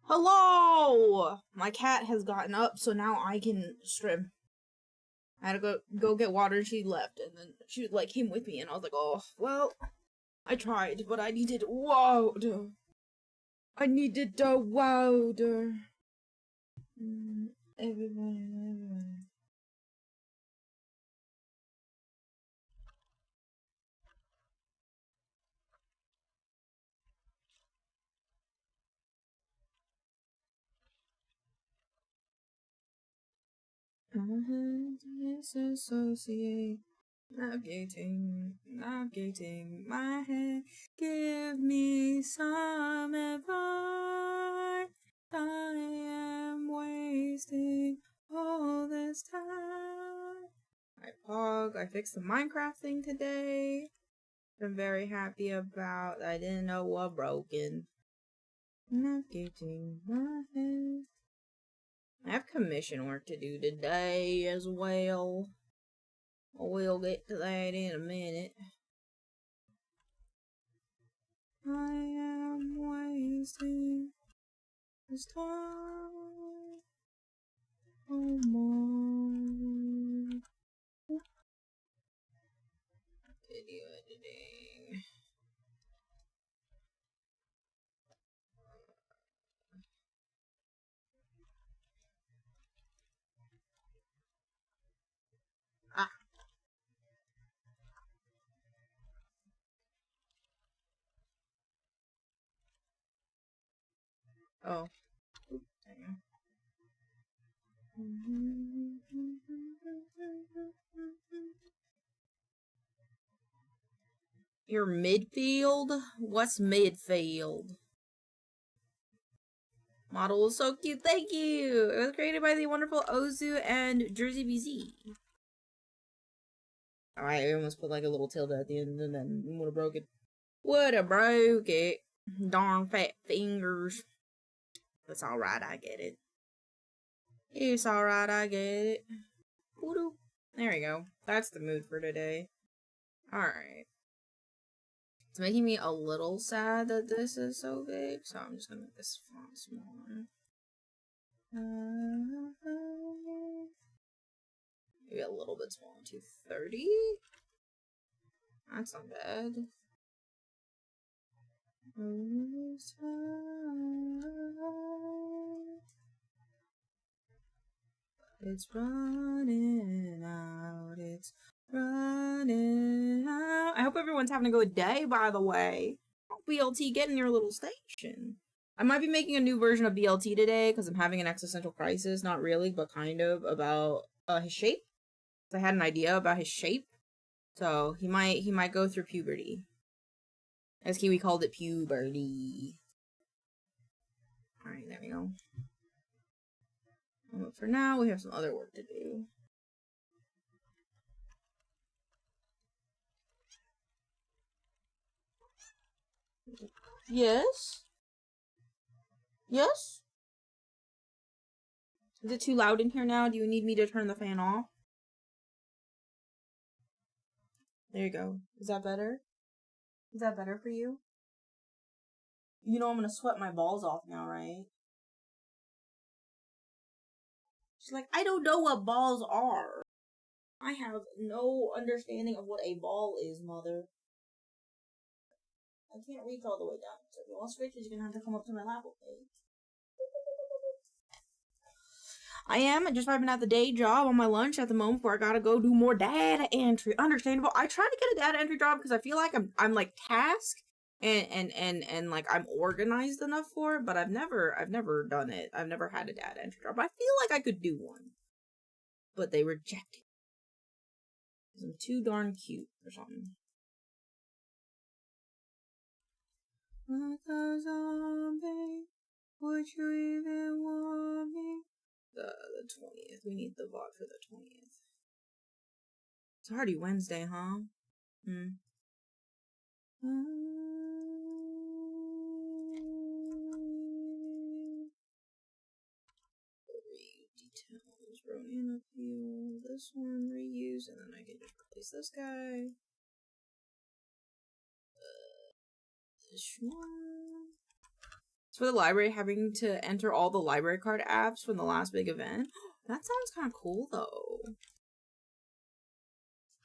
Hello! My cat has gotten up, so now I can stream. I had to go get water, and she left, and then she like came with me, and I was like, oh, well, I tried, but I needed water. I needed the water. Everybody. Disassociate. Navigating my head. Give me some advice. I am wasting all this time. Alright, Pog, I fixed the Minecraft thing today. I'm very happy about. I didn't know what broken. Navigating my head. I have commission work to do today as well. We'll get to that in a minute. I am wasting this time. Oh my. Video editing. Ah. Oh. Dang. Your midfield? What's midfield? Model is so cute, thank you! It was created by the wonderful Ozu and Jersey BZ. I almost put like a little tilde at the end and then would have broke it. Would have broke it. Darn fat fingers. That's alright, I get it. It's alright, I get it. Woo-doo. There we go. That's the mood for today. Alright. It's making me a little sad that this is so big, so I'm just gonna make this font smaller. Maybe a little bit smaller, 230? That's not bad. It's running out, it's running out. I hope everyone's having a good day, by the way. BLT, get in your little station. I might be making a new version of BLT today because I'm having an existential crisis. Not really, but kind of, about his shape. I had an idea about his shape. So he might go through puberty. As Kiwi called it, puberty. Alright, there we go. But for now, we have some other work to do. Yes? Yes? Is it too loud in here now? Do you need me to turn the fan off? There you go. Is that better? Is that better for you? You know I'm gonna sweat my balls off now, right? She's like, I don't know what balls are. I have no understanding of what a ball is, mother. I can't reach all the way down. So if you want scratches, you're gonna have to come up to my lap, okay? I am just vibing at the day job on my lunch at the moment where I gotta go do more data entry. Understandable. I try to get a data entry job because I feel like I'm like tasked and like I'm organized enough for it, but I've never done it. I've never had a data entry job. I feel like I could do one. But they rejected. I'm too darn cute or something. Like a zombie, would you even want me? The 20th. We need the VOD for the 20th. It's already Wednesday, huh? Details, Ronin appeal, this one, reuse, and then I can just replace this guy. This one. for the library having to enter all the library card apps from the last big event. That sounds kind of cool, though.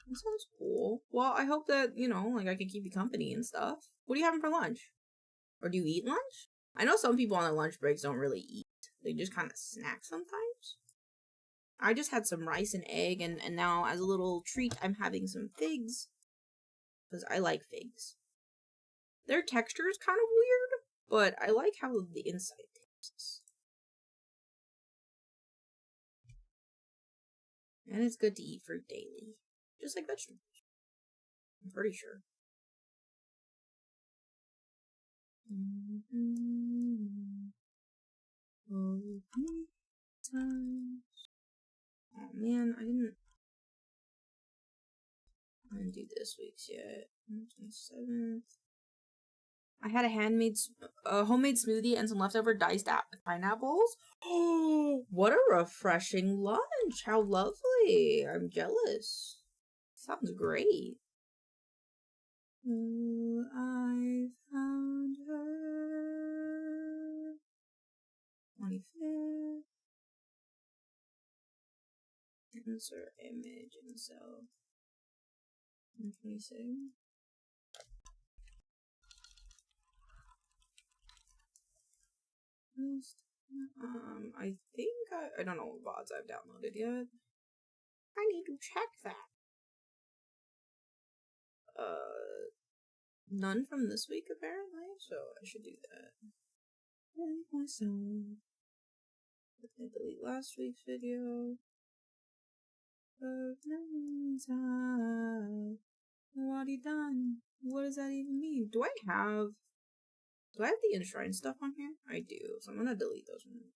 That sounds cool. Well, I hope that, you know, like, I can keep you company and stuff. What are you having for lunch? Or do you eat lunch? I know some people on their lunch breaks don't really eat. They just kind of snack sometimes. I just had some rice and egg, and now, as a little treat, I'm having some figs. Because I like figs. Their texture is kind of weird, but I like how the inside tastes. And it's good to eat fruit daily. Just like vegetables. I'm pretty sure. Oh man, I didn't do this week's yet. 27th. I had a homemade smoothie and some leftover diced pineapples. Oh, what a refreshing lunch! How lovely! I'm jealous. Sounds great. Oh, I found her. 25th. Insert image and so. 26. I think I don't know what VODs I've downloaded yet. I need to check that. None from this week apparently, so I should do that. Myself. I delete last week's video. Already done. What does that even mean? Do I have the enshrined stuff on here? I do, so I'm gonna delete those from here.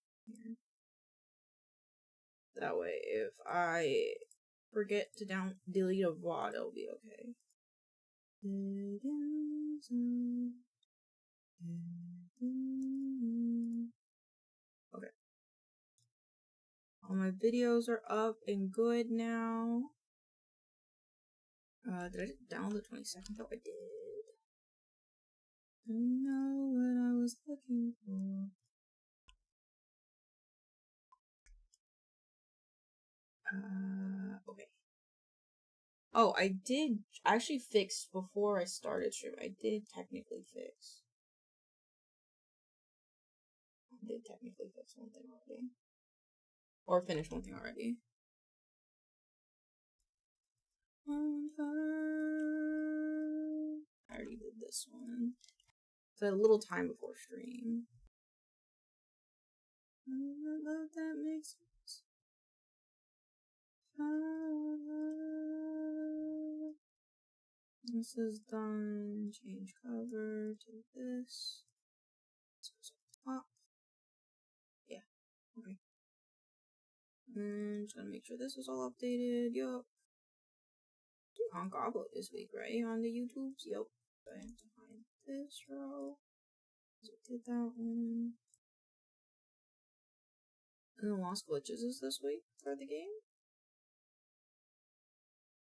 That way, if I forget to delete a VOD, it'll be okay. Okay. All my videos are up and good now. Did I download the 22nd? Oh, I did. I know what I was looking for. Okay. Oh, I did actually fix before I started stream. I did technically fix. One thing already. Or finish one thing already. I already did this one. So I had a little time before stream. I love that makes sense. This is done. Change cover to this. Top. Yeah. Okay. And just gonna make sure this is all updated. Yup. On Goblet this week, right? On the YouTubes. Yup. I have to find this row. So did that one. And the Lost Glitches is this week for the game?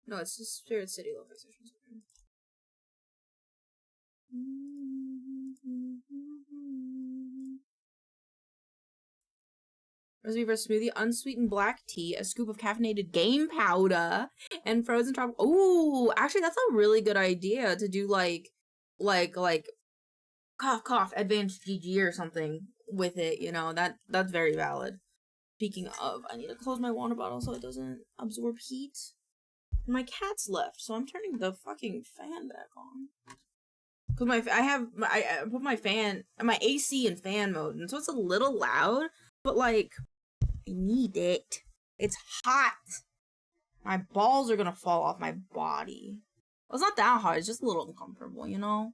No, it's just Spirit City Lo-Fi Sessions. Recipe for smoothie: unsweetened black tea, a scoop of caffeinated game powder, and frozen tropical. Ooh, actually, that's a really good idea to do like cough, advancedgg or something with it. You know, that's very valid. Speaking of, I need to close my water bottle so it doesn't absorb heat. My cat's left, so I'm turning the fucking fan back on. Cause I put my AC in fan mode, and so it's a little loud, but like I need it. It's hot. My balls are gonna fall off my body. Well, it's not that hot. It's just a little uncomfortable, you know.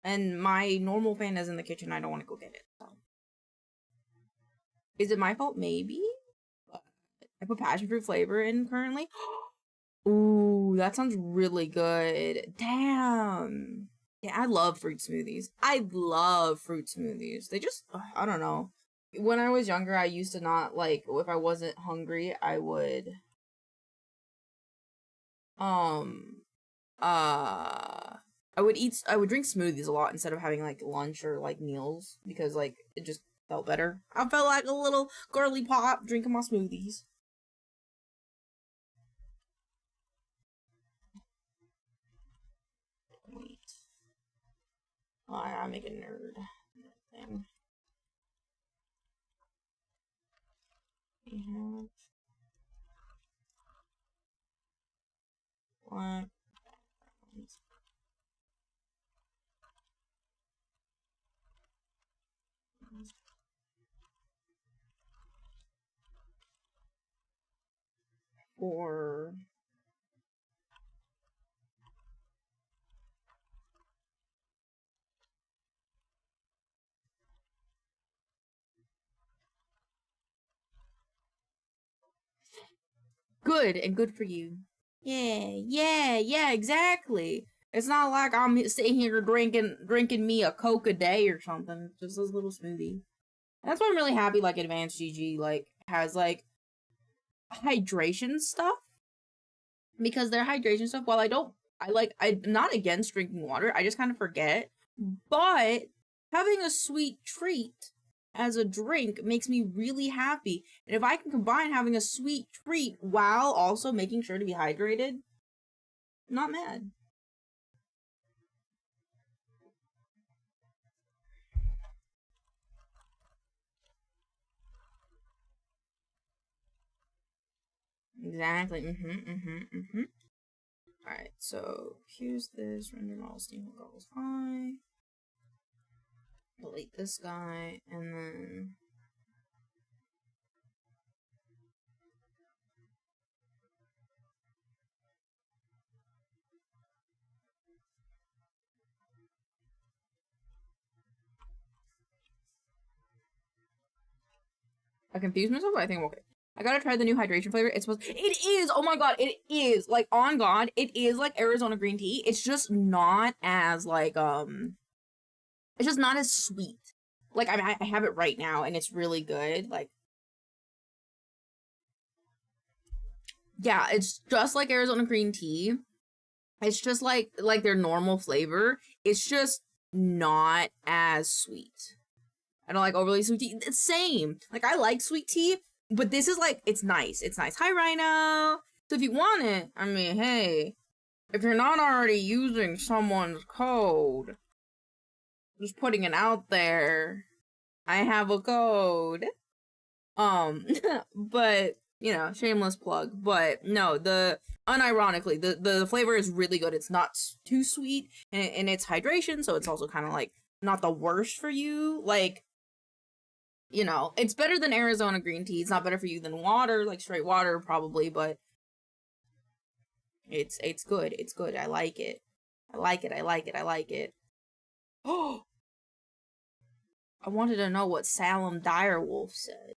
And my normal fan is in the kitchen. I don't want to go get it. So. Is it my fault? Maybe. But I put passion fruit flavor in currently. Ooh, that sounds really good. Damn. Yeah, I love fruit smoothies. They just, I don't know. When I was younger, I used to not like, if I wasn't hungry, I would, I I would drink smoothies a lot instead of having like lunch or like meals because like it just felt better. I felt like a little girly pop drinking my smoothies. Wait. Oh, I gotta make a nerd thing. We have black for good and good for you. Yeah, exactly. It's not like I'm sitting here drinking me a Coke a day or something. Just this little smoothie. That's why I'm really happy like advancedgg like has like hydration stuff. Because their hydration stuff, while I'm not against drinking water, I just kind of forget. But having a sweet treat as a drink makes me really happy. And if I can combine having a sweet treat while also making sure to be hydrated, not mad. Exactly. Alright, so here's this render model steam goggles high. Delete this guy, and then I confused myself, but I think I'm okay. I gotta try the new hydration flavor. It is, oh my god, it is, like, on God, it is like Arizona green tea. It's just not as, like, it's just not as sweet. Like, I have it right now, and it's really good, like, yeah, it's just like Arizona green tea. It's just like their normal flavor. It's just not as sweet. I don't like overly sweet tea. It's same. Like, I like sweet tea, but this is like, it's nice. It's nice. Hi, Rhino. So if you want it, I mean, hey, if you're not already using someone's code, just putting it out there, I have a code. But, you know, shameless plug. But no, unironically, the flavor is really good. It's not too sweet, and it's hydration, so it's also kind of like not the worst for you. Like, you know, it's better than Arizona green tea. It's not better for you than water, like straight water probably, but it's good. It's good. I like it. I like it. Oh, I wanted to know what Salem Direwolf said,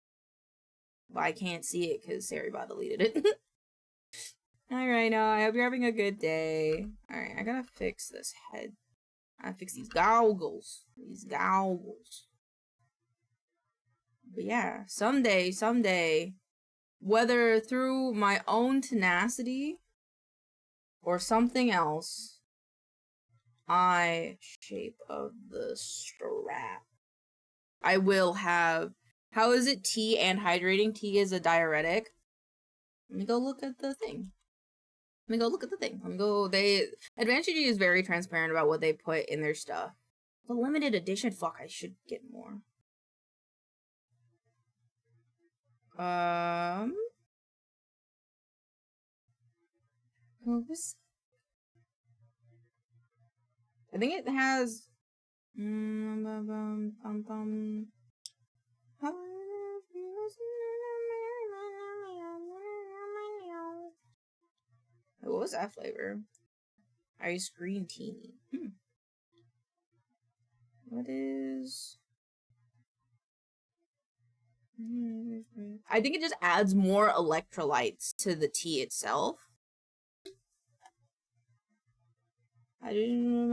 but I can't see it because Saribot deleted it. Alright, now I hope you're having a good day. Alright, I gotta fix this head. I gotta fix these goggles. But yeah, someday, whether through my own tenacity or something else, shape of the strap, I will have, how is it tea and hydrating? Tea is a diuretic. Let me go look at the thing. advancedgg is very transparent about what they put in their stuff. The limited edition, fuck, I should get more. What was, I think it has, what was that flavor? Ice green tea. What is? I think it just adds more electrolytes to the tea itself. I didn't.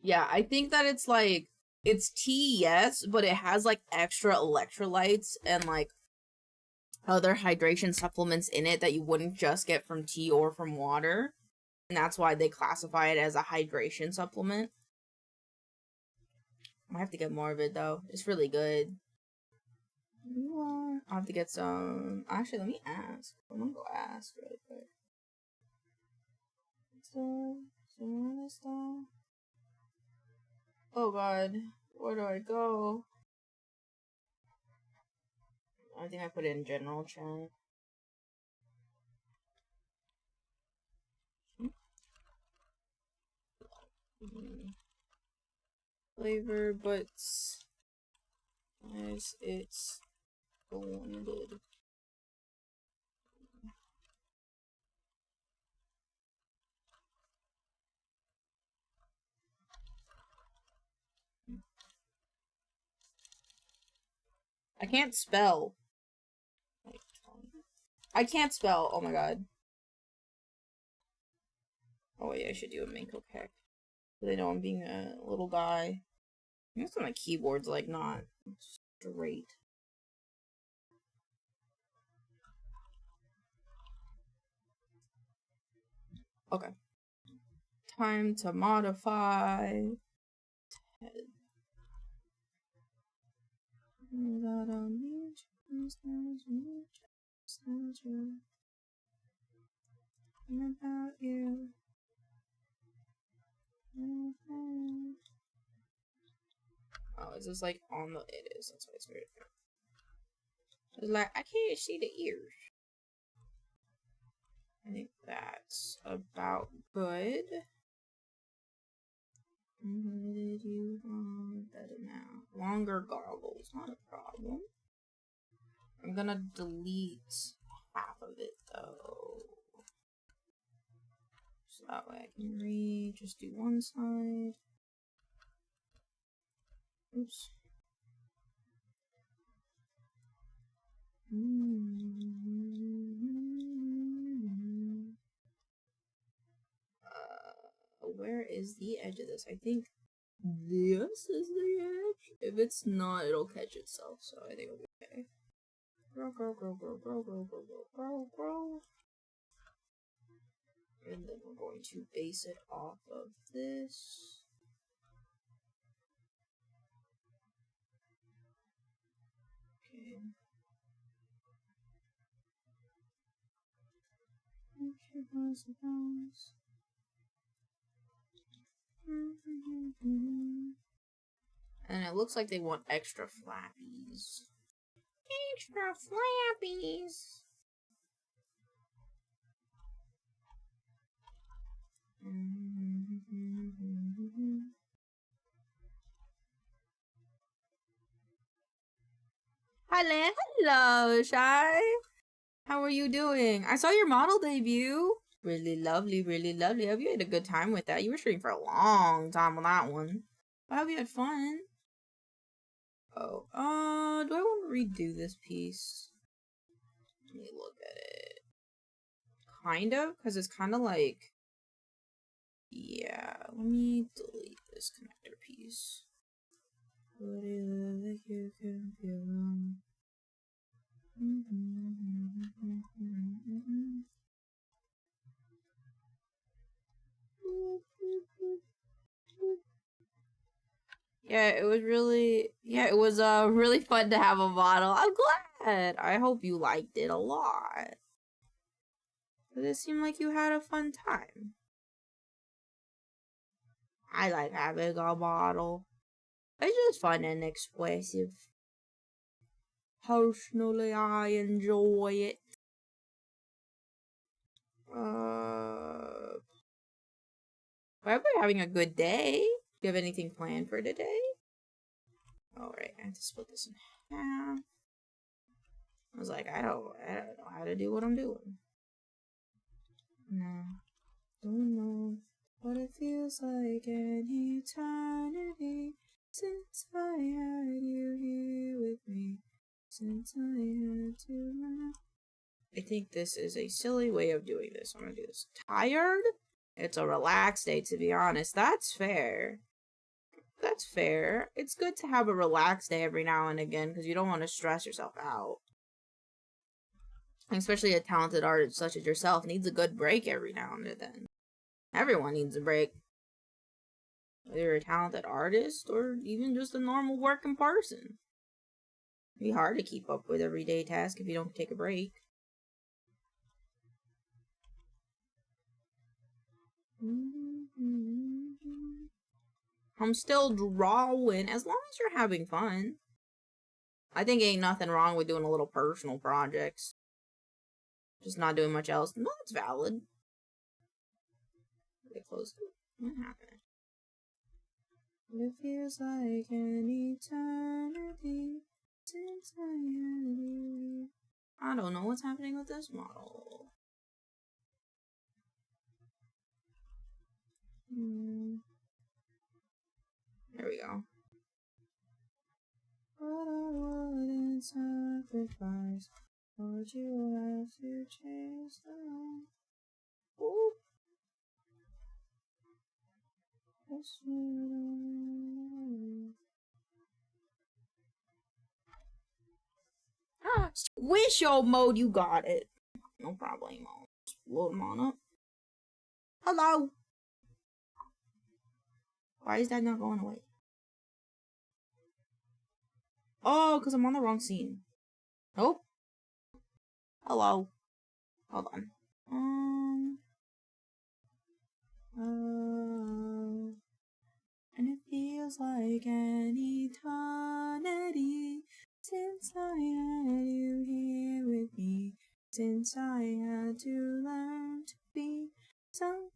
Yeah, I think that it's like It's tea, yes, but it has like extra electrolytes and like other hydration supplements in it that you wouldn't just get from tea or from water. And that's why they classify it as a hydration supplement. I have to get more of it though. It's really good. I'll have to get some. Actually, let me ask. I'm gonna go ask really quick. Oh god, where do I go? I think I put it in general chat. Flavor, but as it's blended. I can't spell. I can't spell. Oh my god. Oh yeah, I should do a maincoow. They know I'm being a little guy. I guess my keyboard's like not straight. Okay. Time to modify. About you. Oh, is this like on the? It is. That's why it's weird. It's like I can't see the ears. I think that's about good. Did you want better now? Longer goggles, not a problem. I'm gonna delete half of it though. So that way I can read, just do one side. Oops. Where is the edge of this? I think this is the edge. If it's not, it'll catch itself, so I think it'll be okay. Grow, grow, grow, grow, grow, grow, grow, grow, grow, grow. And then we're going to base it off of this. Okay. And it looks like they want extra flappies. Extra flappies. Hello, Shy. How are you doing? I saw your model debut. Really lovely, really lovely. I hope you had a good time with that. You were streaming for a long time on that one. I hope you had fun. Oh, do I want to redo this piece? Let me look at it. Kind of, because it's kind of like, yeah, let me delete this connector piece. What is it that you can feel? Yeah, it was really, really fun to have a model. I'm glad. I hope you liked it a lot. But it seemed like you had a fun time. I like having a model. It's just fun and expressive. Personally, I enjoy it. I hope you're having a good day. Do you have anything planned for today? Alright, I have to split this in half. I was like, I don't know how to do what I'm doing. No. Don't know what it feels like an eternity since I had you here with me. Since I had to run. I think this is a silly way of doing this. I'm gonna do this. Tired? It's a relaxed day, to be honest. That's fair. That's fair. It's good to have a relaxed day every now and again because you don't want to stress yourself out. Especially a talented artist such as yourself needs a good break every now and then. Everyone needs a break. Whether you're a talented artist or even just a normal working person. It'd be hard to keep up with everyday tasks if you don't take a break. I'm still drawing as long as you're having fun. I think ain't nothing wrong with doing a little personal projects. Just not doing much else. No, it's valid. They closed it. What happened? It feels like an eternity since I had you. I don't know what's happening with this model. There we go. But I wouldn't sacrifice what you have to chase the Ooh. Wish your mode, you got it. No problemo. Just load them on up. Hello. Why is that not going away? Oh, because I'm on the wrong scene. Nope. Hello. Hold on. And it feels like an eternity since I had you here with me, since I had to learn to be someone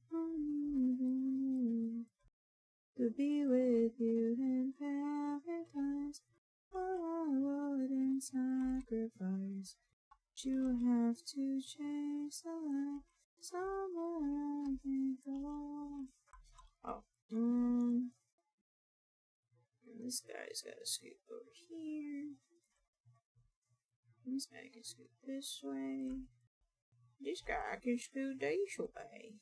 to be with you in paradise. Oh, I wouldn't sacrifice. You have to chase the light somewhere I can go. Oh, this guy's gotta scoot over here. This guy can scoot this way. This guy can scoot this way.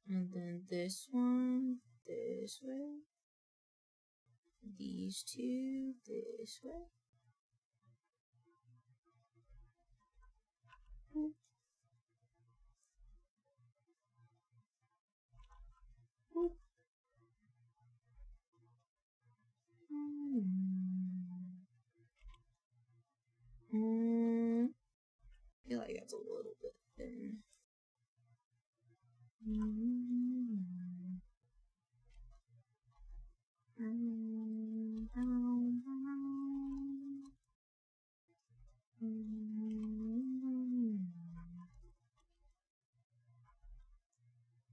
And then this one, this way. These two, this way. Boop. Boop. I feel like that's a little bit thin.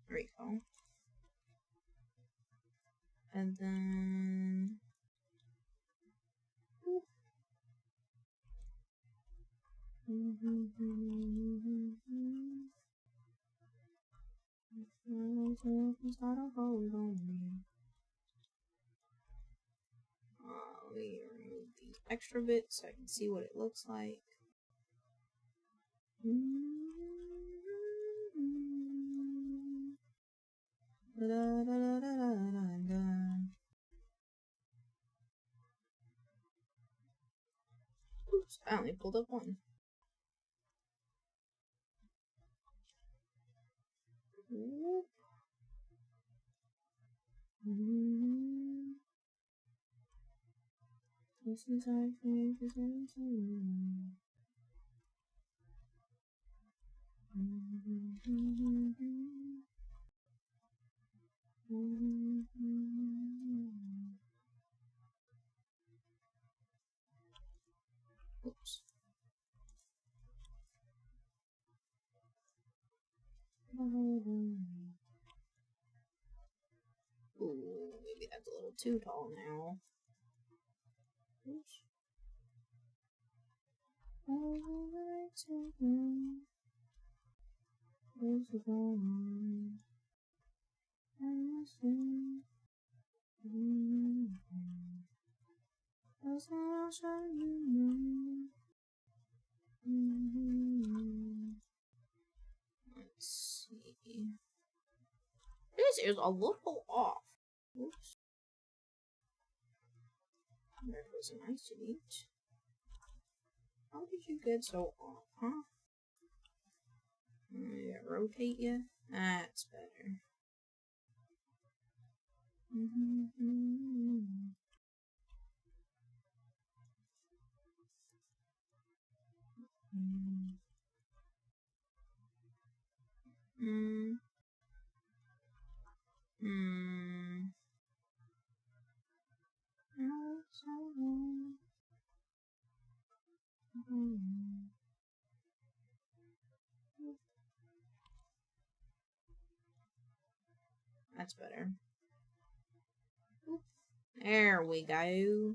There we go. And then got a hold on me. Let me remove these extra bits so I can see what it looks like. Oops, I only pulled up one. This is our favorite song. Oops. Ooh, maybe that's a little too tall now. Oops. Let's see. This is a little off. Oops. That was nice to eat. How did you get so off, huh? Yeah, rotate you? That's better. That's better. There we go.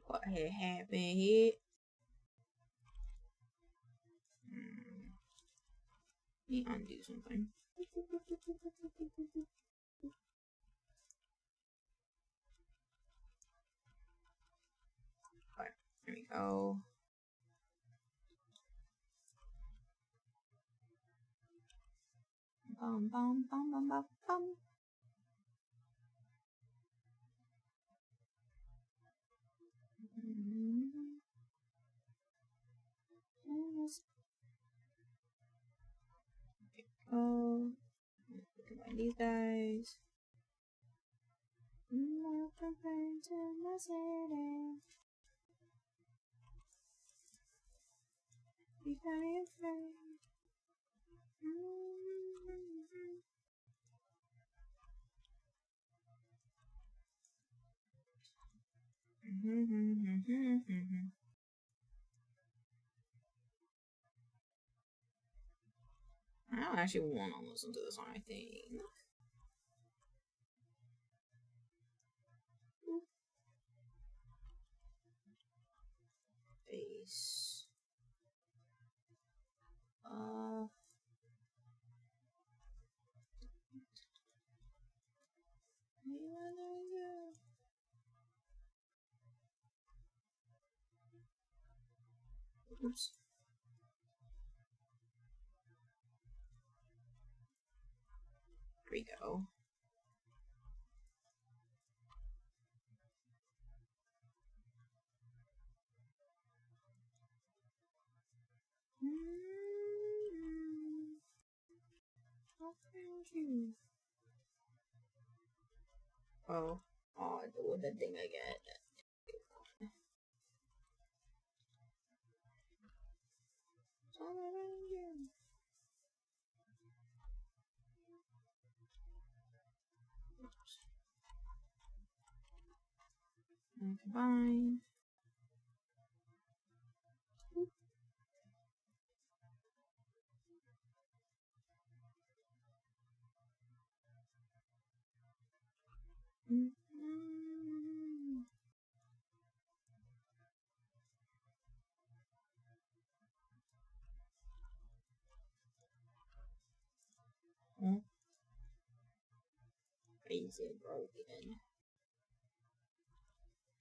What had happened here? Let me undo something. Alright, there we go. Bum bum bum bum bum bum. Oh, combine these guys. Welcome to my city. Be very afraid. I don't actually want to listen to this song, I think. Face. Oops. Here we go. I found you. Oh, with the thing again. And combine. Face it broken.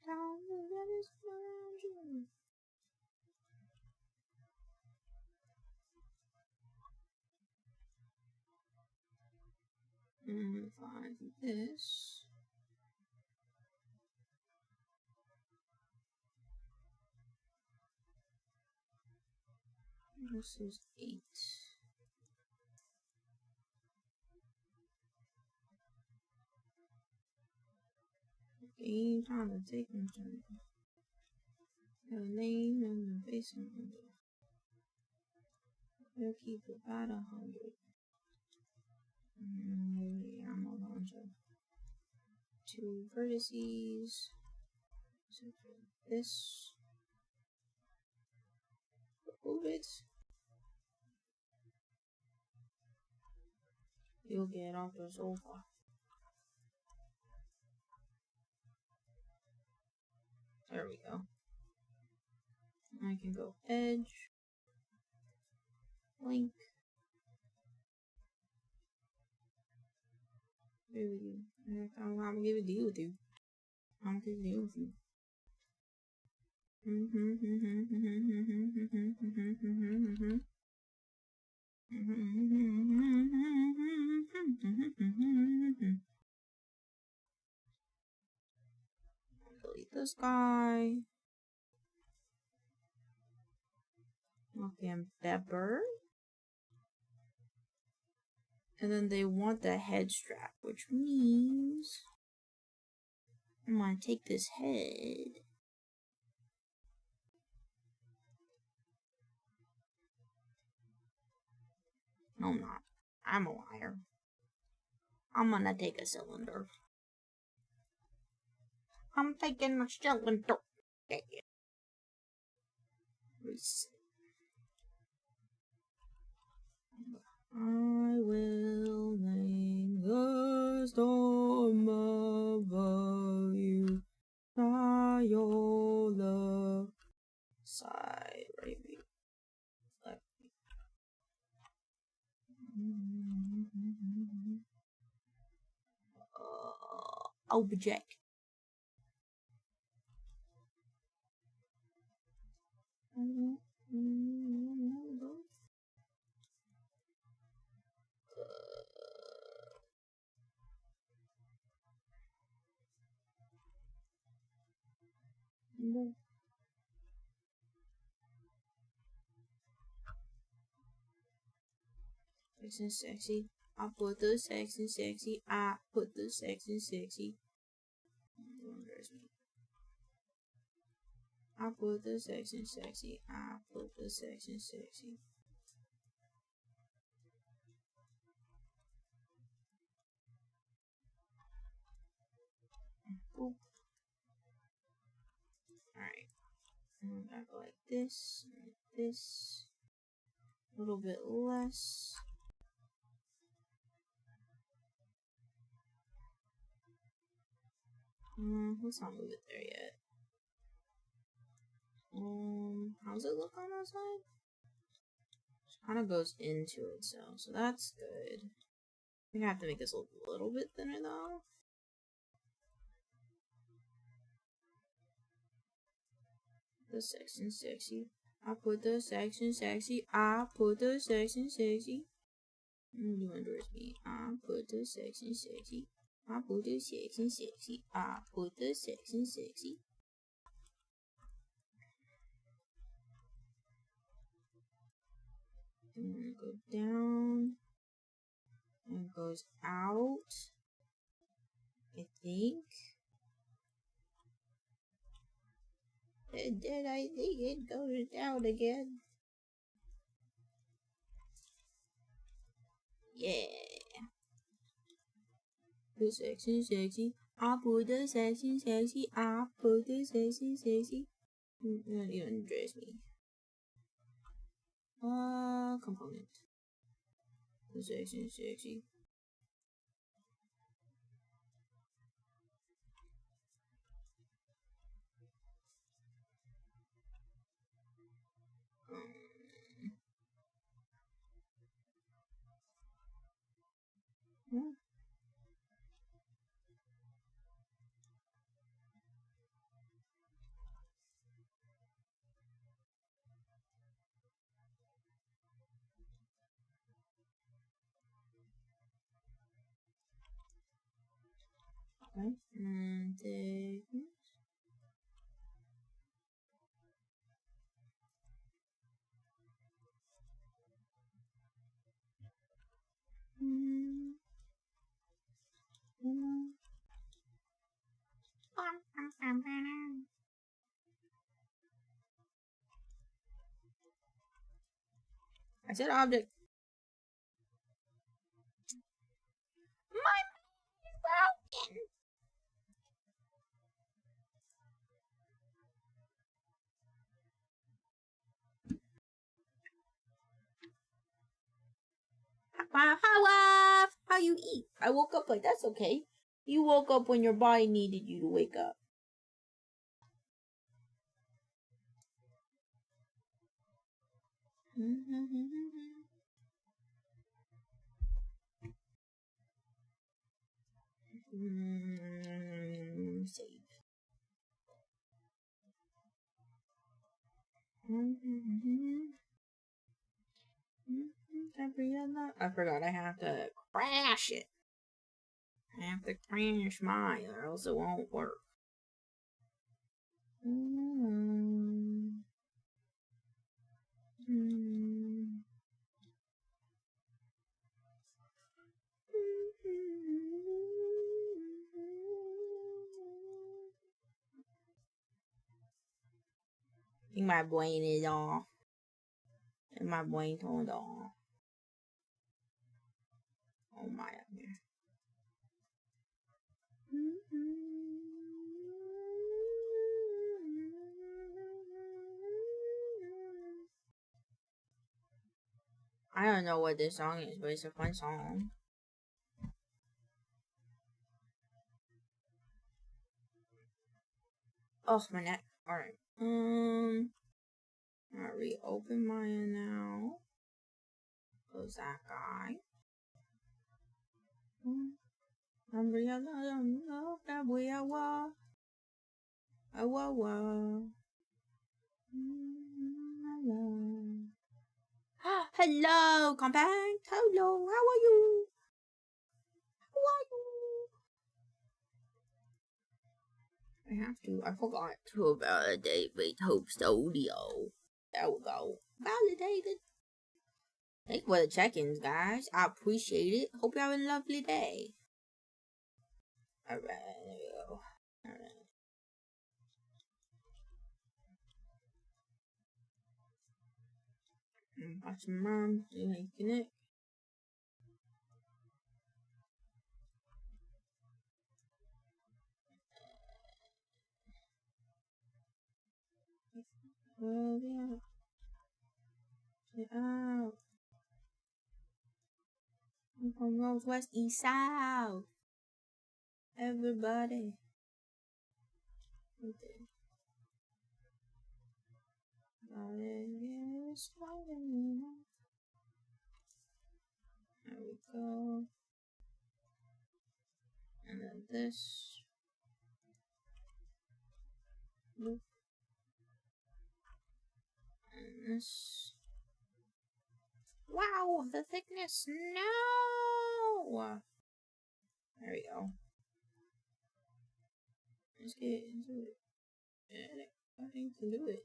Time to let us find you. Find this. This is 8. Game trying to take my turn. Have a name and the face and window. We'll keep it about 100. I'm going to 2 vertices. So for this, move it. You'll get off the sofa. There we go. I can go edge, link. I'm gonna give a deal with you. I'm gonna give a deal with you. Delete this guy. Okay, I'm Pepper. And then they want the head strap, which means I'm gonna take this head. No, I'm not. I'm a liar. I'm gonna take a cylinder. I'm taking a cylinder. Reset. I will name the storm above you. Viola. Side, right, left. Object. Sex and sexy. I put the sex and sexy. I put the sex and sexy. I put the sex and sexy. I put the sex and sexy. Boop. Alright. I'm gonna go like this, like this. A little bit less. Let's not move it there yet. How's it look on that side? It kind of goes into itself, so that's good. I think I have to make this a little bit thinner though. The sex and sexy. I put the sex and sexy. I put the sex and sexy. You endorse me. I put the sex and sexy. I put the sex and sexy. I put the sex and sexy. I'm gonna go down. And it goes out. I think. And then I think it goes down again. Yeah. The sex and sexy. I put the sex and sexy. I put the sex and sexy. Not even dress me. Component. The sex and sexy. Yeah. Okay. And take this. I said object. How you eat? I woke up like, that's okay. You woke up when your body needed you to wake up. Save. I forgot I have to crash it. I have to crash mine or else it won't work. I think my brain is off. And my brain turned off. Oh my God. I don't know what this song is, but it's a fun song. Oh, my neck. Alright. I'll reopen mine now. Close that guy. Hello, compact. Hello, how are you? How are you? I forgot to validate my host audio. There we go. Validated. Thanks for the check-ins, guys. I appreciate it. Hope you have a lovely day. Alright, there we go. Alright. Watch mom. See how you connect. Well, yeah. Get out. I'm from Northwest East South. Everybody. Okay. There we go. And then this. Loop. And this. Wow, the thickness. No! There we go. Let's get into it. I think to do it.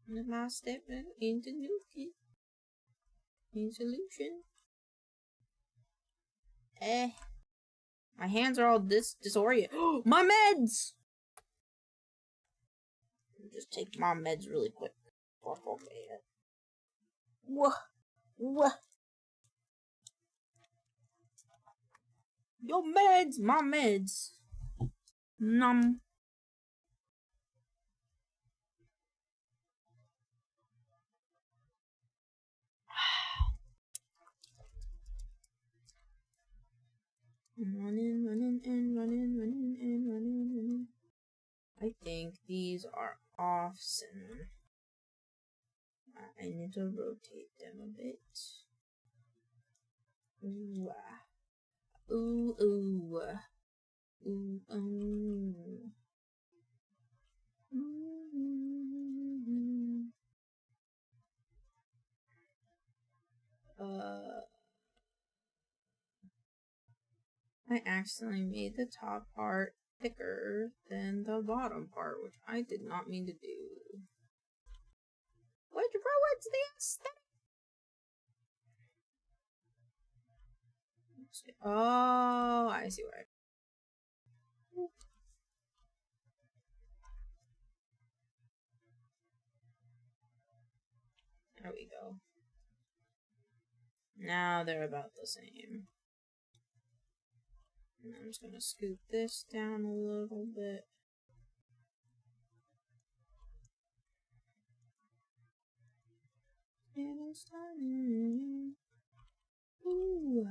And my step into nuke. In solution. My hands are all disoriented. My meds! Just take my meds really quick. Whoa. Whoa. Your meds! My meds! Num. Running. I think these are off center. I need to rotate them a bit. Ooh. Ooh, ooh. Ooh, ooh. I accidentally made the top part thicker than the bottom part, which I did not mean to do. What's the aesthetic? Oh, I see why. There we go. Now they're about the same. And I'm just gonna scoot this down a little bit. It is time. Ooh,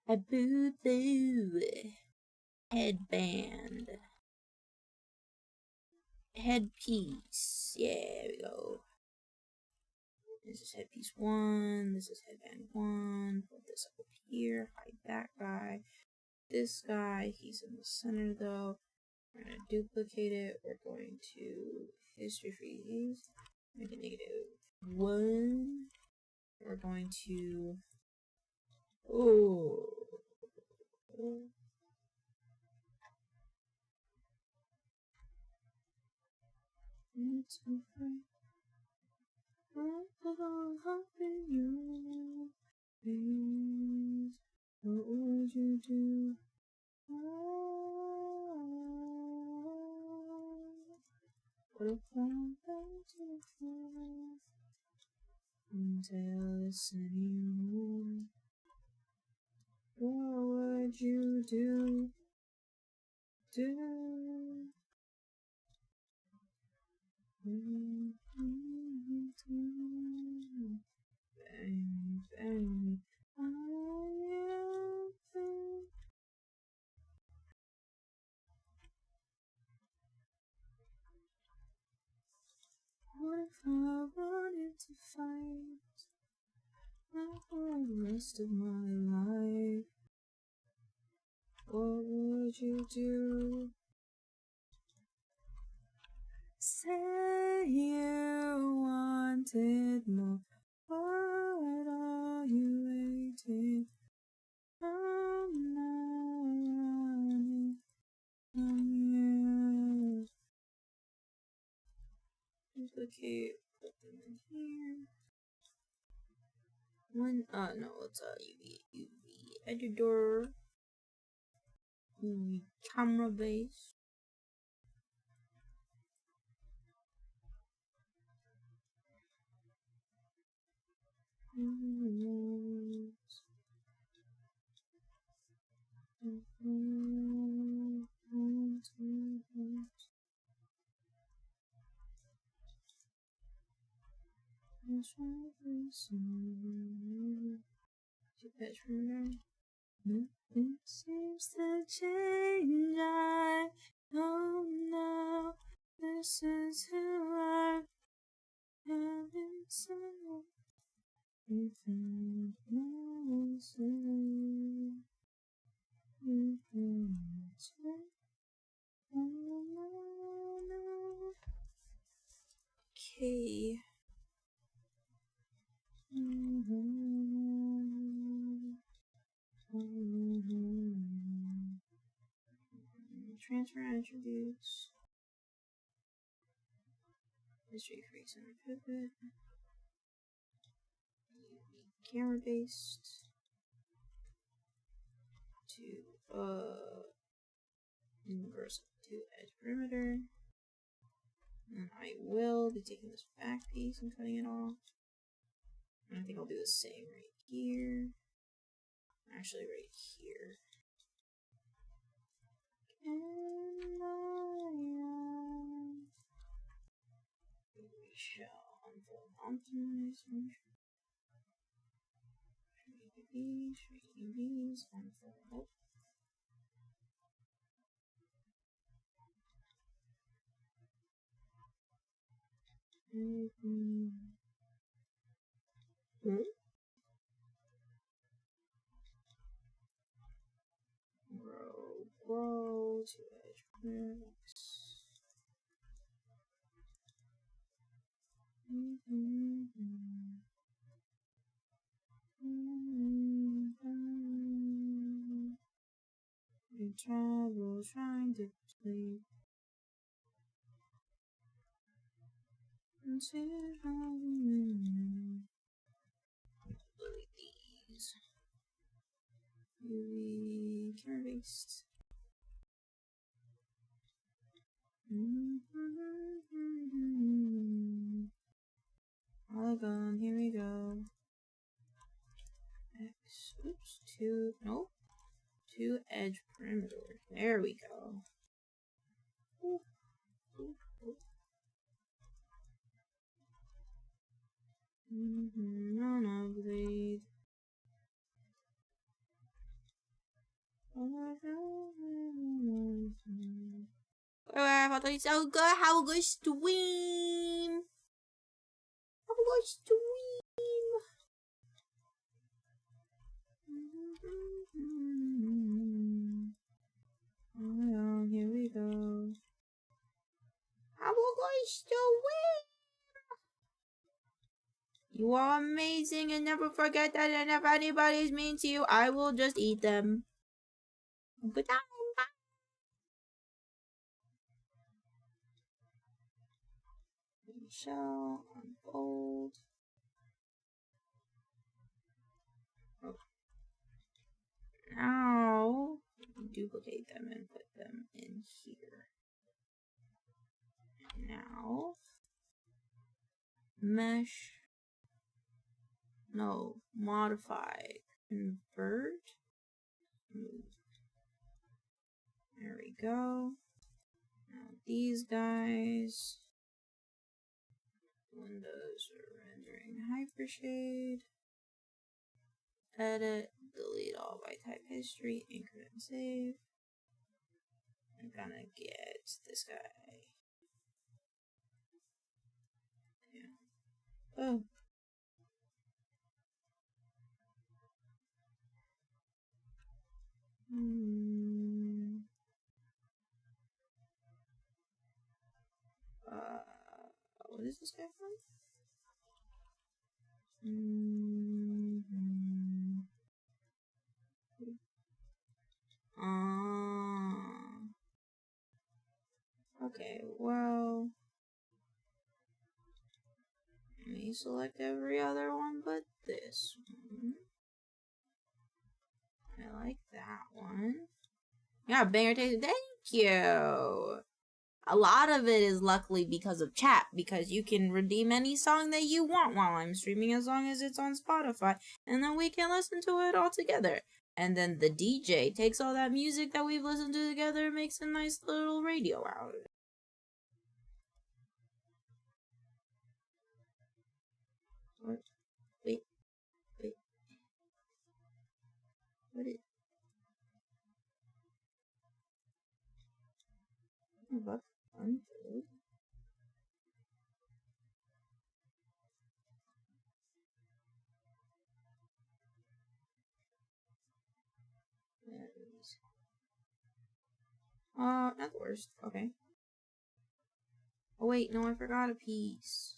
a boo-boo headband. Headpiece. Yeah, there we go. This is headpiece 1. This is headband 1. Put this up here. Hide that guy. This guy, he's in the center though. We're going to duplicate it. We're going to history freeze. Make it -1. We're going to. Oh. It's okay. Up in your face. What would you do? What if I fell to the floor and tell us anymore? What would you do? Bang, what if I wanted to fight for the rest of my life? What would you do? Say you wanted more. What are you waiting? I'm not running from you. Duplicate, put them in here. No, it's UV editor. Camera base. Nothing seems to change. I don't know. This is who I am inside. Okay. Transfer attributes. History freeze and pivot. Camera based. To inverse to edge perimeter. And I will be taking this back piece and cutting it off. And I think I'll do the same right here. Actually, right here. We shall unfold optimize. These unfold. Grow to edge max. We travel trying to sleep until these UV camera based. Polygon, here we go. X, oops, two edge perimeter. There we go. Non-upgrade. I thought it's so good. Have a good stream. Have a good stream. Oh, here we go. Have a good stream. You are amazing, and never forget that. And if anybody's mean to you, I will just eat them. Good night. Shall unfold. Oh. Now duplicate them and put them in here. Now mesh. No, modify. Convert. Move. There we go. Now these guys. Windows are rendering hypershade. Edit, delete all by type history, anchor and save. I'm gonna get this guy. Yeah. Oh. What is this guy from? Okay, well, let me select every other one but this one. I like that one. Yeah, banger taste. Thank you. A lot of it is luckily because of chat, because you can redeem any song that you want while I'm streaming as long as it's on Spotify, and then we can listen to it all together. And then the DJ takes all that music that we've listened to together and makes a nice little radio out of it. What? Wait. What is... Buff unfilled. Not the worst. Okay. Oh wait, no, I forgot a piece.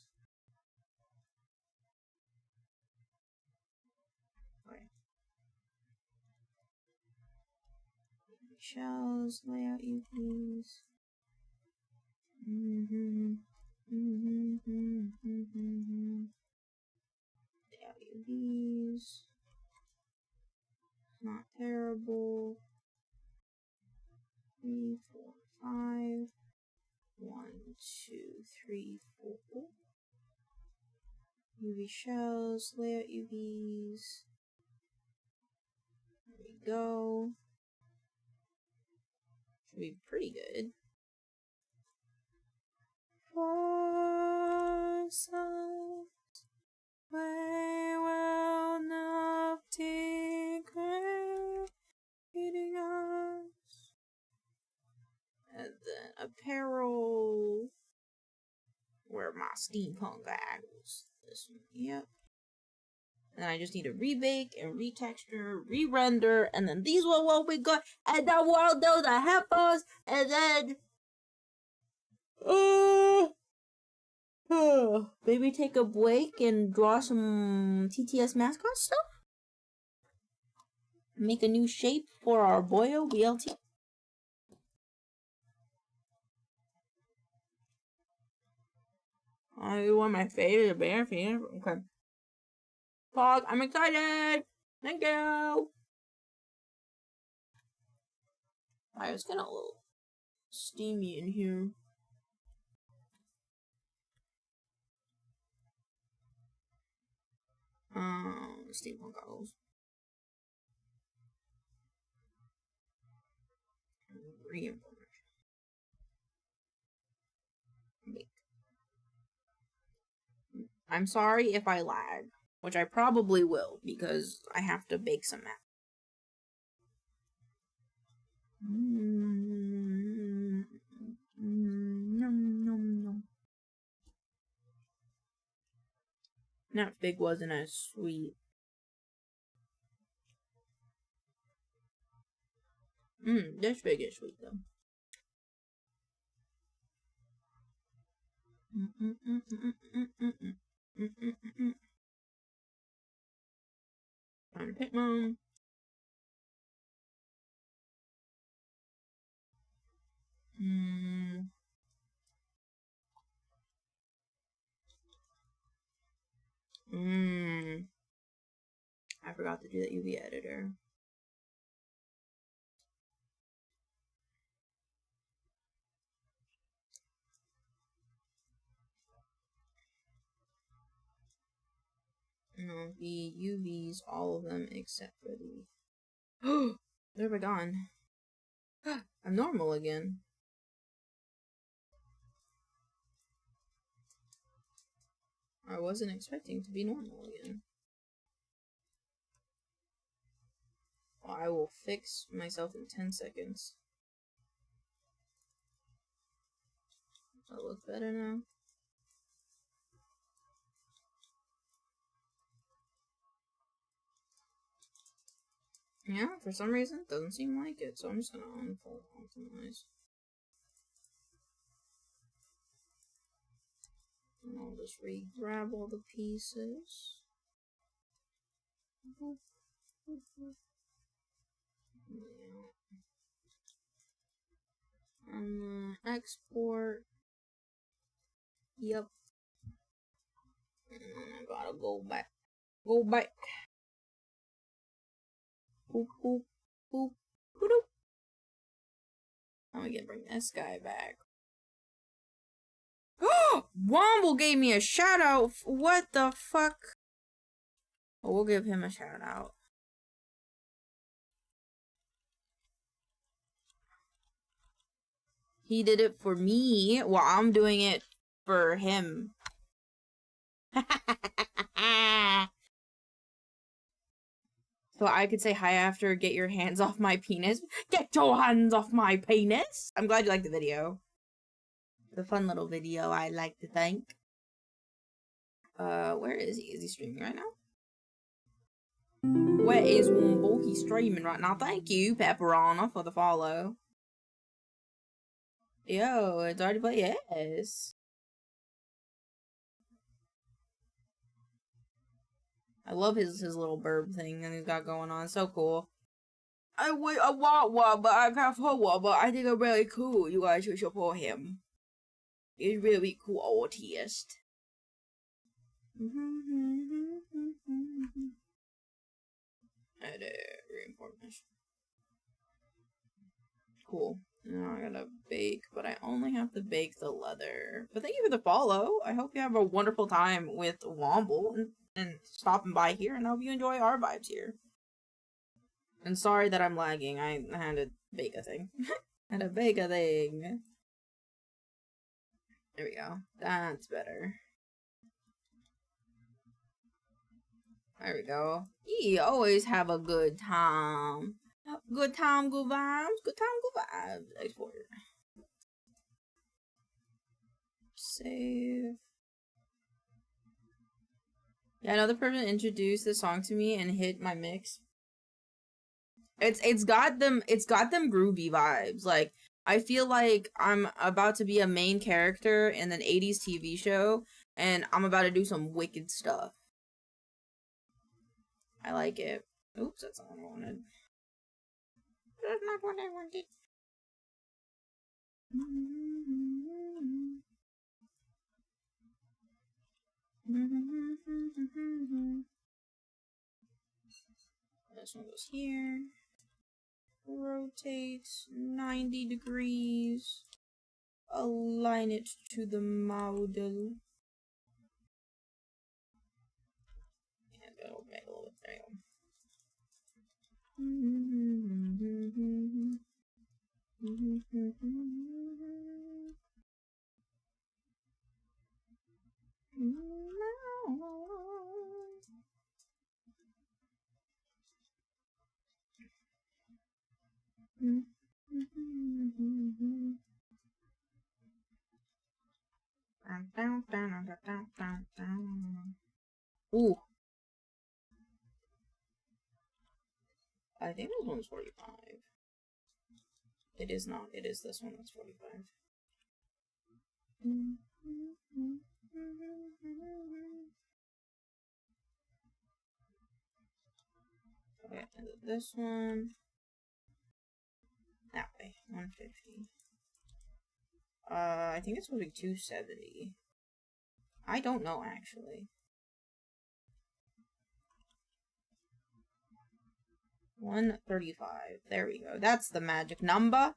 Okay. Shells, layout you please. Layout you these. Not terrible. 3, 4, 5. 1, 2, 3, 4. UV shells, layout UVs. There we go. Should be pretty good. For some way will not take eating us. And then apparel. Where my steampunk goggles. This one, yep. And I just need to rebake and retexture, re-render, and then these were what we got, and then we'll do the headphones, and then maybe take a break and draw some TTS mascot stuff. Make a new shape for our boyo BLT. You want my favorite bear fan? Okay. Pog, I'm excited! Thank you! Alright, it's getting a little steamy in here. Steampunk goggles. Reinforcement. I'm sorry if I lag, which I probably will because I have to bake some math. That fig wasn't as sweet. This fig is sweet though. Time to pick mom. I forgot to do that UV editor. No, the UVs, all of them except for the. Oh, they're gone. I'm normal again. I wasn't expecting to be normal again. Well, I will fix myself in 10 seconds. Does that look better now? Yeah, for some reason, it doesn't seem like it, so I'm just gonna unfold optimize. And I'll just re-grab all the pieces. And export. Yep. And I gotta go back. Go back. Boop, boop, boop, boop. I'm gonna bring this guy back. Womble gave me a shout out. What the fuck? Oh, we'll give him a shout out. He did it for me while I'm doing it for him. So I could say hi after get your hands off my penis. Get your hands off my penis! I'm glad you liked the video. The fun little video, I like to think. Where is he? Is he streaming right now? Where is Womble? He's streaming right now. Thank you, Pepperana, for the follow. Yo, it's already played. Yes. I love his little burb thing that he's got going on. So cool. I want one, but I can't afford one, but I think it's really cool. You guys should support him. He's really cool artist. Edit, reinforcement. Cool. Now I gotta bake, but I only have to bake the leather. But thank you for the follow. I hope you have a wonderful time with Womble and stopping by here, and I hope you enjoy our vibes here. And sorry that I'm lagging. I had to bake a thing. Had to bake a thing. There we go. That's better. There we go. You always have a good time. Good time, good vibes. Good time, good vibes. Export. Save. Yeah, another person introduced the song to me and hit my mix. It's got them groovy vibes. Like, I feel like I'm about to be a main character in an 80s TV show, and I'm about to do some wicked stuff. I like it. Oops, that's not what I wanted. That's not what I wanted. This one goes here. Rotate 90 degrees. Align it to the model. And go make a little bit. There you Ooh. I think this one's 45. It is not. It is this one that's 45. Okay, and this one. That way. 150. I think it's supposed to be 270. I don't know, actually. 135. There we go. That's the magic number.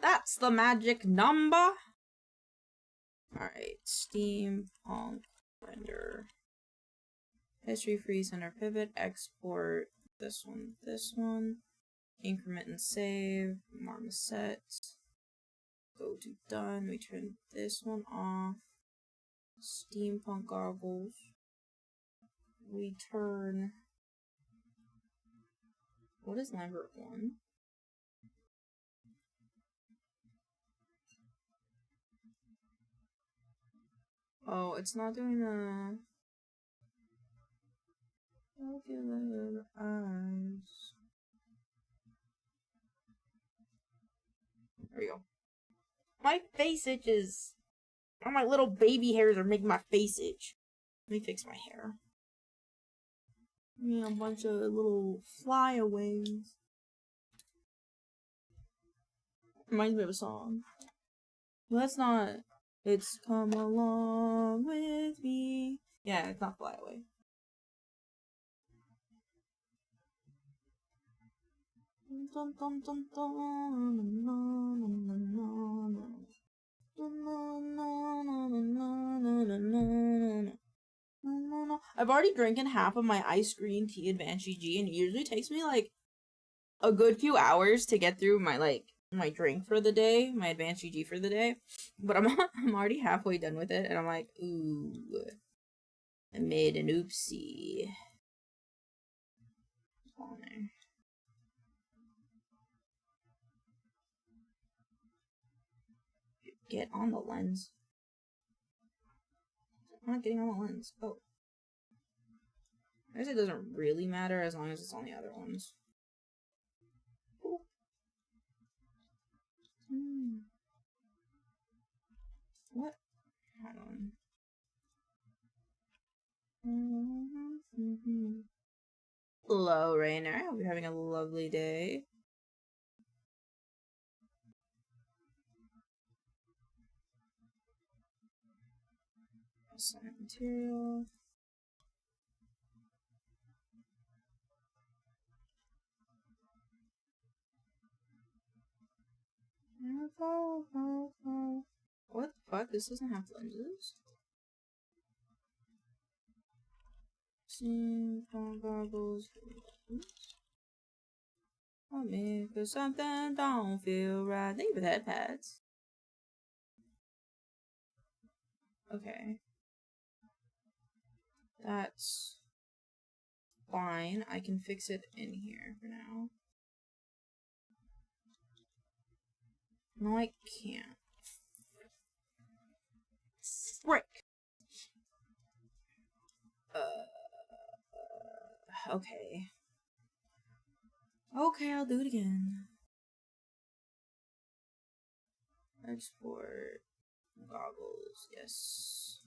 That's the magic number. Alright. Steampunk. Render. History free. Center pivot. Export. This one. This one. Increment and save. Marmoset. Go to done. We turn this one off. Steampunk goggles. We turn. What is Lambert 1? Oh, it's not doing the calculated eyes. There we go. My face itches. All my little baby hairs are making my face itch. Let me fix my hair. Yeah, a bunch of little flyaways. Reminds me of a song. Well, that's not. It's come along with me. Yeah, it's not flyaway. I've already drinking half of my iced green tea advancedgg, and it usually takes me like a good few hours to get through my drink for the day, my advancedgg for the day. But I'm already halfway done with it, and I'm like, ooh, I made an oopsie. Get on the lens. I'm not getting on the lens. Oh. I guess it doesn't really matter as long as it's on the other ones. What? Hold on. Hello, Rainer. I hope you're having a lovely day. Assignment material. What the fuck? This doesn't have lenses? Goggles. Oh man, cause something don't feel right. Thank you for the head pads. Okay. That's fine. I can fix it in here for now. No, I can't. Frick. Okay. Okay, I'll do it again. Export goggles, yes.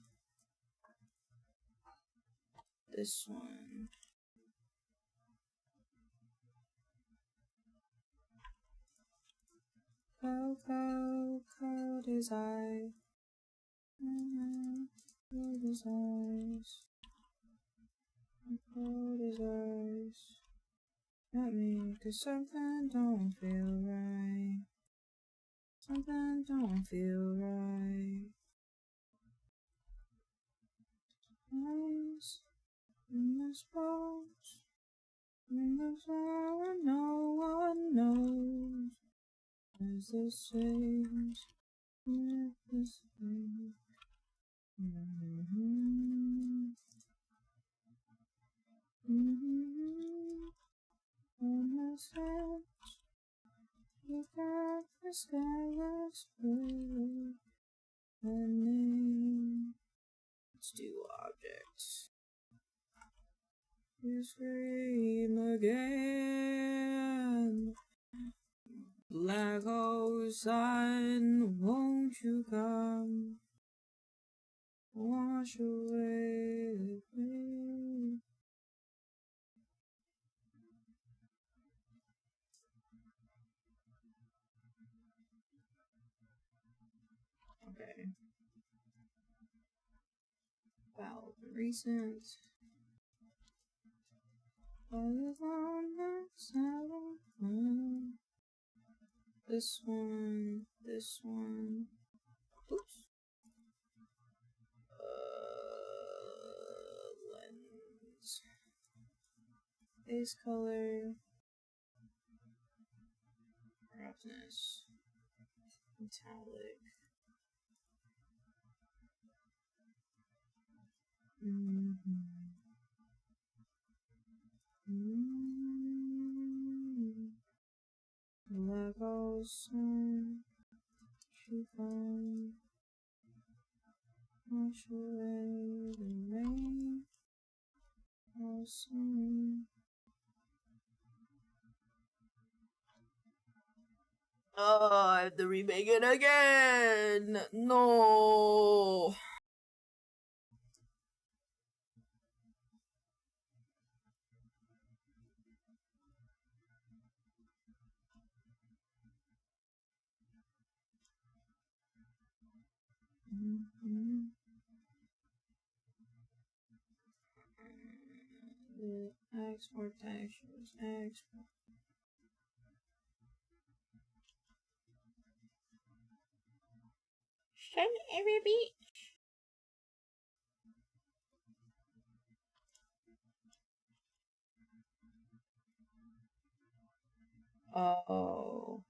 This one. Cold his eye. Cold his eyes. Cold his eyes. At me, cause something don't feel right. Something don't feel right. Eyes in the spots. In the zone, no one knows. As the same. The same. On the sand, you got the sky was blue. The name Let's do objects. You scream again. Black hole sun, won't you come? Wash away the pain. Okay. Well, recent. This one. This one. Oops. Lens. Base color. Roughness. Metallic. Black hole sun. Chiffon. Wash away the rain. Sun. Oh, I have to remake it again. No. Export textures. Export. Send every beat. Oh. Oh.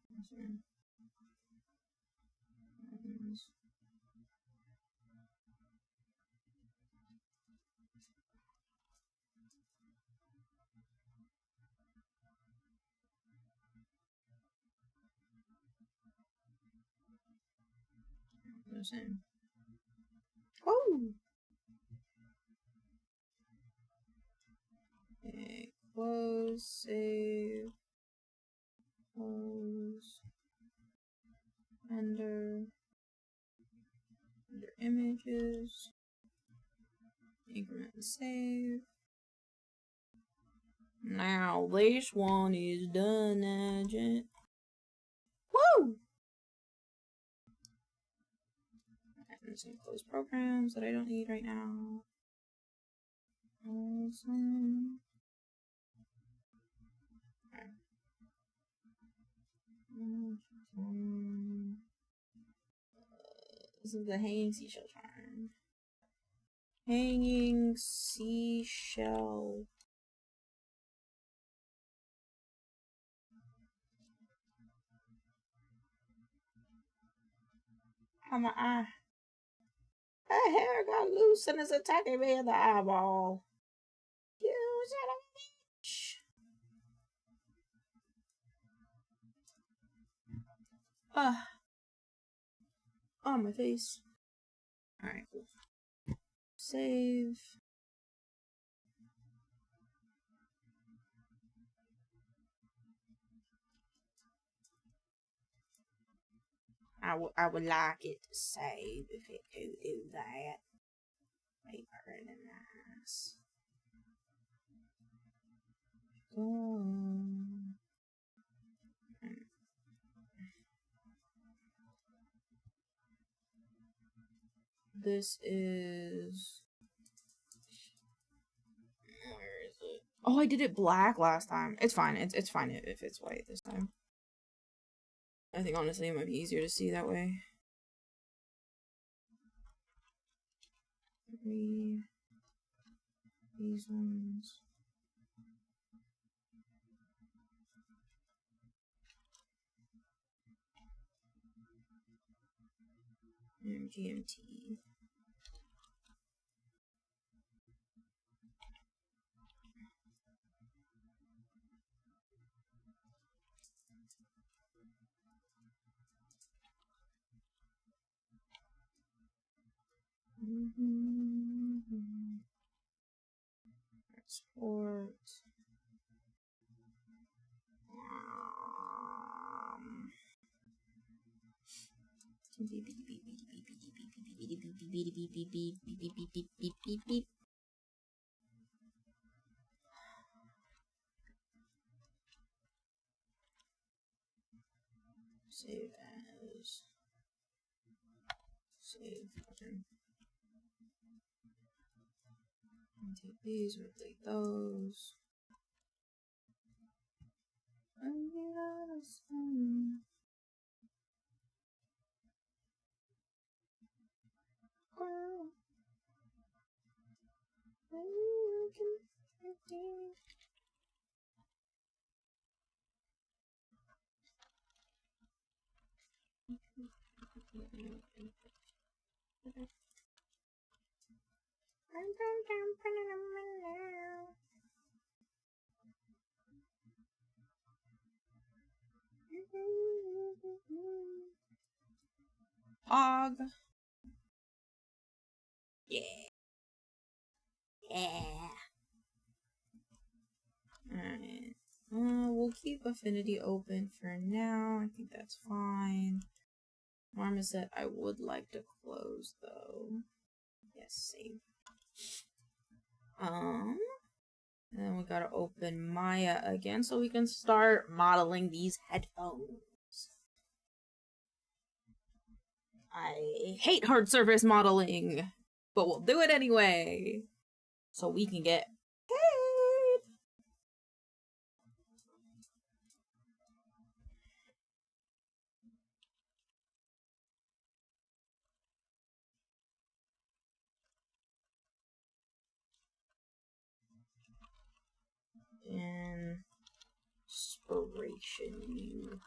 Okay. Close. Save. Close. Under images. Increment and save. Now this one is done, agent. Woo! I'm just gonna close programs that I don't need right now. Awesome. Okay. This is the hanging seashell charm. Hanging seashell. Oh, my eye. Her hair got loose and is attacking me in the eyeball. You son of a bitch. On my face. Alright, cool. Save. I would like it to save if it could do that. Be pretty nice. This is... Where is it? Oh, I did it black last time. It's fine. It's fine if it's white this time. I think honestly it might be easier to see that way. These ones. GMT. Export. Save as. Save. Okay. Take these, rotate those. And get out of sun. Well, maybe you can redeem. Hog. Yeah. Yeah. Alright. We'll keep Affinity open for now. I think that's fine. Marmoset I would like to close though. Yes, save. And then we gotta open Maya again so we can start modeling these headphones. I hate hard surface modeling, but we'll do it anyway so we can get paid. Inspiration you.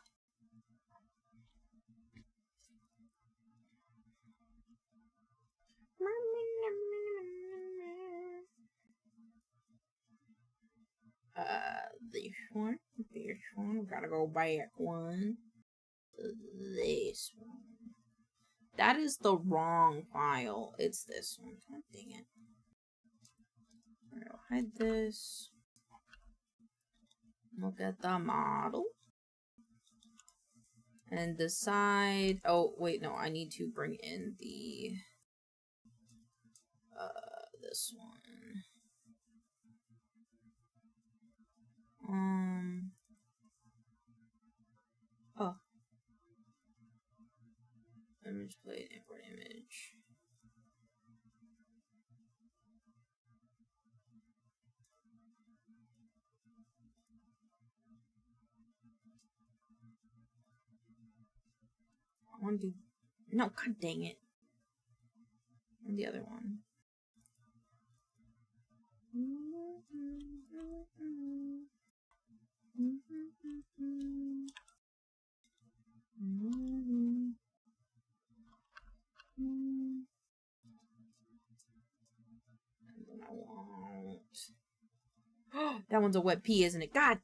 This one, gotta go back one. This one. That is the wrong file. It's this one. God dang it. Alright, I'll hide this. Look at the model. And decide. Oh, wait, no, I need to bring in the this one. Oh. Image plate, import image. I want to do. No, god dang it. And the other one. I want. That one's a web P, isn't it? God.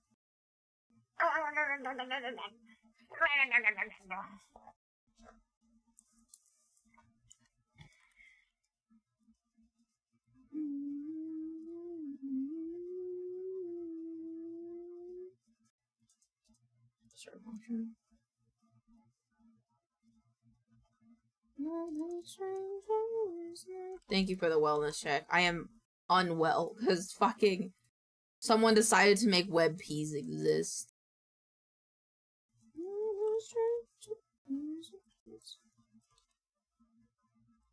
Start function. Thank you for the wellness check. I am unwell because fucking someone decided to make web Ps exist.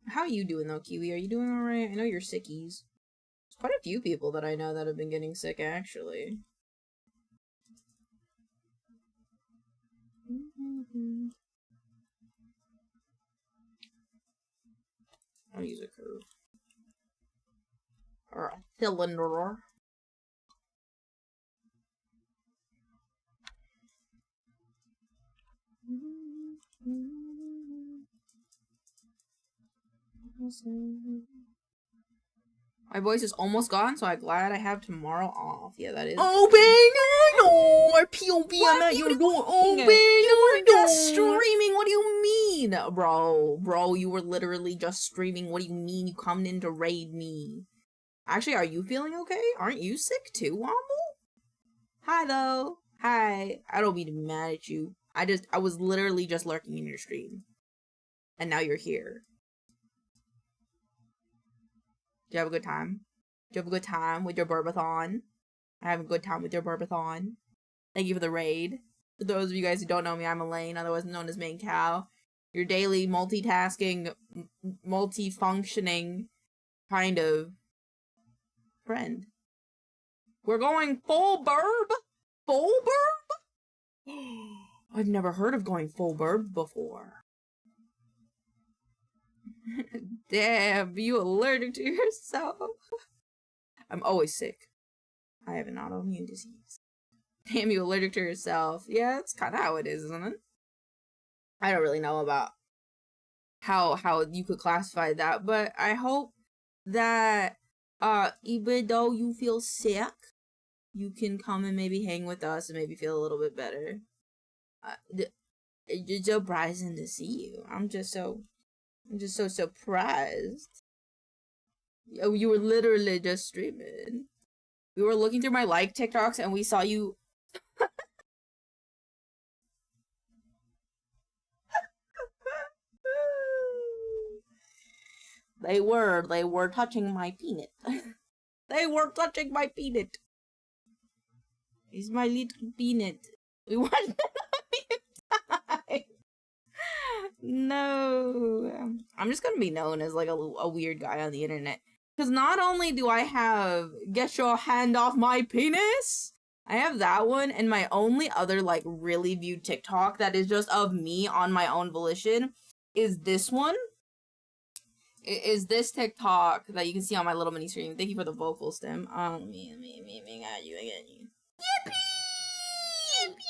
How are you doing though, Kiwi? Are you doing alright? I know you're sickies. There's quite a few people that I know that have been getting sick actually. I'll use a curve. Or a cylinder. My voice is almost gone, so I'm glad I have tomorrow off. Yeah, that is. Open your door! POV, I'm at your door. Open your door! Streaming? What do you mean? Bro, you were literally just streaming. What do you mean? You coming in to raid me? Actually, are you feeling okay? Aren't you sick too, Womble? Hi, though. Hi. I don't mean to be mad at you. I was literally just lurking in your stream. And now you're here. Did you have a good time? Did you have a good time with your burbathon? I have a good time with your burbathon. Thank you for the raid. For those of you guys who don't know me, I'm Elaine, otherwise known as maincoow. Your daily multitasking, multi-functioning kind of friend. We're going full burb? Full burb? I've never heard of going full burb before. Damn, you allergic to yourself? I'm always sick. I have an autoimmune disease. Damn, you allergic to yourself. Yeah, that's kind of how it is, isn't it? I don't really know about how you could classify that, but I hope that even though you feel sick, you can come and maybe hang with us and maybe feel a little bit better. It's surprising to see you. I'm just so surprised. You were literally just streaming. We were looking through my like TikToks and we saw you. They were touching my peanut. They were touching my peanut. It's my little peanut. We want to die. No. I'm just gonna be known as like a weird guy on the internet. Because not only do I have get your hand off my penis, I have that one, and my only other like really viewed TikTok that is just of me on my own volition is this one. Is this TikTok that you can see on my little mini screen. Thank you for the vocal stem. I got you. Yippee!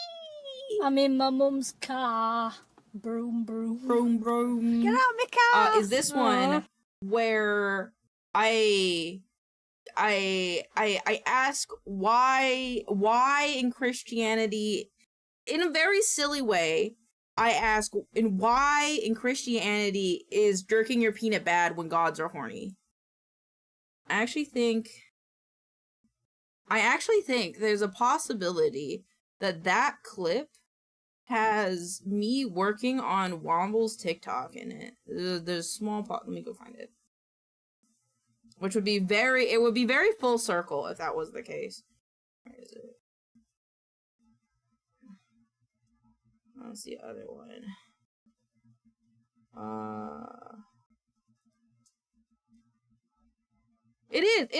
I'm in my mum's car. Broom, broom. Broom, broom. Get out my car! Is this one where I ask why in Christianity, in a very silly way, I ask why in Christianity is jerking your peanut bad when gods are horny? I actually think there's a possibility that clip has me working on Womble's TikTok in it. There's a small pot. Let me go find it. Which would be it would be very full circle if that was the case. Where is it? That's the other one. It is.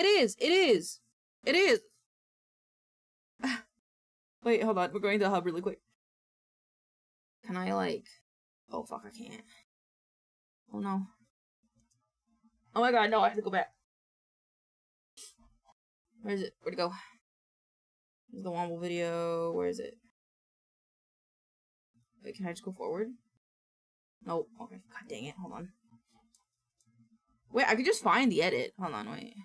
Wait, hold on. We're going to the hub really quick. Can I like... Oh, fuck, I can't. Oh, no. Oh my god, no, I have to go back. Where is it? Where'd it go? There's the Womble video. Where is it? Wait, can I just go forward? Nope. Okay, god dang it. Hold on. Wait, I could just find the edit. Hold on, wait.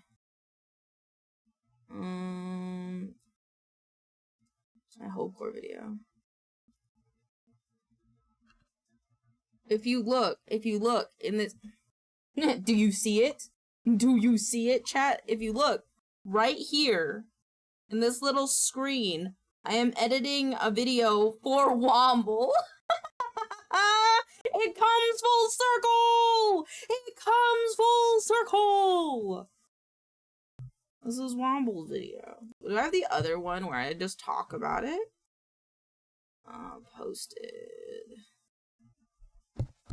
It's my hopecore video. If you look in this... Do you see it? Do you see it, chat? If you look right here in this little screen, I am editing a video for Womble. It comes full circle! It comes full circle! This is Womble's video. Do I have the other one where I just talk about it? Posted.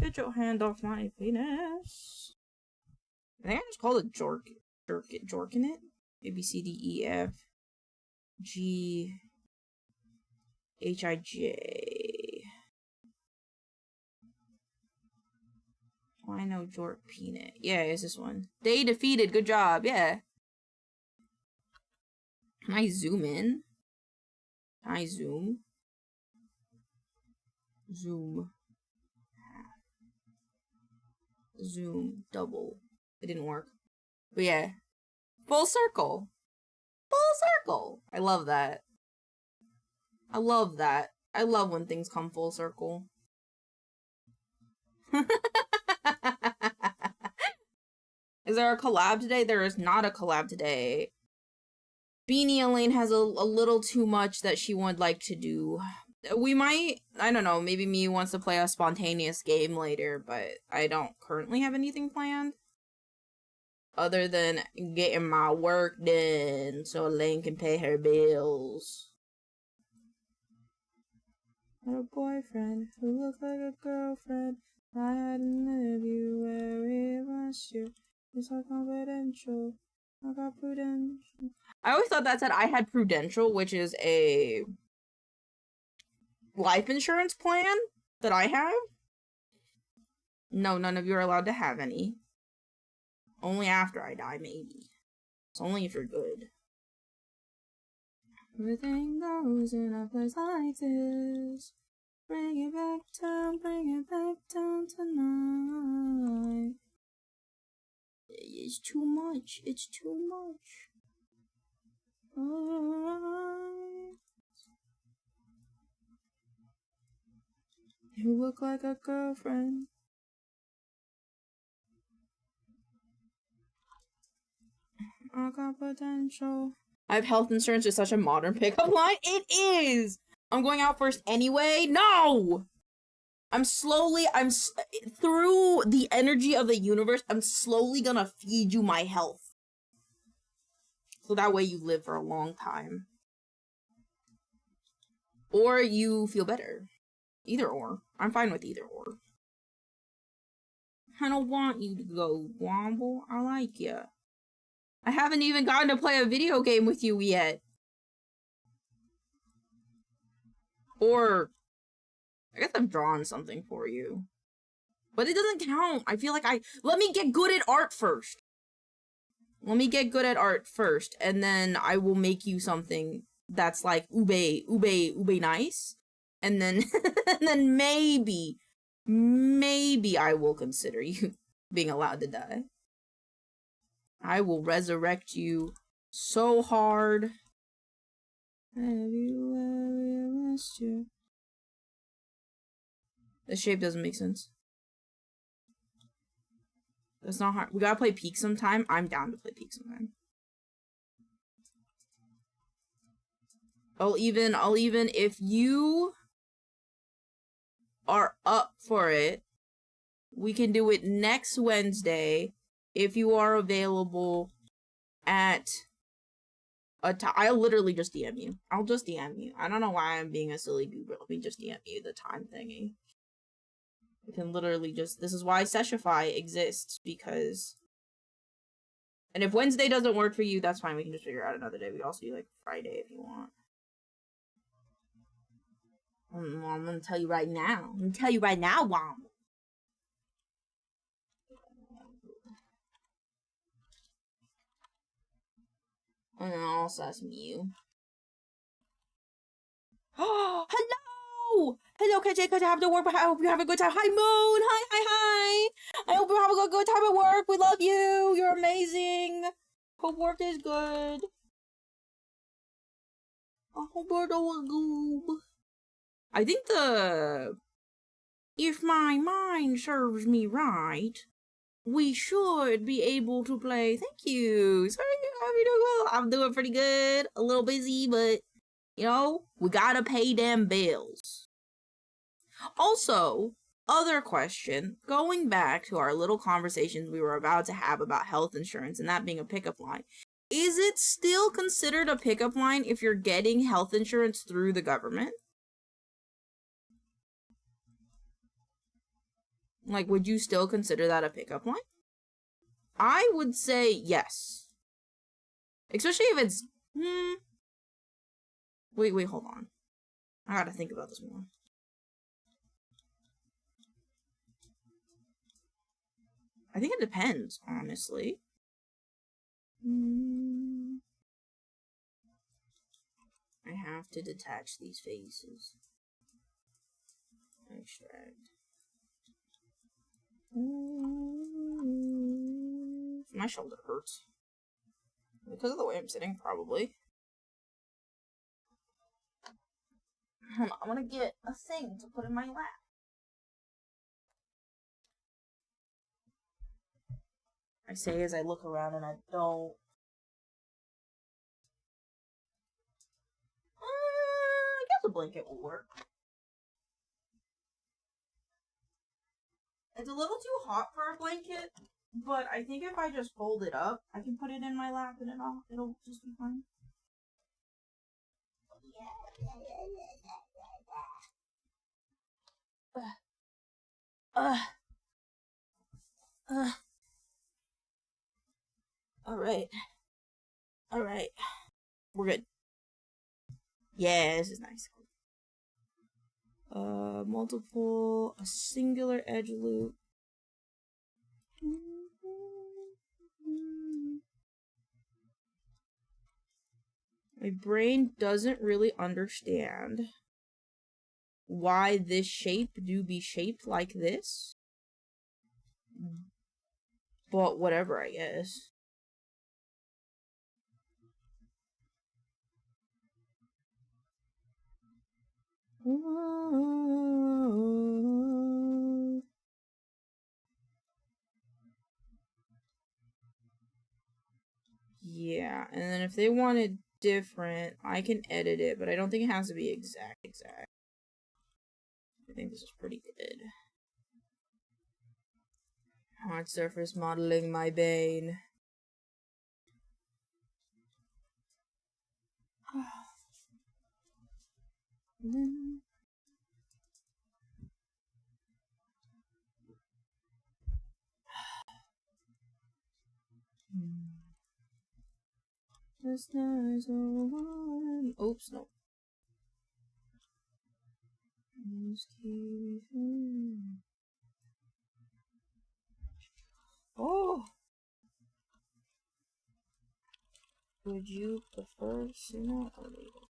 Get your hand off my penis. I think I just called it jorking it. A B C D E F G H I J. Why no jork peanut? Yeah, it's this one. They defeated. Good job. Yeah. Can I zoom in? Can I zoom? Zoom. Zoom. Double. It didn't work. But yeah. Full circle. Full circle. I love that. I love that. I love when things come full circle. Is there a collab today? There is not a collab today. Beanie Elaine has a little too much that she would like to do. We might, I don't know, maybe me wants to play a spontaneous game later, but I don't currently have anything planned. Other than getting my work done so Elaine can pay her bills. Had a boyfriend who looked like a girlfriend. I had an interview every last year. It's all confidential. I got prudential. I always thought that said I had Prudential, which is a life insurance plan that I have. No, none of you are allowed to have any. Only after I die, maybe. It's only if you're good. Everything goes in a place like this. Bring it back down tonight. It's too much. It's too much. You look like a girlfriend. I got potential. I have health insurance is such a modern pickup line. It is! I'm going out first anyway. No! Through the energy of the universe, I'm slowly gonna feed you my health. So that way you live for a long time. Or you feel better. Either or. I'm fine with either or. I don't want you to go, Womble. I like ya. I haven't even gotten to play a video game with you yet. Or, I guess I've drawn something for you. But it doesn't count. I feel like let me get good at art first. Let me get good at art first, and then I will make you something that's like ube nice. And then, and then maybe I will consider you being allowed to die. I will resurrect you so hard. Have you ever missed you? The shape doesn't make sense. That's not hard. We gotta play Peak sometime. I'm down to play Peak sometime. I'll even if you are up for it, we can do it next Wednesday if you are available at a time. I'll literally just DM you. I'll just DM you. I don't know why I'm being a silly goober. Let me just DM you the time thingy. We can literally just, this is why Seshify exists, because, and if Wednesday doesn't work for you, that's fine, we can just figure out another day. We also do like Friday if you want. I'm gonna tell you right now. I'm gonna tell you right now, Wom. And then also that's you. Oh, hello! Hello, KJ, because I have to work, but I hope you have a good time. Hi, Moon! Hi! I hope you have a good time at work. We love you. You're amazing. Hope work is good. I hope you're doing good. I think if my mind serves me right, we should be able to play. Thank you. Sorry, I hope you're doing well. I'm doing pretty good. A little busy, but, you know, we gotta pay them bills. Also, other question, going back to our little conversations we were about to have about health insurance and that being a pickup line, is it still considered a pickup line if you're getting health insurance through the government? Like, would you still consider that a pickup line? I would say yes. Especially if it's, Wait, hold on. I gotta think about this more. I think it depends, honestly. I have to detach these faces. Extract. My shoulder hurts. Because of the way I'm sitting, probably. Hold on, I want to get a thing to put in my lap. I say as I look around and I don't. I guess a blanket will work. It's a little too hot for a blanket, but I think if I just fold it up, I can put it in my lap and it'll just be fine. Alright. Alright. We're good. Yeah, this is nice. Multiple, a singular edge loop. My brain doesn't really understand why this shape do be shaped like this. But whatever, I guess. Yeah, and then if they want it different, I can edit it, but I don't think it has to be exact. I think this is pretty good. Hard surface modeling my bane. This nice one. Oops, no. Oh! Would you prefer sooner or later?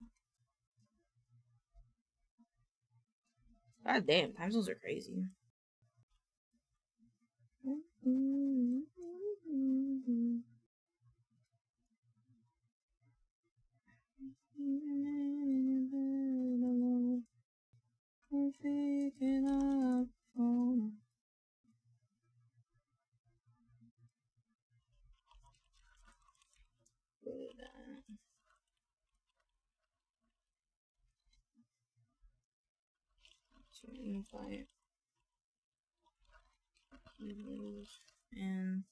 God damn, time zones are crazy. Unify and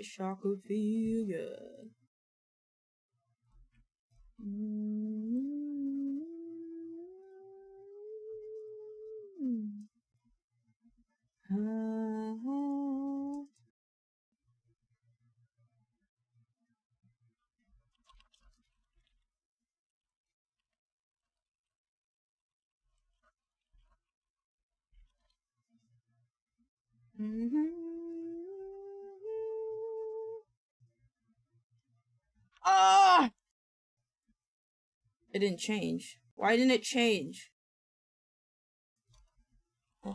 wish I could feel ya. Ah! It didn't change. Why didn't it change? You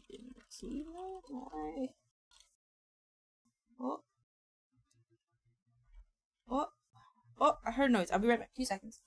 didn't see that? Why? Oh. Oh. Oh, I heard a noise. I'll be right back. 2 seconds.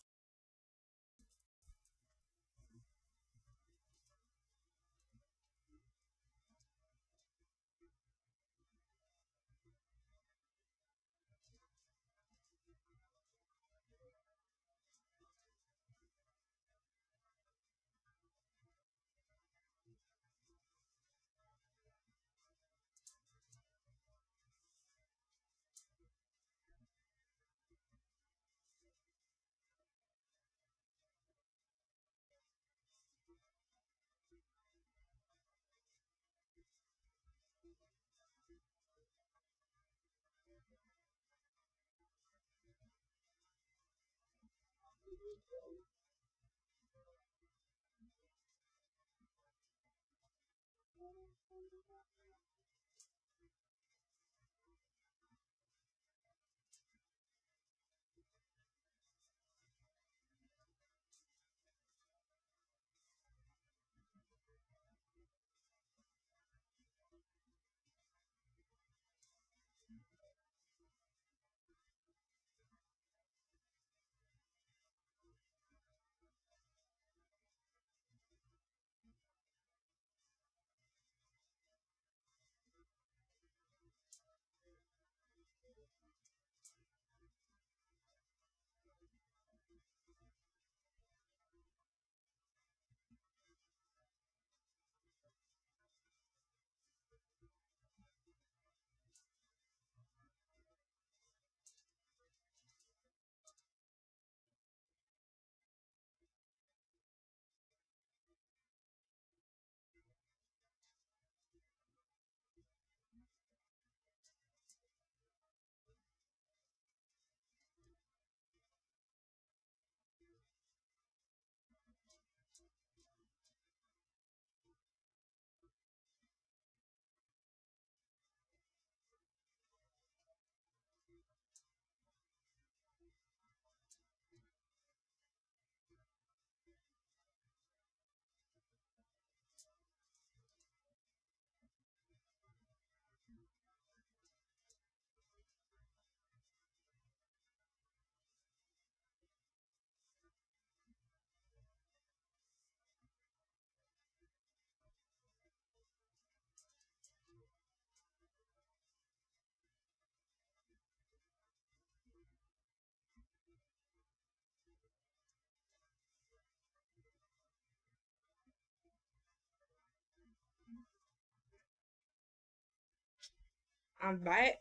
I'm back.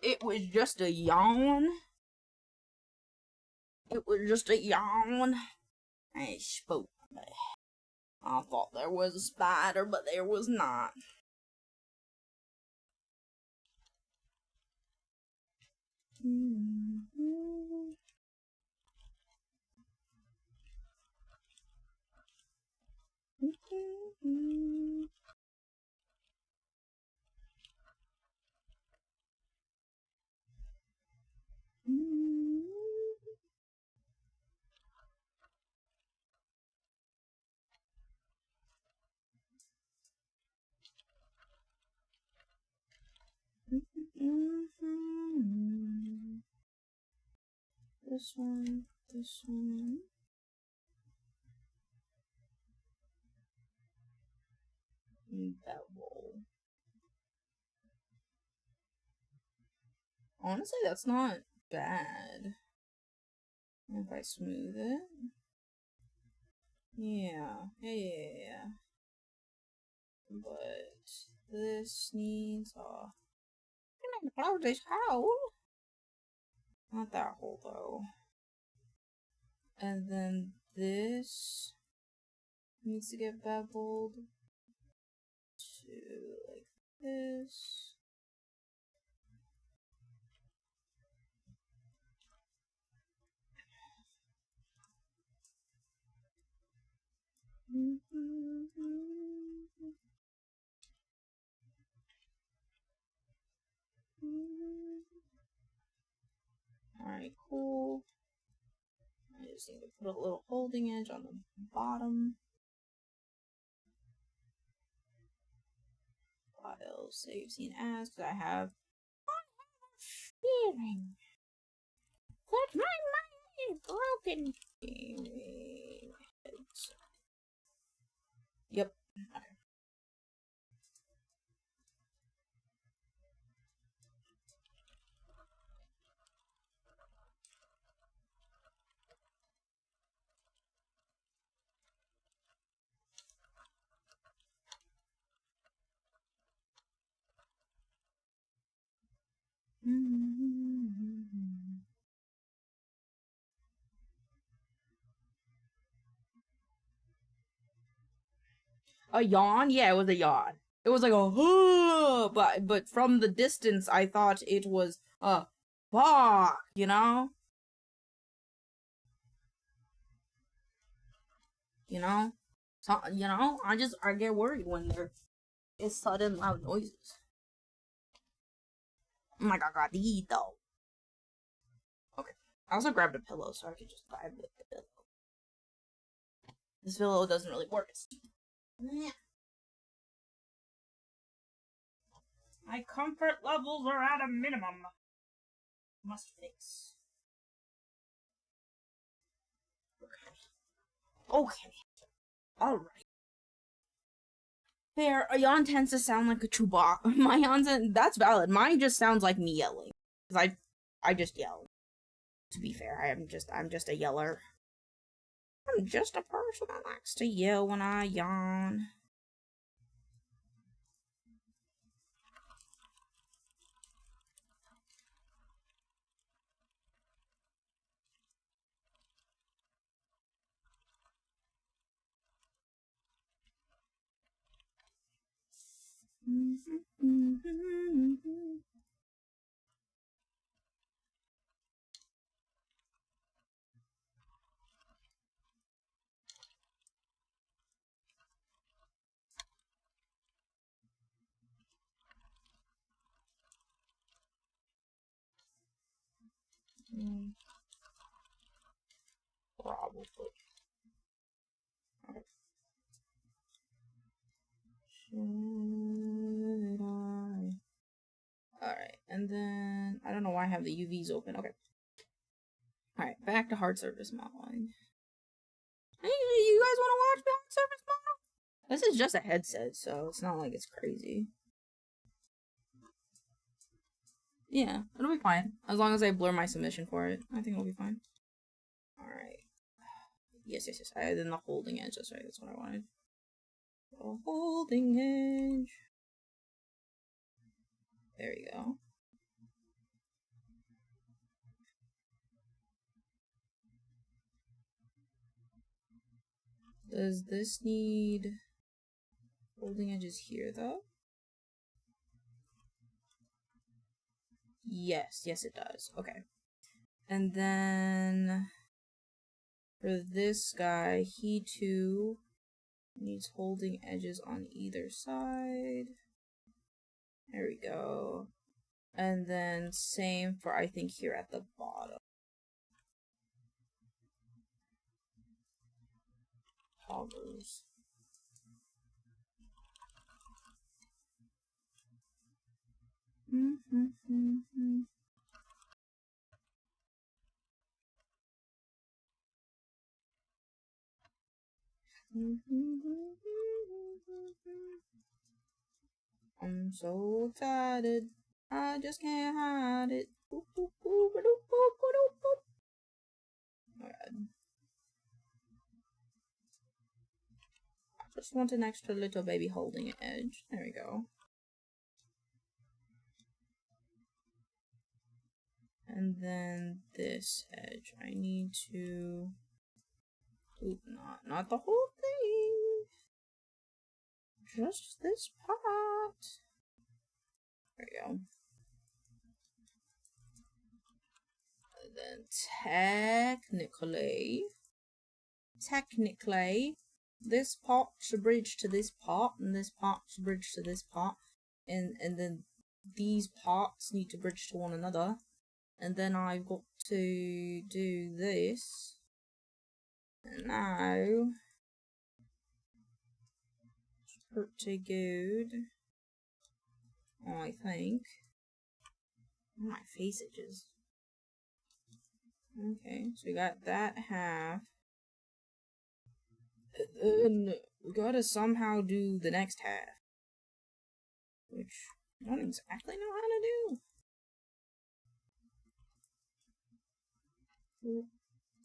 It was just a yawn. It was just a yawn. I spoke. I thought there was a spider, but there was not. This one, this one. Bevel. Honestly, that's not bad. If I smooth it. Yeah. But this needs I'm gonna close this hole. Not that hole though. And then this needs to get beveled to like this. Alright, cool. I just need to put a little holding edge on the bottom. File save scene as, because I have feeling that my mind is broken. Yep. Okay. A yawn? Yeah, it was a yawn. It was like a but from the distance I thought it was a fuck, you know? You know? So, I get worried when they're It's sudden loud noises. Oh my god, gatito. Okay. I also grabbed a pillow so I could just vibe with the pillow. This pillow doesn't really work. My comfort levels are at a minimum. Must fix. Okay. Alright. Fair. A yawn tends to sound like a Chewbacca. My yawns, that's valid. Mine just sounds like me yelling. Because I just yell. To be fair, I'm just a yeller. I'm just a person that likes to yell when I yawn. Probably. Okay. Should I? Alright, and then I don't know why I have the UVs open. Okay. Alright, back to hard surface modeling. Hey, you guys want to watch back surface model? This is just a headset, so it's not like it's crazy. Yeah, it'll be fine. As long as I blur my submission for it, I think it'll be fine. Alright. Yes. I had in the holding edge, that's right, that's what I wanted. The holding edge. There you go. Does this need holding edges here, though? Yes, it does. Okay. And then for this guy, he too needs holding edges on either side. There we go. And then same for, I think, here at the bottom. Hoggers. I'm so excited, I just can't hide it. I just want an extra little baby holding edge. There we go. And then this edge, I need to... Oop, not the whole thing. Just this part. There we go. And then technically, this part should bridge to this part, and this part should bridge to this part, and then these parts need to bridge to one another. And then I've got to do this. And now, it's pretty good, I think. My face itches. Okay, so we got that half. And then we gotta somehow do the next half, which I don't exactly know how to do.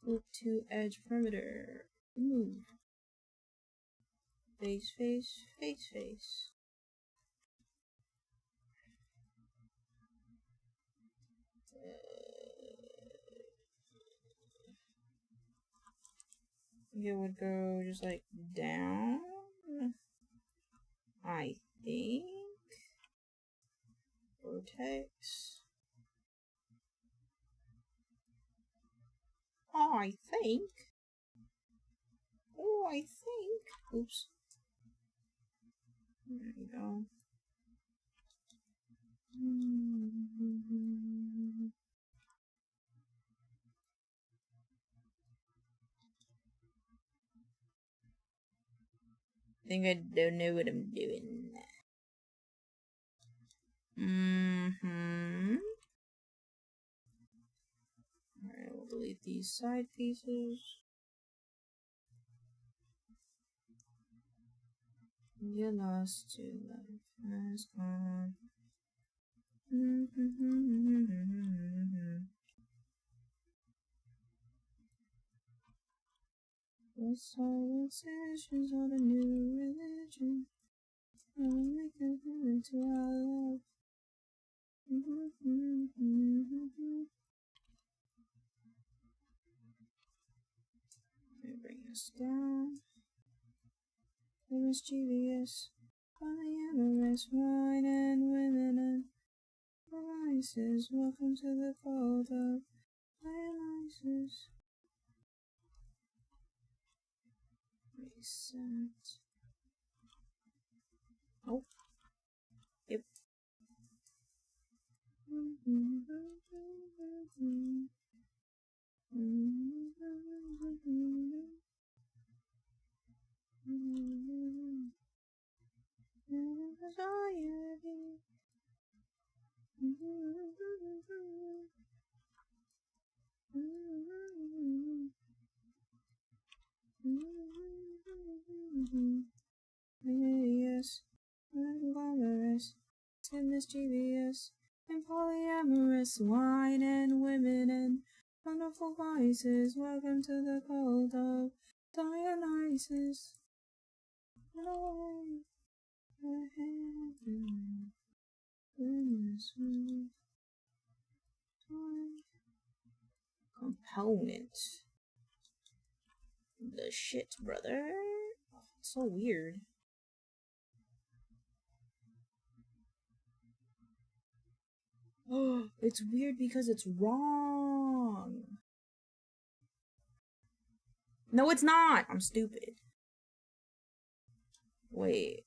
Flip to edge perimeter. Move. Face. It would go just like down, I think. Vortex. I think. Oops. There you go. I think I don't know what I'm doing. Alright, we'll delete these side pieces. You lost your life has gone. The silent sessions are the new religion. I'll make it into our love. Let me bring this down. There's GBS. Polyamorous wine and women and vices. Welcome to the cult of Dionysus. Reset. Oh. Yep. Yes, glamorous, mischievous, and polyamorous, wine and women and wonderful vices. Welcome to the cult of Dionysus. Component. The shit, brother. Oh, it's so weird. Oh, it's weird because it's wrong. No, it's not. I'm stupid. Wait.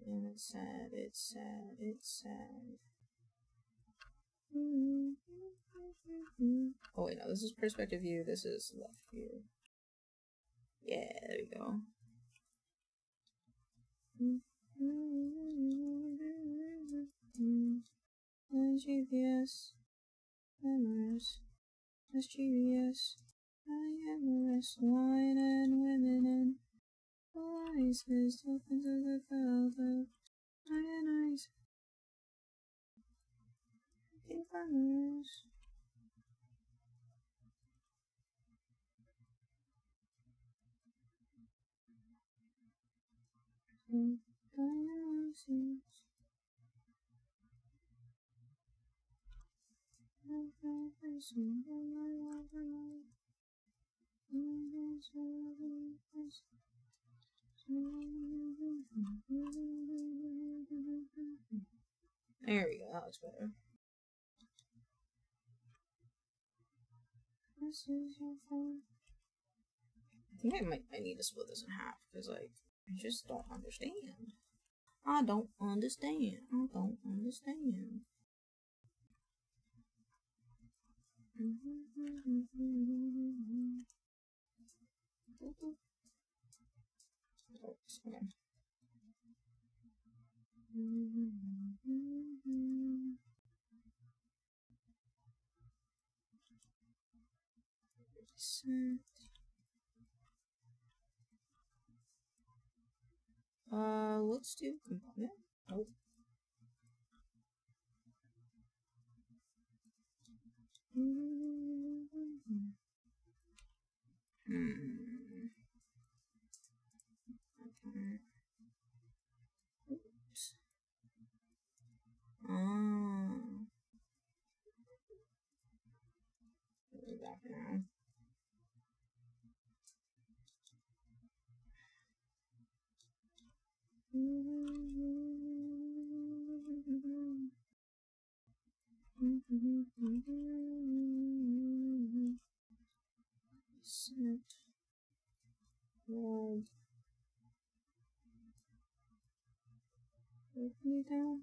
And it's sad, it's sad, it's sad. Oh wait, no, this is perspective view, this is left view. Yeah, there we go. GPS, memories, SGBS, amorous, wine and women and vices, open to the cult of Dionysus. Glamorous. Dionysus. There we go, that looks better. This is your phone. I think I need to split this in half because, like, I just don't understand. I don't understand. I don't understand. Okay. Let's do component. Nope. Okay. Oops. We're back now. Set world. Put me down.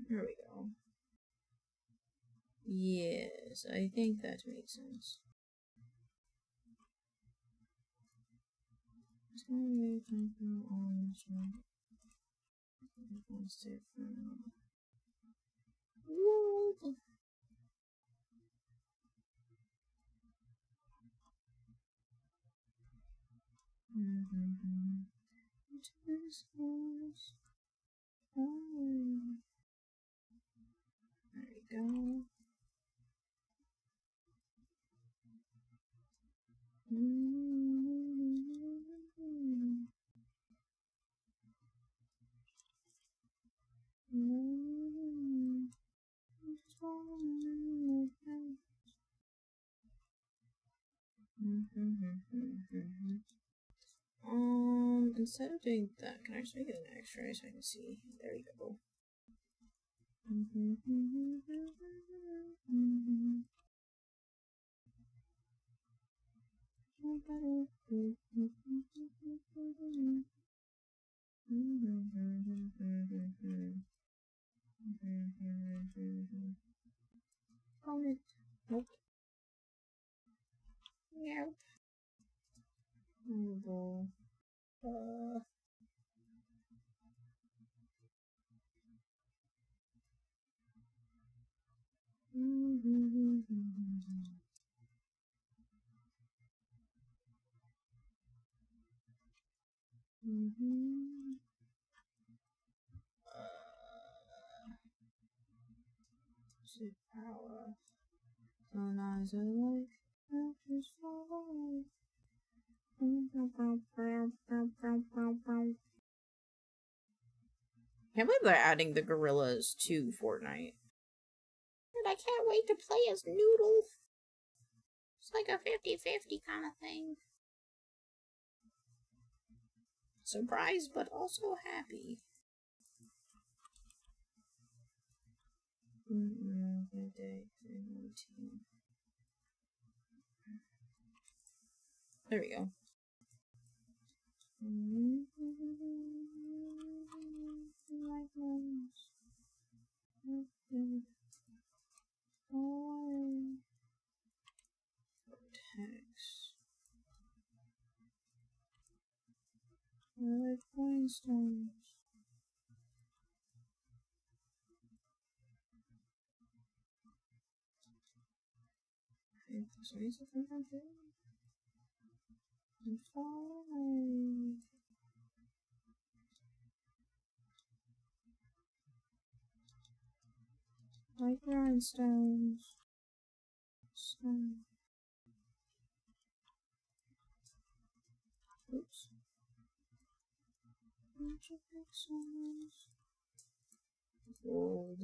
Here we go. Yes, I think that makes sense. Whoa. There we go. Instead of doing that, can I just make it an extra so I can see? There we go. Opponent. Nope. Nope. Horrible. Power. So nice I like just far away. Can't believe they're adding the gorillas to Fortnite. And I can't wait to play as Noodle. It's like a 50-50 kind of thing. Surprised, but also happy. There we go. Text. I like rhinestones. I'm fine. Like rhinestones. Oops. Magic pixels. Gold.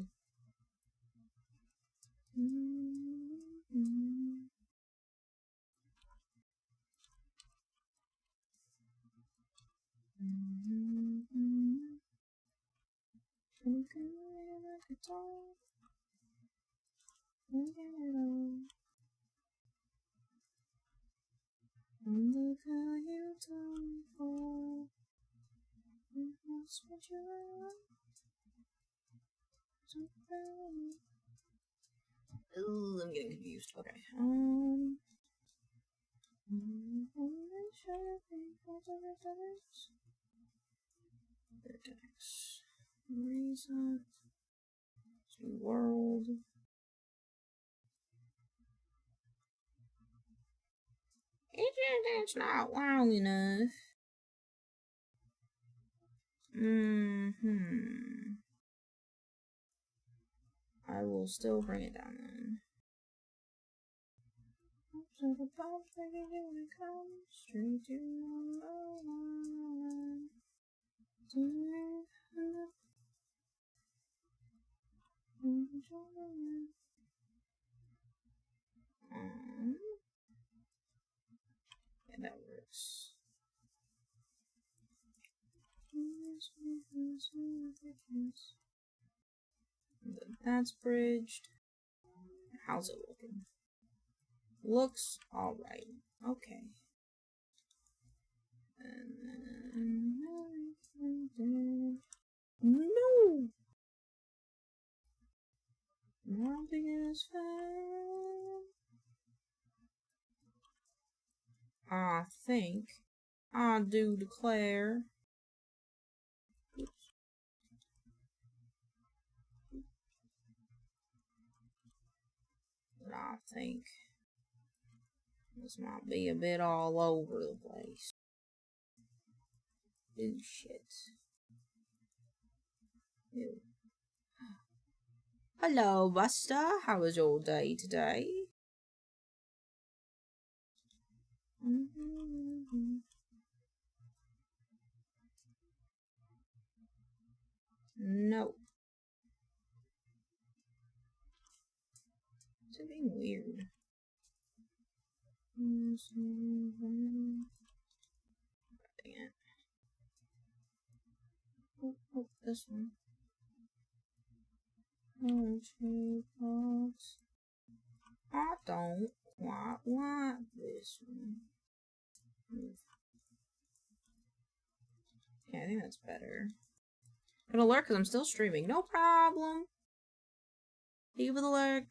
And look how you done for. That's what you are. Ooh, I'm getting confused. Okay. Vertex. Reset. New world. It's not long enough. I will still bring it down then. So the bomb's ready to come straight to number one. Yeah, that works. That's bridged. How's it looking? Looks alright. Okay. No! Nothing is fair. I think I do declare. But I think this might be a bit all over the place. Ew, shit. Ew. Hello, Buster. How was your day today? No. It's being weird. Dang it. Oh, this one. I don't quite like this one. Yeah, I think that's better. Gonna lurk because I'm still streaming. No problem. Leave with a lurk.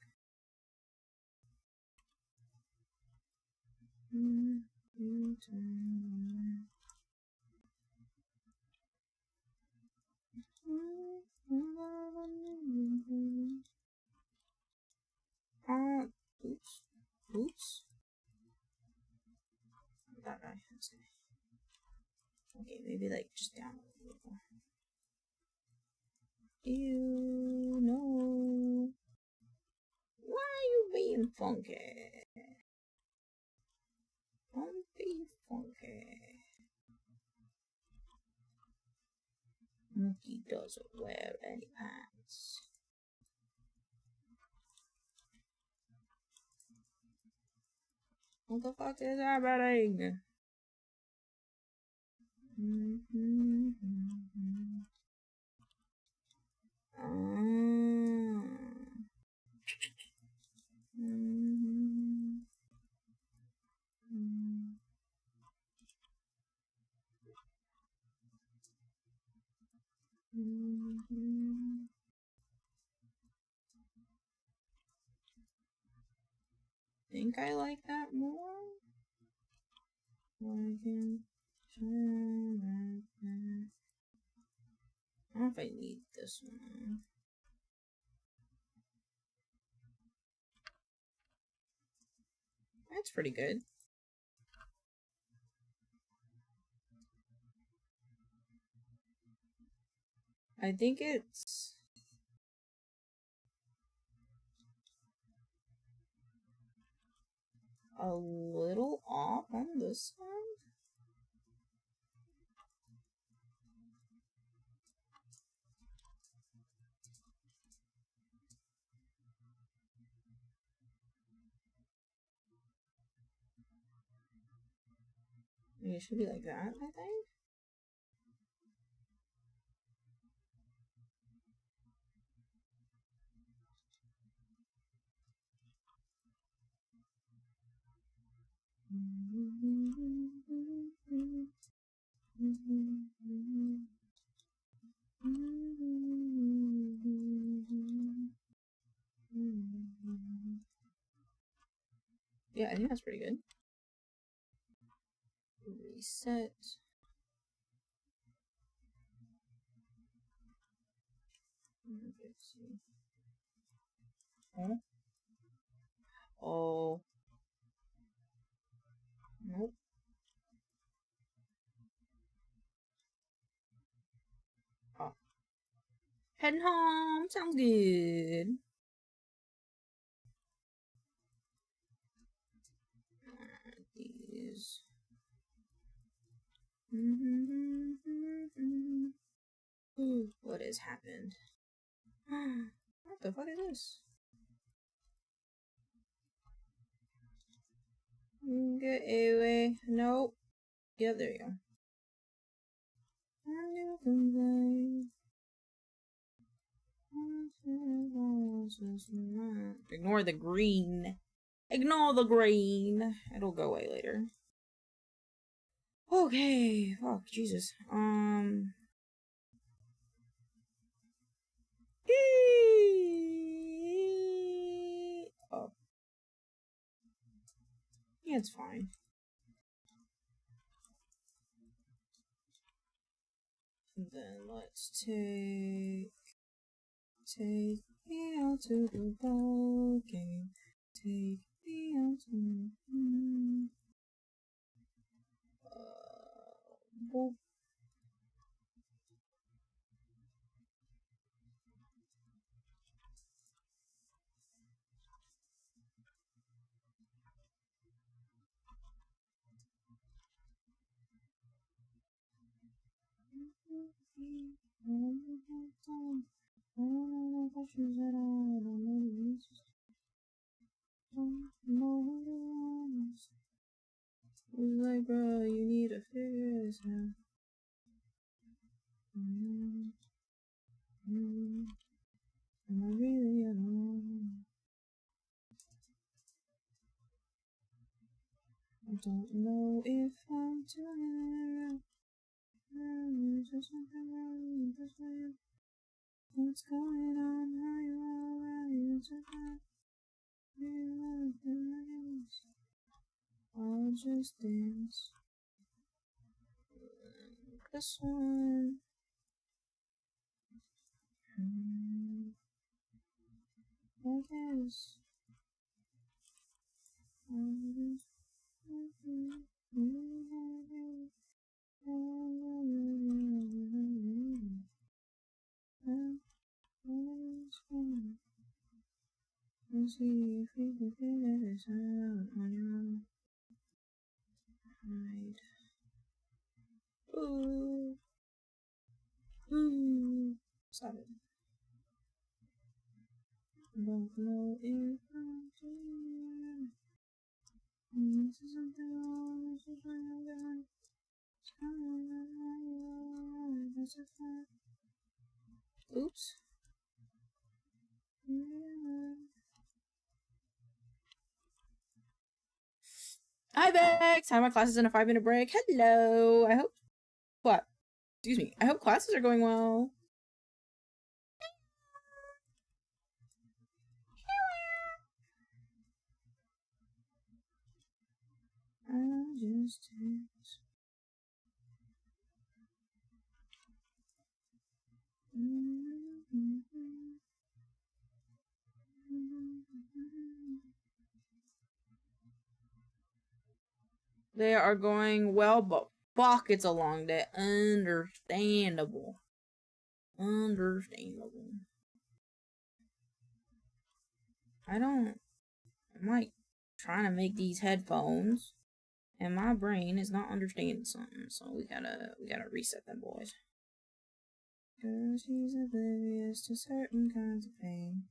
Oops. Oops. That guy. Okay, maybe like just down a little. Ew, no. Why are you being funky? Don't be funky. Monkey doesn't wear any pants. What the fuck is happening? Think I like that more? I don't know if I need this one. That's pretty good. I think it's a little off on this side. It should be like that, I think. Yeah, I think that's pretty good. Reset. Let's see. Huh? Oh. Nope. Oh. Heading home. Sounds good. These. Ooh, what has happened? What the fuck is this? Get away. Nope. Yeah, there you go. Ignore the green. Ignore the green. It'll go away later. Okay. Oh, Jesus. Oh. Yeah, it's fine. And then let's take me out to the ball game. Take me out to ball. It's like, bro, you need to figure this out. Am I really alone? I don't know if I'm doing it right. Just something wrong. What's going on? How you all right? I'll just dance. This one. I guess. Let's see if we can figure this out on your own. Right. Ooh. Ooh. Stop it. Don't know if I'm doing it. This is something wrong. This is what I'm doing. Oops. Hi, Bex! How are my classes in a 5-minute break? Hello! I hope... What? Excuse me. I hope classes are going well. I'll just dance. They are going well, but fuck, it's a long day. Understandable. Understandable. I'm like trying to make these headphones, and my brain is not understanding something, so we gotta reset them, boys. Cause he's oblivious to certain kinds of pain.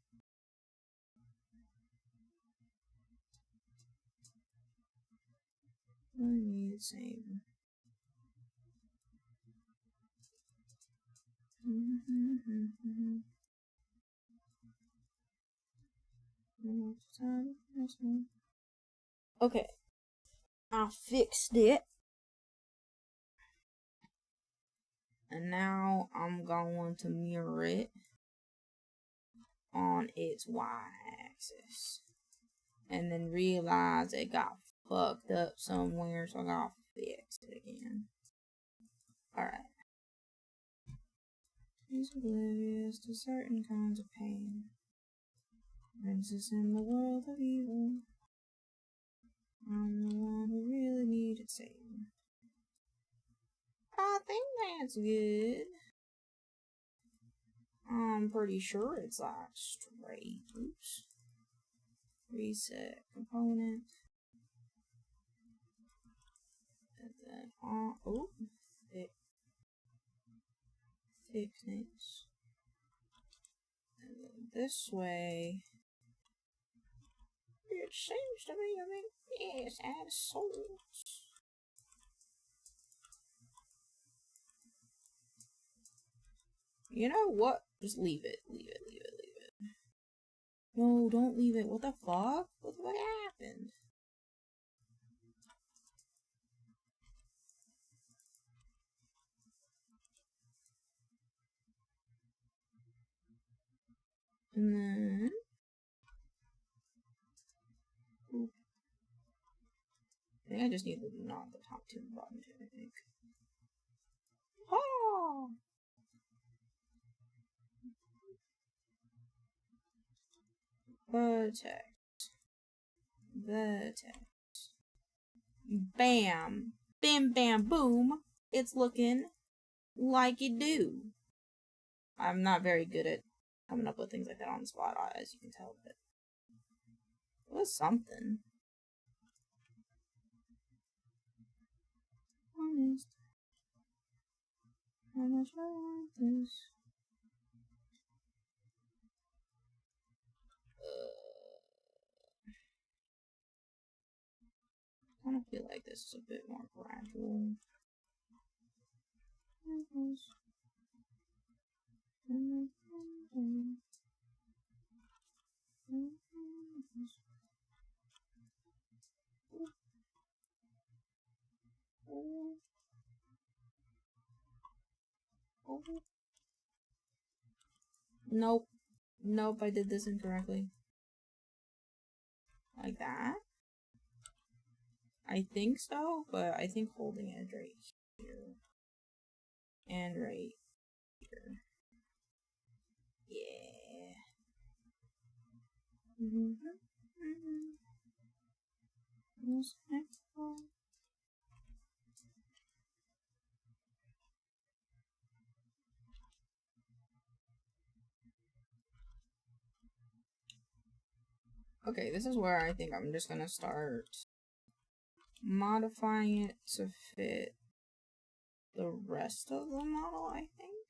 I need saving. Okay, I fixed it, and now I'm going to mirror it on its y-axis, and then realize it got fucked up somewhere, so I gotta fix it again. Alright. He's oblivious to certain kinds of pain. Princess in the world of evil. I'm the one who really needed saving. I think that's good. I'm pretty sure it's like straight. Oops. Reset component. And then oh, thickness. And then this way. It seems to be, yes, add souls. You know what? Just leave it. Leave it. Leave it. Leave it. No, don't leave it. What the fuck? What the fuck happened? And then... Oop. I think I just need to knock the top two and bottom two, I think. Oh! Vertex. Vertex. Bam. Bim bam boom. It's looking like it do. I'm not very good at coming up with things like that on the spot, as you can tell, but it was something. Honest. How much I want this. I kind of feel like this is a bit more gradual. Nope. Nope, I did this incorrectly. Like that? I think so, but I think holding edge right here. And right here. Yeah. Okay, this is where I think I'm just gonna start modifying it to fit the rest of the model, I think.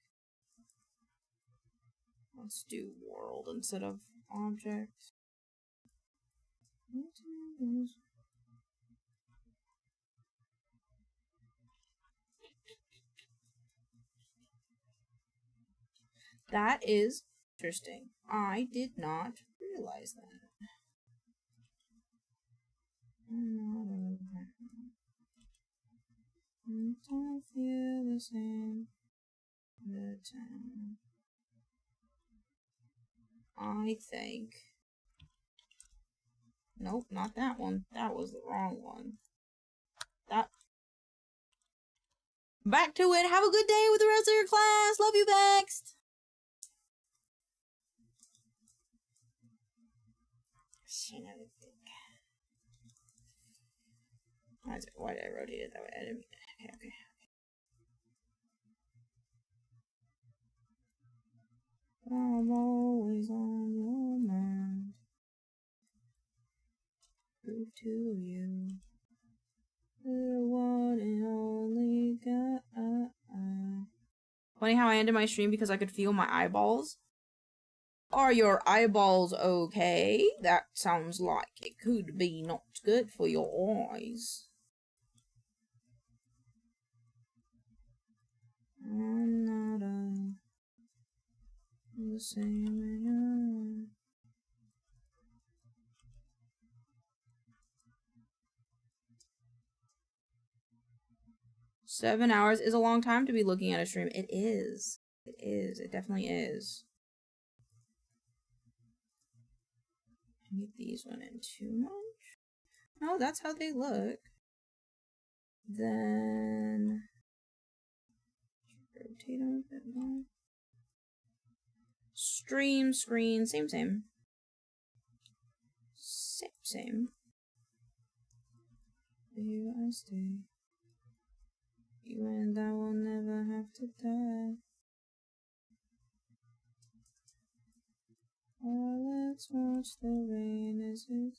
Let's do world instead of object. That is interesting. I did not realize that. Don't feel the same the time. I think. Nope, not that one. That was the wrong one. That. Back to it. Have a good day with the rest of your class. Love you, Vexed. Why did I rotate it that way? I didn't mean it. Okay. I'm always on your mind. Prove to you the one and only God. Funny how I ended my stream because I could feel my eyeballs. Are your eyeballs okay? That sounds like it could be not good for your eyes. I'm not the same. Seven hours is a long time to be looking at a stream. It is. It is. It definitely is. I need these one in too much. No, that's how they look. Then rotate them a bit more. Stream, screen, same. Same. Here I stay. You and I will never have to die. Oh, let's watch the rain as it.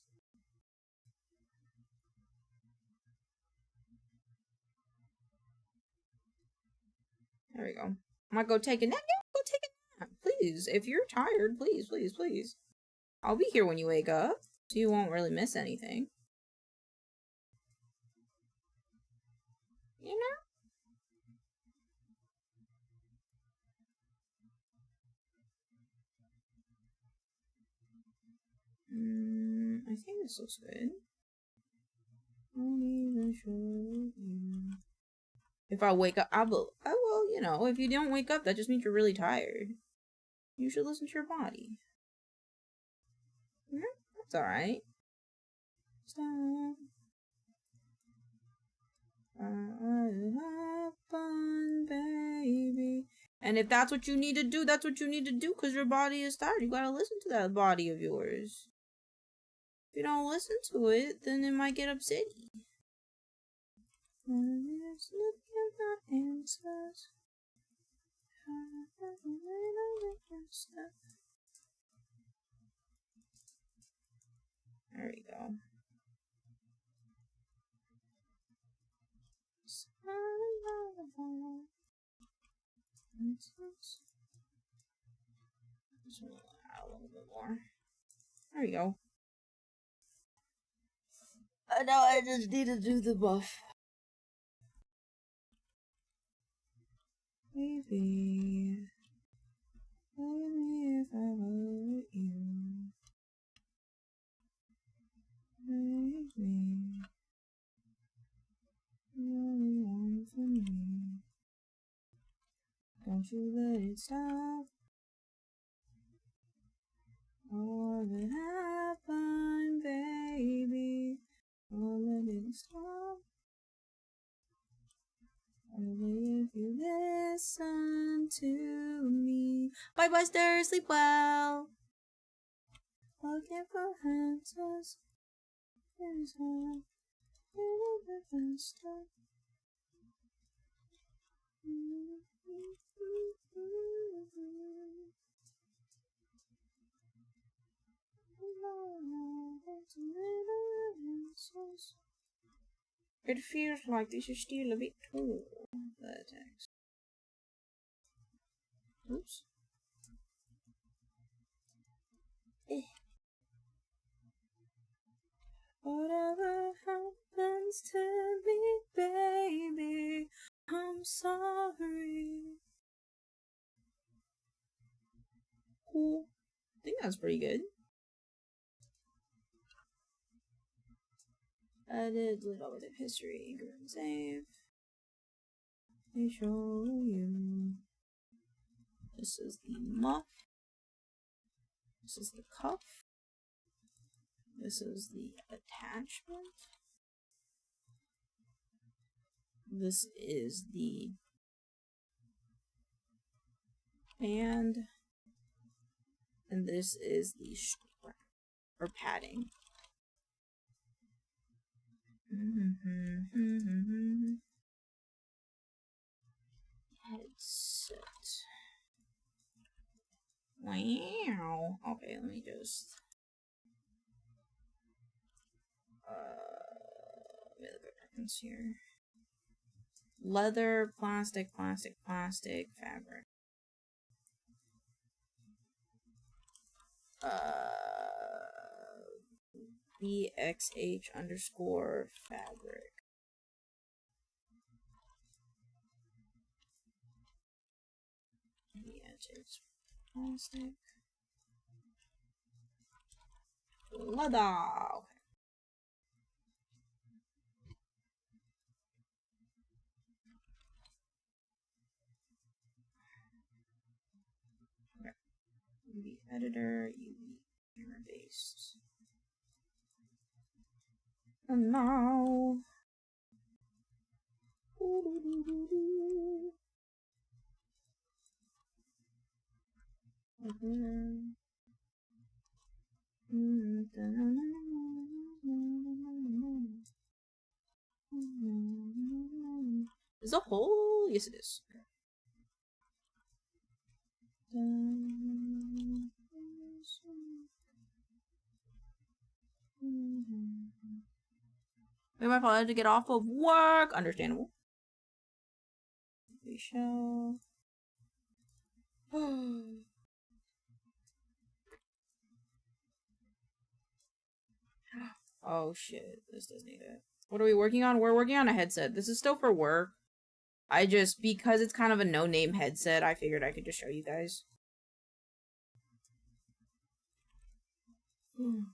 There we go. I might go take a nap. Go take a Please, if you're tired, please, please, please. I'll be here when you wake up, so you won't really miss anything. You know? I think this looks good. Won't even show you. If I wake up, I will, you know, if you don't wake up, that just means you're really tired. You should listen to your body. Yeah, that's alright. Stop. Have fun, baby. And if that's what you need to do, that's what you need to do, because your body is tired. You gotta listen to that body of yours. If you don't listen to it, then it might get upsetty. There we go. Just want to add a little bit more. There we go. Now I just need to do the buff. Baby, tell me if I hurt you. Baby, you're the only one for me. Don't you let it stop. All that happened, baby. Don't let it stop. Only if you listen to me. Bye, Buster. Sleep well. Looking for answers. There's one. It feels like this is still a bit tall. The text. Oops. Whatever happens to me, baby, I'm sorry. Cool. I think that's pretty good. Edit, delete all of the history, go and save. They show you. This is the muff. This is the cuff. This is the attachment. This is the band. And this is the strap or padding. Headset. Wow. Okay, let me just let me look at reference here. Leather, plastic, fabric. BXH underscore fabric. BXH plastic. Leather. Okay. UV editor, UV camera based. And now. Is a hole? Yes, it is. We might probably have to get off of work. Understandable. We shall. Oh shit, this doesn't need it. What are we working on? We're working on a headset. This is still for work. I just, because it's kind of a no-name headset, I figured I could just show you guys. Can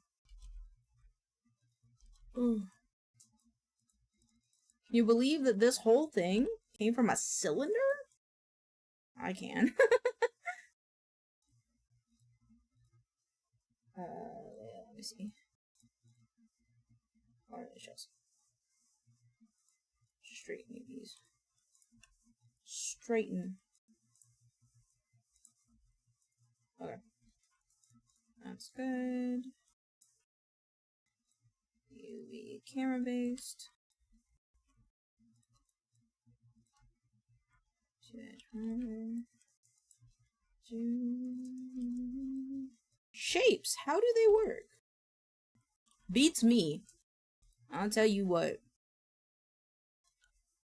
you believe that this whole thing came from a cylinder? I can. Let me see. What are the shells? Straighten these. Straighten. Okay. That's good. UV camera based. Shapes. How do they work? Beats me. I'll tell you what.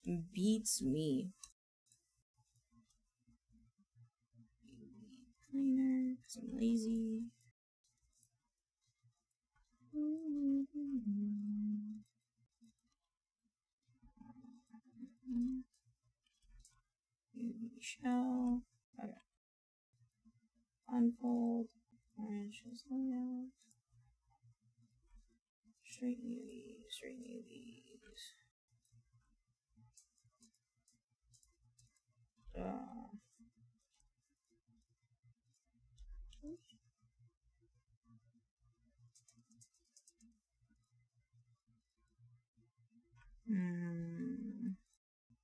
Beats me. Cleaner, because I'm lazy. UV shell. Okay. Unfold. Orange is layout. Straighten UVs. Straighten UVs.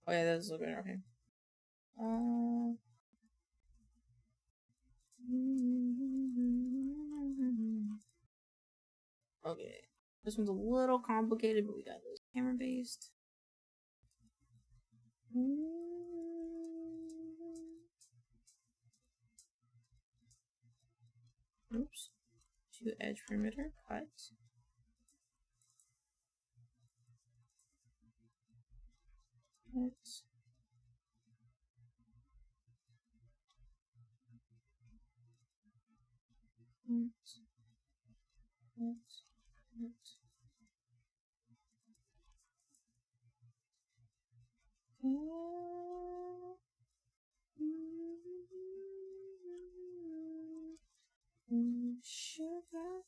Oh yeah, that's a little better. Okay. Okay. This one's a little complicated, but we got this camera based. Oops. To edge perimeter, cut. Cut. Sugar.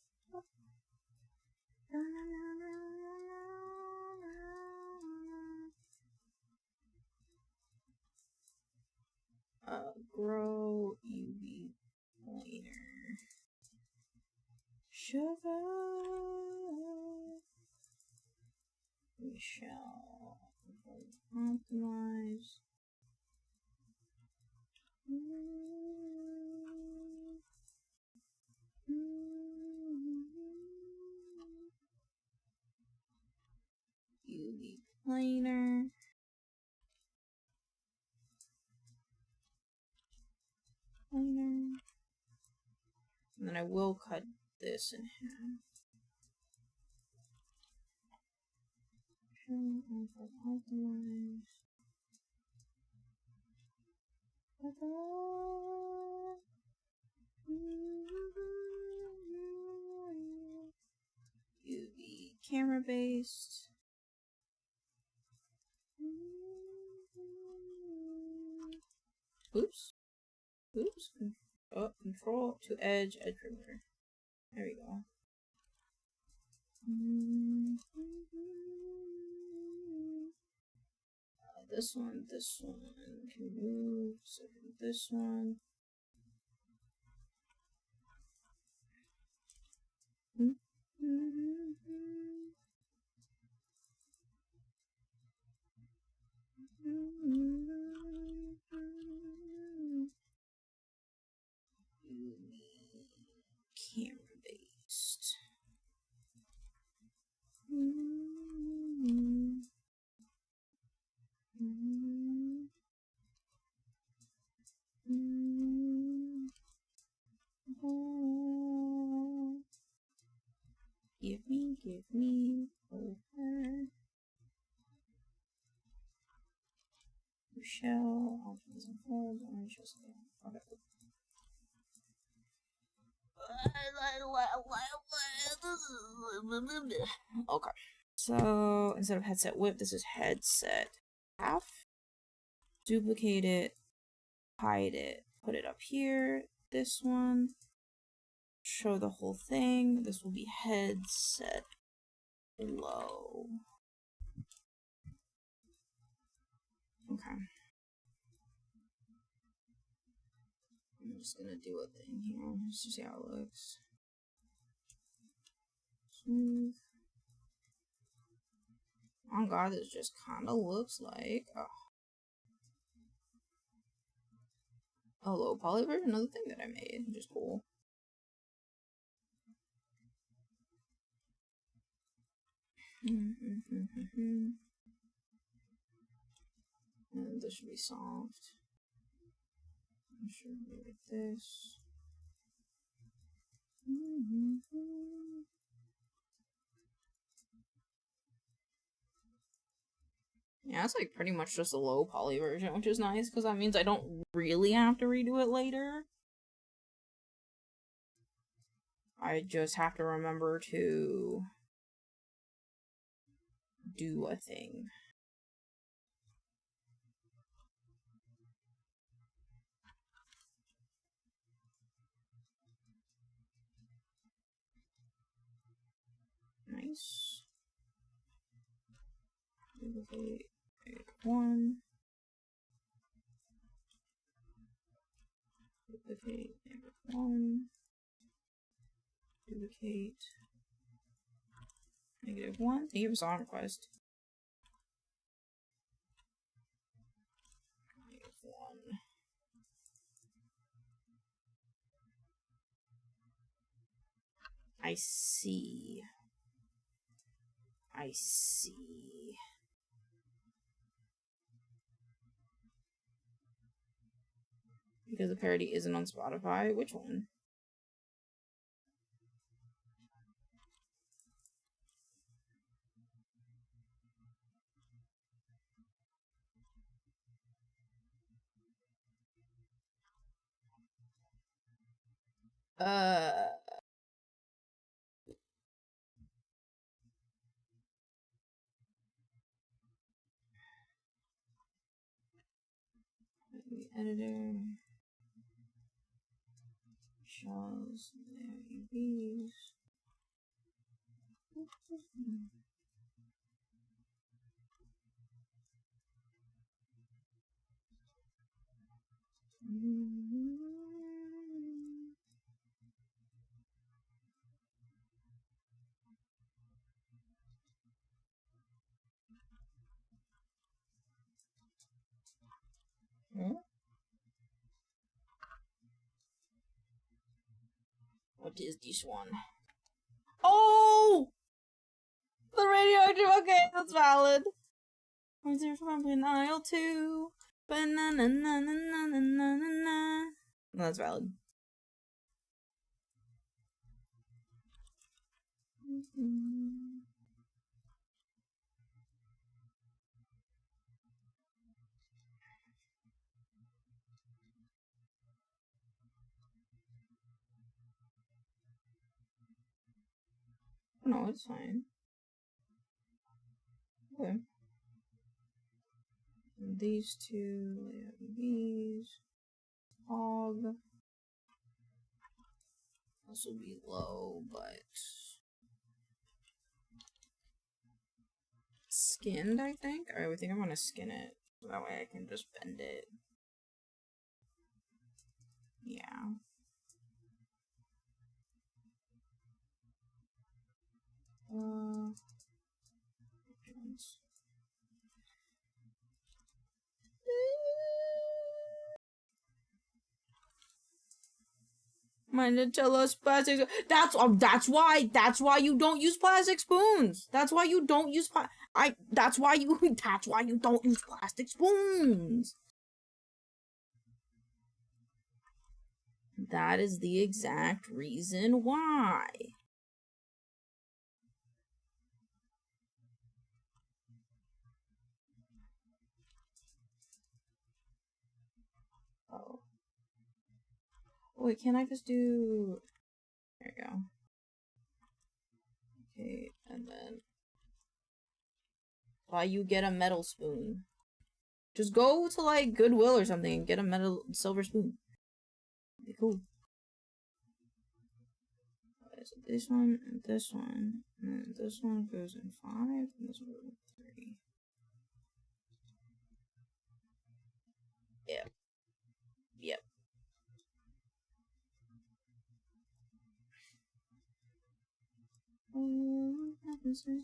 Grow UV pointer. Sugar. We shall optimize. UV planer. And then I will cut this in half. Optimize. UV camera based. Oops. Oops. Oh, control to edge perimeter. There we go. This one can move. So this one. Camera based. Give me over. Shell, options and hold, orange just okay. Okay. So instead of headset whip, this is headset half. Duplicate it, hide it, put it up here. This one, show the whole thing. This will be headset low. Okay. I'm just gonna do a thing here just to see how it looks. Smooth. Oh god, this just kind of looks like a low poly version of the thing that I made, which is cool. And this should be soft. I should be like this. Yeah, it's like pretty much just a low poly version, which is nice because that means I don't really have to redo it later. I just have to remember to do a thing. Nice. Duplicate one. Duplicate one. Duplicate -1. Thank you for song request. -1. I see. I see. Because the parody isn't on Spotify. Which one? The editor. Shells. There these. What is this one? Oh! The radioactive, okay, that's valid. I'm there from aisle 2. Banana, na na na na na na na. No, that's valid. No, it's fine. Okay. And these two, these. Hog. This will be low, but skinned, I think. I think I'm gonna skin it. So that way I can just bend it. Yeah. My Nutella's plastic. That's why you don't use plastic spoons. That's why you don't use that's why you don't use plastic spoons. That is the exact reason why. Oh. Wait, can I just do... There you go. And then why you get a metal spoon? Just go to like Goodwill or something and get a silver spoon. It'd be cool. Okay, so this one and this one, and then this one goes in 5, and this one goes in 3. Yep. Yep. Oh, happens to you.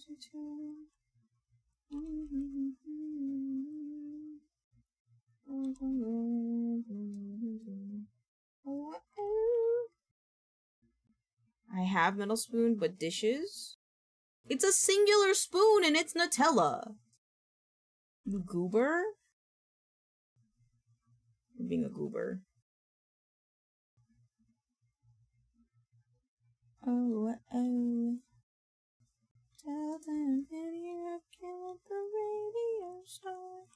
I have metal spoon, but dishes? It's a singular spoon and it's Nutella. You goober? You're being a goober. Oh, oh. Tell them video killed the radio star.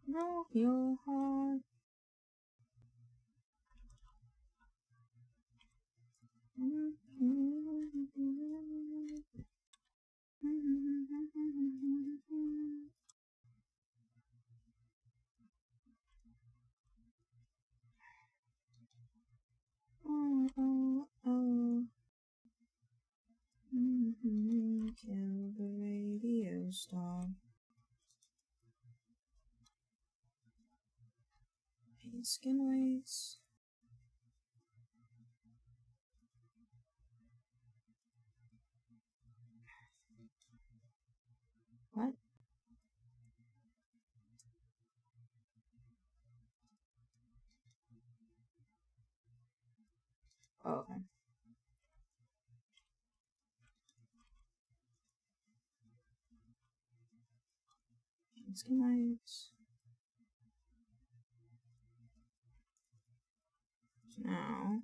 Broke your heart. Oh, oh, oh. Kill the radio star. Skin weights. What? Oh, okay. Skin weights. Now.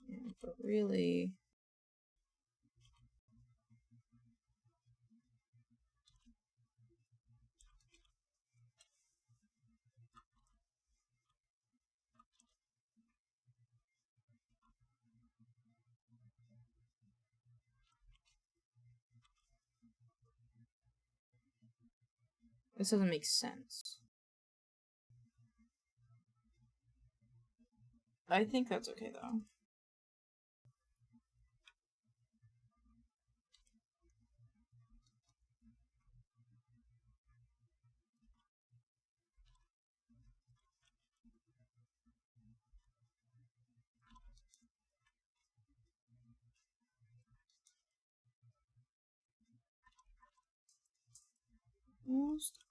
Yeah, but really. This doesn't make sense. I think that's okay though. Most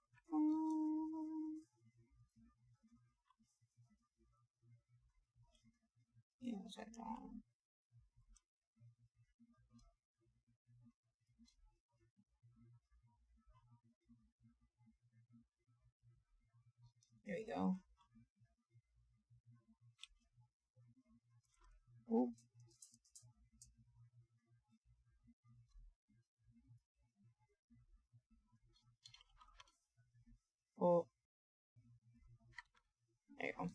yes, I don't. There we go. Oh. Oh. There you go.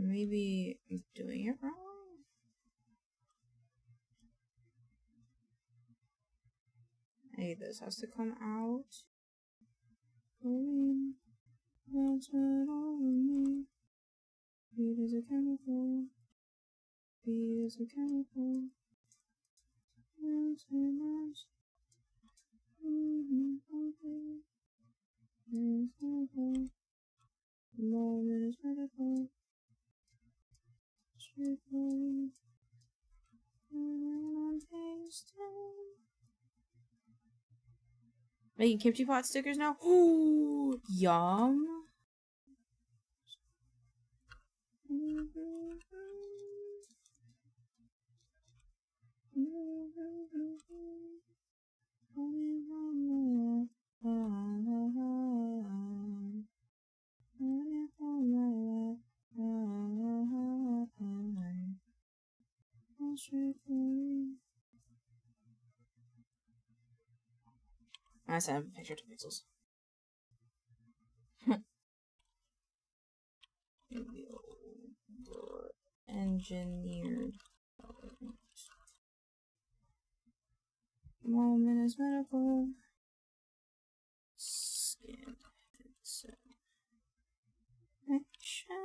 Maybe I'm doing it wrong. Hey, this has to come out. Chlorine, that's what all we need. Speed is a chemical. Speed is a chemical. Making kimchi pot stickers now? Ooh, yum. I sent a picture to Pixels. Engineered. Moment is medical. Skin headset. Action.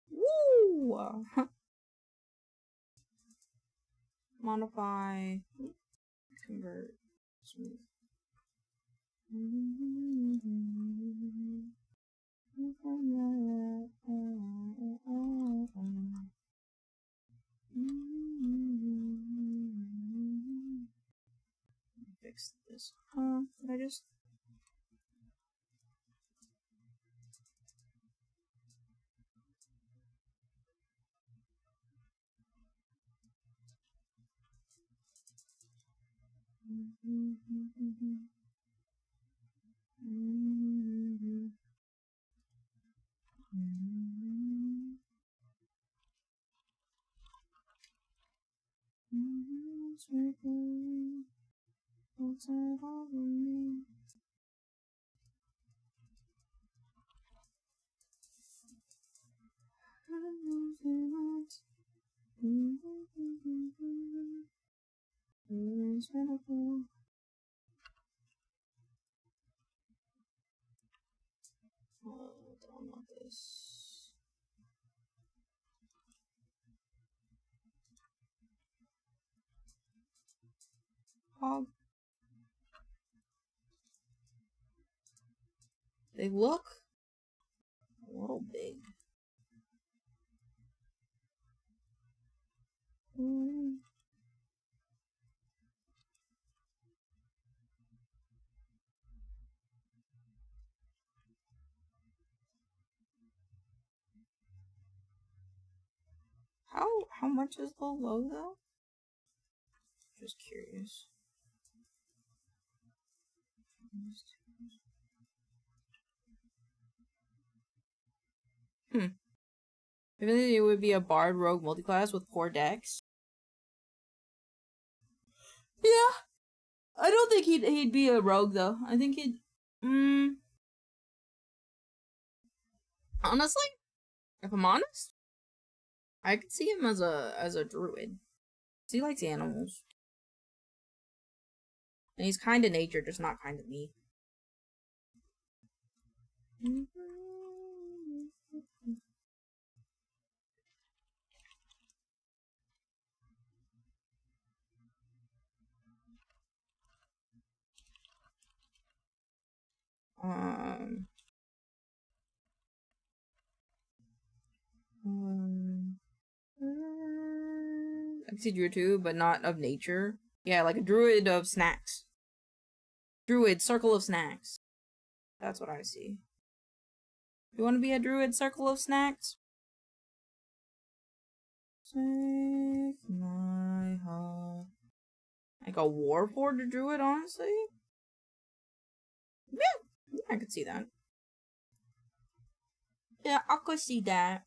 Woo! Modify. Convert. Smooth. Fix this. Did I just? Oh, I don't want this. They look a little big. How much is the logo? Just curious. Maybe it would be a bard rogue multiclass with 4 decks. Yeah, I don't think he'd be a rogue though. I think he'd. Honestly, if I'm honest, I could see him as a druid. He likes animals, and he's kind of nature, just not kind of me. I can see druid too, but not of nature. Yeah, like a druid of snacks. Druid circle of snacks. That's what I see. You want to be a druid circle of snacks? Take my heart. Like a warforged druid, honestly? Yeah, I could see that. Yeah, I could see that.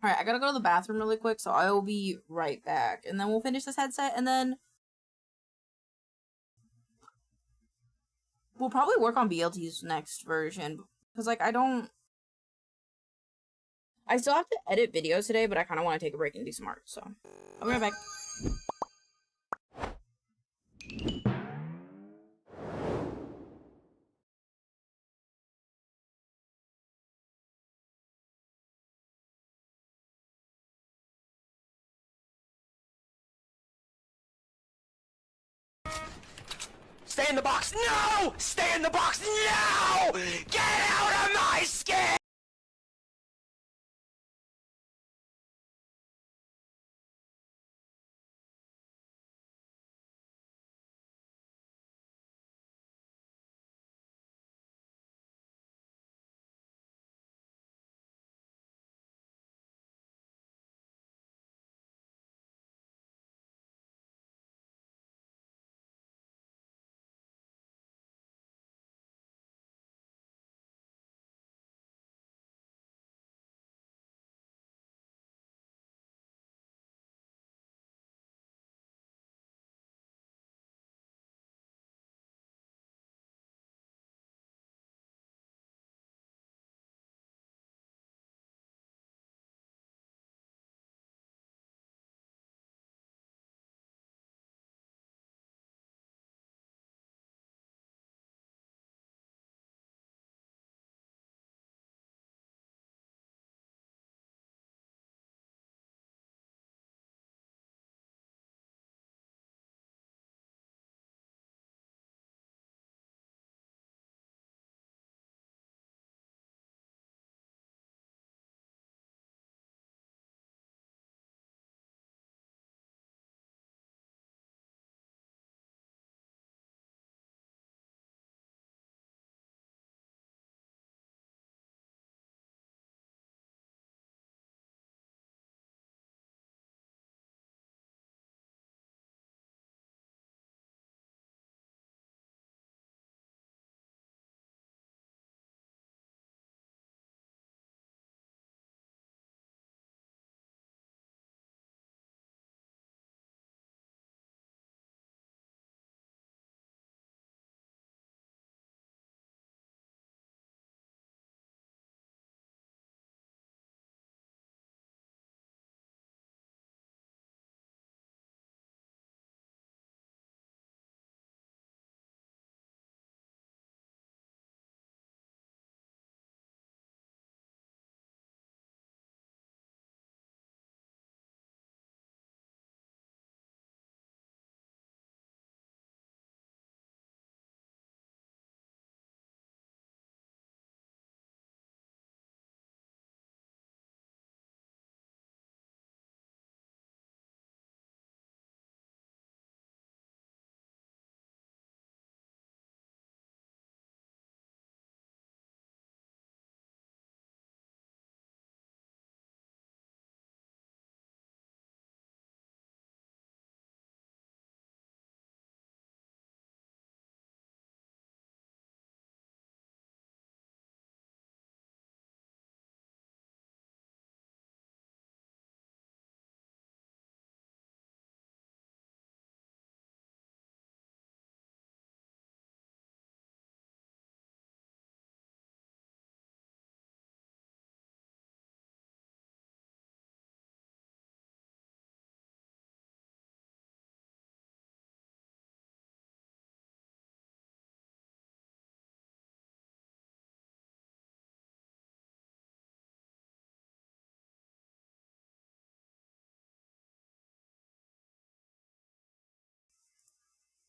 Alright, I gotta go to the bathroom really quick, so I will be right back. And then we'll finish this headset, and then we'll probably work on BLT's next version. Because, like, I still have to edit videos today, but I kind of want to take a break and do some art, so I'll be right back. Stay in the box. No! Stay in the box. No! Get out of my skin!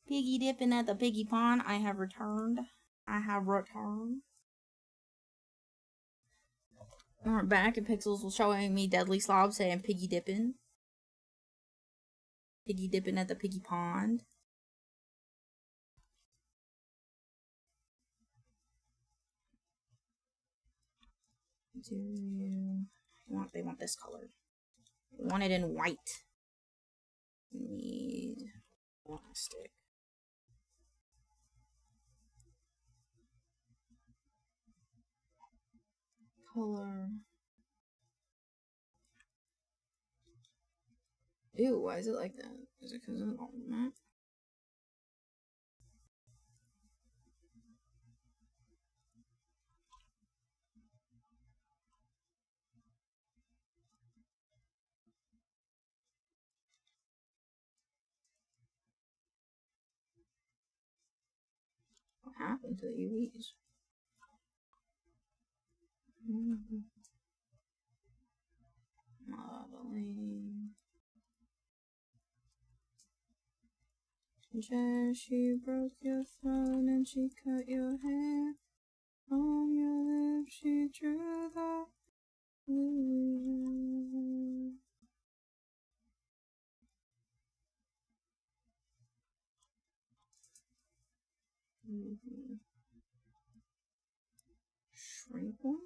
Piggy dipping at the piggy pond. I have returned. We're back and Pixels was showing me Deadly Slob saying piggy dipping. Piggy dipping at the piggy pond. They want this color. They want it in white. Need plastic. Color. Ew, why is it like that? Is it because of the ornament? What happened to the UVs? Modeling. Just she broke your throat and she cut your hair. On your lips she drew the blue. Shrink one?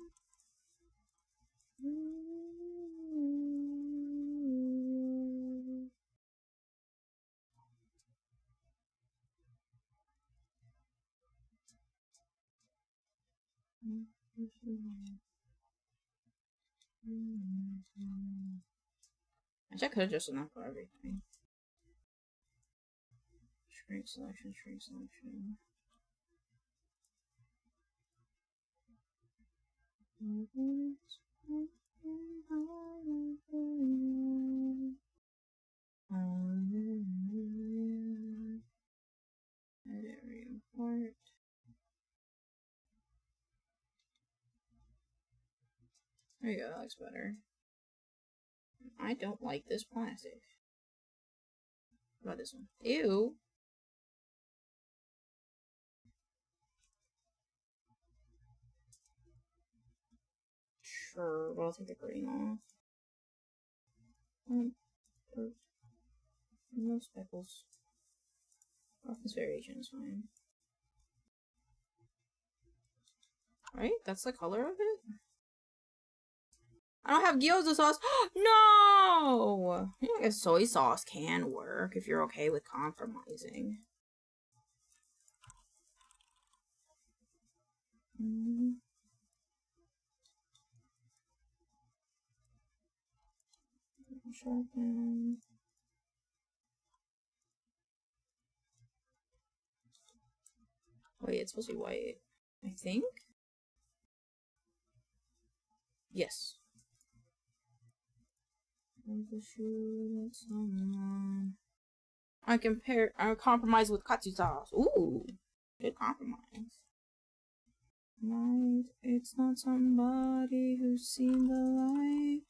I could have just done that for everything. Shrink selection, shrink selection. Edit, re-import. There you go, that looks better. I don't like this plastic. What about this one? Ew! Sure, but I'll take the green off. No speckles. Roughness variation is fine. Right? That's the color of it? I don't have gyoza sauce. No! I guess soy sauce can work if you're okay with compromising. Sharpen. Wait, it's supposed to be white. I think? Yes. I compromise with katsu sauce. Ooh, good compromise. Right, it's not somebody who's seen the light.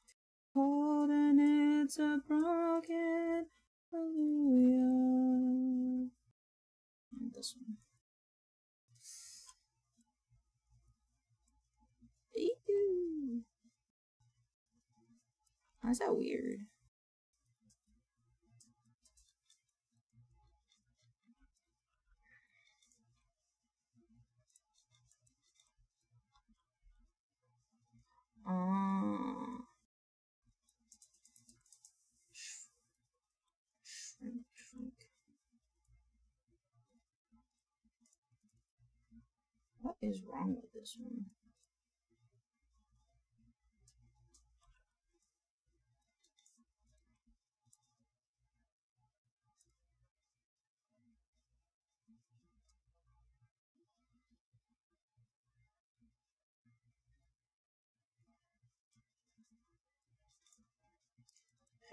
Cold and it's a broken hallelujah. And this one. Ew. Why is that weird? Shrink. What is wrong with this one?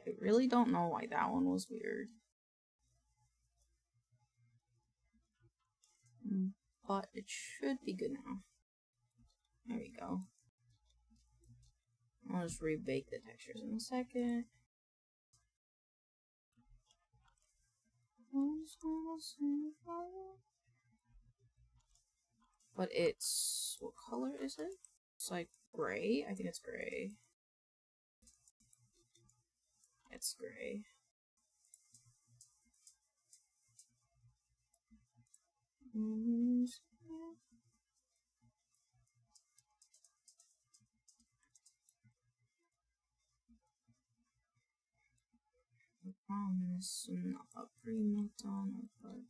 I really don't know why that one was weird. But it should be good now. There we go. I'll just rebake the textures in a second. But it's... what color is it? It's like gray? I think it's gray. It's gray. I promise not a prima donna, but...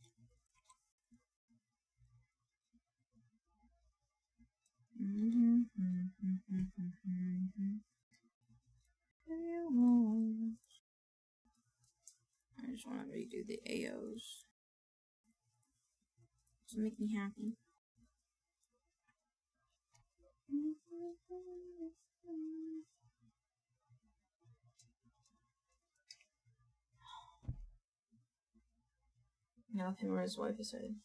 I just want to redo the AOs. Does it make me happy? Nothing where his wife is headed.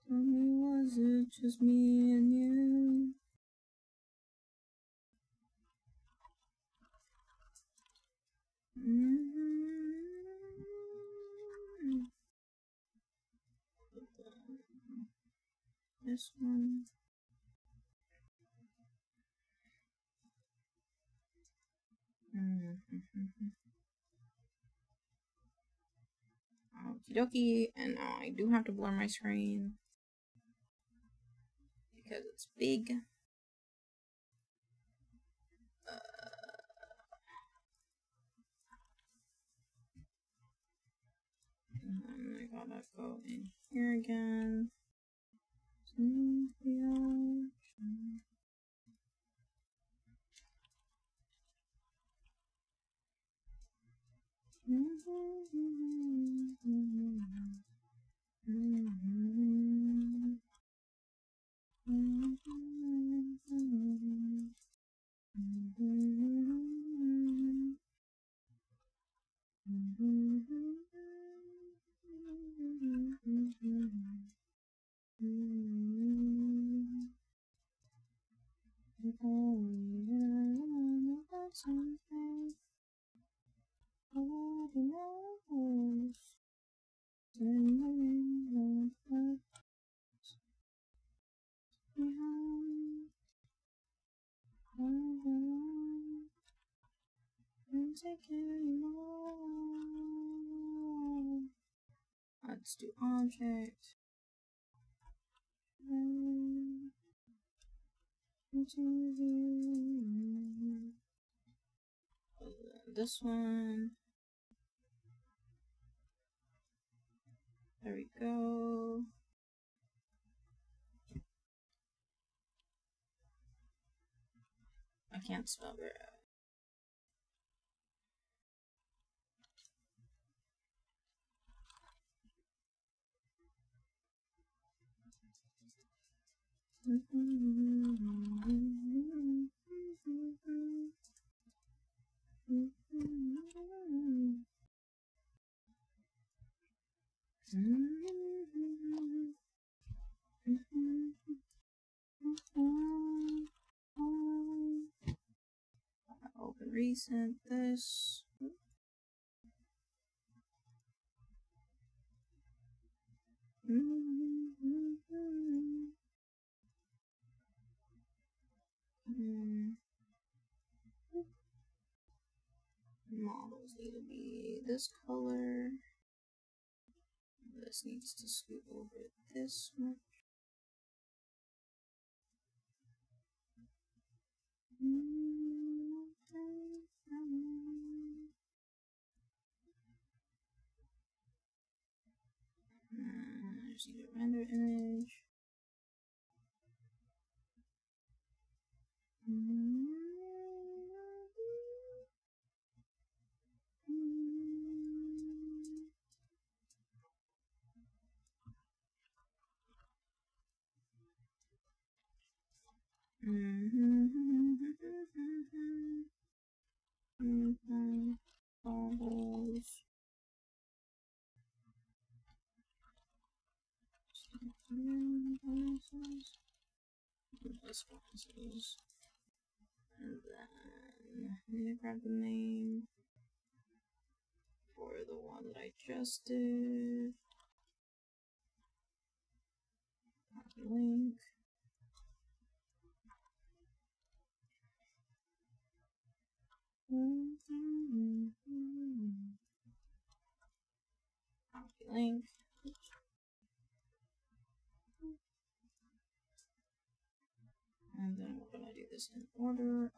Tell me, was it just me and you? this one. Okie dokie, and now I do have to blur my screen because it's big. And then I gotta go in here again. Let's do object. This one. There we go. I can't spell it. Open recent this. Models need to be this color. This needs to scoot over this much. I just need a render image. Bubbles. Responses. And then I'm gonna grab the name for the one that I just did. Copy link. Copy link. And then we're gonna do this in order of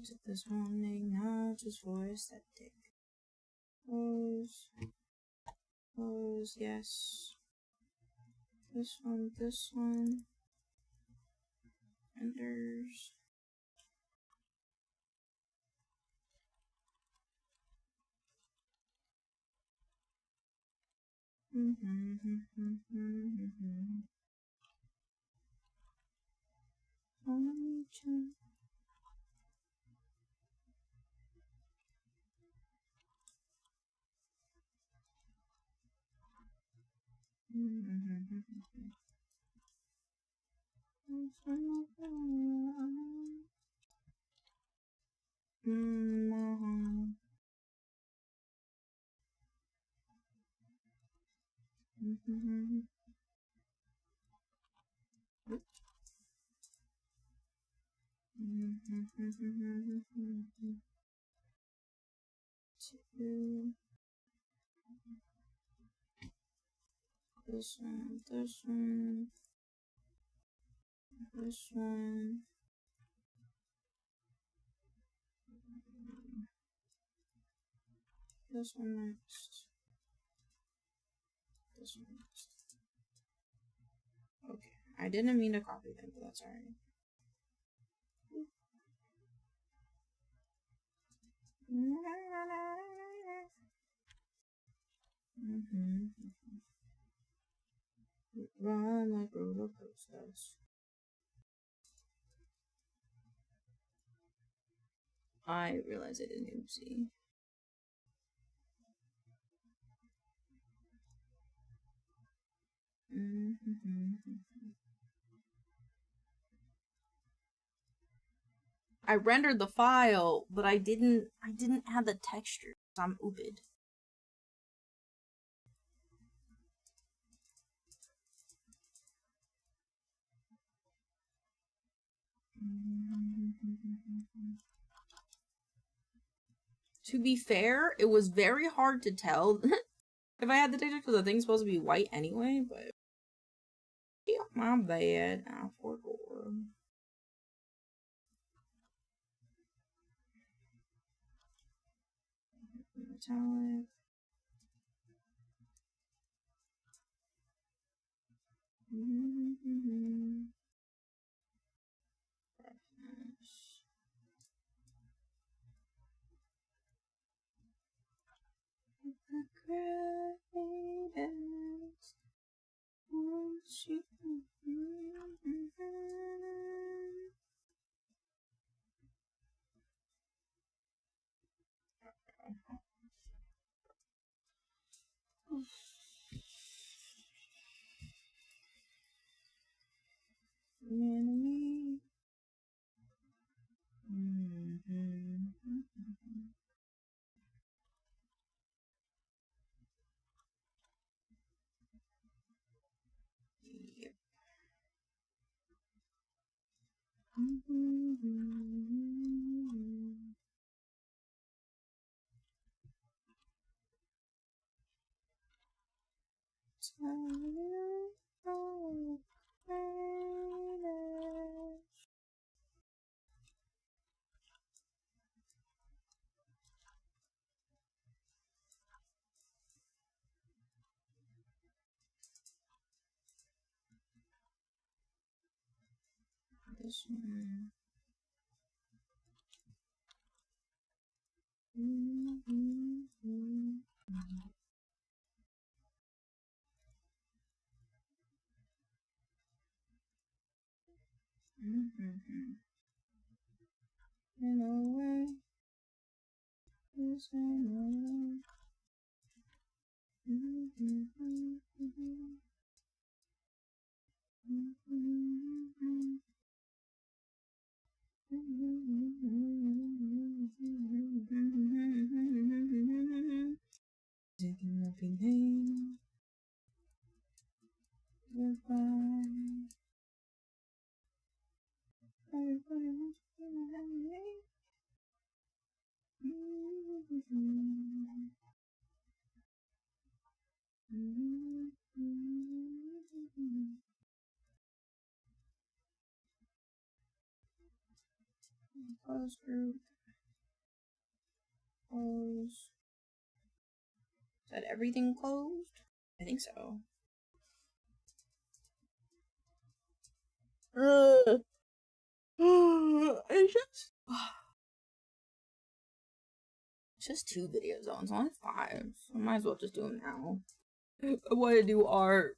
Set this warning not just for aesthetic. Pose, yes. This one. Renders. Two. This one, this one, this one. This one next. This one next. Okay, I didn't mean to copy them, but that's alright. Run like roller coasters. I realized I did an oopsie. I rendered the file, but I didn't add the texture. I'm ooped. To be fair, it was very hard to tell if I had the texture because the thing's supposed to be white anyway, but yeah, my bad. I forgot. Metallic. Enemy. Yep. This one. In a way, this ain't no way. Taking up in name. Goodbye. Everybody wants to have me. Close group. Close. Is that everything closed? I think so. It's just 2 videos on, it's only 5. So I might as well just do them now. I want to do art,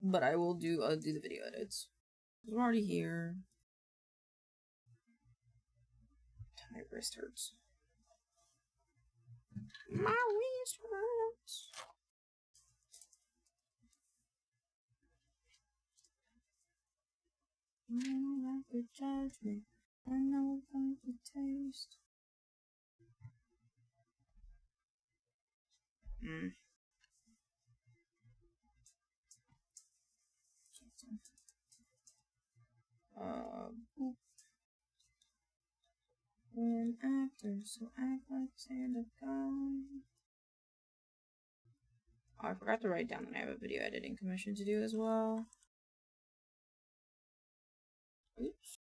but I'll do the video edits. We're already here. My wrist hurts. My wrist hurts. You don't have to judge me. I know what to taste. Boop. We're an actor, so act like Santa God. Oh, I forgot to write down that I have a video editing commission to do as well. Oops.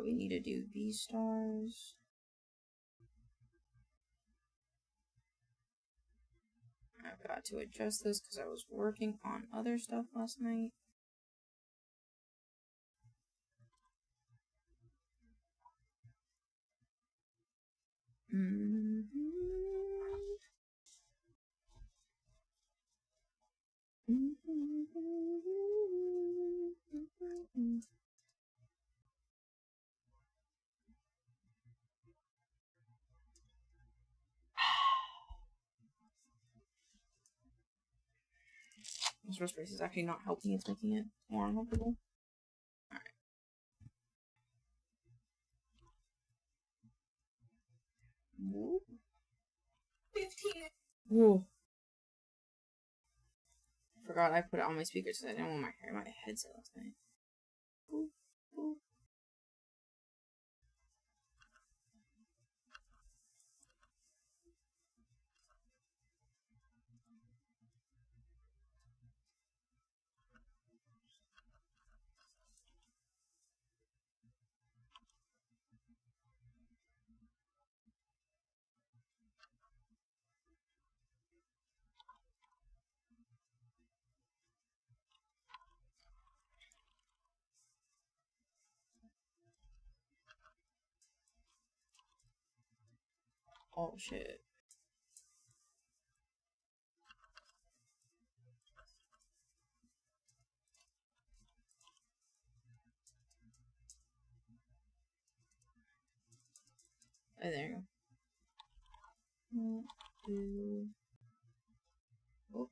We need to do V-stars. I've got to adjust this because I was working on other stuff last night. This first space is actually not helping, it's making it more uncomfortable. Alright. Whoa. 15. Whoa. Forgot I put it on my speakers because I didn't want my hair in my headset last night. Ooh, ooh. Oh shit. Oh, there you go. 1, 2. Oh.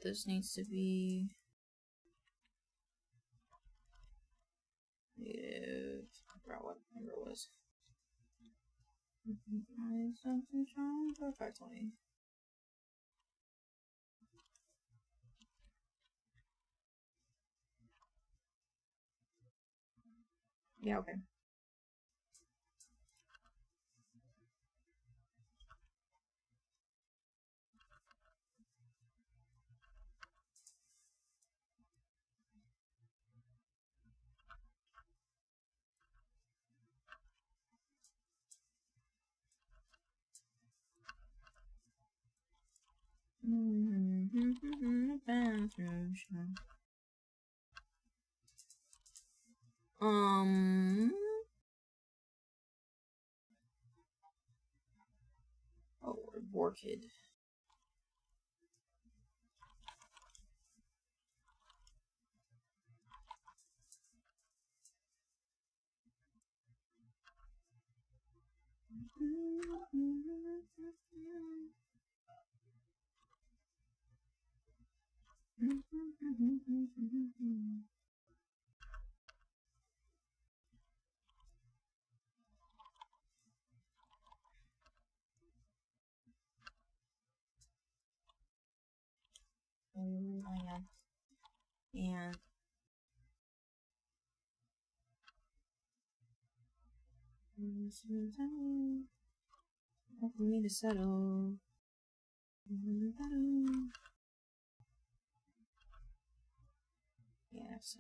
This needs to be native. I forgot what number it was. Something strong for 520. Yeah, okay. Bathroom shot. Oh, orchid. Oh my god. And time for me to settle. Yes,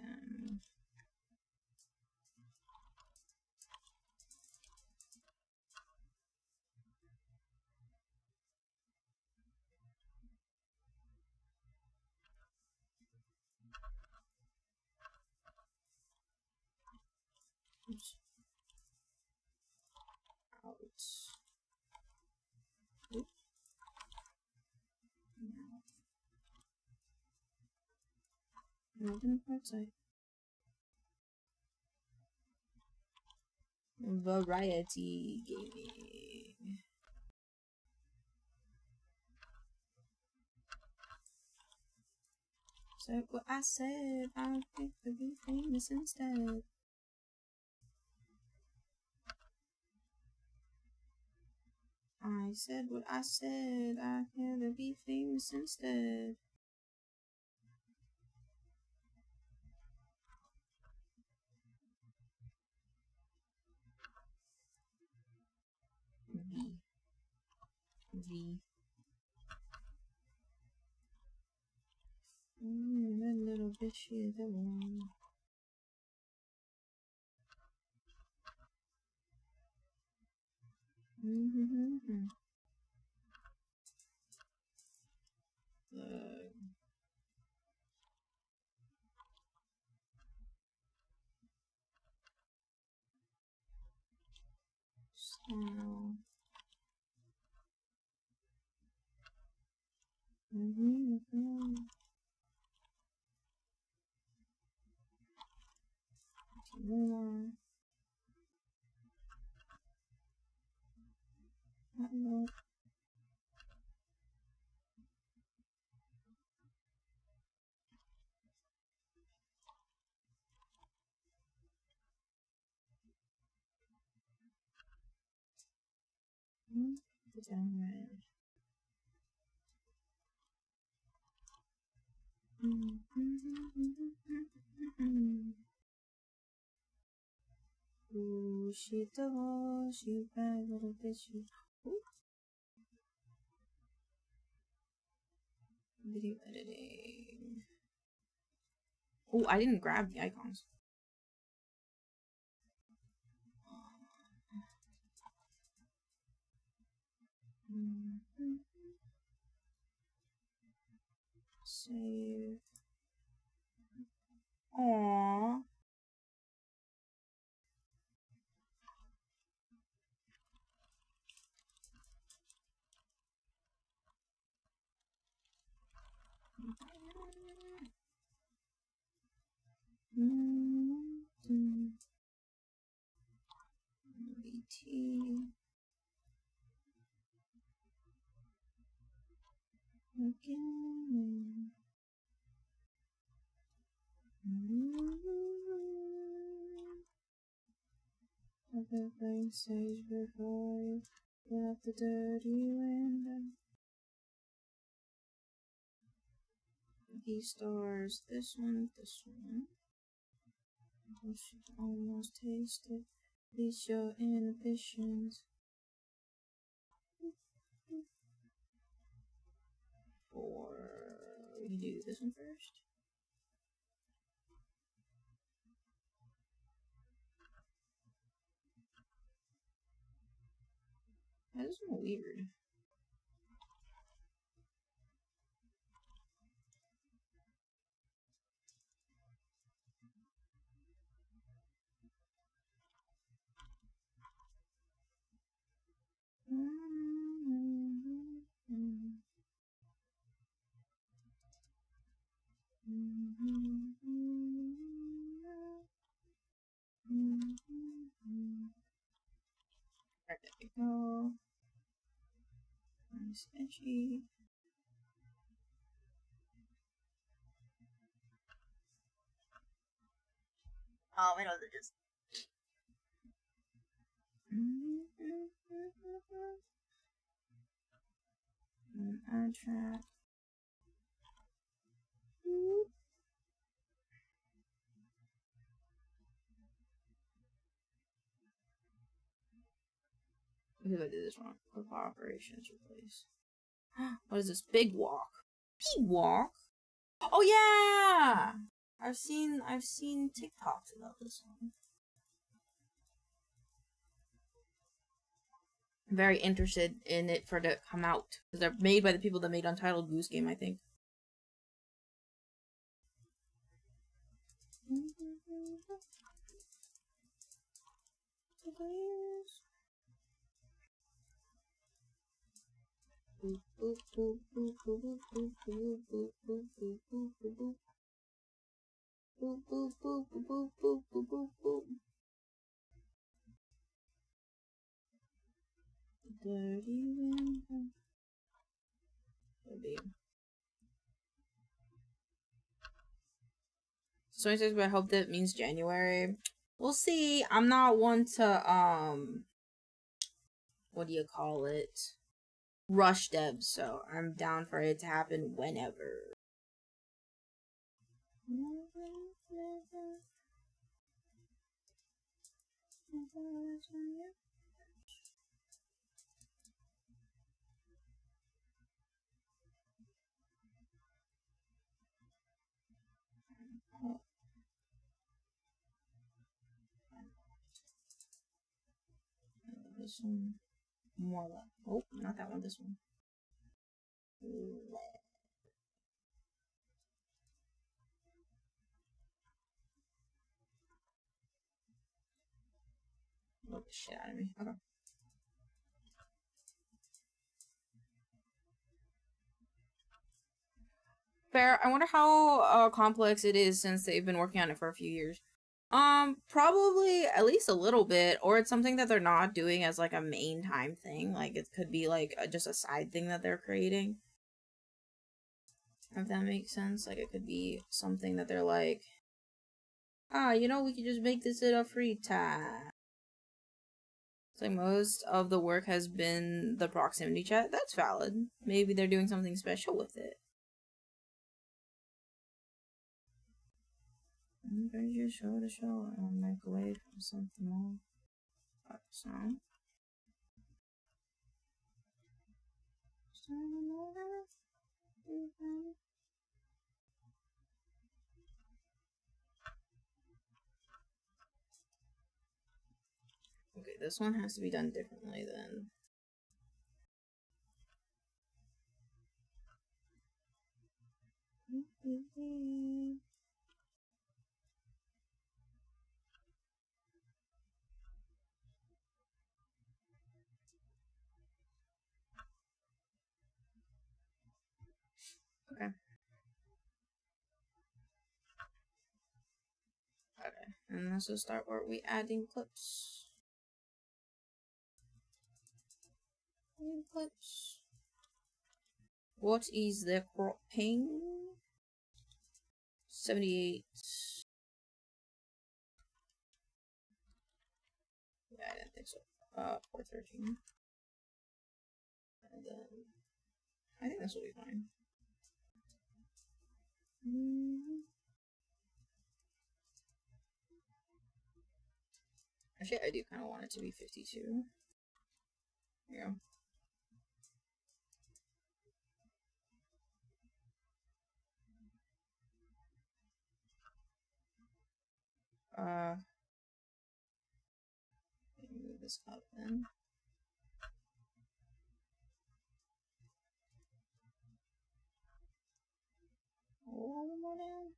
in the right side. Variety gaming. So what I said, I think to be famous instead. I said what I said, I had to be famous instead. V. That little bitch is the one. Style. More. Downrange. Ooh, she double, she bad little bitch. Ooh. Video editing. Oh, I didn't grab the icons. Save. Aww. BT. Again. Everything says before you got the dirty window. These stars, this one. You should almost taste it. Reach your inhibitions. We can do this one first. That is weird. Alright, there we go. Nice edgy. Oh, I know they're just. Add track. Maybe I did this wrong. Clip operations replace. What is this? Big walk. Big walk? Oh yeah! I've seen TikToks about this one. I'm very interested in it for it to come out. Because they're made by the people that made Untitled Goose Game, I think. Boop, boop, boop, boop, boop, boop, boop, boop, boop. Dirty window. So I says, but I hope that means January. We'll see. I'm not one to what do you call it? Rush devs, so I'm down for it to happen whenever. This one. More left. Oh, not that one, this one. Look the shit out of me. Okay. Fair. I wonder how complex it is since they've been working on it for a few years. Probably at least a little bit, or it's something that they're not doing as like a main time thing. Like it could be like just a side thing that they're creating. If that makes sense. Like it could be something that they're like, you know, we could just make this in a free time. It's like most of the work has been the proximity chat. That's valid. Maybe they're doing something special with it. I'm gonna just show the show and make away from something more. Song. Okay, this one has to be done differently then. Okay. Okay, and this will start where we adding clips. Clips. What is the cropping? 78. Yeah, I didn't think so. 413. And then I think this will be fine. Actually, I do kind of want it to be 52. Here you go. Let me move this up then. A little more down.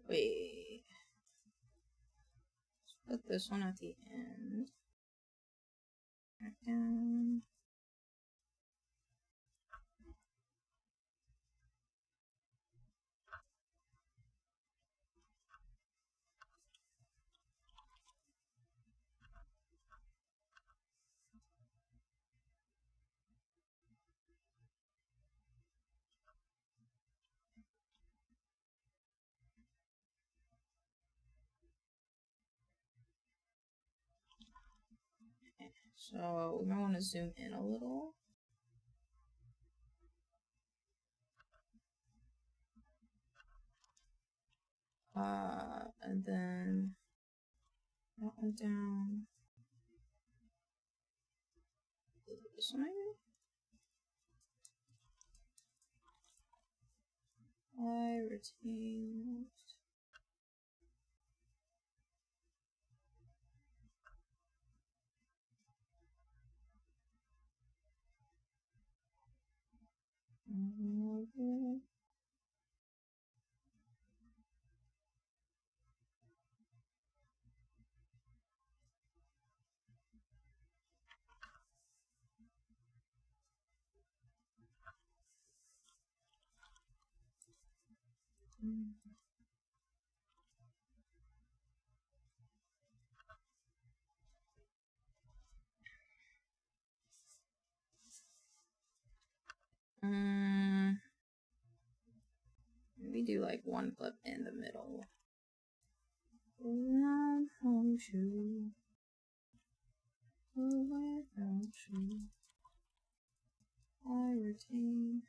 Wait. Let's put this one at the end. Back down. So we might want to zoom in a little. And then that one down. This one maybe? I retain most. Maybe do like one clip in the middle. Without you, without you, I retain.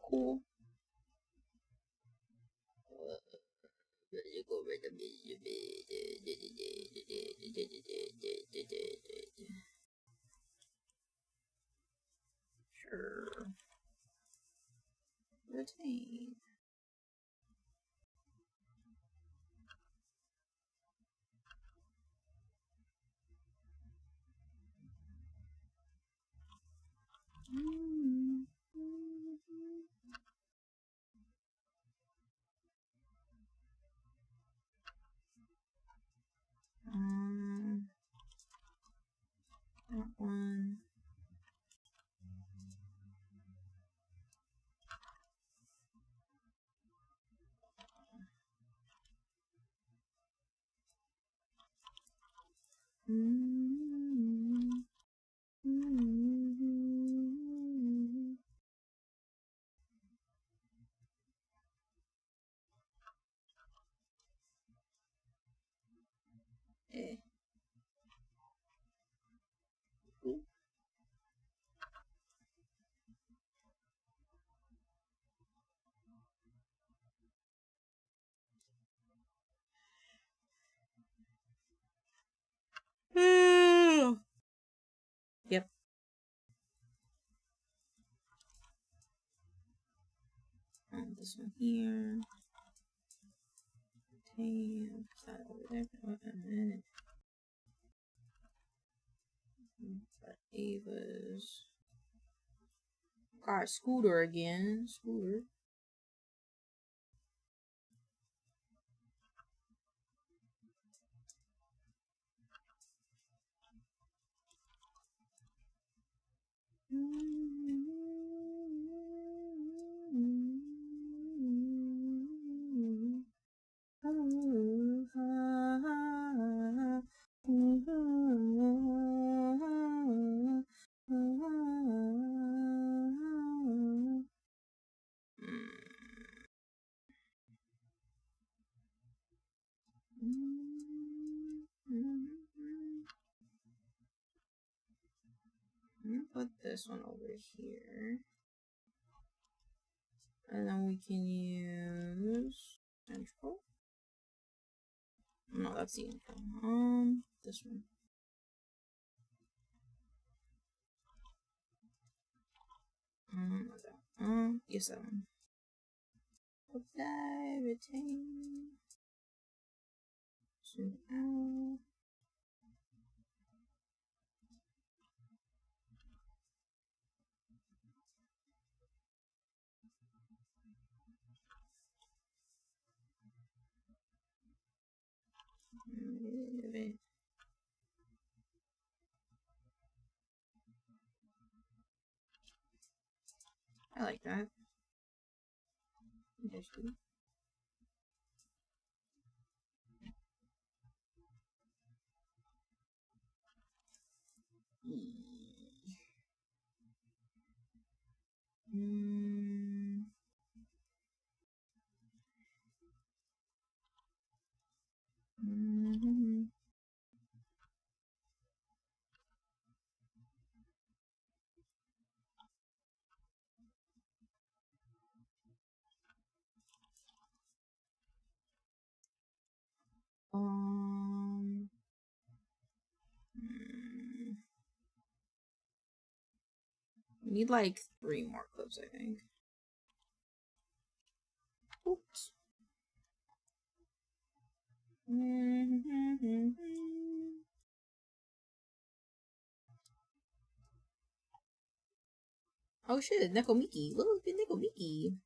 Cool. Sure. Retain. That one. Eh. Cool. Yep. And this one here. Retain. Put that over there. And then got Ava's. Got Scooter again. Scooter. I'm gonna put this one over here. And then we can use central. No, that's the info. This one. Yes, that one. Apply, retain. Zoom out. I like that. Interesting. Um, we need like 3 more clips, I think. Oops. Oh shit, Nekomiki. Look at Nekomiki.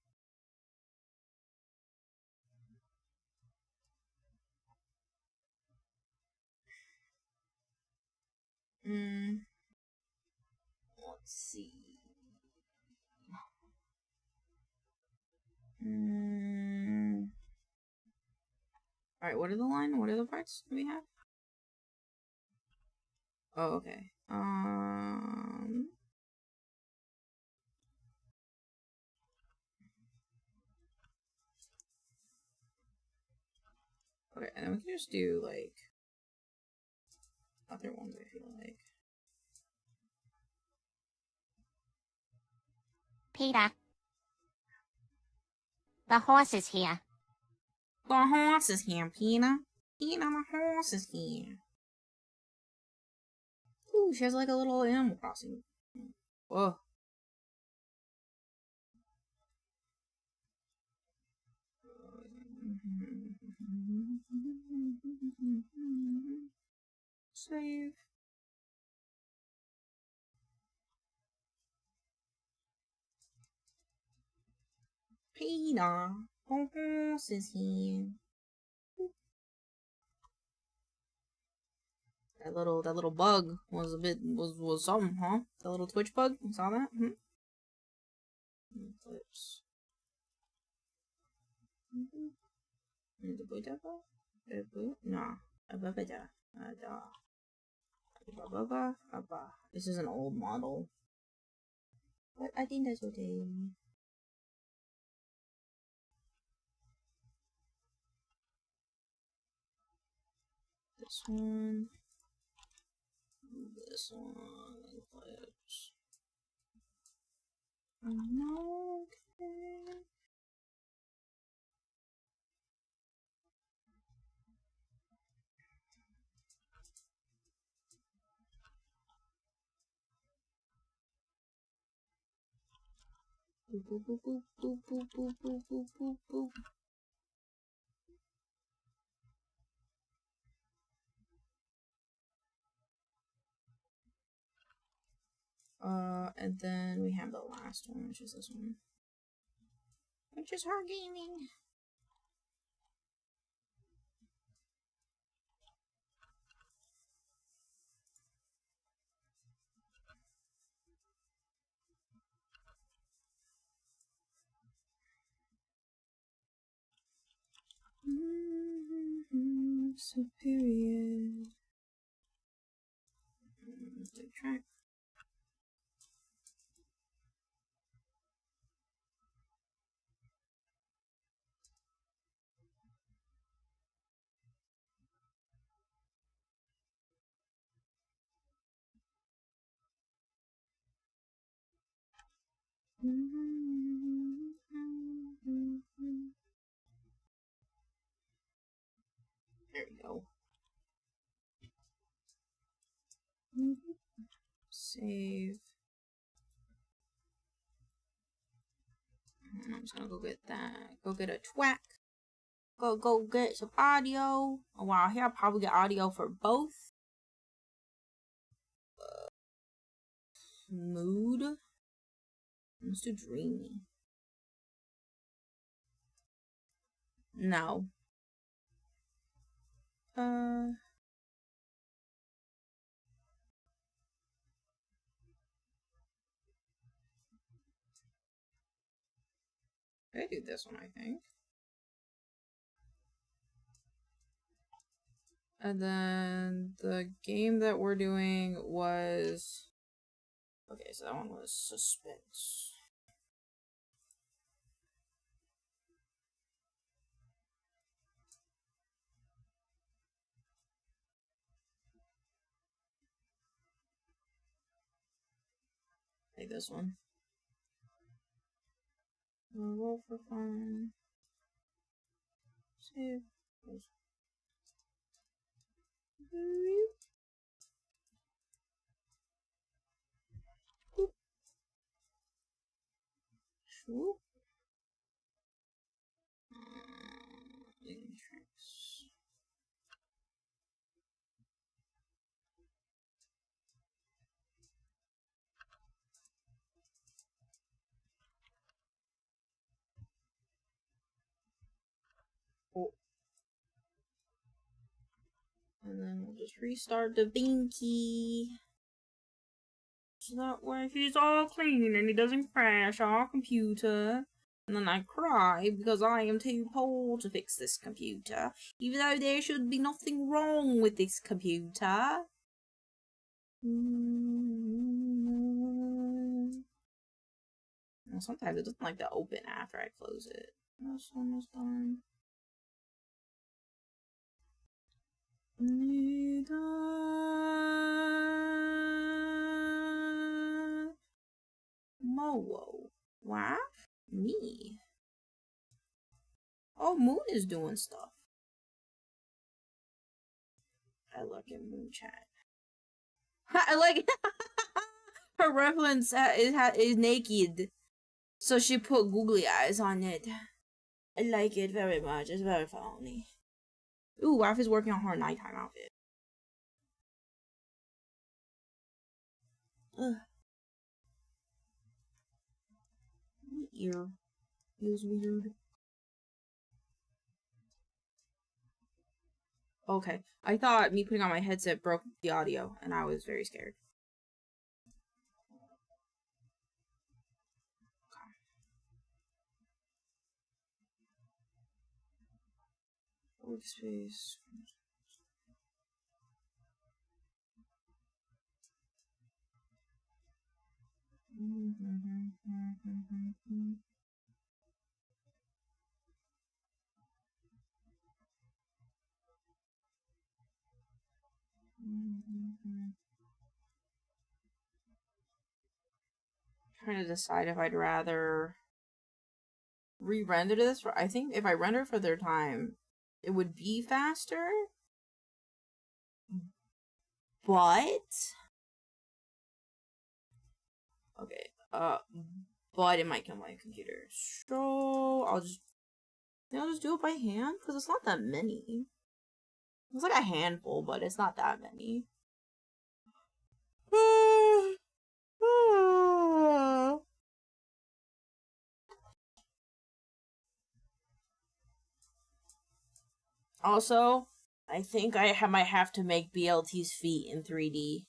Let's see. Alright, what are the line? What are the parts we have? Oh, okay. Okay, and then we can just do, like, other ones, I feel like. Peter. The horse is here. The horse is here, Peter. Peter, the horse is here. Ooh, she has like a little Animal Crossing. Whoa. Save. Peter, the horse is here. That little bug was was something, huh? That little Twitch bug. You saw that? Clips. No. This is an old model. But I think that's okay. This one. This one. Clips. Okay. Boop, boop, boop, boop, boop, boop, boop, boop, boop, boop, boop. And then we have the last one, which is this one. Which is her gaming. Superior. The track. There we go. Save. I'm just gonna go get that. Go get a twack. go get some audio. While here, I'll probably get audio for both. Mood. Let's do dreamy. No. I do this one, I think. And then the game that we're doing was... Okay, so that one was suspense. Like this one. Roll for fun. Save. Swoop. Oh. And then we'll just restart the binky. So that way he's all clean and he doesn't crash our computer. And then I cry because I am too poor to fix this computer. Even though there should be nothing wrong with this computer. Well, sometimes it doesn't like to open after I close it. That's almost done. Mowo. Why? Me. Oh, Moon is doing stuff. I like it, Moon chat. I like her reference is naked, so she put googly eyes on it. I like it very much. It's very funny. Ooh, Wife is working on her nighttime outfit. Ugh. My ear feels weird. Okay, I thought me putting on my headset broke the audio, and I was very scared. Workspace. Trying to decide if I'd rather re-render this. I think if I render for their time, it would be faster. But okay, but it might kill my computer. So I'll just do it by hand because it's not that many. It's like a handful, but it's not that many. Also, I think I might have to make BLT's feet in 3D.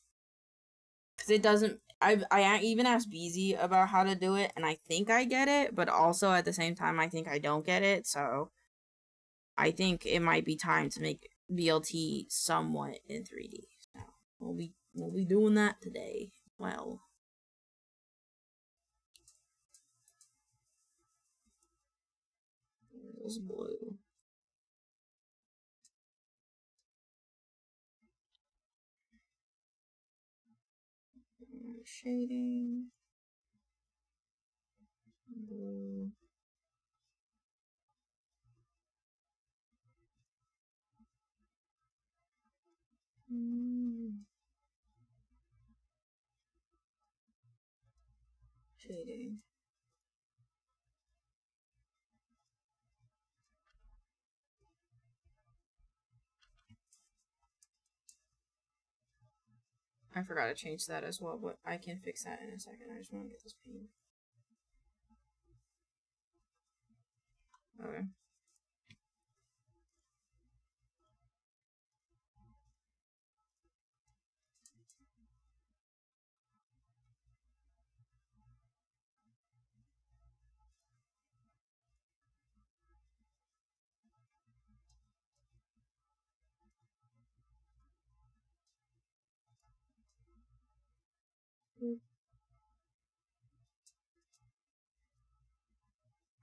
Because it doesn't... I even asked BZ about how to do it, and I think I get it, but also at the same time, I think I don't get it, so... I think it might be time to make BLT somewhat in 3D. So, we'll be doing that today. Well... This blue. Shading. Blue. Shading. I forgot to change that as well, but I can fix that in a second. I just want to get this paint. Okay.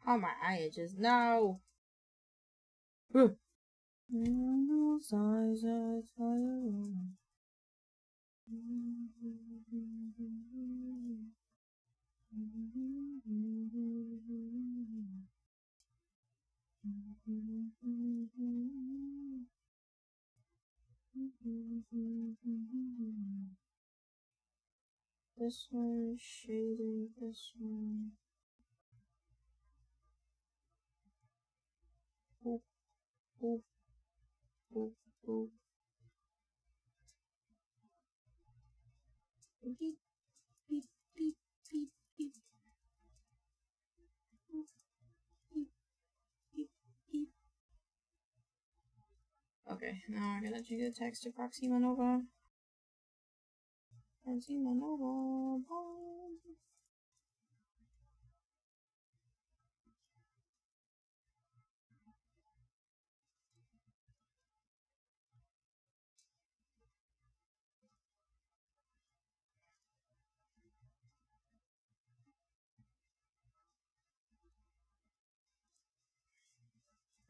Oh, my eye itches. No! This one, shading, this one. Boop, boop, boop, boop. Beep, beep, beep, beep, beep. Boop, beep, beep, beep. Okay, now I'm gonna change the text to Proxima Nova. Proxima Nova.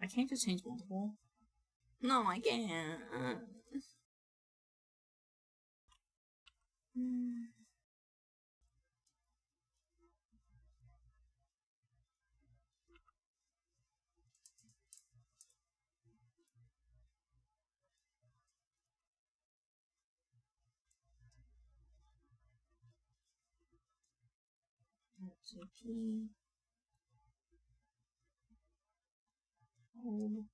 I can't just change multiple. No, I can't. That's a key. Hold.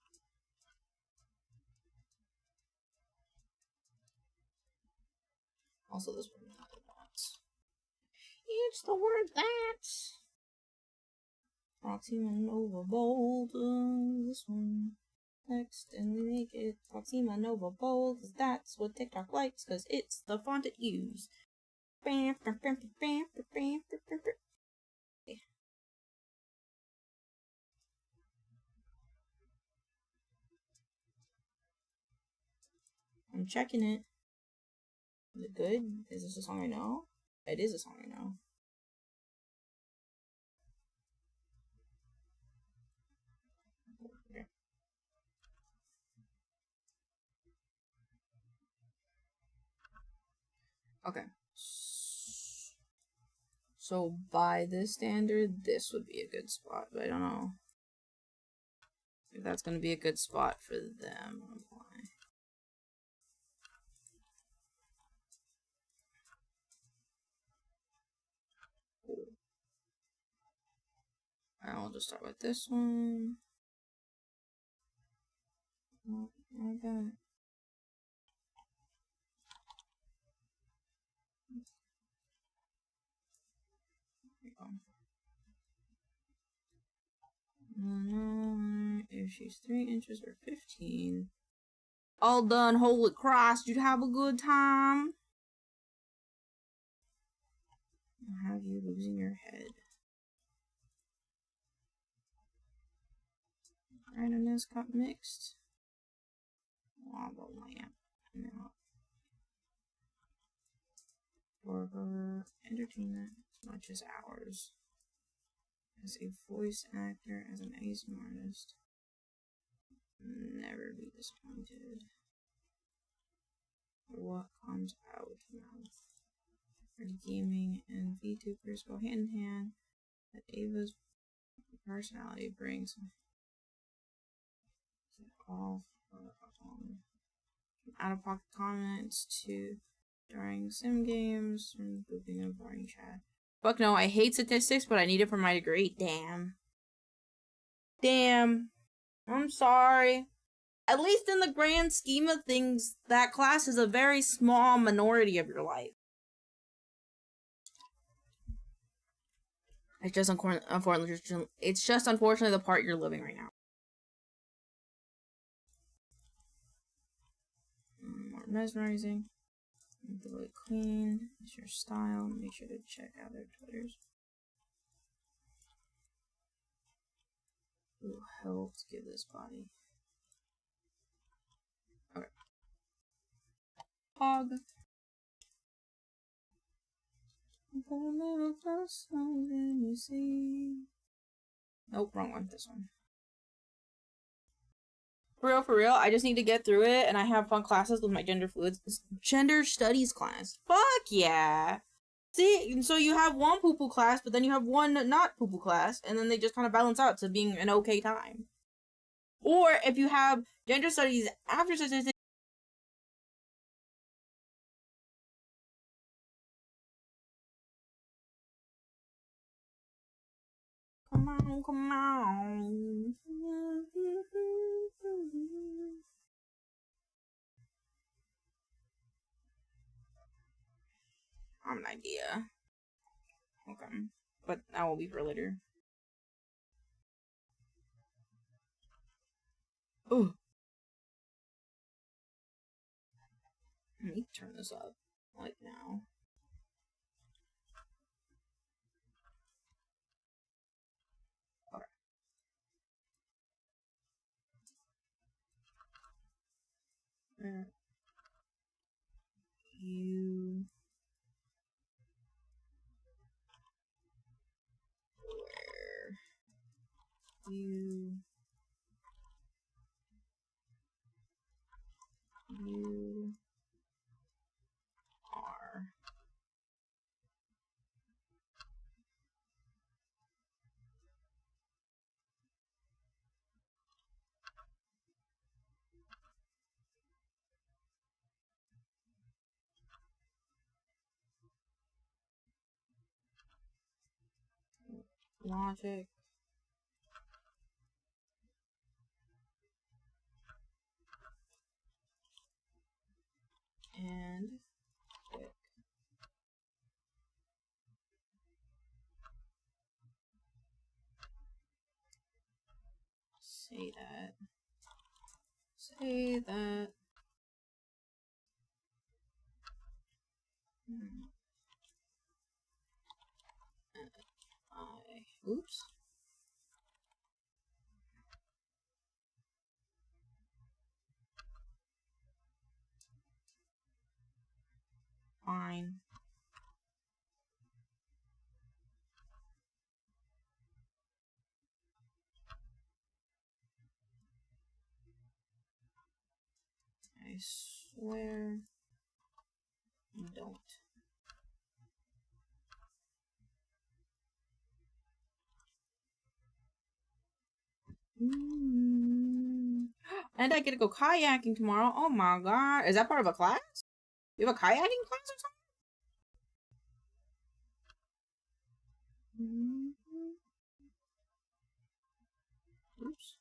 Also, this one has that. It's the word that. Proxima Nova bold. This one. Text, and we make it Proxima Nova bold, because that's what TikTok likes, because it's the font it uses. I'm checking it. Is it good? Is this a song I know? It is a song I know. Okay. Okay. So by this standard, this would be a good spot, but I don't know if that's going to be a good spot for them. Cool. I'll just start with this one. Oh my god. If she's 3 inches or 15. All done, holy Christ, you'd have a good time. I'll have you losing your head. Randomness got mixed. Lava lamp. Now. For her entertainment as much as ours. As a voice actor, as an amazing artist. Never be disappointed. What comes out now? Gaming and VTubers go hand in hand. That Ava's personality brings all from out-of-pocket comments to during sim games and booping and boring chat. Fuck no, I hate statistics, but I need it for my degree. Damn. Damn. I'm sorry. at least in the grand scheme of things, that class is a very small minority of your life. It's just unfortunately the part you're living right now. More mesmerizing. Make the way clean. It's your style. Make sure to check out their Twitters. Ooh, help to give this body. Okay. Hog. A little closer than you see. Nope, wrong one. This one. For real, I just need to get through it, and I have fun classes with my gender fluids. Gender studies class. Fuck yeah! See, so you have one poo-poo class, but then you have one not poo-poo class, and then they just kind of balance out to being an okay time. Or if you have gender studies after statistics, come on, come on. I have an idea. Okay. But that will be for later. Oh. Let me turn this up. Like now. Okay. You where you are logic and quick. Say that. Say that. Oops. Fine. I swear you don't. And I get to go kayaking tomorrow. Oh my god. Is that part of a class? You have a kayaking class or something? Oops.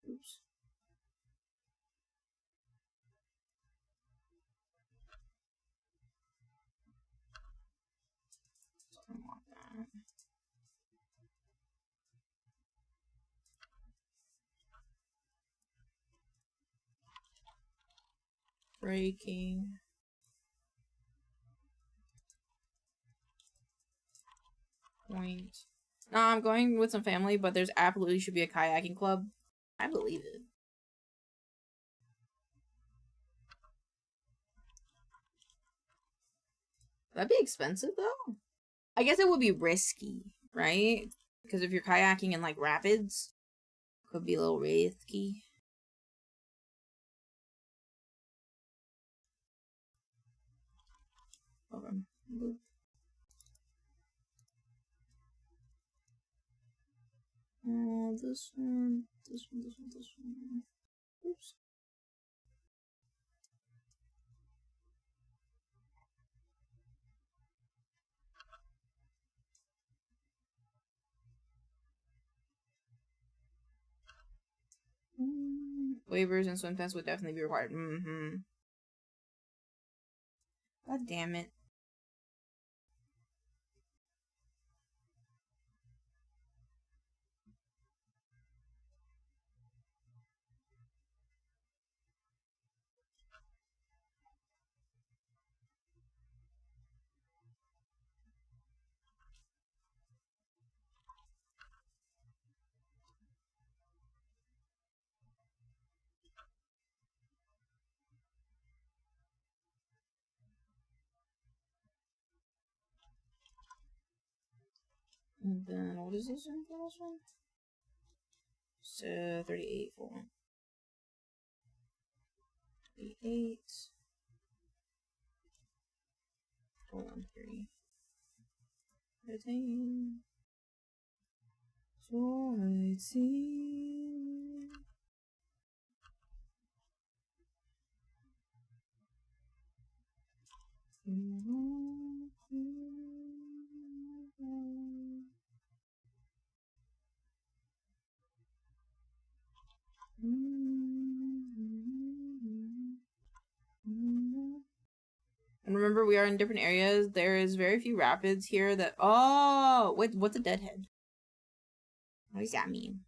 Oops. Something like that. Breaking. Point. No, I'm going with some family, but there's absolutely should be a kayaking club. I believe it. That'd be expensive though. I guess it would be risky, right? Because if you're kayaking in like rapids, it could be a little risky. Okay. This one, this one, this one, this one. Oops. Waivers and swim tests would definitely be required. Mm-hmm. God damn it. And then, what is this one for this one? So, 38 for one. 38. 413. 13. So, 18. And remember, we are in different areas. There is very few rapids here that... Oh! Wait, what's a deadhead? What does that mean?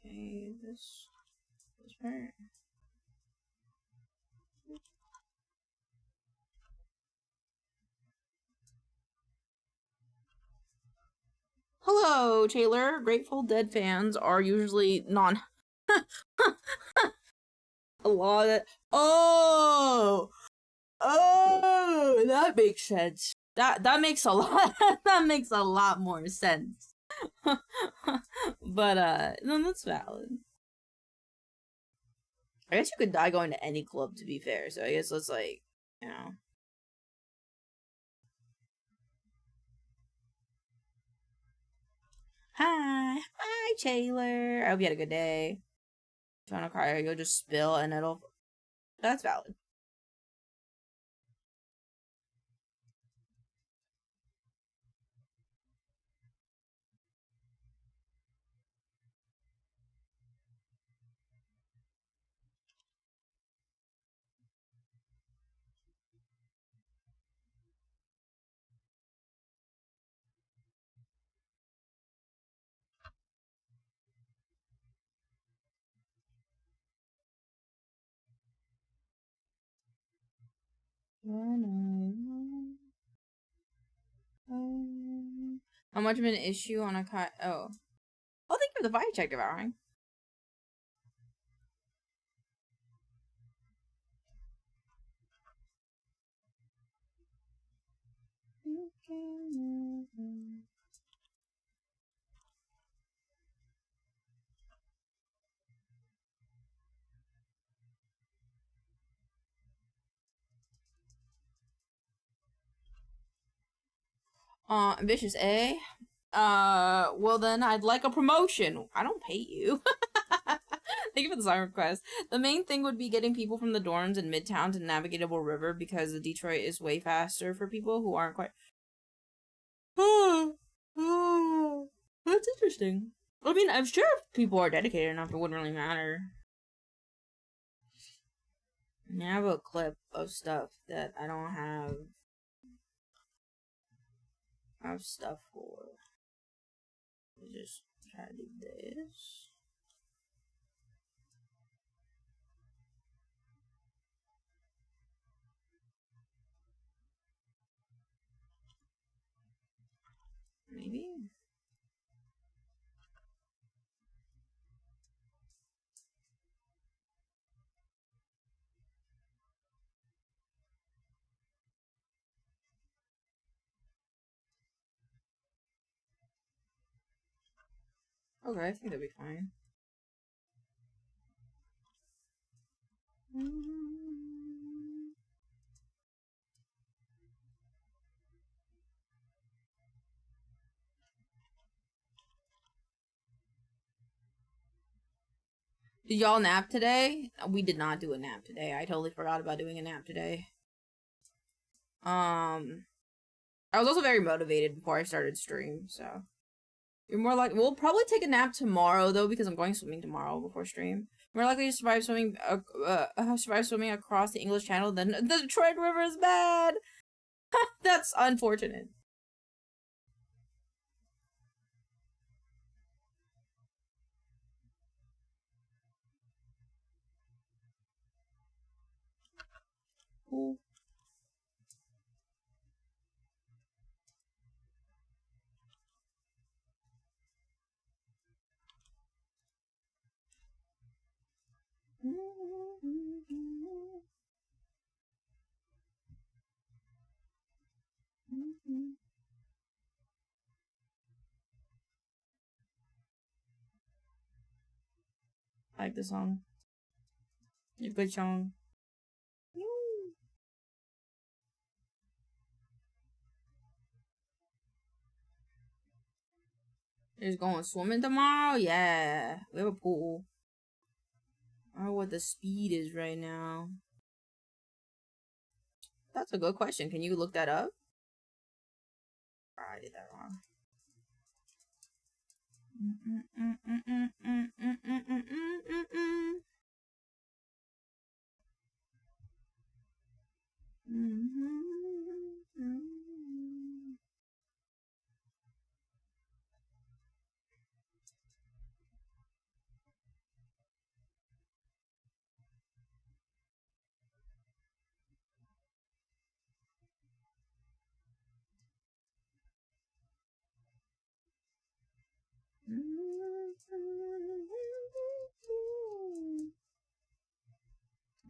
Okay, this part. Hello, Taylor. Grateful Dead fans are usually non... a lot of... Oh! Oh! That makes sense. That makes a lot... that makes a lot more sense. But, no, that's valid. I guess you could die going to any club, to be fair, so I guess let's, like, you know... Hi! Hi, Taylor! I hope you had a good day. If you wanna cry, you'll just spill and it'll... That's valid. How much of an issue on a cut? Oh. Oh, thank you for the fire check devouring. Ambitious, eh? Well then, I'd like a promotion. I don't pay you. Thank you for the song request. The main thing would be getting people from the dorms in Midtown to Navigatable River because the Detroit is way faster for people who aren't quite... That's interesting. I mean, I'm sure if people are dedicated enough, it wouldn't really matter. I have a clip of stuff that I don't have stuff for. Let's just try to do this. Maybe? Okay, I think that'd be fine. Did y'all nap today? We did not do a nap today. I totally forgot about doing a nap today. I was also very motivated before I started stream, so. You're more like we'll probably take a nap tomorrow though because I'm going swimming tomorrow before stream. More likely to survive swimming across the English Channel than the Detroit River is bad. That's unfortunate. Cool. I like the song. It's a good song. Just going swimming tomorrow? Yeah. We have a pool. I don't know what the speed is right now. That's a good question. Can you look that up? Oh, I did that wrong.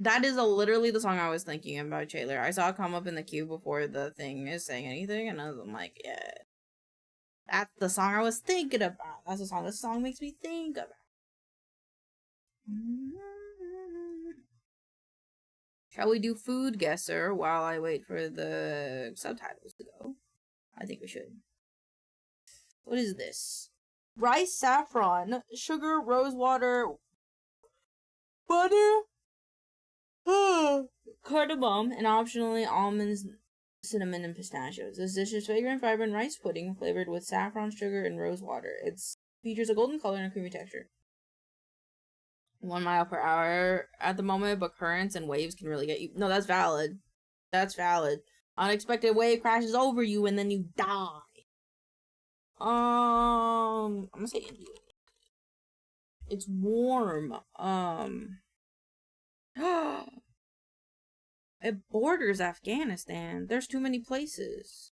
That is literally the song I was thinking about, Taylor. I saw it come up in the queue before the thing is saying anything, and I'm like, yeah. That's the song I was thinking about. That's the song this song makes me think about. Shall we do food guesser while I wait for the subtitles to go? I think we should. What is this? Rice, saffron, sugar, rose water, butter, cardamom, and optionally almonds, cinnamon, and pistachios. This dish is fragrant, vibrant rice pudding flavored with saffron, sugar, and rose water. It features a golden color and a creamy texture. 1 mile per hour at the moment, but currents and waves can really get you. No, that's valid. That's valid. Unexpected wave crashes over you and then you die. I'm gonna say India. It's warm. It borders Afghanistan. There's too many places.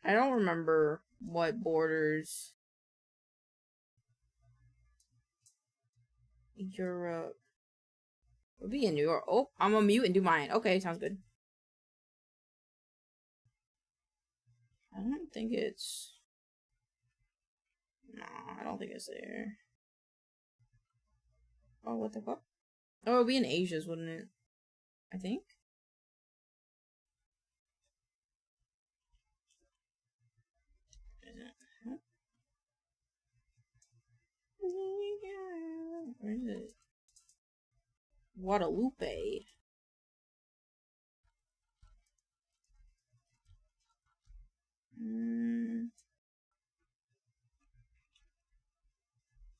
I don't remember what borders Europe. Would be in New York. Oh, I'm gonna mute and do mine. Okay, sounds good. I don't think it's. No, I don't think it's there. Oh, what the fuck? Oh, it'd be in Asia's, wouldn't it? I think. Where is it? Guadalupe.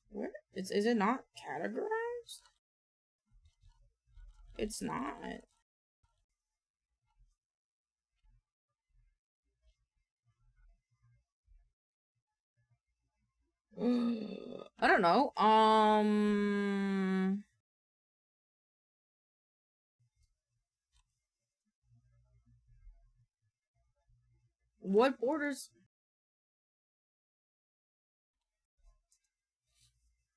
Where? Is it not categorized? It's not. I don't know. What borders?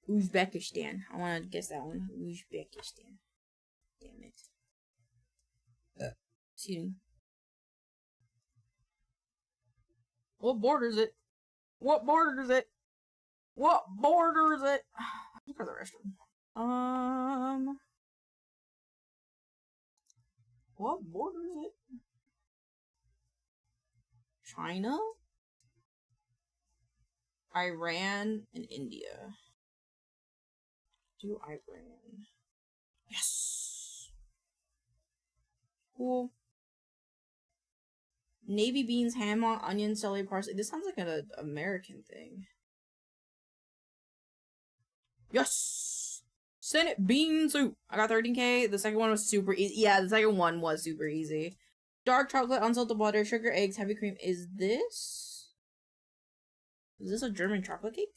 Uzbekistan. I want to guess that one. Uzbekistan. Damn it. Excuse me. What border is it? What border is it? What border is it? For the restroom. What border is it? China, Iran, and India. Do Iran. Yes. Cool. Navy beans, ham, onion, celery, parsley. This sounds like an American thing. Yes! Senate bean soup. I got 13k. The second one was super easy. Yeah, the second one was super easy. Dark chocolate, unsalted butter, sugar, eggs, heavy cream. Is this a German chocolate cake?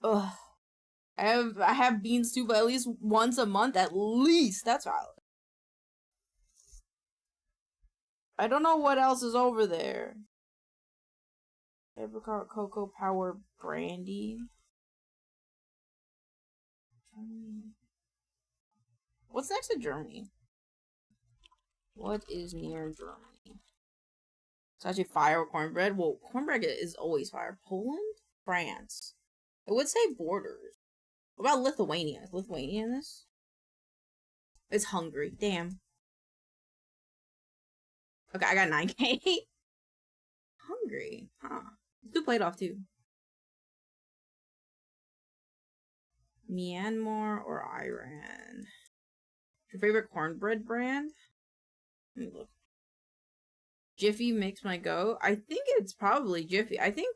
Ugh. I have bean soup at least once a month, at least. That's valid. I don't know what else is over there. Apricot cocoa power brandy. What's next to Germany? What is near Germany? It's actually fire with cornbread. Well, cornbread is always fire. Poland? France. It would say borders. What about Lithuania? Is Lithuania in this? It's Hungary. Damn. Okay, I got 9k. Hungary. Huh. Let's do plate off too. Myanmar or Iran? Your favorite cornbread brand? Let me look. Jiffy makes my go. I think it's probably Jiffy. I think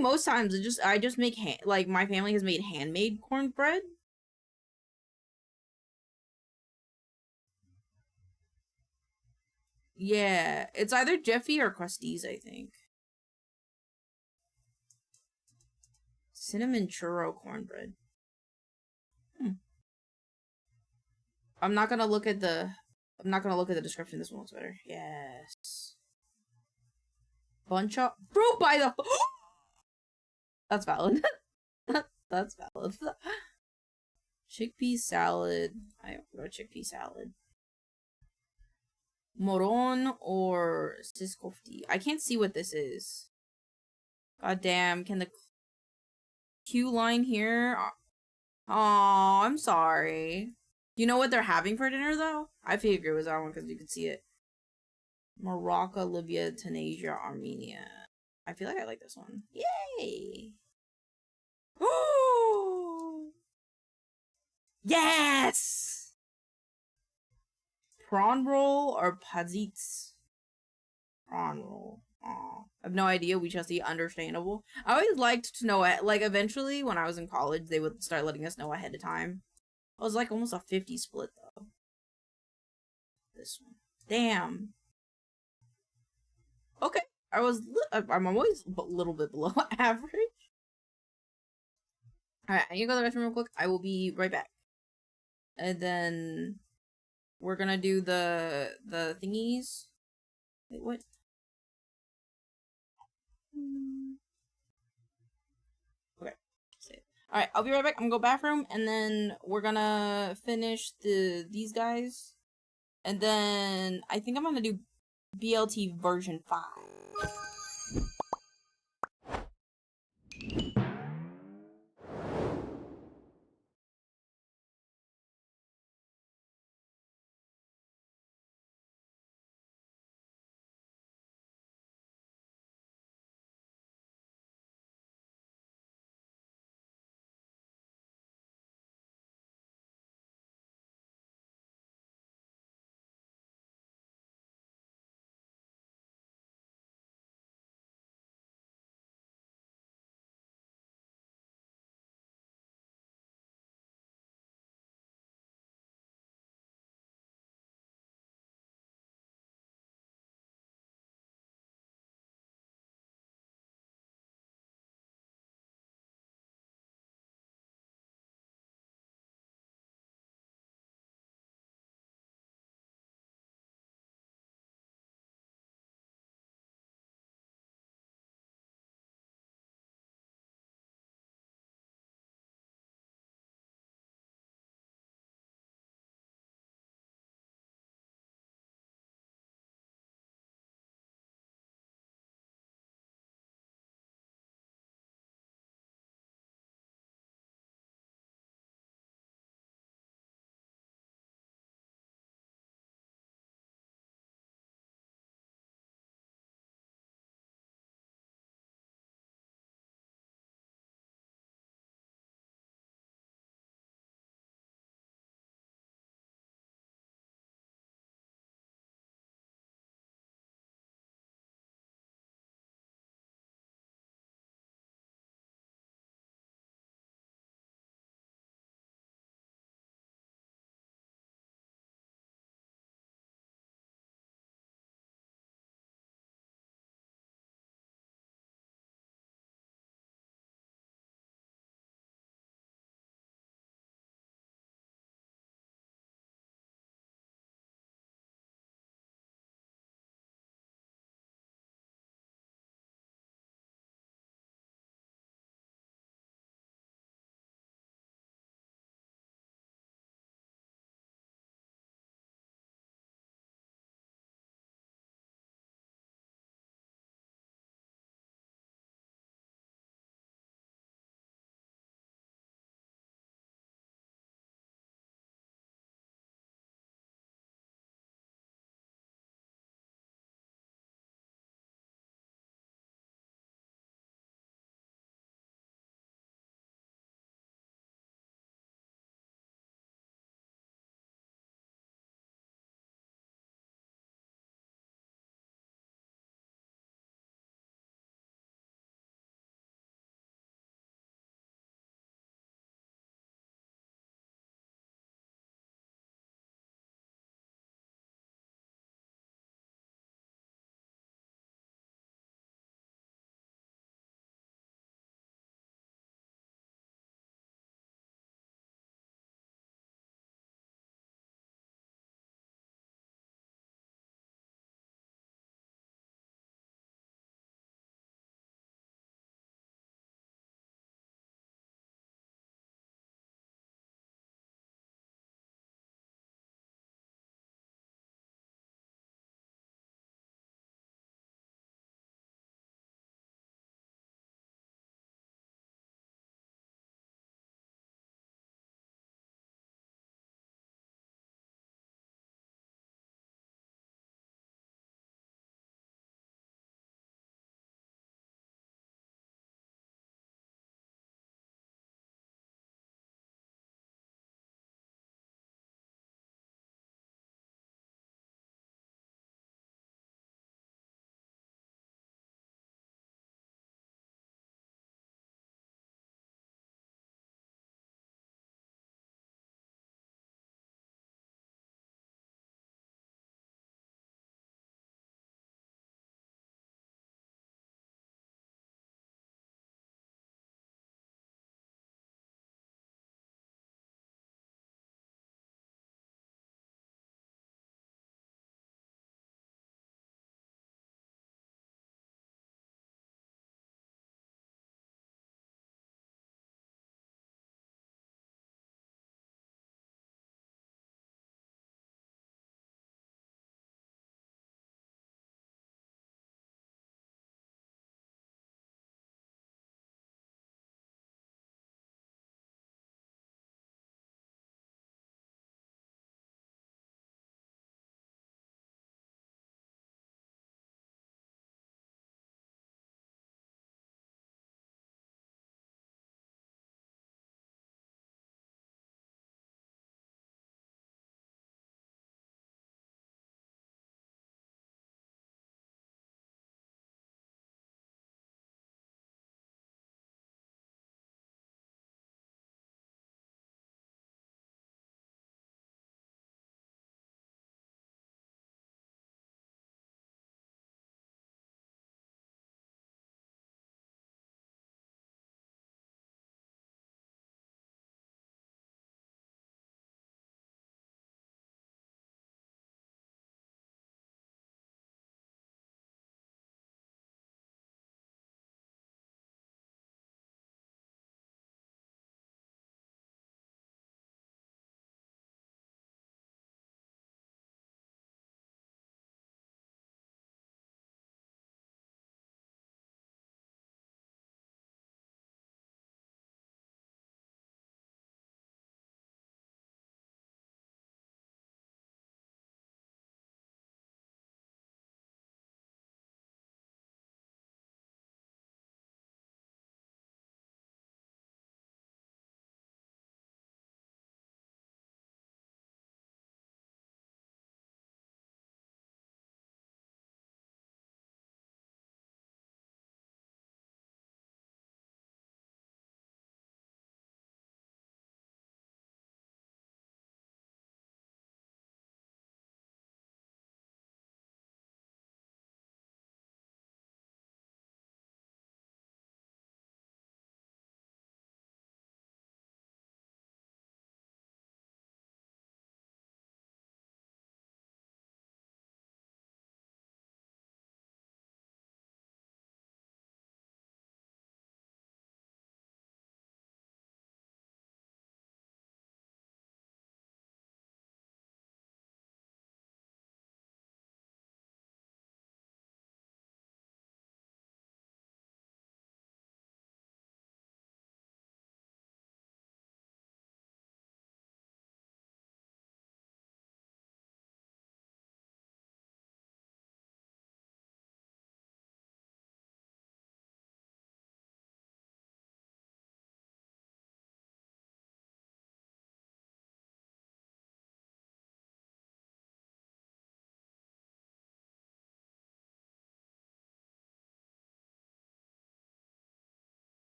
most times I just make like my family has made handmade cornbread. Yeah, it's either Jiffy or Crusties, I think. Cinnamon churro cornbread. I'm not gonna look at the description. This one looks better. Yes. Bunch of fruit by the. That's valid. That's valid. Chickpea salad. I wrote chickpea salad. Moron or siskofti. I can't see what this is. God damn, can the Q line here? Oh, I'm sorry. You know what they're having for dinner, though? I figured it was that one because you could see it. Morocco, Libya, Tunisia, Armenia. I feel like I like this one. Yay! Oh! Yes! Prawn roll or pazits? Prawn roll. Aw. I have no idea. We shall see. Understandable. I always liked to know it. Like, eventually, when I was in college, they would start letting us know ahead of time. It was like almost a 50 split, though. This one. Damn. Okay. I'm always a little bit below average. Alright, I need to go to the restroom real quick. I will be right back. And then we're gonna do the thingies. Wait, what? Okay. Alright, I'll be right back. I'm gonna go bathroom and then we're gonna finish these guys. And then I think I'm gonna do BLT version 5.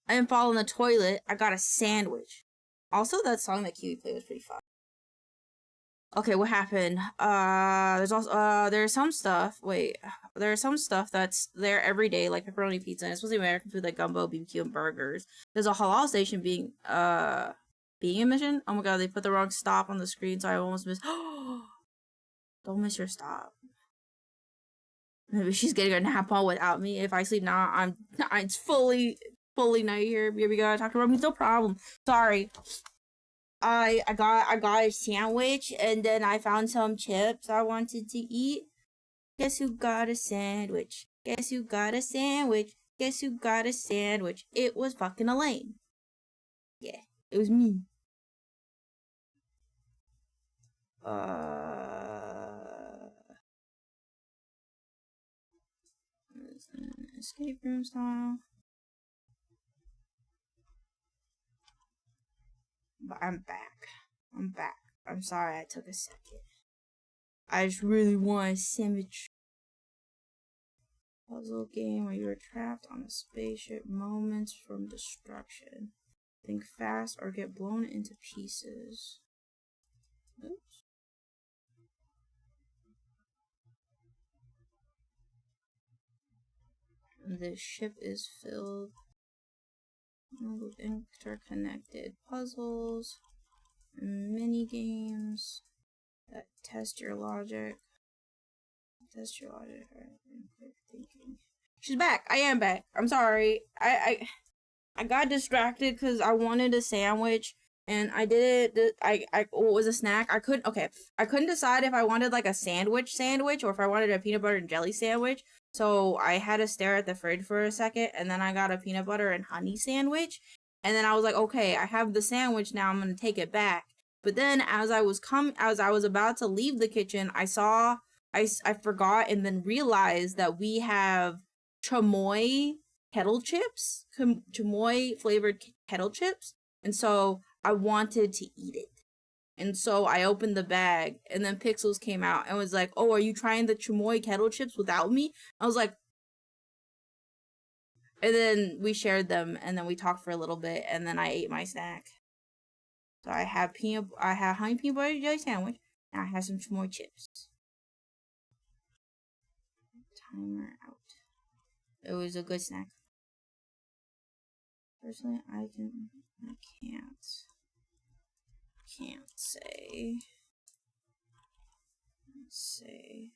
I didn't fall in the toilet. I got a sandwich. Also, that song that Kiwi played was pretty fun. Okay, what happened? There's also, there's some stuff, there's some stuff that's there every day, like pepperoni pizza, and it's supposed to be American food, like gumbo, BBQ, and burgers. There's a halal station being a mission? Oh my god, they put the wrong stop on the screen, so I almost missed. Don't miss your stop. Maybe she's getting a nap on without me. If I sleep now, I'm fully night here. We gotta talk to Romy, no problem. Sorry. I got a sandwich, and then I found some chips I wanted to eat. Guess who got a sandwich? Guess who got a sandwich? Guess who got a sandwich? It was fucking Elaine. Yeah, it was me. Escape room style. But I'm back. I'm sorry I took a second. I just really want a sandwich. Puzzle game where you're trapped on a spaceship. Moments from destruction. Think fast or get blown into pieces. Oops. The ship is filled with interconnected puzzles, mini games that test your logic. Thinking. She's back. I am back. I'm sorry. I got distracted because I wanted a sandwich, and I did it. What was a snack? I couldn't decide if I wanted like a sandwich or if I wanted a peanut butter and jelly sandwich. So I had to stare at the fridge for a second, and then I got a peanut butter and honey sandwich. And then I was like, okay, I have the sandwich now. I'm gonna take it back. But then as I was about to leave the kitchen, I forgot and then realized that we have chamoy kettle chips, chamoy flavored kettle chips, and so I wanted to eat it. And so I opened the bag, and then Pixels came out and was like, "Oh, are you trying the chamoy kettle chips without me?" I was like, and then we shared them, and then we talked for a little bit, and then I ate my snack. So I have honey peanut butter jelly sandwich, and I have some chamoy chips. Timer out. It was a good snack. Personally, I can't say. Let's say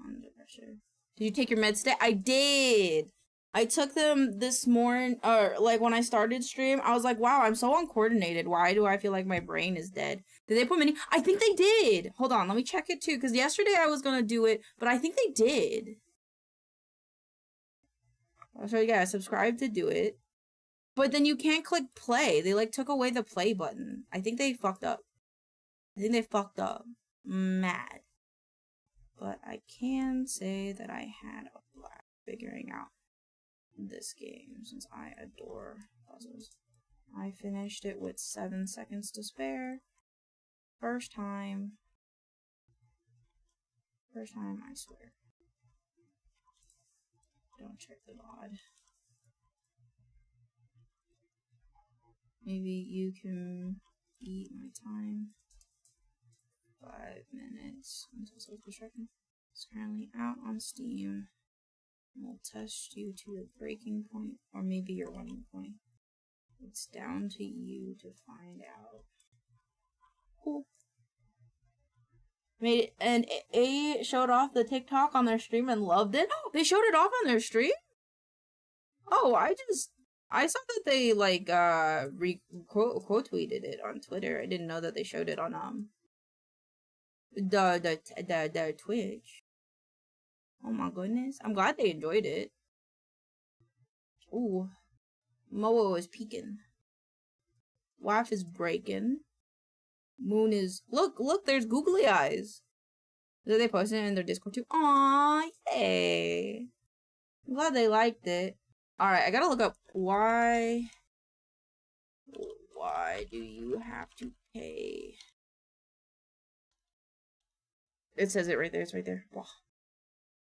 under pressure. Did you take your meds today? I did. I took them this morning, or like when I started stream. I was like, wow, I'm so uncoordinated. Why do I feel like my brain is dead? Did they put mini? I think they did. Hold on, let me check it too, because yesterday I was gonna do it, but I think they did. So yeah, subscribe to do it. But then you can't click play. They like took away the play button. I think they fucked up. Mad. But I can say that I had a blast figuring out this game since I adore puzzles. I finished it with 7 seconds to spare. First time, I swear. Don't check the VOD. Maybe you can eat my time. 5 minutes until self-destruction. It's currently out on Steam. We'll test you to your breaking point, or maybe your winning point. It's down to you to find out. Cool. Made it, and A showed off the TikTok on their stream and loved it. Oh, they showed it off on their stream? Oh, I saw that they like quote tweeted it on Twitter. I didn't know that they showed it on the Twitch. Oh my goodness. I'm glad they enjoyed it. Ooh. Moa is peeking. Wife is breaking. Moon is look, there's googly eyes. Did they post it in their Discord too? Aww, yay. I'm glad they liked it. Alright, I gotta look up why do you have to pay? It says it right there, it's right there. Wow.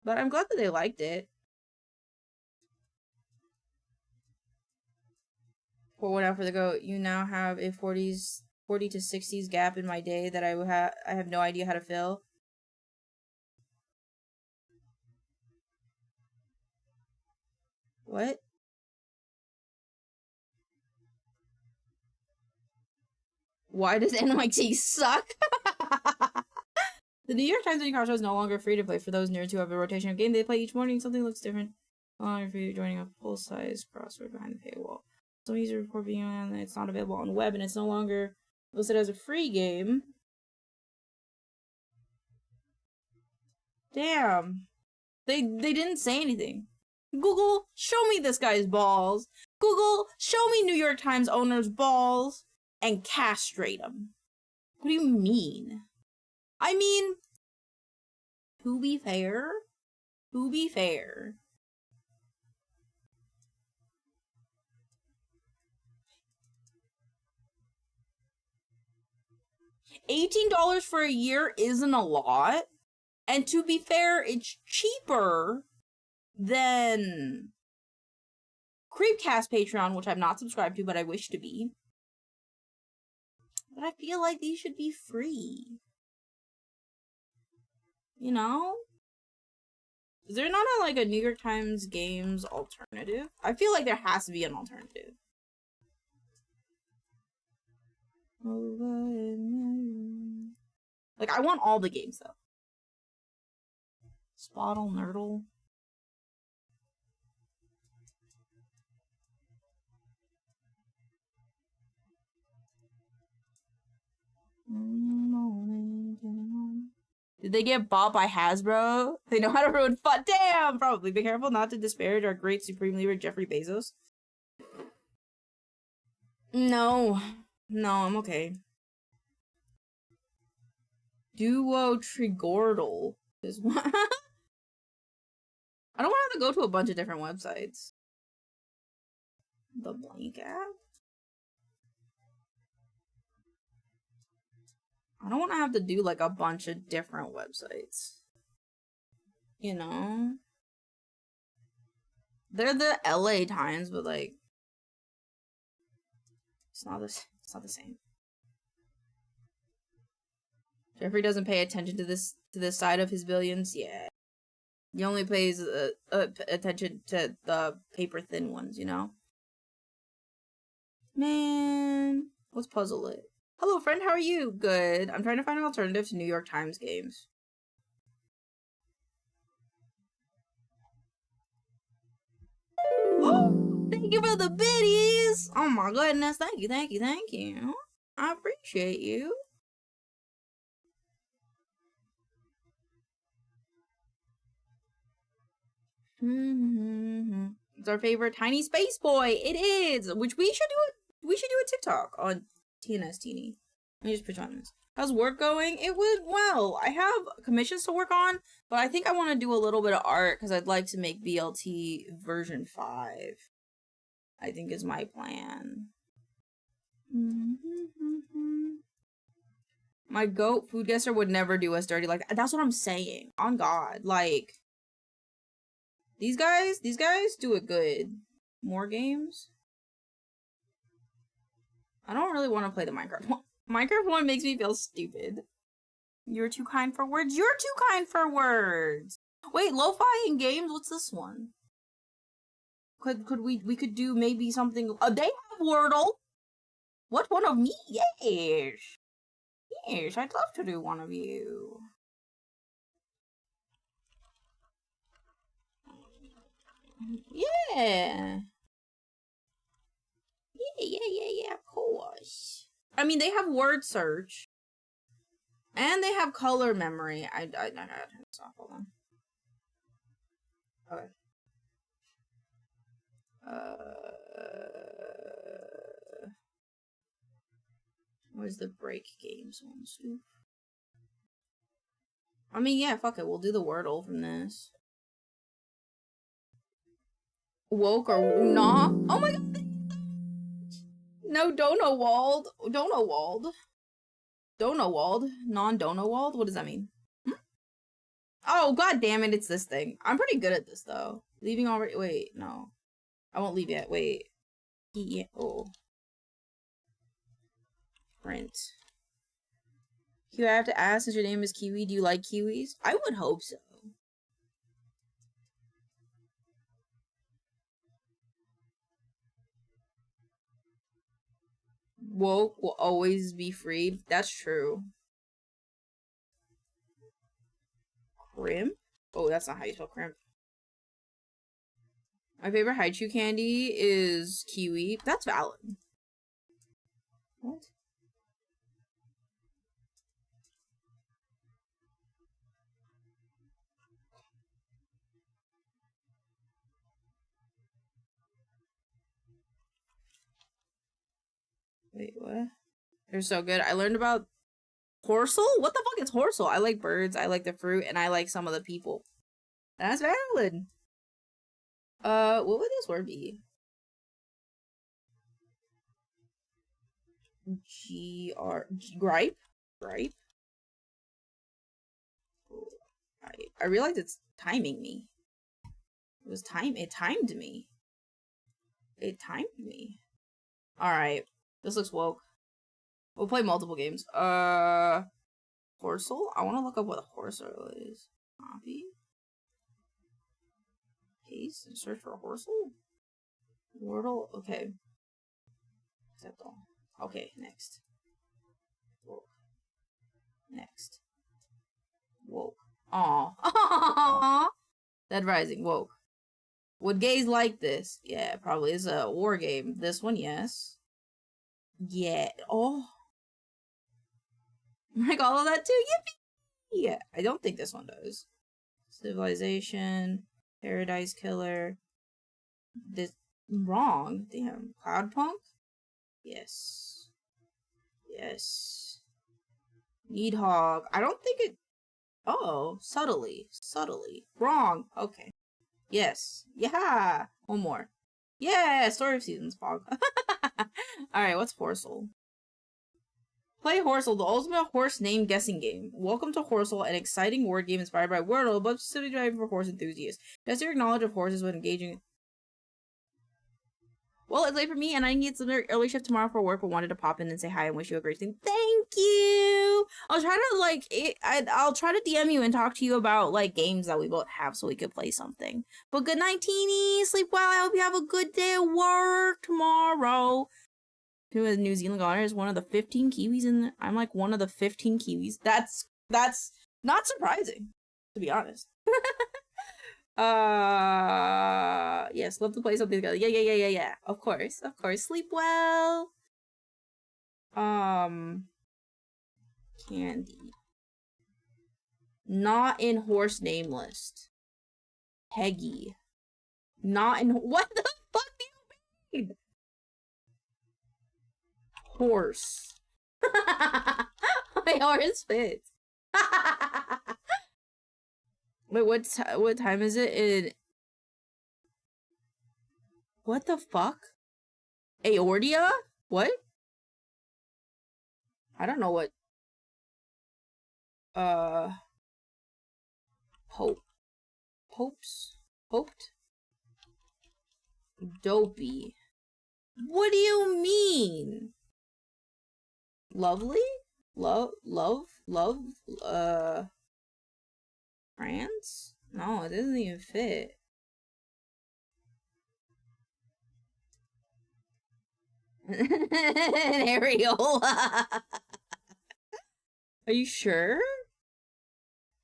But I'm glad that they liked it. Pour one out for the goat. You now have a 40 to 60s gap in my day that I have no idea how to fill. What? Why does NYT suck? The New York Times Mini Car Show is no longer free to play for those nerds who have a rotation of game they play each morning. Something looks different. No longer free joining a full-size crossword behind the paywall. Some user report being on it's not available on the web and it's no longer listed as a free game. Damn. They didn't say anything. Google, show me this guy's balls. Google, show me New York Times owner's balls and castrate them. What do you mean? I mean, to be fair, $18 for a year isn't a lot. And to be fair, it's cheaper than Creepcast Patreon, which I'm not subscribed to, but I wish to be. But I feel like these should be free. You know? Is there not like a New York Times Games alternative? I feel like there has to be an alternative. Like, I want all the games, though. Spottle, Nerdle. Did they get bought by Hasbro? They know how to ruin fun. Damn, probably. Be careful not to disparage our great supreme leader, Jeffrey Bezos. No. No, I'm okay. Duo Trigordle is one. I don't want to have to go to a bunch of different websites. The blank app? I don't want to have to do like a bunch of different websites. You know? They're the LA Times, but like it's not the same. Jeffrey doesn't pay attention to this side of his billions. Yeah. He only pays attention to the paper thin ones, you know? Man, let's puzzle it. Hello, friend, how are you? Good. I'm trying to find an alternative to New York Times games. Thank you for the biddies! Oh my goodness, thank you, thank you, thank you. I appreciate you. It's our favorite tiny space boy. It is, which we should do a TikTok on TNS Teeny. Let me just put you on this. How's work going? It went well. I have commissions to work on, but I think I want to do a little bit of art because I'd like to make BLT version 5. I think is my plan. My goat food guesser would never do us dirty like that. That's what I'm saying. On God. Like, these guys do it good. More games? I don't really want to play the Minecraft one. Minecraft one makes me feel stupid. You're too kind for words. You're too kind for words. Wait, lo-fi in games? What's this one? Could we could do maybe something? They have Wordle. What, one of me? Yes. Yes, I'd love to do one of you. Yeah. Yeah, of course. I mean, they have word search. And they have color memory. I gotta turn this off, hold on. Okay. Where's the break games one, Stu? I mean, yeah, fuck it. We'll do the Wordle from this. Woke or nah? Oh my god! No, Donowald. Donowald. Donowald. Non-Donowald? What does that mean? Oh, god damn it, it's this thing. I'm pretty good at this, though. Leaving already? Wait, no. I won't leave yet. Wait. Yeah. Oh. Print. Q, I have to ask, since your name is Kiwi, do you like kiwis? I would hope so. Woke will always be freed. That's true. Crimp? Oh, that's not how you spell crimp. My favorite Haichu candy is kiwi. That's valid. What? Wait, what? They're so good. I learned about Horsel? What the fuck is Horsel? I like birds, I like the fruit, and I like some of the people. That's valid. What would this word be? Gripe? Gripe? I realized it's timing me. It timed me. It timed me. Alright. This looks woke. We'll play multiple games. Horsel? I want to look up what a Horsel is. Copy. Paste and search for Horsel? Wordle? Okay. Accept all. Okay, next. Woke. Next. Woke. Aww. Dead Rising. Woke. Would gays like this? Yeah, probably. It's a war game. This one, yes. Yeah. Oh. Like all of that too? Yippee! Yeah, I don't think this one does. Civilization. Paradise Killer. This. Wrong. Damn. Cloudpunk? Yes. Yes. Needhog. I don't think it... Oh, subtly. Subtly. Wrong. Okay. Yes. Yeah. One more. Yeah. Story of Seasons. Fog. Alright, what's Horsel? Play Horsel, the ultimate horse name guessing game. Welcome to Horsel, an exciting word game inspired by Wordle, but specifically designed for horse enthusiasts. Test your knowledge of horses when engaging. Well, it's late for me, and I need some early shift tomorrow for work, but wanted to pop in and say hi and wish you a great thing. Thank you! I'll try to, I'll try to DM you and talk to you about, like, games that we both have so we could play something. But good night, teenies! Sleep well, I hope you have a good day at work tomorrow. Who is New Zealand Goner is one of the 15 Kiwis in I'm like one of the 15 Kiwis. That's not surprising, to be honest. Yes, love to play something together. Yeah. Of course. Sleep well. Candy. Not in horse name list. Peggy. Not in what the fuck do you mean? Horse. My horse fits. Wait, what time is it? What the fuck? Aordia? What? I don't know what. Hoped? Dopey. What do you mean? Lovely? Love, France? No, it doesn't even fit. Areola. Are you sure?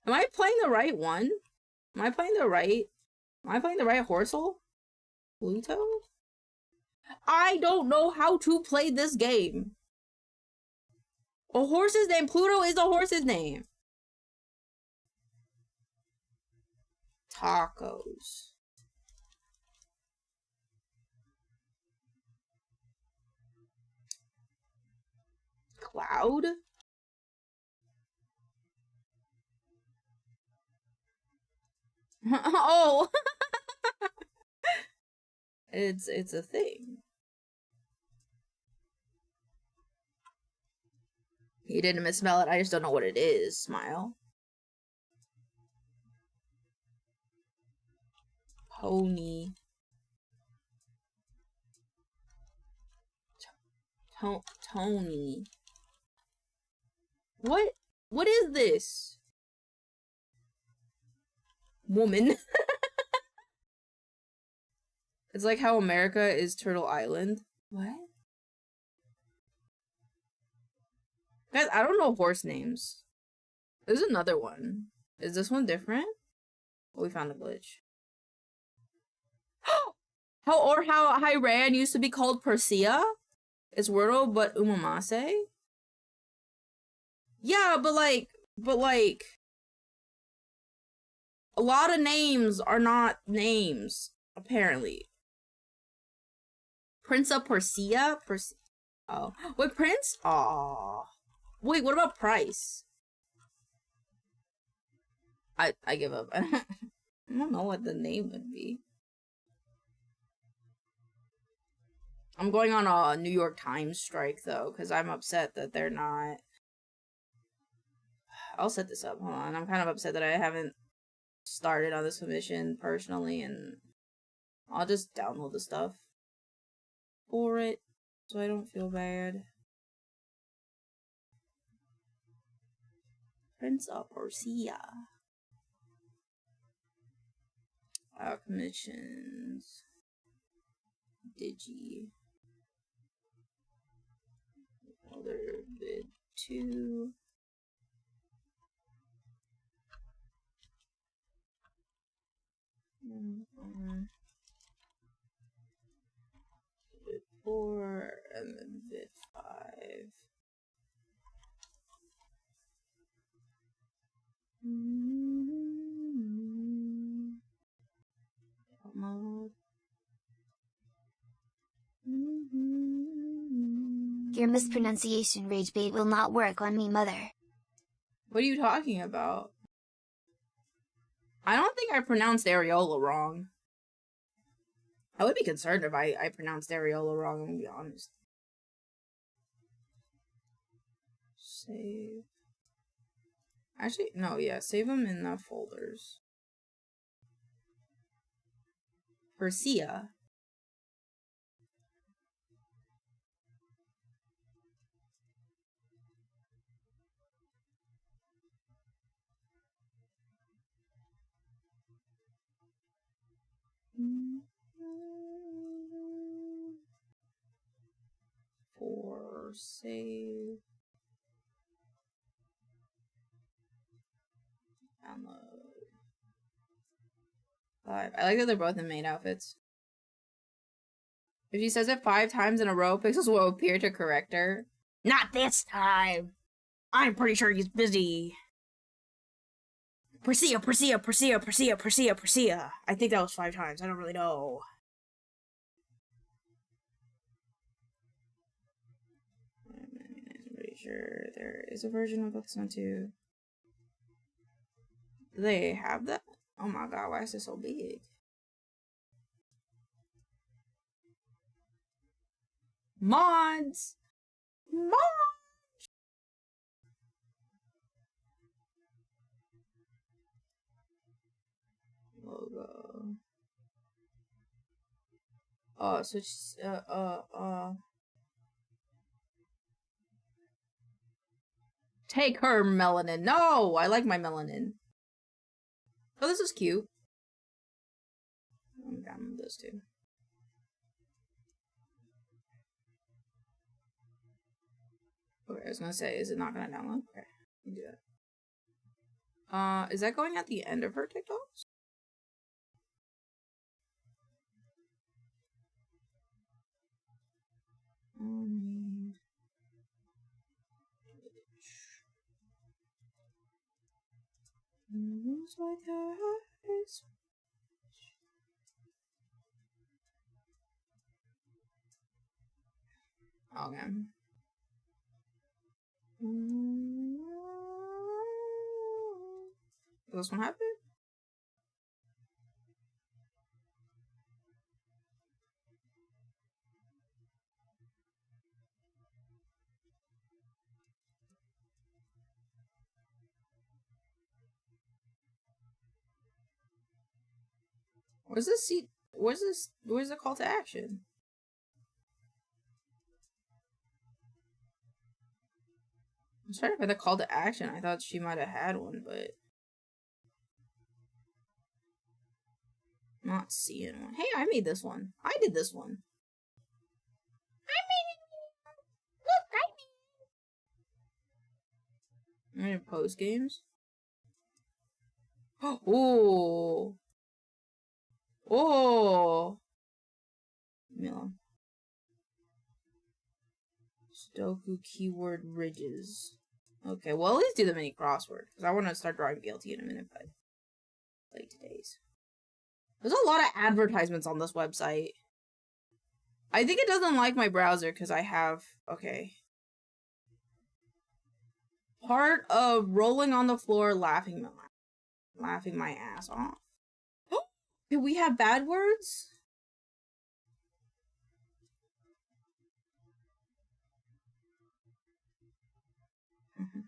Am I playing the right one? Am I playing the right Horsel? Pluto? I don't know how to play this game. A horse's name. Pluto is a horse's name. Tacos. Cloud? Oh. It's a thing. You didn't misspell it. I just don't know what it is. Smile. Pony. Tony. What? What is this? Woman. It's like how America is Turtle Island. What? Guys, I don't know horse names. There's another one. Is this one different? Oh, we found a glitch. How Hyran used to be called Persea? It's Wordle, but Umamase? Yeah, but like, a lot of names are not names, apparently. Prince of Persea? Oh. Wait, Prince? Aw. Wait, what about Price? I give up. I don't know what the name would be. I'm going on a New York Times strike, though, because I'm upset that they're not... I'll set this up. Hold on. I'm kind of upset that I haven't started on this commission personally, and I'll just download the stuff for it so I don't feel bad. Prince of Persea. Commissions. Digi. Other vid 2. Vid 4 and then vid 5. Mode. Your mispronunciation rage bait will not work on me, mother. What are you talking about? I don't think I pronounced areola wrong. I would be concerned if I pronounced areola wrong, I'm gonna be honest. Save. Actually, no, yeah, save them in the folders. Persea. For save. Download. 5. I like that they're both in maid outfits. If she says it 5 times in a row, Pixels will appear to correct her. Not this time! I'm pretty sure he's busy. Persea, Persea, Persea, Persea, Persea, Persea. I think that was 5 times. I don't really know. I'm pretty sure there is a version of Pokemon 2. Do they have that? Oh my god, why is this so big? Mods! Mods! Logo. Oh, switch, Take her, melanin. No! I like my melanin. Oh, this is cute. I'm down with this too. Okay, I was gonna say, is it not gonna download? Okay, you do that. Is that going at the end of her TikToks? Like her eyes. Okay. Does this one happen? Where's the seat? Where's this? Where's the call to action? was trying to find the call to action. I thought she might have had one, but not seeing one. Hey, I made this one. I did this one. I made it. Look, I made it. I'm gonna post games. Oh. Oh. Mila. Sudoku keyword ridges. Okay, well, at least do the mini crossword, because I want to start drawing BLT in a minute, but like today's. There's a lot of advertisements on this website. I think it doesn't like my browser, because I have, okay. Part of rolling on the floor, laughing my ass off. Do we have bad words?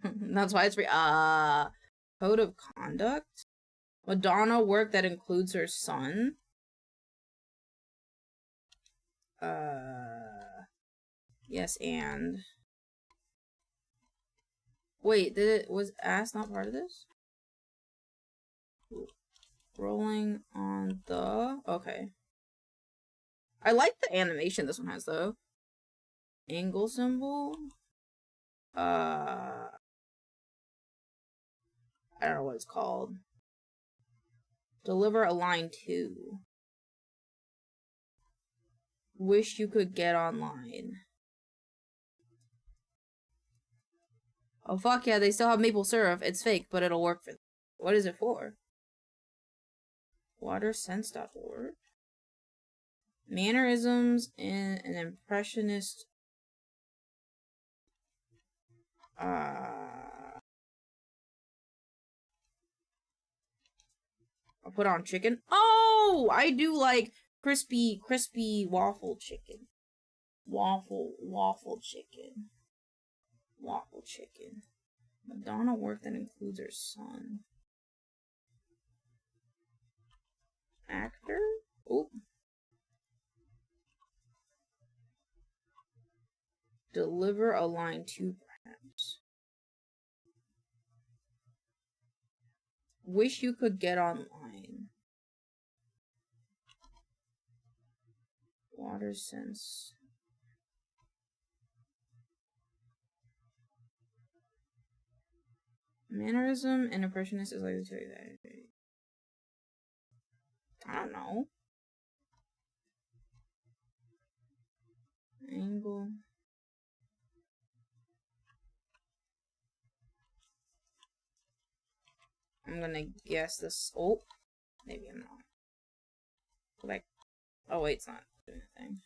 That's why it's free. Code of conduct. Madonna work that includes her son. Yes, and wait, was ass not part of this? Rolling on the okay. I like the animation this one has though. Angle symbol. I don't know what it's called. Deliver a line 2. Wish you could get online. Oh fuck yeah, they still have maple syrup. It's fake, but it'll work for them. What is it for? Watersense.org. Mannerisms in an impressionist. I'll put on chicken. Oh, I do like crispy waffle chicken. Waffle chicken. Waffle chicken. Madonna work that includes her son. Actor? Oh. Deliver a line 2, perhaps. Wish you could get online. Water sense. Mannerism and impressionist is likely to tell you that. I don't know. Angle. I'm gonna guess this. Oh, maybe I'm not. Go back. Oh wait, it's not doing a thing.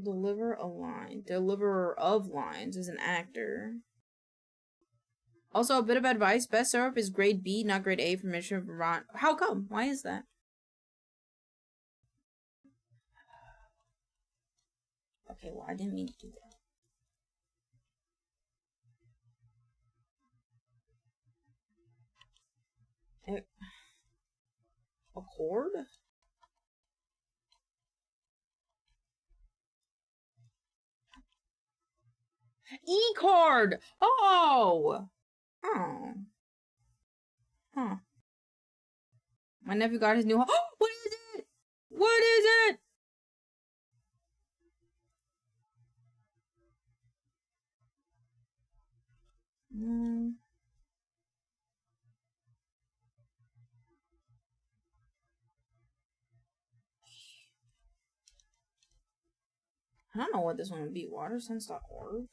Deliver a line. Deliverer of lines is an actor. Also, a bit of advice. Best syrup is grade B, not grade A from Michigan, Vermont. How come? Why is that? Okay, well, I didn't mean to do that. Accord? E-card! Oh! Oh. Huh. My nephew got his new home. What is it? What is it? I don't know what this one would be. Watersense.org?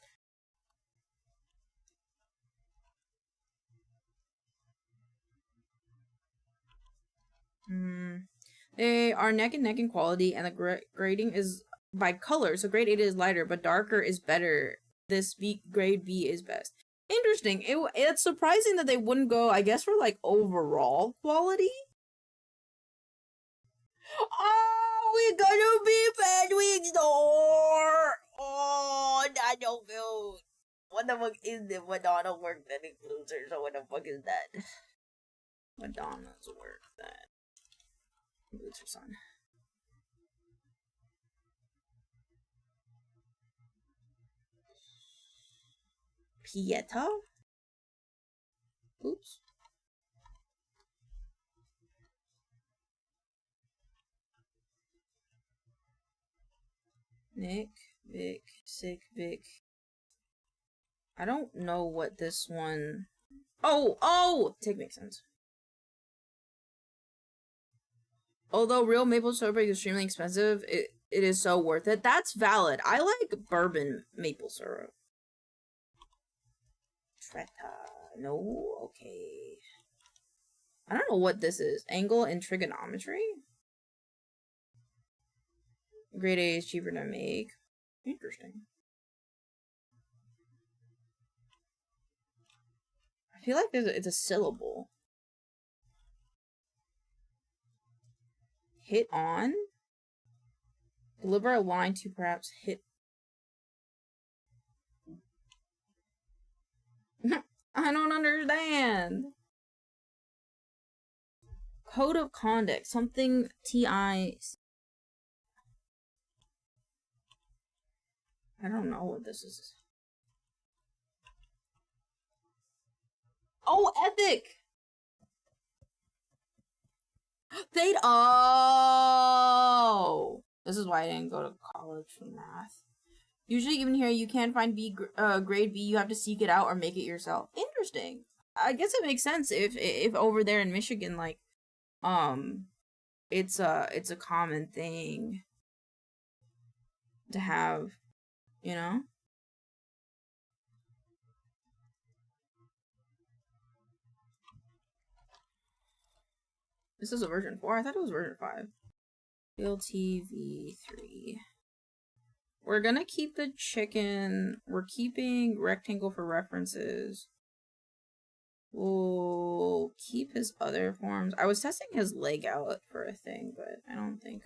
They are neck and neck in quality, and the grading is by color. So grade 8 is lighter, but darker is better. This grade B is best. Interesting. It's surprising that they wouldn't go, I guess, for like overall quality. Oh, we're gonna be Bedouin store. Oh, that's so cute. What the fuck is the Madonna work that includes her? So what the fuck is that? Madonna's work that includes her son. Pieta. Oops. Nick, Vic, Sick, Vic. I don't know what this one... Oh! Tick makes sense. Although real maple syrup is extremely expensive, it is so worth it. That's valid. I like bourbon maple syrup. Treta. No? Okay. I don't know what this is. Angle and trigonometry? Grade A is cheaper to make. Interesting. I feel like it's a syllable. Hit on? Deliver a line to perhaps hit. I don't understand. Code of conduct. Something TI. I don't know what this is. Oh, ethic! Oh! This is why I didn't go to college for math. Usually, even here, you can't find grade B. You have to seek it out or make it yourself. Interesting. I guess it makes sense if over there in Michigan, like, it's a common thing to have, you know? This is a version 4. I thought it was version 5. LTV3. We're gonna keep the chicken. We're keeping rectangle for references. We'll keep his other forms. I was testing his leg out for a thing, but I don't think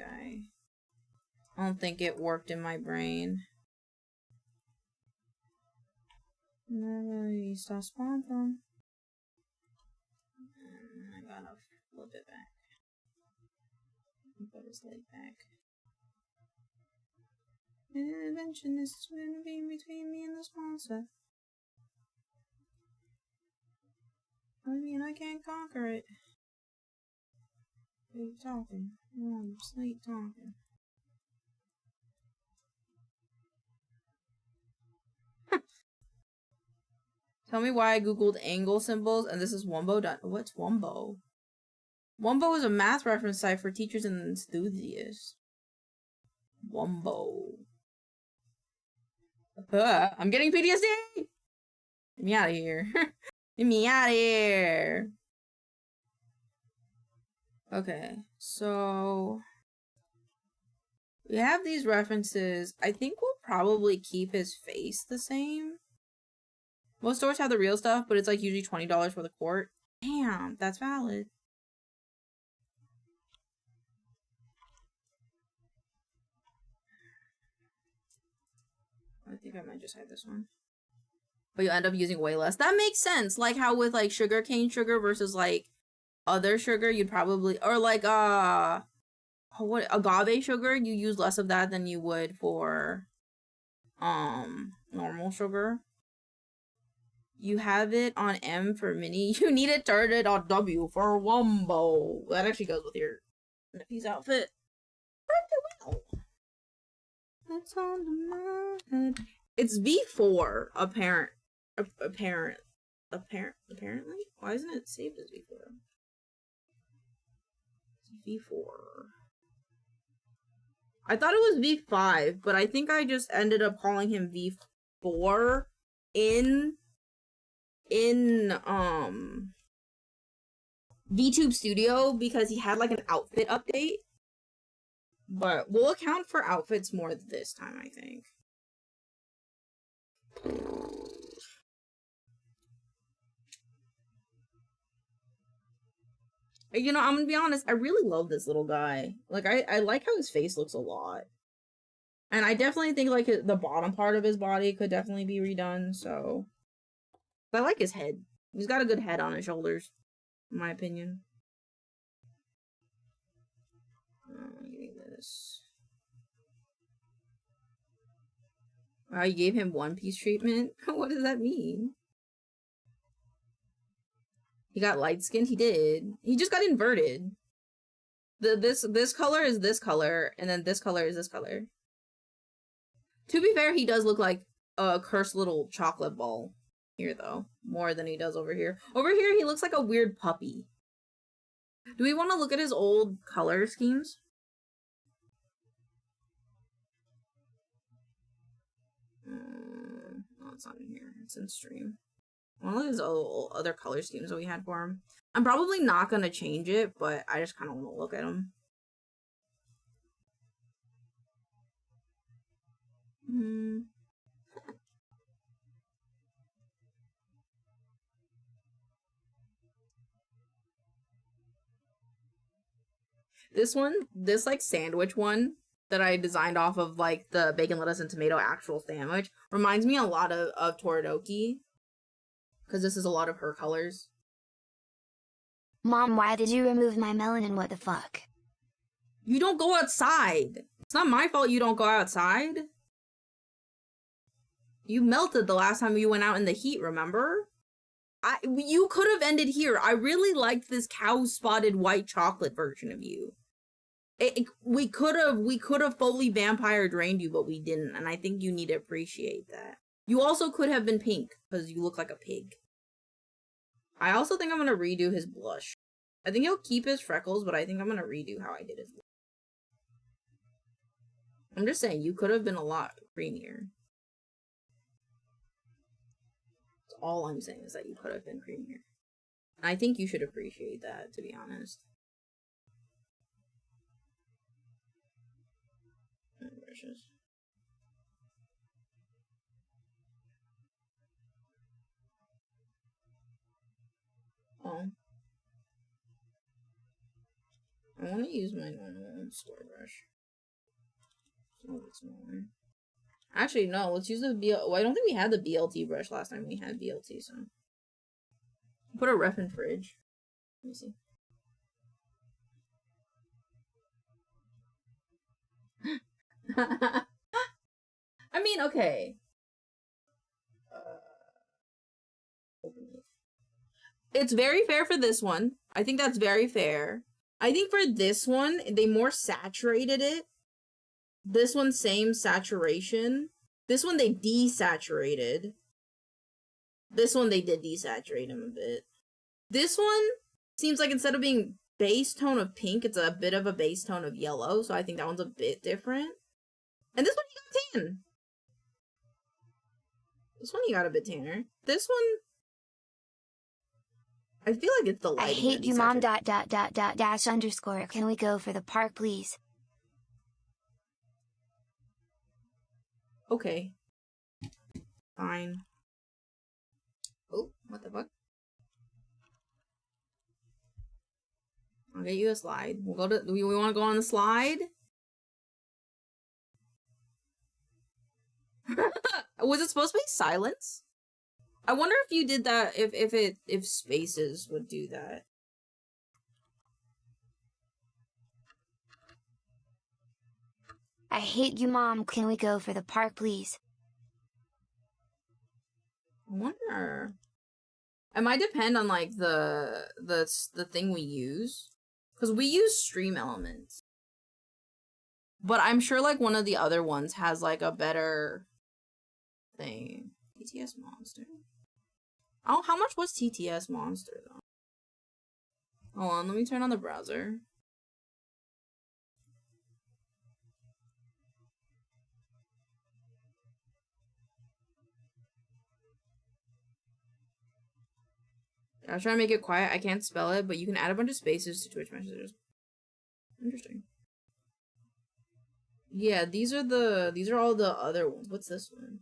it worked in my brain. No, stop spawn from. I gotta flip it back. Put his leg back. An invention is to intervene between me and the sponsor. I mean, I can't conquer it. What are you talking? Oh, I'm sleep talking. Tell me why I googled angle symbols and this is Wumbo. What's Wumbo? Wumbo is a math reference site for teachers and enthusiasts. Wumbo. I'm getting PTSD! Get me out of here. Get me out of here! Okay, so... we have these references. I think we'll probably keep his face the same. Most stores have the real stuff, but it's like usually $20 for the quart. Damn, that's valid. I think I might just hide this one. But you end up using way less. That makes sense. Like how with like sugarcane sugar versus like other sugar, you'd probably, or like what, agave sugar, you use less of that than you would for normal sugar. You have it on M for mini. You need it turned on W for Wumbo. That actually goes with your Nippy's outfit. That's on the mind. It's V4, apparently. Why isn't it saved as V4? It's V4. I thought it was V5, but I think I just ended up calling him V4 in VTube Studio because he had like an outfit update. But we'll account for outfits more this time, I think. You know, I'm gonna be honest, I really love this little guy. Like, I like how his face looks a lot. And I definitely think, like, the bottom part of his body could definitely be redone, so... But I like his head. He's got a good head on his shoulders, in my opinion. Give me this. Wow, you gave him One Piece treatment? What does that mean? He got light skinned. He did. He just got inverted. This color is this color, and then this color is this color. To be fair, he does look like a cursed little chocolate ball here, though, more than he does over here. Over here, he looks like a weird puppy. Do we want to look at his old color schemes? No, it's not in here. It's in stream. I want to look at his old, other color schemes that we had for him. I'm probably not going to change it, but I just kind of want to look at him. This like sandwich one that I designed off of like the bacon, lettuce, and tomato actual sandwich reminds me a lot of Toridoki, because this is a lot of her colors. Mom, why did you remove my melanin? What the fuck? You don't go outside. It's not my fault you don't go outside. You melted the last time you went out in the heat, remember? You could have ended here. I really liked this cow-spotted white chocolate version of you. We could have fully vampire drained you, but we didn't, and I think you need to appreciate that. You also could have been pink, because you look like a pig. I also think I'm gonna redo his blush. I think he'll keep his freckles, but I think I'm gonna redo how I did his blush. I'm just saying, you could have been a lot creamier. That's all I'm saying, is that you could have been creamier. And I think you should appreciate that, to be honest. Brushes. Oh. I want to use my normal store brush. It's a little bit smaller. Actually, no, let's use the well, I don't think we had the BLT brush last time we had BLT, so. Put a ref in fridge. Let me see. I mean, okay. It's very fair for this one. I think that's very fair. I think for this one, they more saturated it. This one, same saturation. This one, they desaturated. This one, they did desaturate him a bit. This one seems like instead of being base tone of pink, it's a bit of a base tone of yellow. So I think that one's a bit different. And this one, he got tan. This one, he got a bit tanner. This one, I feel like it's the lighting. I hate you, Mom. Dash underscore. Can we go for the park, please? Okay. Fine. Oh, what the fuck? I'll get you a slide. We'll go to. We want to go on the slide. Was it supposed to be silence? I wonder if you did that. If spaces would do that. I hate you, Mom. Can we go for the park, please? I wonder. It might depend on like the thing we use, because we use stream elements. But I'm sure like one of the other ones has like a better thing. TTS Monster. Oh, how much was TTS Monster though? Hold on, let me turn on the browser. I was trying to make it quiet. I can't spell it, but you can add a bunch of spaces to Twitch messages. Interesting. Yeah, these are all the other ones. What's this one?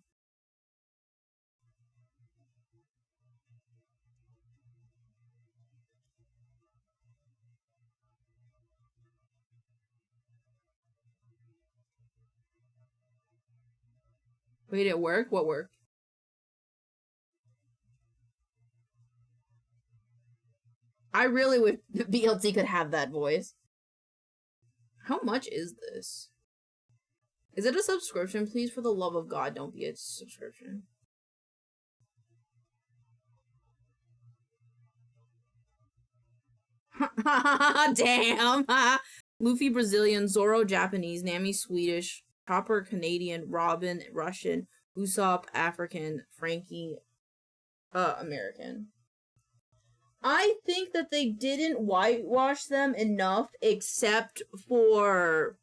Wait, it worked? What worked? I really wish BLT could have that voice. How much is this? Is it a subscription? Please, for the love of God, don't be a subscription. Damn. Luffy Brazilian, Zoro Japanese, Nami Swedish, Chopper Canadian, Robin Russian, Usopp African, Frankie American. I think that they didn't whitewash them enough, except for,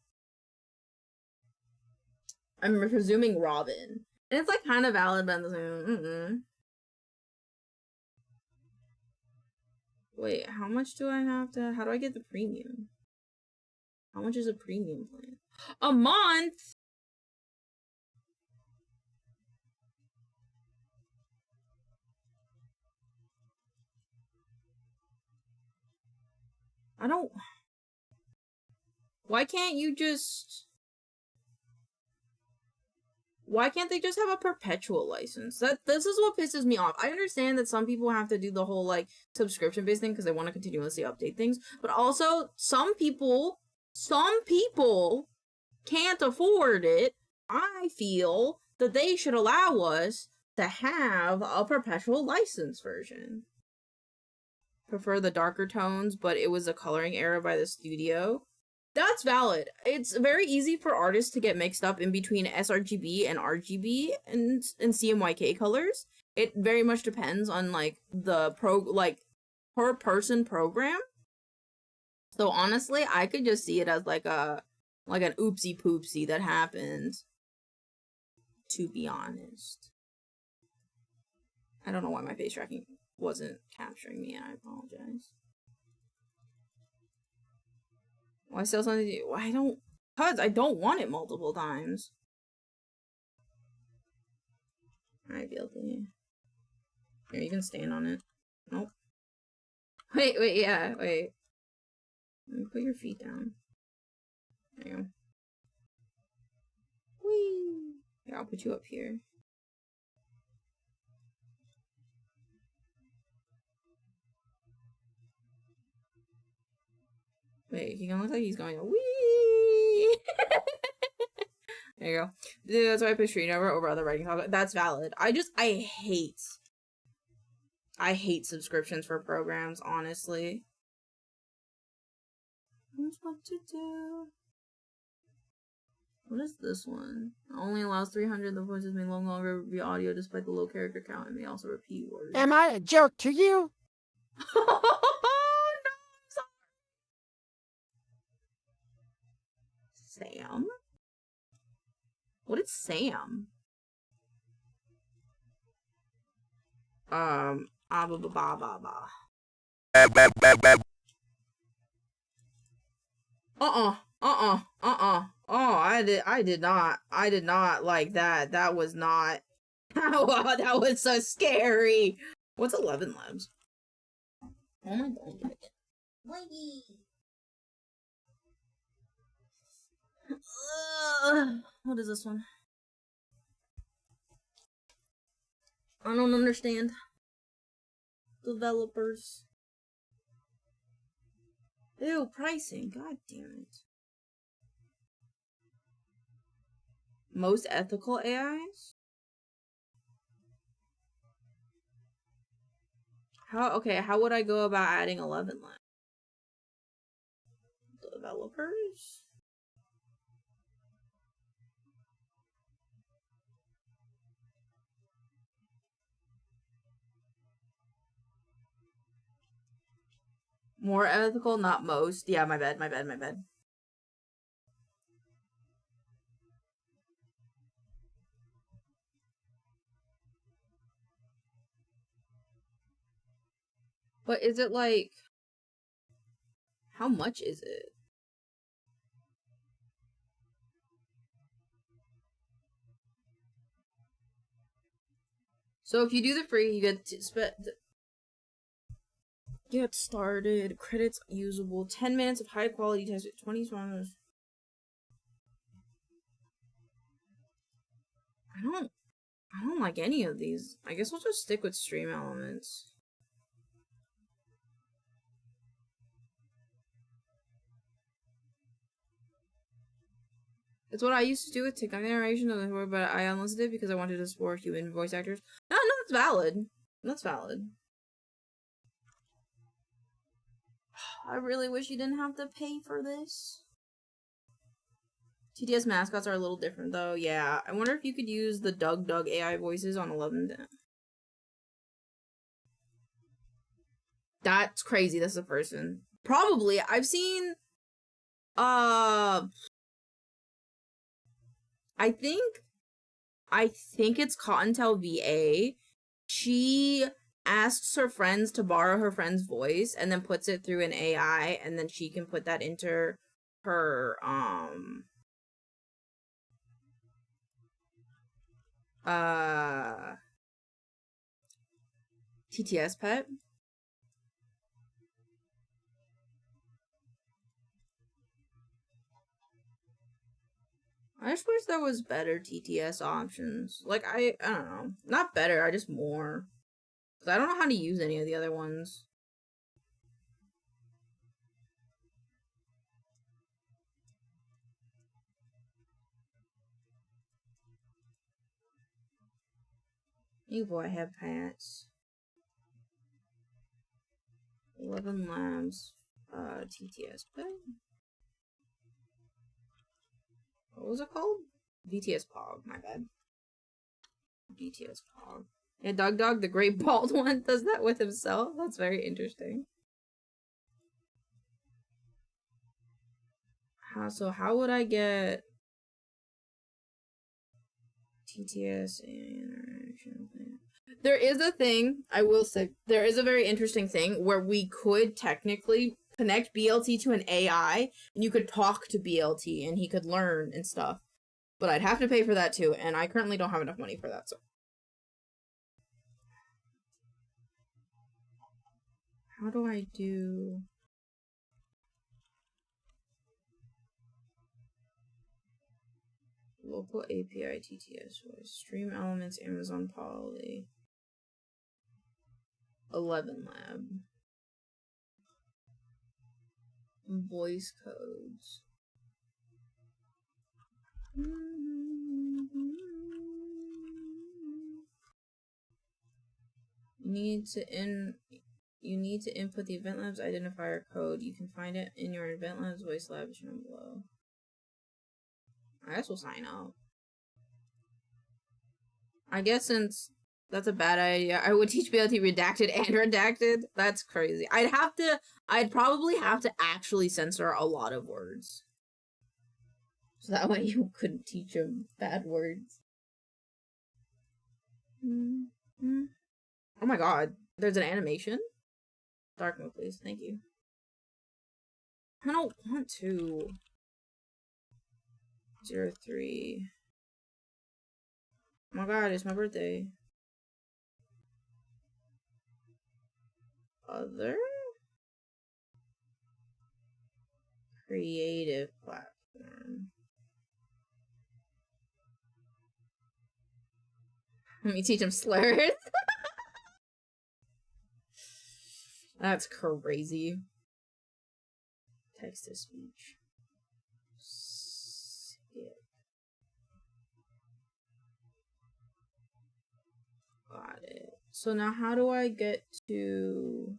I'm presuming, Robin. And it's like kind of valid, but I'm like, Wait, how much do I have to, how do I get the premium? How much is a premium plan? A month? I don't, why can't you just, why can't they just have a perpetual license? This is what pisses me off. I understand that some people have to do the whole, like, subscription-based thing because they want to continuously update things, but also, some people can't afford it. I feel that they should allow us to have a perpetual license version. Prefer the darker tones, but it was a coloring error by the studio. That's valid. It's very easy for artists to get mixed up in between sRGB and RGB and CMYK colors. It very much depends on, like, the per person program. So honestly, I could just see it as like an oopsie poopsie that happened. To be honest. I don't know why my face tracking wasn't capturing me, and I apologize. Why still something? Cause I don't want it multiple times. Alright, BLT. Here, you can stand on it. Nope. Wait, yeah, wait. Let me put your feet down. There you go. Whee! Here, I'll put you up here. Wait, he gonna look like he's going wee. There you go. That's why I put Street over other writing topics. That's valid. I hate subscriptions for programs, honestly. Here's what to do. What is this one? It only allows 300. The voices may no longer be audio despite the low character count and may also repeat words. Am I a jerk to you? Oh, no, I'm sorry. Sam? What is Sam? Ba ba ba ba ba. Oh, I did not like that. That was not. That was so scary. What's 11 Labs? Oh my god. What is this one? I don't understand. Developers. Ew, pricing. God damn it. Most ethical AIs? How would I go about adding 11 Labs? Developers? More ethical, not most. Yeah, my bad. But is it like... How much is it? So if you do the free, you get to get started. Credits usable. 10 minutes of high quality text. 20 songs. I don't like any of these. I guess we'll just stick with stream elements. It's what I used to do with TikTok narration of the word, but I unlisted it because I wanted to support human voice actors. No, that's valid. That's valid. I really wish you didn't have to pay for this. TTS mascots are a little different though. Yeah, I wonder if you could use the Doug AI voices on 11. That's crazy. That's the first one. Probably. I've seen I think it's Cottontail VA. She asks her friends to borrow her friend's voice and then puts it through an AI, and then she can put that into her TTS pet. I just wish there was better TTS options. Like, I don't know. Not better, I just more. Because I don't know how to use any of the other ones. Evil, I have pets. 11 Labs, TTS pet. What was it called? VTS Pog, my bad. VTS Pog. Yeah, Doug, the great bald one, does that with himself. That's very interesting. How would I get TTS interaction? There is a thing, I will say, there is a very interesting thing where we could technically connect BLT to an AI, and you could talk to BLT, and he could learn and stuff. But I'd have to pay for that too, and I currently don't have enough money for that, so. How do I do... Local API TTS voice. Stream elements, Amazon Poly. 11 Lab. Voice codes. You need to input the Event Labs identifier code. You can find it in your Event Labs voice lab shown below. I guess we'll sign up. I guess since that's a bad idea, I would teach BLT redacted and redacted. That's crazy. I'd probably have to actually censor a lot of words. So that way you couldn't teach him bad words. Oh my god, there's an animation? Dark mode, please. Thank you. I don't want to. 03. Oh my god, it's my birthday. Other? Creative platform. Let me teach him slurs. That's crazy. Text to speech. Skip. Got it. So now how do I get to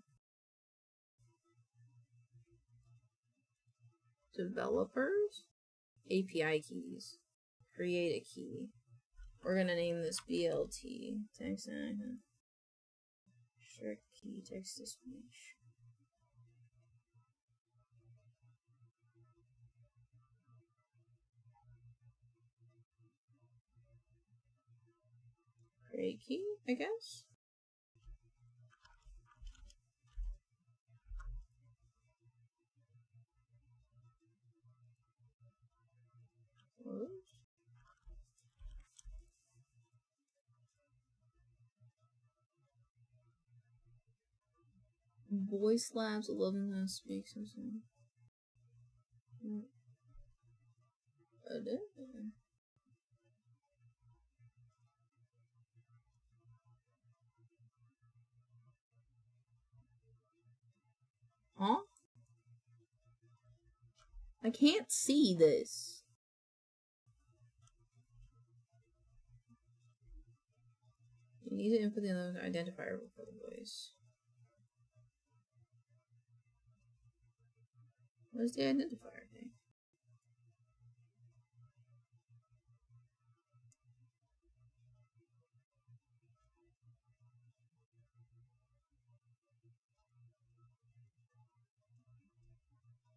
developers? API keys. Create a key. We're gonna name this BLT. Text and strict key, text to speech. Create key, I guess. Close. Voice Labs 11 speak something. Edit. Huh? I can't see this. You need to input the identifier for the voice. What's the identifier thing?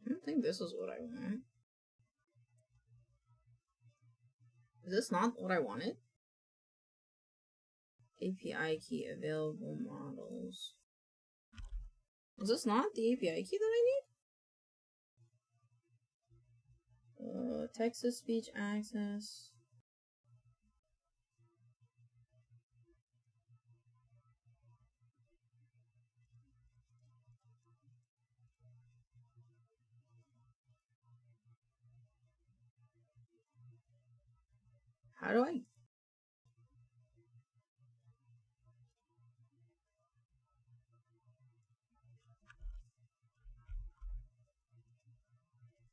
I don't think this is what I want. Is this not what I wanted? API key available models. Is this not the API key that I need? Text to speech access. How do I?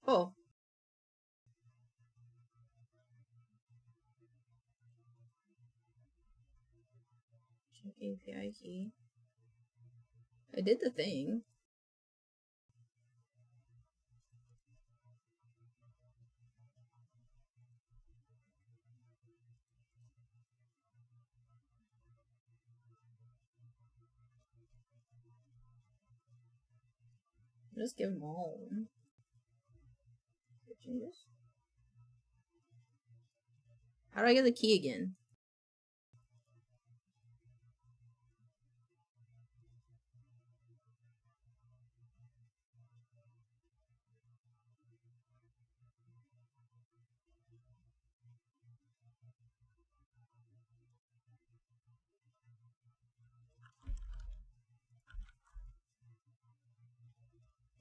Oh. Check API key. I did the thing. Just give them all. Changes. How do I get the key again?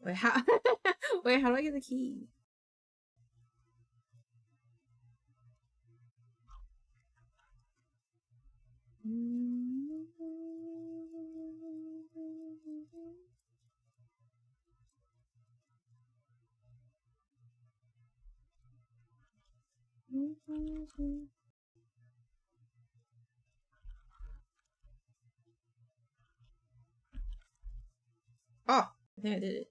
Wait, how? Wait, how do I get the key? Oh, I think I did it.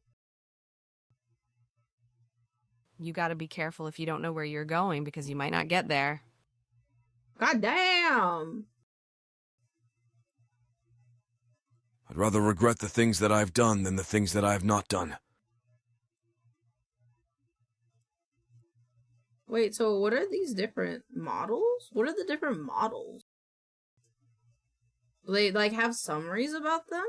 You gotta be careful if you don't know where you're going because you might not get there. God damn! I'd rather regret the things that I've done than the things that I have not done. Wait, so what are these different models? What are the different models? Do they, like, have summaries about them?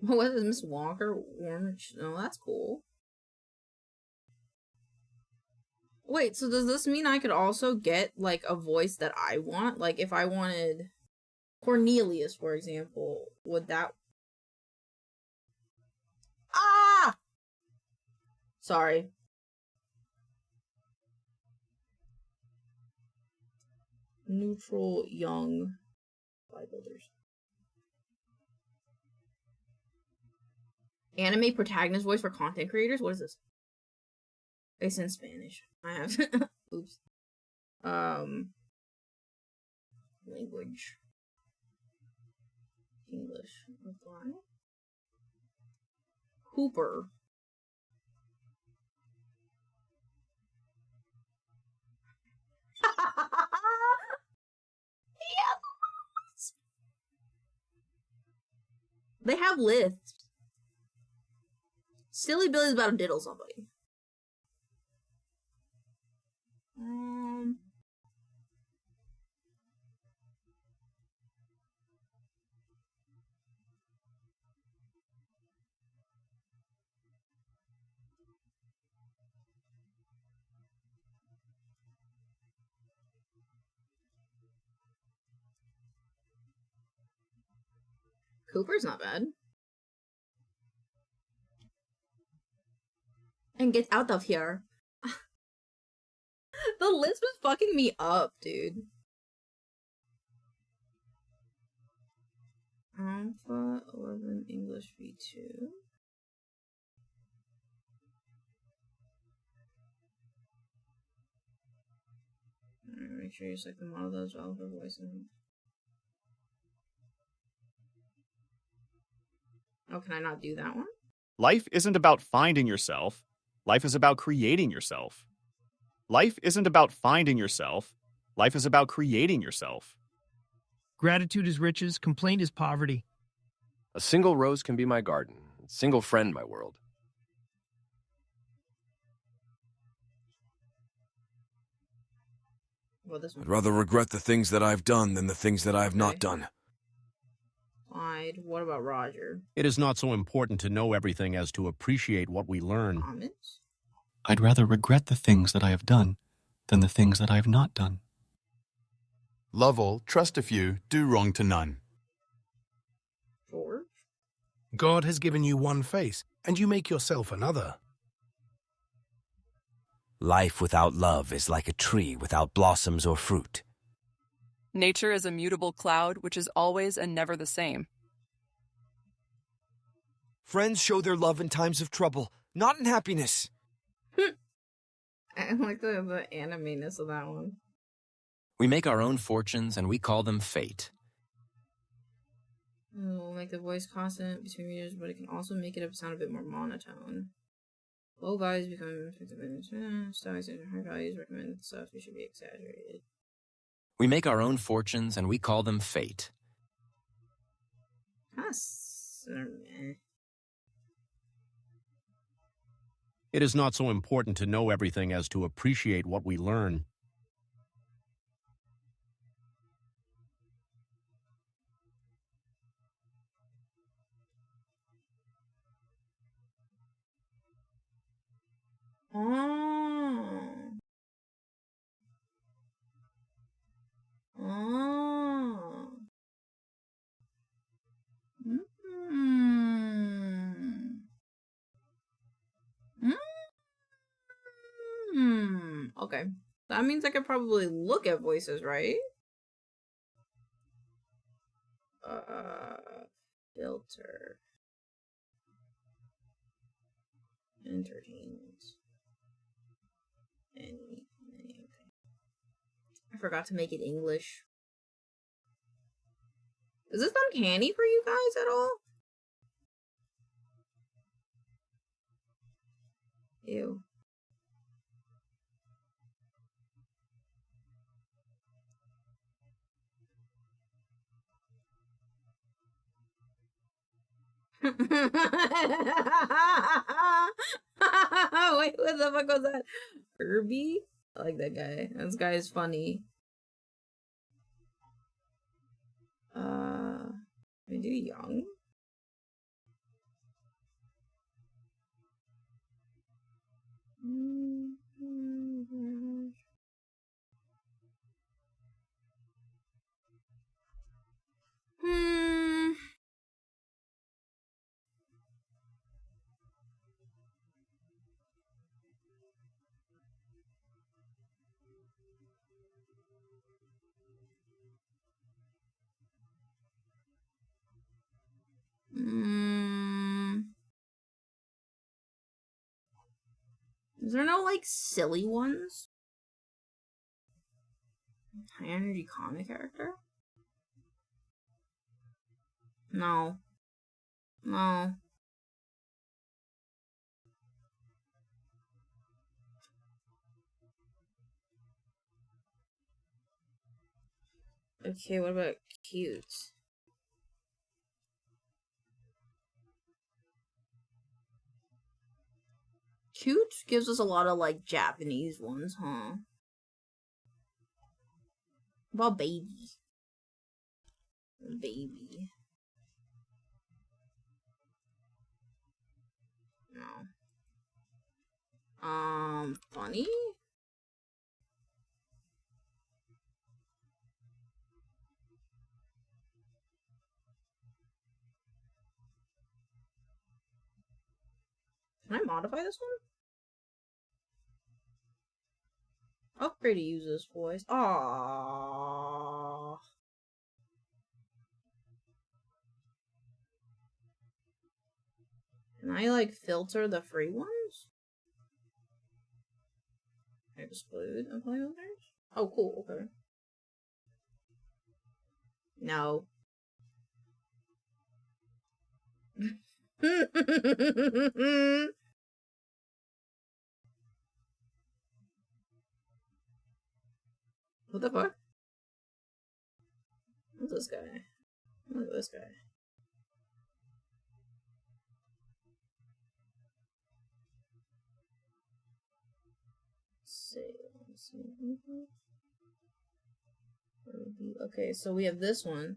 What is Miss Walker? Orange? Oh, that's cool. Wait, so does this mean I could also get, like, a voice that I want? Like, if I wanted Cornelius, for example, would that... Ah! Sorry. Neutral, young, bodybuilders. Anime protagonist voice for content creators? What is this? It's in Spanish. I have... Oops. Language. English. Apply. Cooper. Yes! They have lists. Silly Billy's about to diddle somebody. Cooper's not bad. And get out of here. The list was fucking me up, dude. Alpha 11 English V2. Make sure you select the model that is relevant for voice. Oh, can I not do that one? Life isn't about finding yourself. Life is about creating yourself. Life isn't about finding yourself. Life is about creating yourself. Gratitude is riches, complaint is poverty. A single rose can be my garden, a single friend my world. Well, this one. I'd rather regret the things that I've done than the things that I have not done. Slide. What about Roger? It is not so important to know everything as to appreciate what we learn. Comments? I'd rather regret the things that I have done than the things that I have not done. Love all, trust a few, do wrong to none. George? God has given you one face, and you make yourself another. Life without love is like a tree without blossoms or fruit. Nature is a mutable cloud which is always and never the same. Friends show their love in times of trouble, not in happiness. I like the anime-ness of that one. We make our own fortunes and we call them fate. We'll make the voice constant between readers, but it can also make it sound a bit more monotone. Low values become effective in styles and high values recommended stuff should be exaggerated. We make our own fortunes and we call them fate. It is not so important to know everything as to appreciate what we learn. Okay. That means I could probably look at voices, right? Filter. Entertainment. Okay. I forgot to make it English. Is this uncanny for you guys at all? Ew. Wait, what the fuck was that? Herbie? I like that guy. This guy is funny. Can we do young? Is there no, like, silly ones? High energy comic character? No. No. Okay, what about cute? Cute gives us a lot of, like, Japanese ones, huh? What about baby? Baby. No. Funny? Can I modify this one? Upgrade to use this voice. Aww. Can I, like, filter the free ones? Exclude apply filters? Oh, cool. Okay. No. What the fuck? Who's this guy? Look at this guy. Let's see. Okay, so we have this one.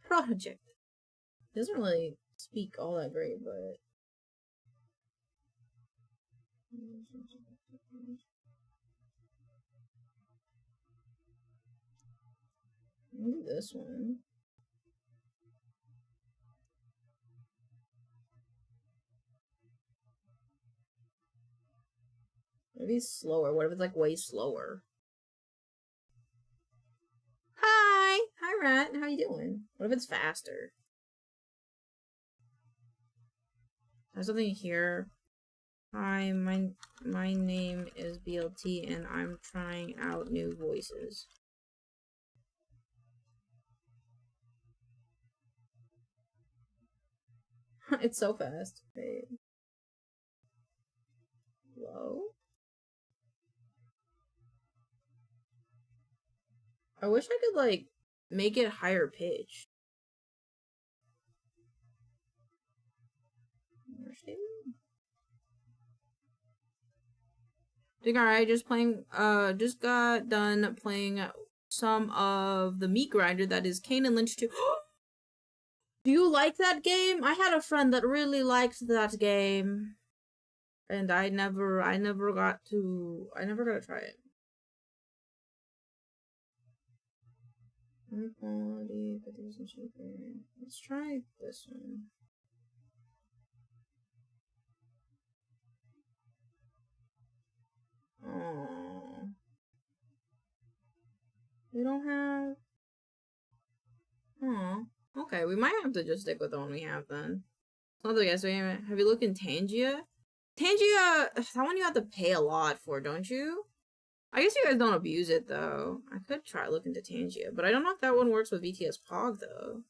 Project. Doesn't really speak all that great, but maybe this one. Maybe it's slower. What if it's like way slower? Hi! Hi, Rat. How you doing? What if it's faster? There's something here. Hi, my name is BLT and I'm trying out new voices. It's so fast. Wait. Hello? I wish I could, like, make it higher pitch. Alright, just got done playing some of the meat grinder that is Kane and Lynch 2. Do you like that game? I had a friend that really liked that game. And I never got to try it. High quality, 50% cheaper. Let's try this one. Oh, we don't have. Oh, okay. We might have to just stick with the one we have then. Another guess. Have you looked in Tangia? Tangia, that one you have to pay a lot for, don't you? I guess you guys don't abuse it though. I could try looking to Tangia, but I don't know if that one works with VTS Pog though.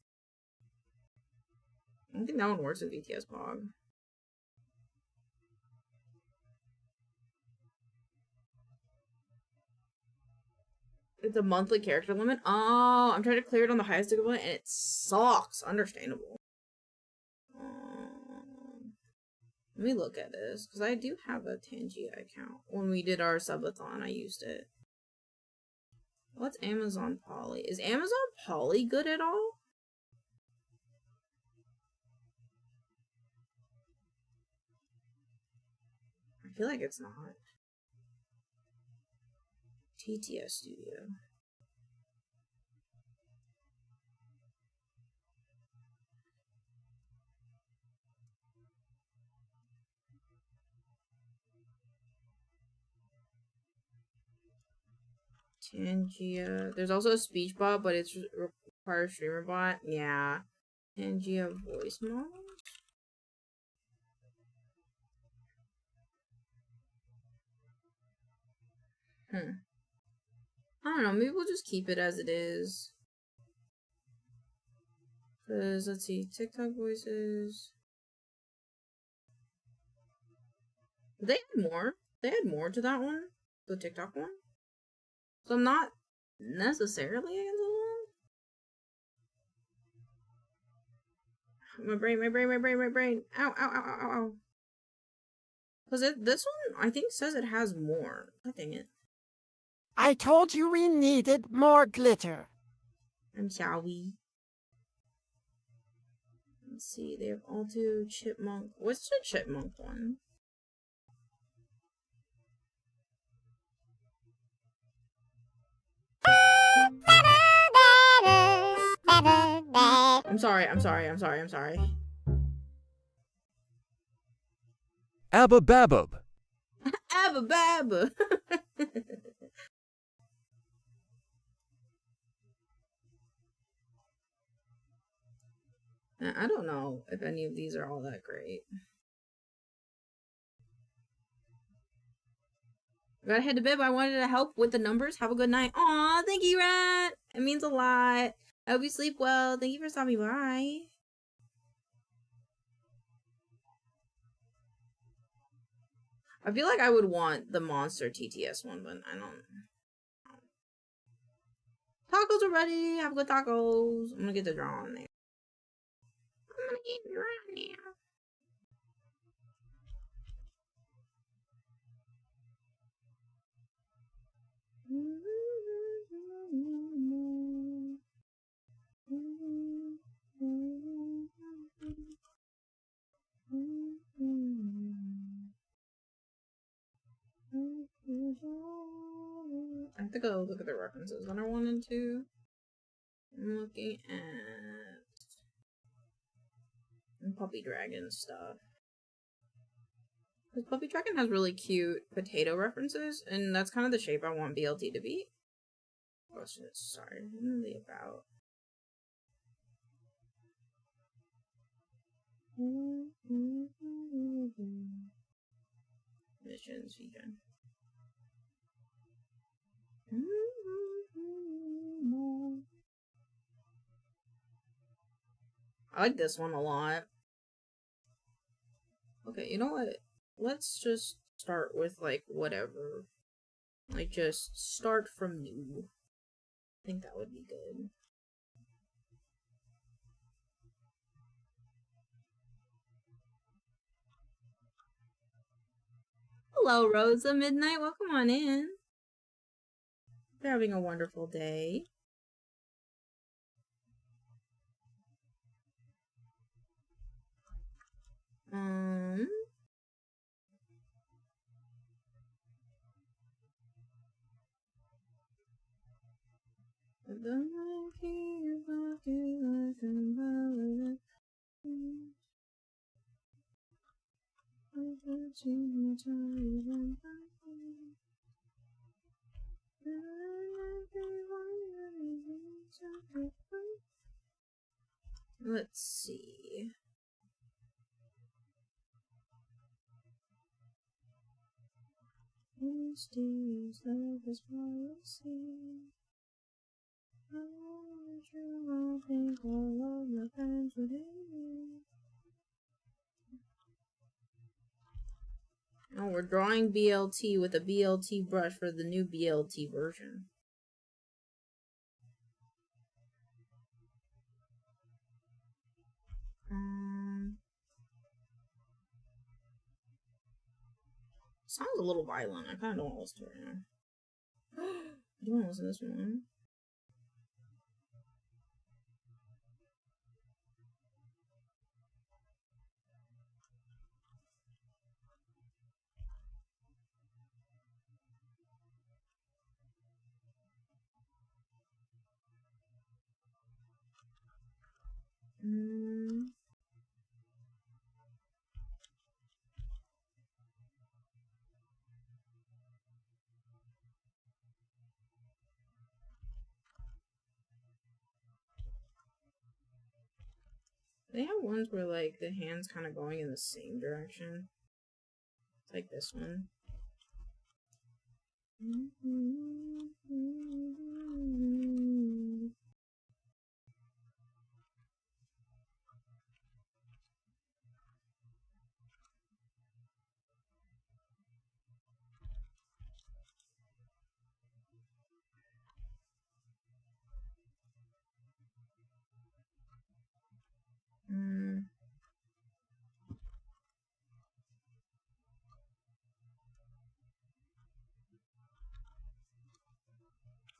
I don't think that one works with VTS Pog. It's a monthly character limit. Oh, I'm trying to clear it on the highest difficulty and it sucks. Understandable. Let me look at this, because I do have a Tangia account. When we did our subathon, I used it. What's Amazon Poly? Is Amazon Poly good at all? I feel like it's not. TTS Studio. Tangia. There's also a speech bot, but it's requires streamer bot. Yeah. Tangia voice models. I don't know. Maybe we'll just keep it as it is. Cause let's see, TikTok voices. They had more. They had more to that one, the TikTok one. So I'm not necessarily against the one. My brain. Ow, ow, ow, ow, ow. Cause this one, I think, says it has more. God dang it. I told you we needed more glitter. I'm sorry. Let's see, they have all two chipmunk. What's the chipmunk one? I'm sorry. Abba Babub. Abba Babba. I don't know if any of these are all that great. Gotta head to bed, but I wanted to help with the numbers. Have a good night. Aw, thank you, Rat. It means a lot. I hope you sleep well. Thank you for stopping by. I feel like I would want the monster TTS one, but I don't. Tacos are ready. Have good tacos. I'm gonna get the draw on there. I'm gonna get the draw on there. I have to go look at the references that I wanted to. I'm looking at Puppy Dragon stuff. Because Puppy Dragon has really cute potato references, and that's kind of the shape I want BLT to be. Oh, sorry, really about. Missions, VJ. I like this one a lot. Okay, you know what? Let's just start with, like, whatever. Like, just start from new. I think that would be good. Hello, Rosa Midnight. Welcome on in. They're having a wonderful day. Let's see. Mysterious love is policy. I think all of my friends would hate me. Oh, we're drawing BLT with a BLT brush for the new BLT version. Sounds a little violent. I kind of don't want to listen to it right now. I do want to listen to this one. They have ones where, like, the hand's kind of going in the same direction. It's like this one.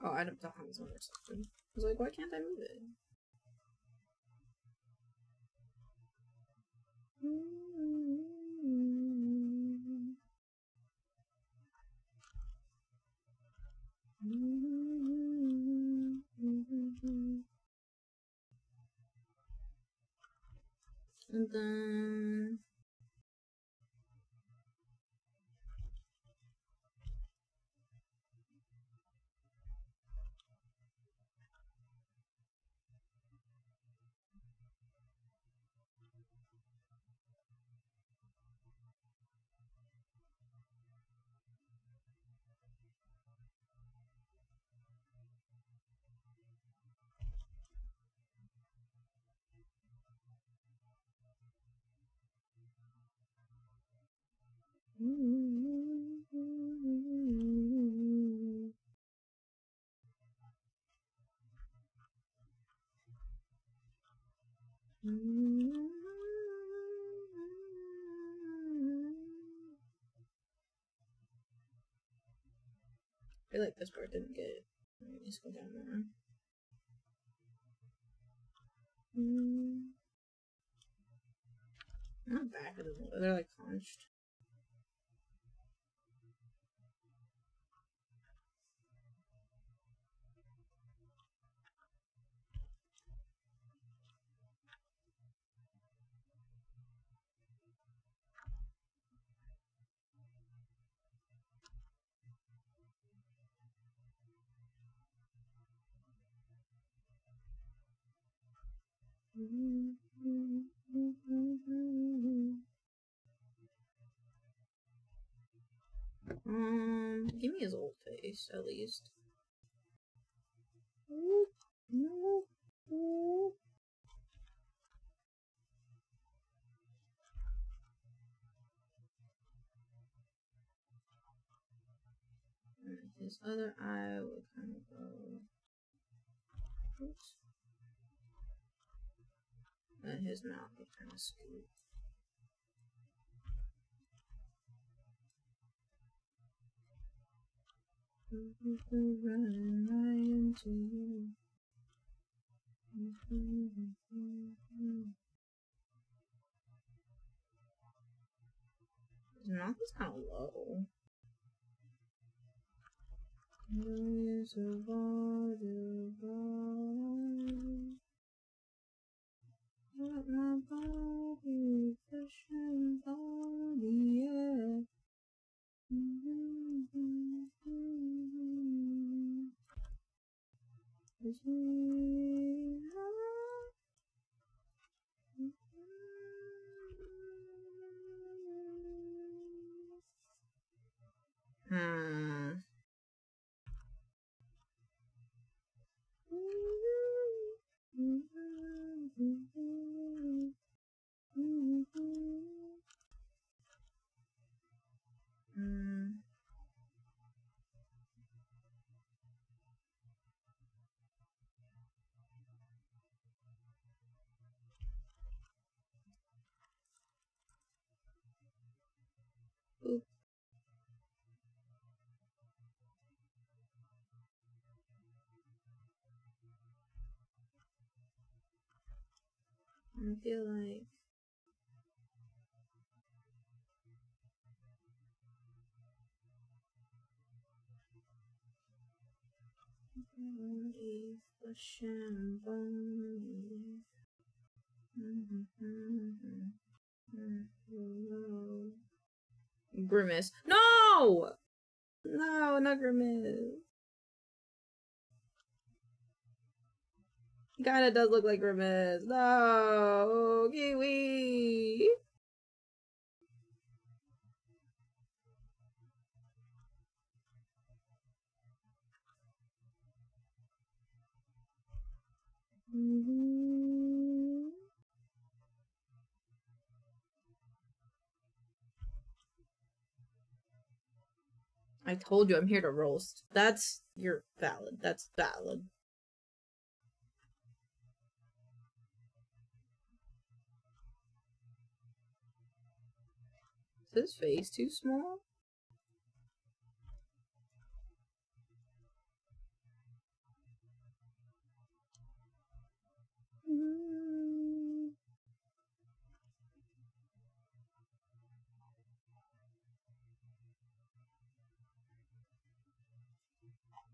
Oh, I don't know how this one works. I was like, why can't I move it? And then I feel like this part didn't get it. Let's go down more. Not back, it doesn't look. They're like hunched. Give me his old face, at least. His other eye will kind of go. Oops. And his mouth would kind of scoot. Running right into you. His mouth is kind of low. Millions of all the bodies. Let my body fish and body, yeah. Oop. I feel like flesh and bone. Grimace. No! No, not Grimace. Kinda does look like Grimace. No, Kiwi. I told you I'm here to roast. You're valid. That's valid. Is his face too small?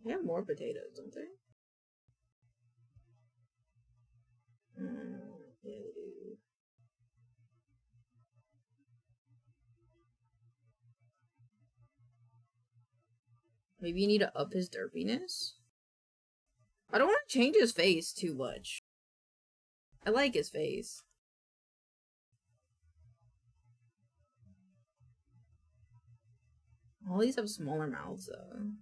They have more potatoes, don't they? Yeah, they do. Maybe you need to up his derpiness? I don't want to change his face too much. I like his face. All these have smaller mouths, though.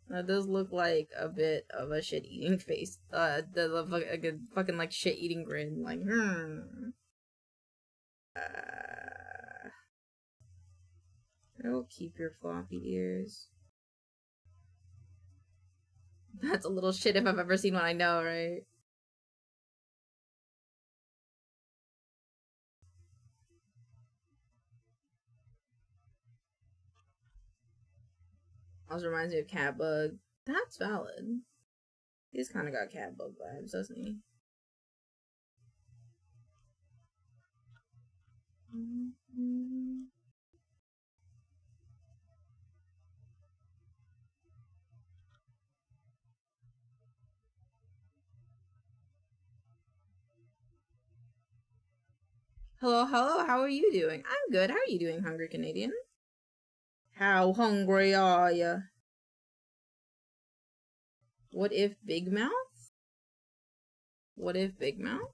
That does look like a bit of a shit-eating face. The fucking like shit-eating grin. Like, It'll keep your floppy ears. That's a little shit if I've ever seen one, I know, right? Also reminds me of Catbug. That's valid. He's kind of got Catbug vibes, doesn't he? Hello, how are you doing? I'm good. How are you doing, Hungry Canadian? How hungry are ya? What if Big Mouth? What if Big Mouth?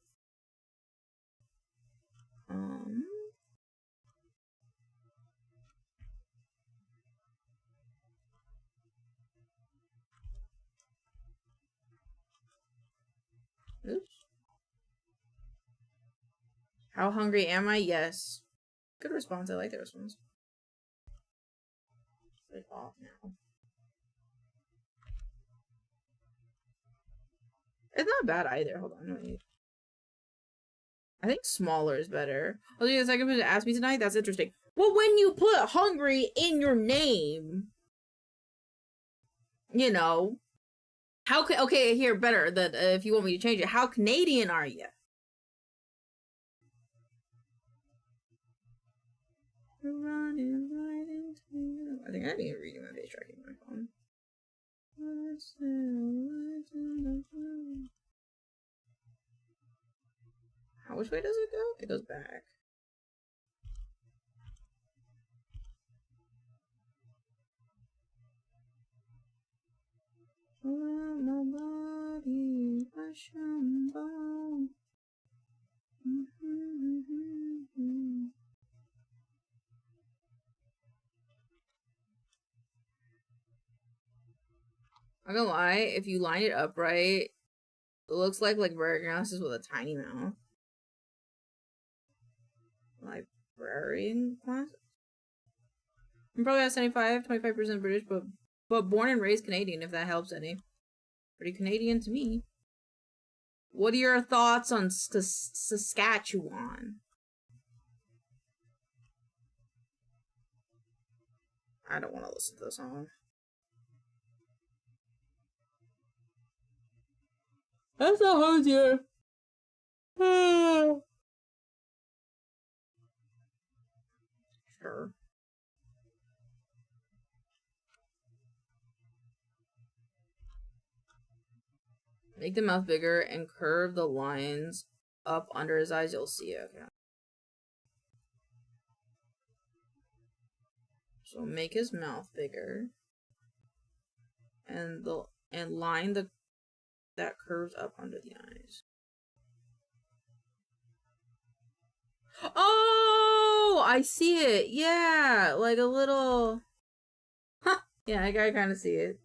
Oops. How hungry am I? Yes. Good response. I like that response. It's like off now. It's not bad either. Hold on, wait. I think smaller is better. Oh, the second person asked me tonight. That's interesting. Well, when you put hungry in your name, you know, how can okay here better that if you want me to change it, how Canadian are you? Running right into you. I think I need to read my page tracking on my phone. Which way does it go? It goes back. My body, flesh and bone. I'm gonna lie, if you line it up right, it looks like glasses with a tiny mouth. Librarian glasses? I'm probably at 25% British, but born and raised Canadian, if that helps any. Pretty Canadian to me. What are your thoughts on Saskatchewan? I don't want to listen to the song. That's not hosier. Sure. Make the mouth bigger and curve the lines up under his eyes. You'll see it. Okay. So make his mouth bigger, and line that curves up under the eyes. Oh, I see it. Yeah, like a little. Huh. Yeah, I kind of see it.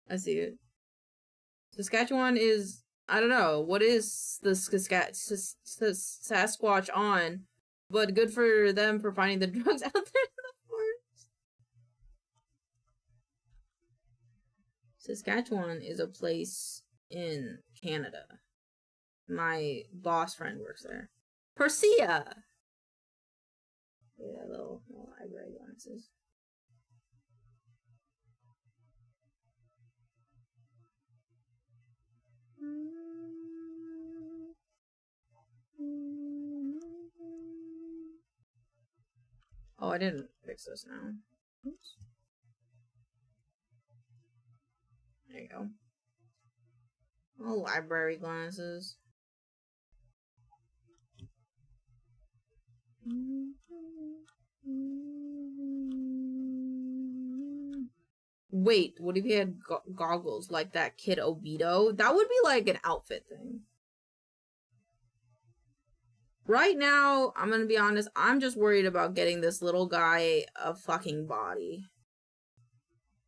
I see it. Saskatchewan is, I don't know, what is the Sasquatch on? But good for them for finding the drugs out there in the forest. Saskatchewan is a place in Canada. My boss friend works there. Persia! Yeah, little library glasses. Oh, I didn't fix this now. Oops. There you go. Oh, library glasses. Wait, what if he had goggles like that kid Obito? That would be like an outfit thing. Right now, I'm gonna be honest, I'm just worried about getting this little guy a fucking body.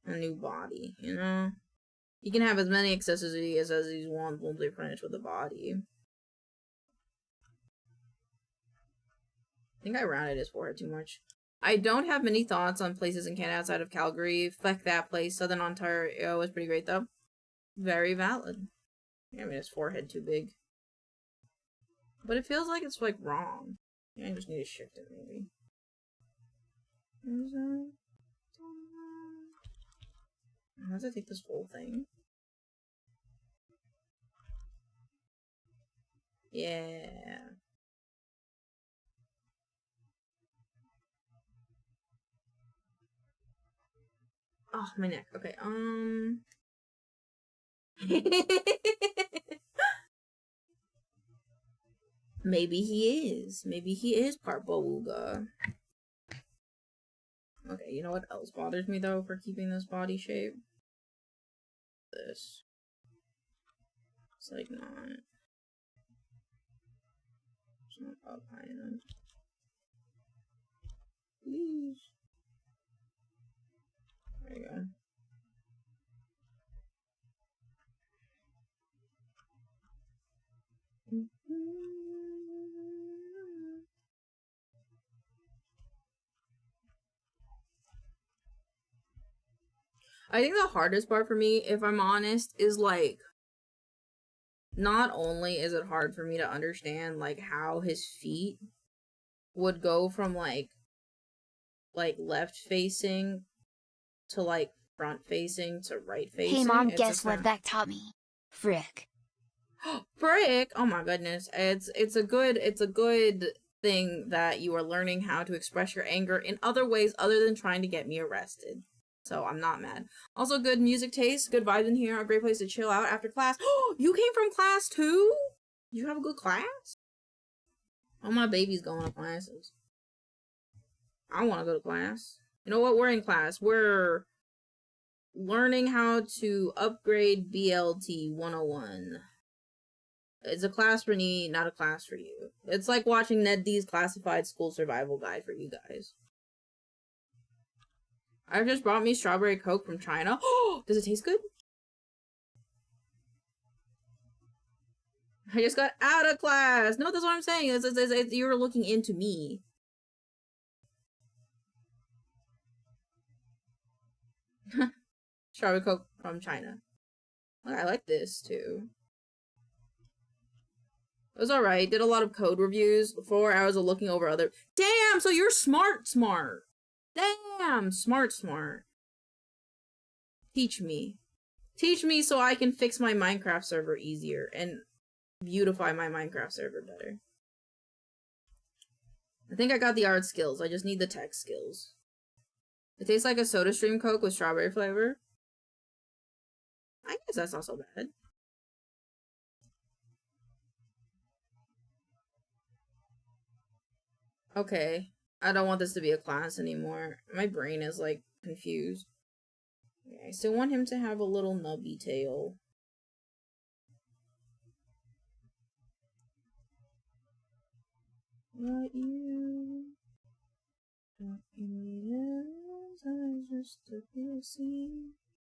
A new body, you know? He can have as many accessories as he wants once they finish with the body. I think I rounded his forehead too much. I don't have many thoughts on places in Canada outside of Calgary. Fuck that place. Southern Ontario is pretty great though. Very valid. I mean, his forehead too big. But it feels like it's like wrong. I just need to shift it maybe. How does I take this whole thing? Yeah. Oh, my neck. Okay, Maybe he is. Maybe he is part Beluga. Okay, you know what else bothers me though for keeping this body shape? This. It's like not. It's not up high enough. Please. There you go. I think the hardest part for me, if I'm honest, is like, not only is it hard for me to understand like how his feet would go from like left facing to like front facing to right facing. Hey mom, guess what that taught me? Frick. Frick! Oh my goodness. It's a good thing that you are learning how to express your anger in other ways other than trying to get me arrested. So I'm not mad. Also, good music taste, good vibes in here, a great place to chill out after class. Oh, you came from class too? You have a good class? Oh, my baby's going to classes. I want to go to class. You know what? We're in class. We're learning how to upgrade BLT 101. It's a class for me, not a class for you. It's like watching Ned D's classified school survival guide for you guys. I've just brought me strawberry Coke from China. Oh, does it taste good? I just got out of class. No, that's what I'm saying. You were looking into me. Strawberry Coke from China. Look, I like this too. It was alright. Did a lot of code reviews. 4 hours of looking over other. Damn, so you're smart. Damn, smart. Teach me. Teach me so I can fix my Minecraft server easier and beautify my Minecraft server better. I think I got the art skills. I just need the tech skills. It tastes like a SodaStream Coke with strawberry flavor. I guess that's not so bad. Okay. I don't want this to be a class anymore. My brain is like confused. Okay, I still want him to have a little nubby tail. What you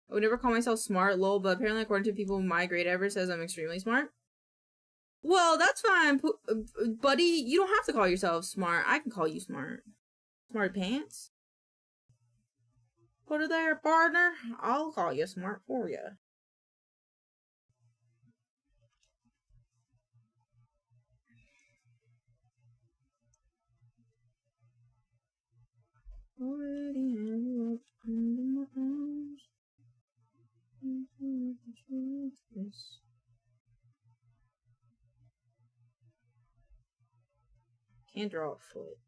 I would never call myself smart, lol, but apparently according to people my grade ever says I'm extremely smart. Well, that's fine, buddy. You don't have to call yourself smart. I can call you smart. Smart pants. Put it there, partner. I'll call you smart for you. Already have you up under my arms. Can't draw a foot.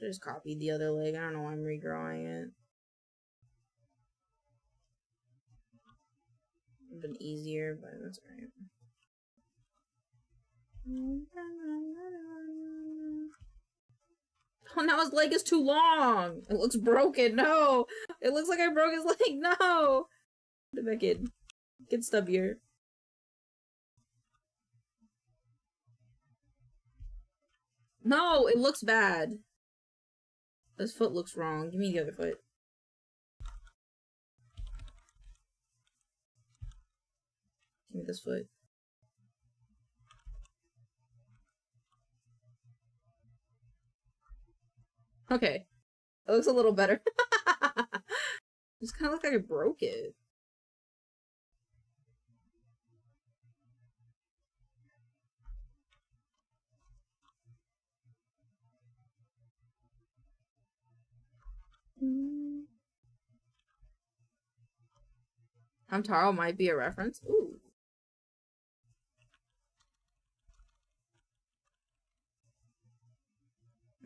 just copied the other leg. I don't know why I'm redrawing it. Would have been easier, but that's alright. Oh, now his leg is too long. It looks broken. No, it looks like I broke his leg. No, put it back in. Get stubbier. No, it looks bad. This foot looks wrong. Give me the other foot. Give me this foot. Okay. It looks a little better. Just kind of look like I broke it. Hamtaro might be a reference. Ooh.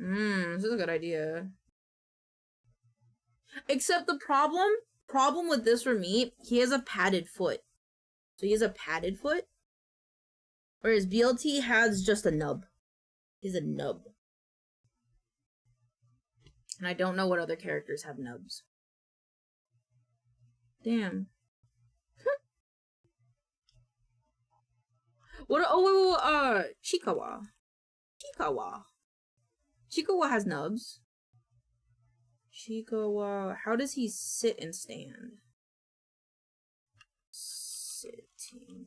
This is a good idea. Except the problem with this for me, he has a padded foot. So he has a padded foot. Whereas BLT has just a nub. He's a nub. And I don't know what other characters have nubs. Damn. What? Oh, wait, Chikawa. Chikawa has nubs. Chikawa. How does he sit and stand? Sitting.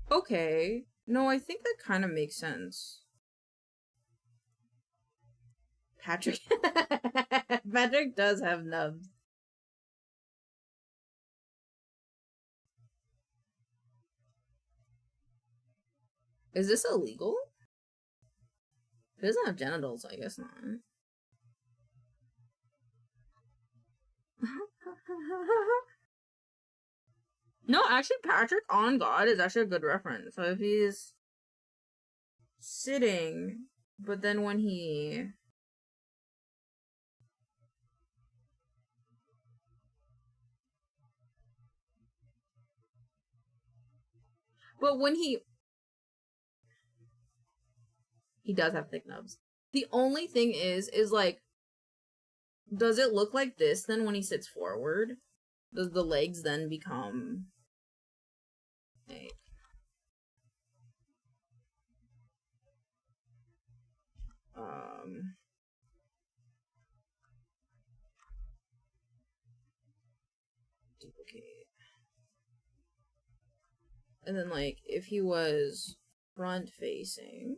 Okay. No, I think that kind of makes sense. Patrick. Patrick does have nubs. Is this illegal? It doesn't have genitals, I guess not. No, actually, Patrick on God is actually a good reference. So if he's sitting, but then when he... But when he does have thick nubs. The only thing is like, does it look like this then when he sits forward? Does the legs then become like... duplicate. And then like, if he was front facing,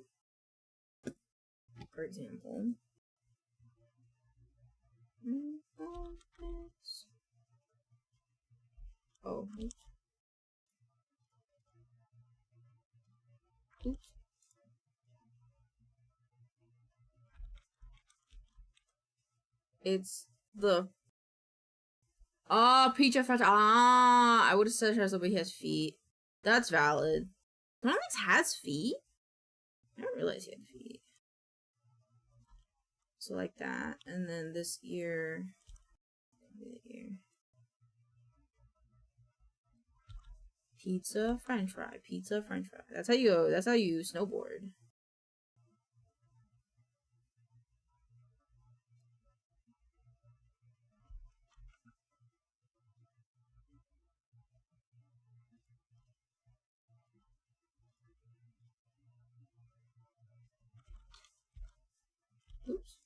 for example. Oh. Oops. It's the... Peach effect. I would have said he has feet. That's valid. Onyx has feet? I didn't realize he had feet. So like that, and then this ear, pizza, French fry, pizza, French fry. That's how you snowboard. Oops.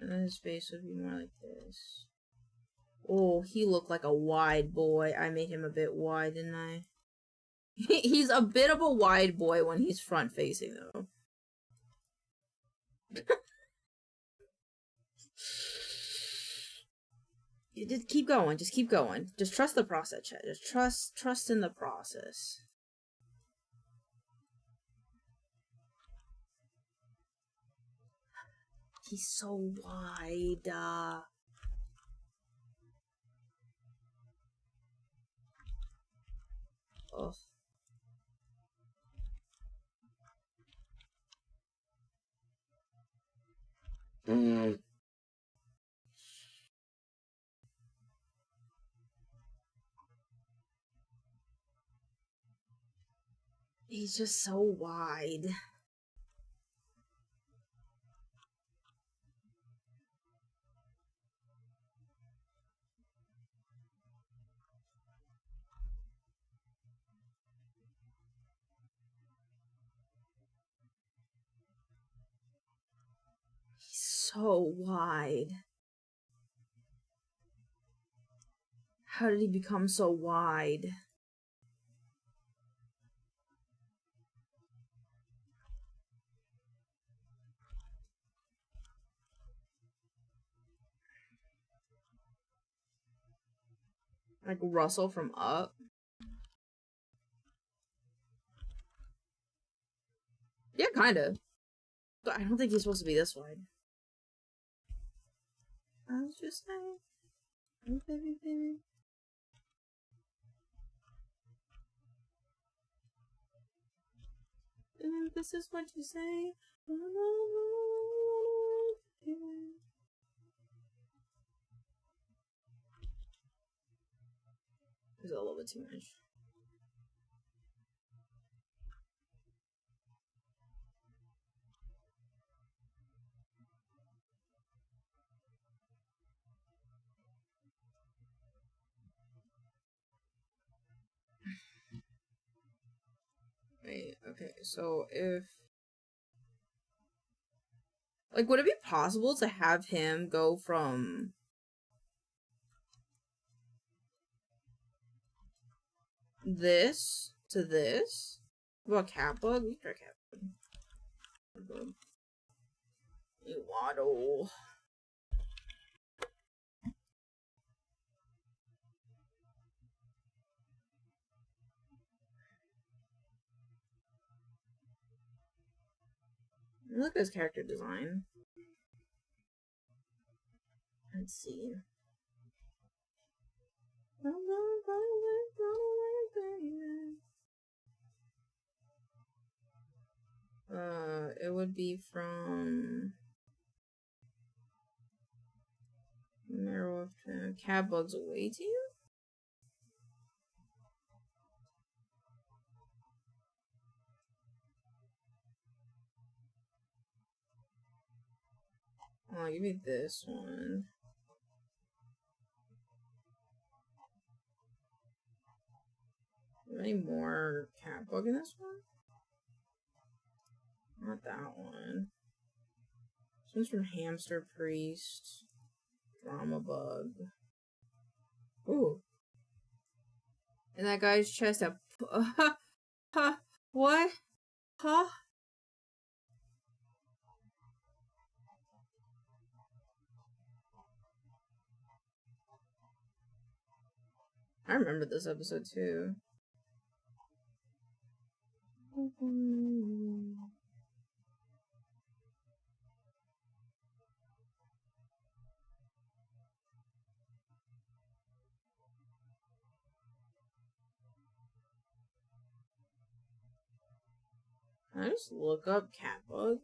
And then his face would be more like this. Oh, he looked like a wide boy. I made him a bit wide, didn't I? He's a bit of a wide boy when he's front facing, though. You just keep going. Just keep going. Just trust the process, chat. Just trust in the process. He's so wide. Ugh. He's just so wide. He's so wide. How did he become so wide? Like Russell from Up. Yeah, kinda. But I don't think he's supposed to be this wide. I was just saying. Oh, baby, baby. And this is what you say. It's a little bit too much. Wait, okay, so if... Like, would it be possible to have him go from... this to this? What about Catbug? We can try Catbug. You waddle. Look at his character design. Let's see. It would be from Marrow of Catbug's away to you? Oh, give me this one. Any more Catbug in this one? Not that one. This one's from Hamster Priest. Drama Bug. Ooh. And that guy's chest up. What? Huh? I remember this episode too. Can I just look up Catbug?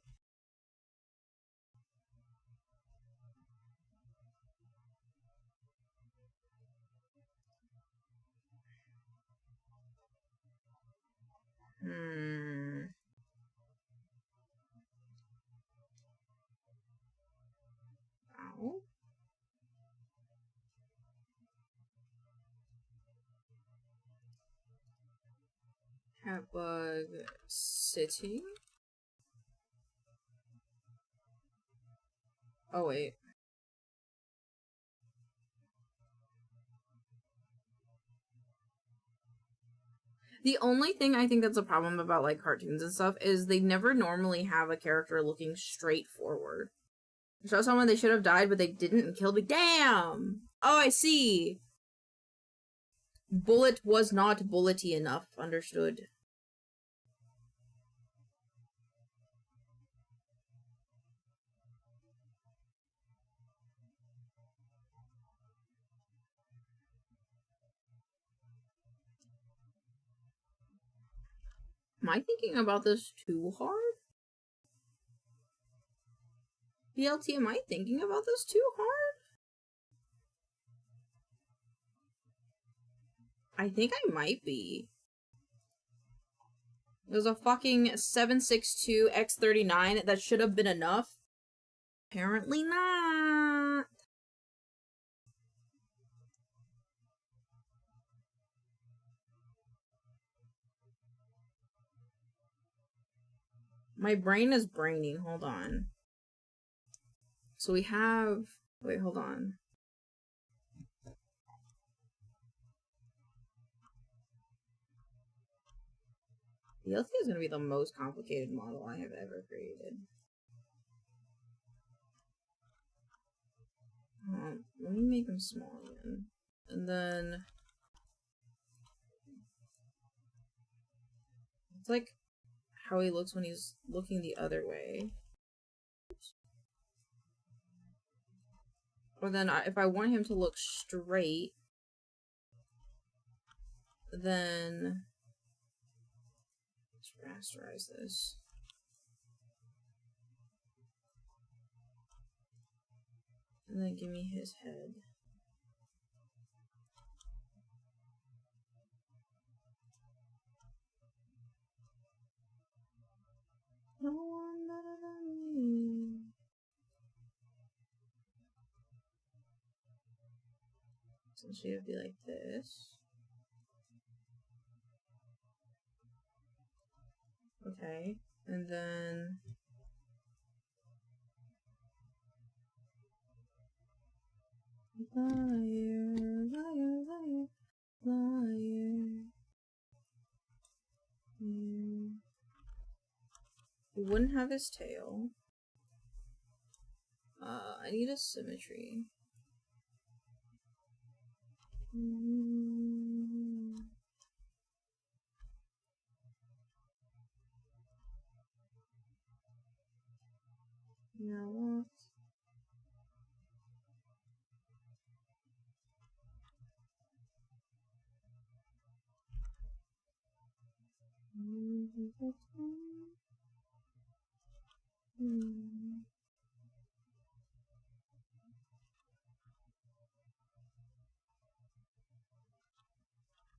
Ow. Catbug City? Oh, wait. The only thing I think that's a problem about, like, cartoons and stuff is they never normally have a character looking straight forward. Show someone they should have died, but they didn't and killed me. Damn! Oh, I see. Bullet was not bullety enough. Understood. Am I thinking about this too hard? BLT, am I thinking about this too hard? I think I might be. There's a fucking 762 X39 that should have been enough. Apparently not. My brain is braining. Hold on. So we have... Wait, hold on. The LT is going to be the most complicated model I have ever created. Let me make him small again. And then... It's like how he looks when he's looking the other way. Oops. Or then if I want him to look straight, then let's rasterize this. And then give me his head. No one better than me. So she would be like this. Okay, and then liar, liar, liar, liar. He wouldn't have his tail. I need a symmetry. Now what?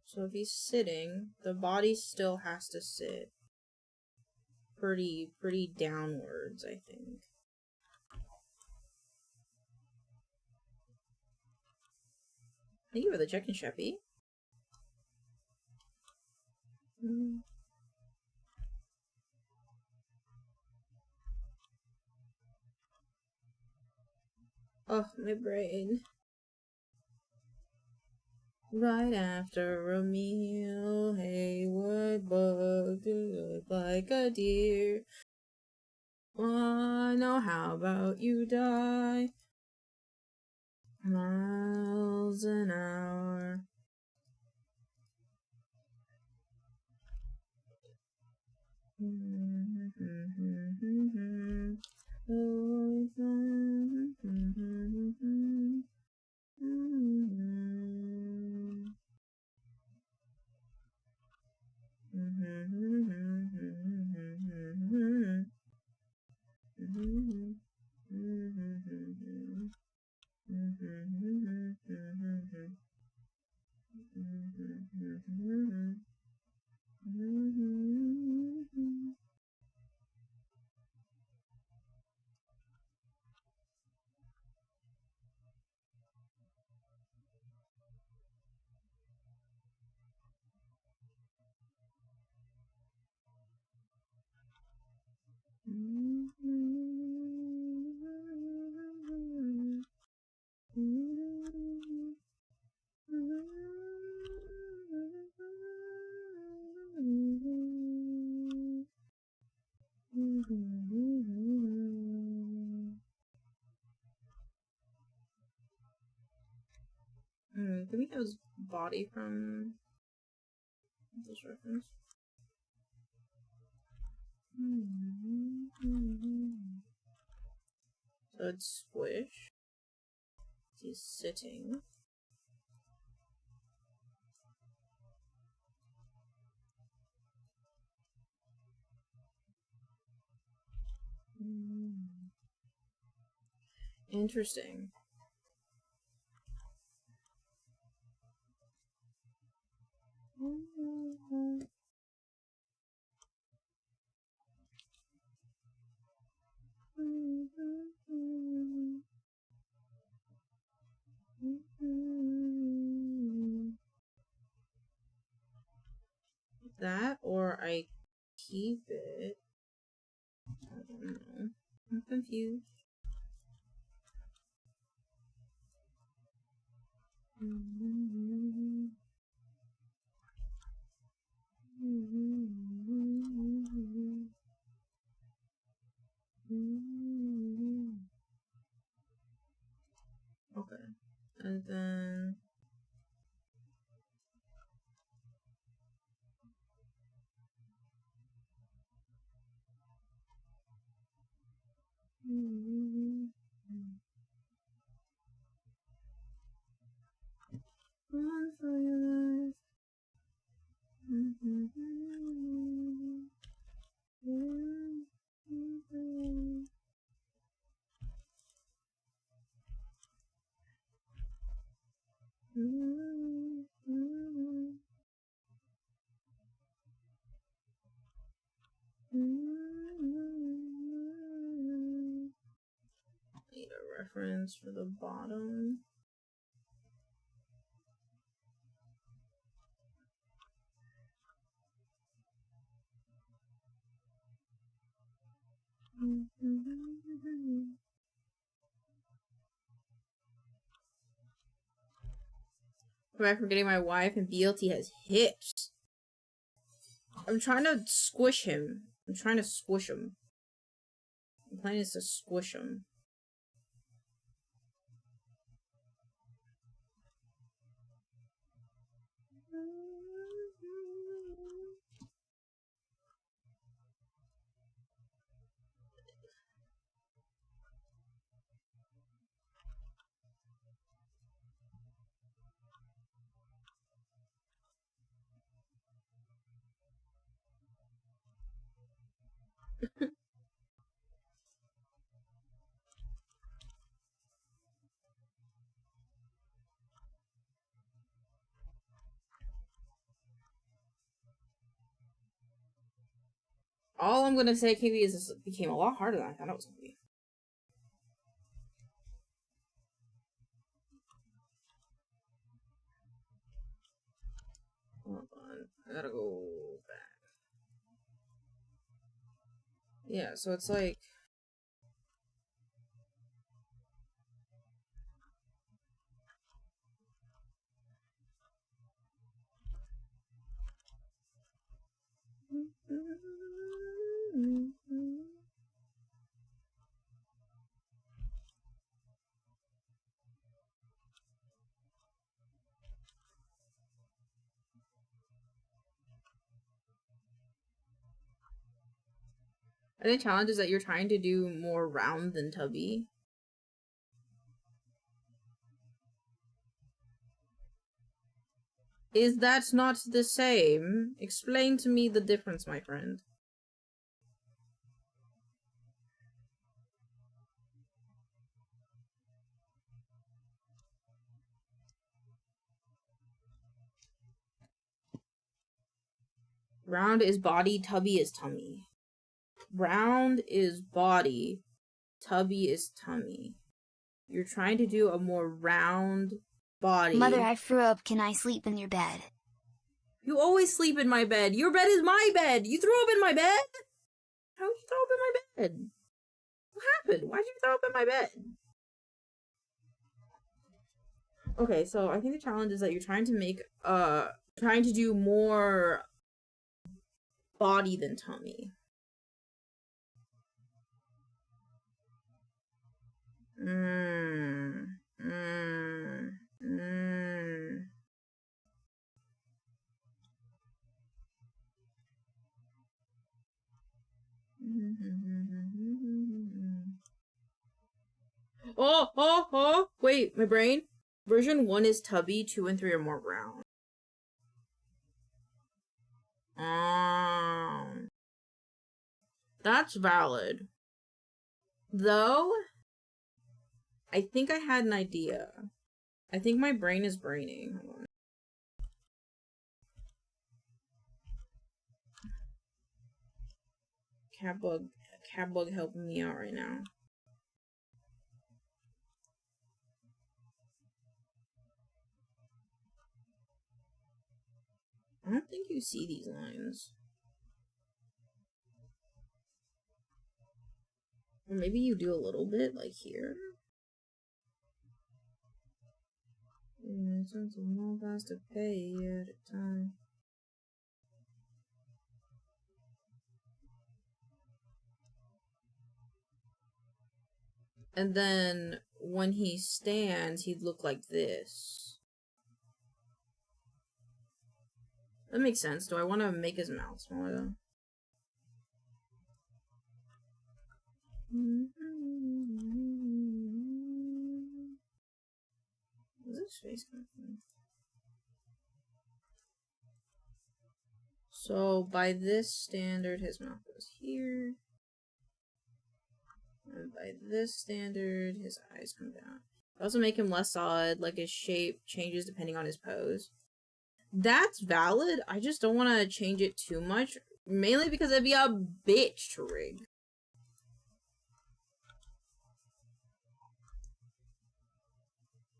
So if he's sitting, the body still has to sit pretty downwards, I think. Thank you for the chicken, Sheppy. Oh, my brain. Right after a meal, Hayward bug to look like a deer. Oh, no, how about you die? Miles an hour. Can we have his body from this reference? So it's squish. He's sitting. Interesting. That, or I keep it. I don't know. I'm confused. Okay. And then run for your life. Need a reference for the bottom. I'm forgetting my wife, and BLT has hips. I'm trying to squish him. I'm trying to squish him. The plan is to squish him. All I'm gonna say, KB, is this became a lot harder than I thought it was gonna be. Hold on, I gotta go back. Yeah, so it's like I think challenge is that you're trying to do more round than tubby. Is that not the same? Explain to me the difference, my friend. Round is body, tubby is tummy. Round is body, tubby is tummy. You're trying to do a more round body. Mother, I threw up. Can I sleep in your bed? You always sleep in my bed. Your bed is my bed. You threw up in my bed? How did you throw up in my bed? What happened? Why'd you throw up in my bed? Okay, so I think the challenge is that you're trying to make, trying to do more body than tummy. Oh! Wait, my brain. Version 1 is tubby, 2 and 3 are more round. That's valid. Though, I think I had an idea. I think my brain is braining. Hold on. Cat bug helping me out right now. I don't think you see these lines. Or maybe you do a little bit, like here. It's a long fast to pay at a time. And then when he stands, he'd look like this. That makes sense. Do I want to make his mouth smaller though? Where's his face coming from? So by this standard, his mouth goes here. And by this standard, his eyes come down. Also make him less solid, like his shape changes depending on his pose. That's valid. I just don't want to change it too much. Mainly because it'd be a bitch to rig.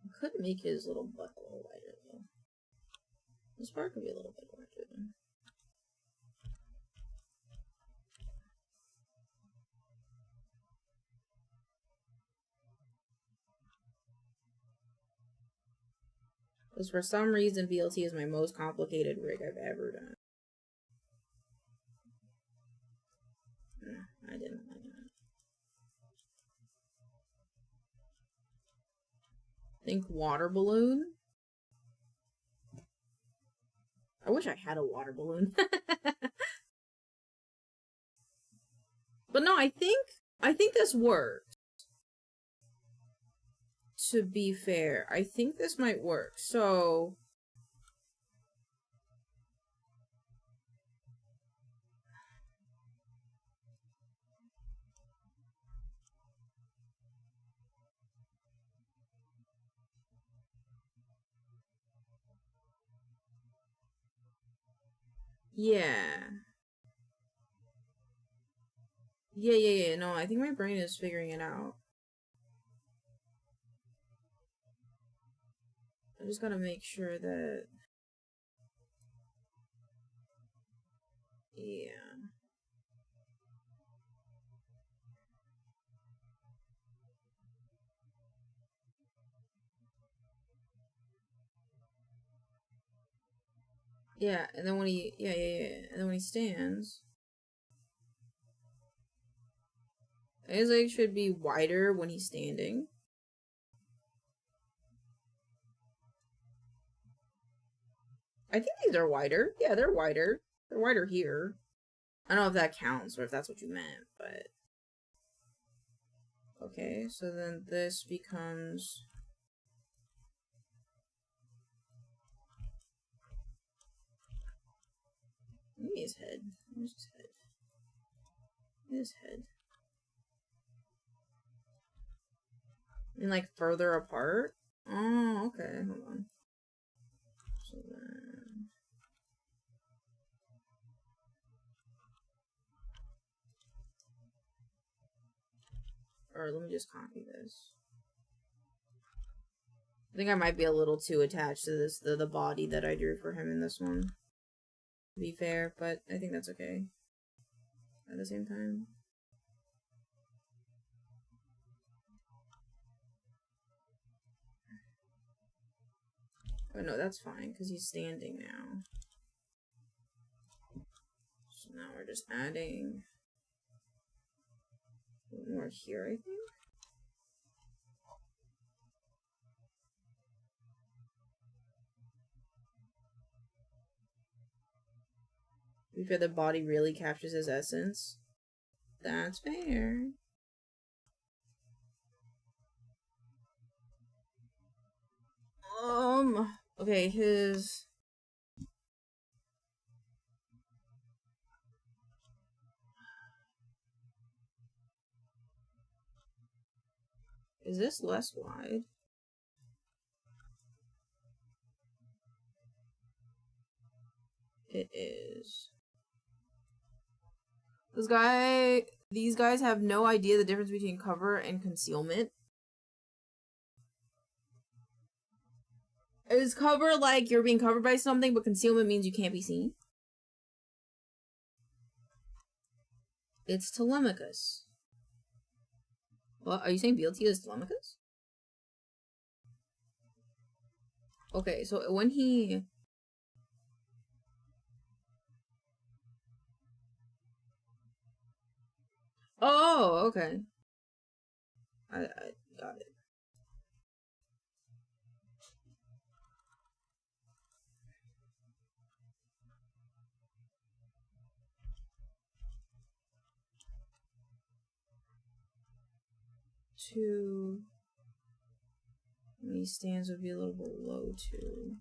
I could make his little butt a little wider though. This part could be a little bit wider then. Because for some reason, BLT is my most complicated rig I've ever done. No, I didn't like that. Think water balloon? I wish I had a water balloon. But no, I think this works. To be fair, I think this might work. So yeah. No, I think my brain is figuring it out. I just gotta make sure that... Yeah. Yeah, and then when he... Yeah. And then when he stands... His legs should be wider when he's standing. I think these are wider. Yeah, they're wider. They're wider here. I don't know if that counts or if that's what you meant, but... Okay, so then this becomes... Maybe his head. Where's his head? His head. And like further apart? Oh, okay, hold on. So then... Or let me just copy this. I think I might be a little too attached to this, the body that I drew for him in this one. To be fair, but I think that's okay. At the same time. Oh no, that's fine, because he's standing now. So now we're just adding a little more here, I think. We feel the body really captures his essence. That's fair. Okay, his... Is this less wide? It is. These guys have no idea the difference between cover and concealment. Is cover like you're being covered by something, but concealment means you can't be seen? It's Telemachus. What, are you saying BLT is Telemachus? Okay, so when he... Oh, okay. I got it. Two. These stands would be a little below two.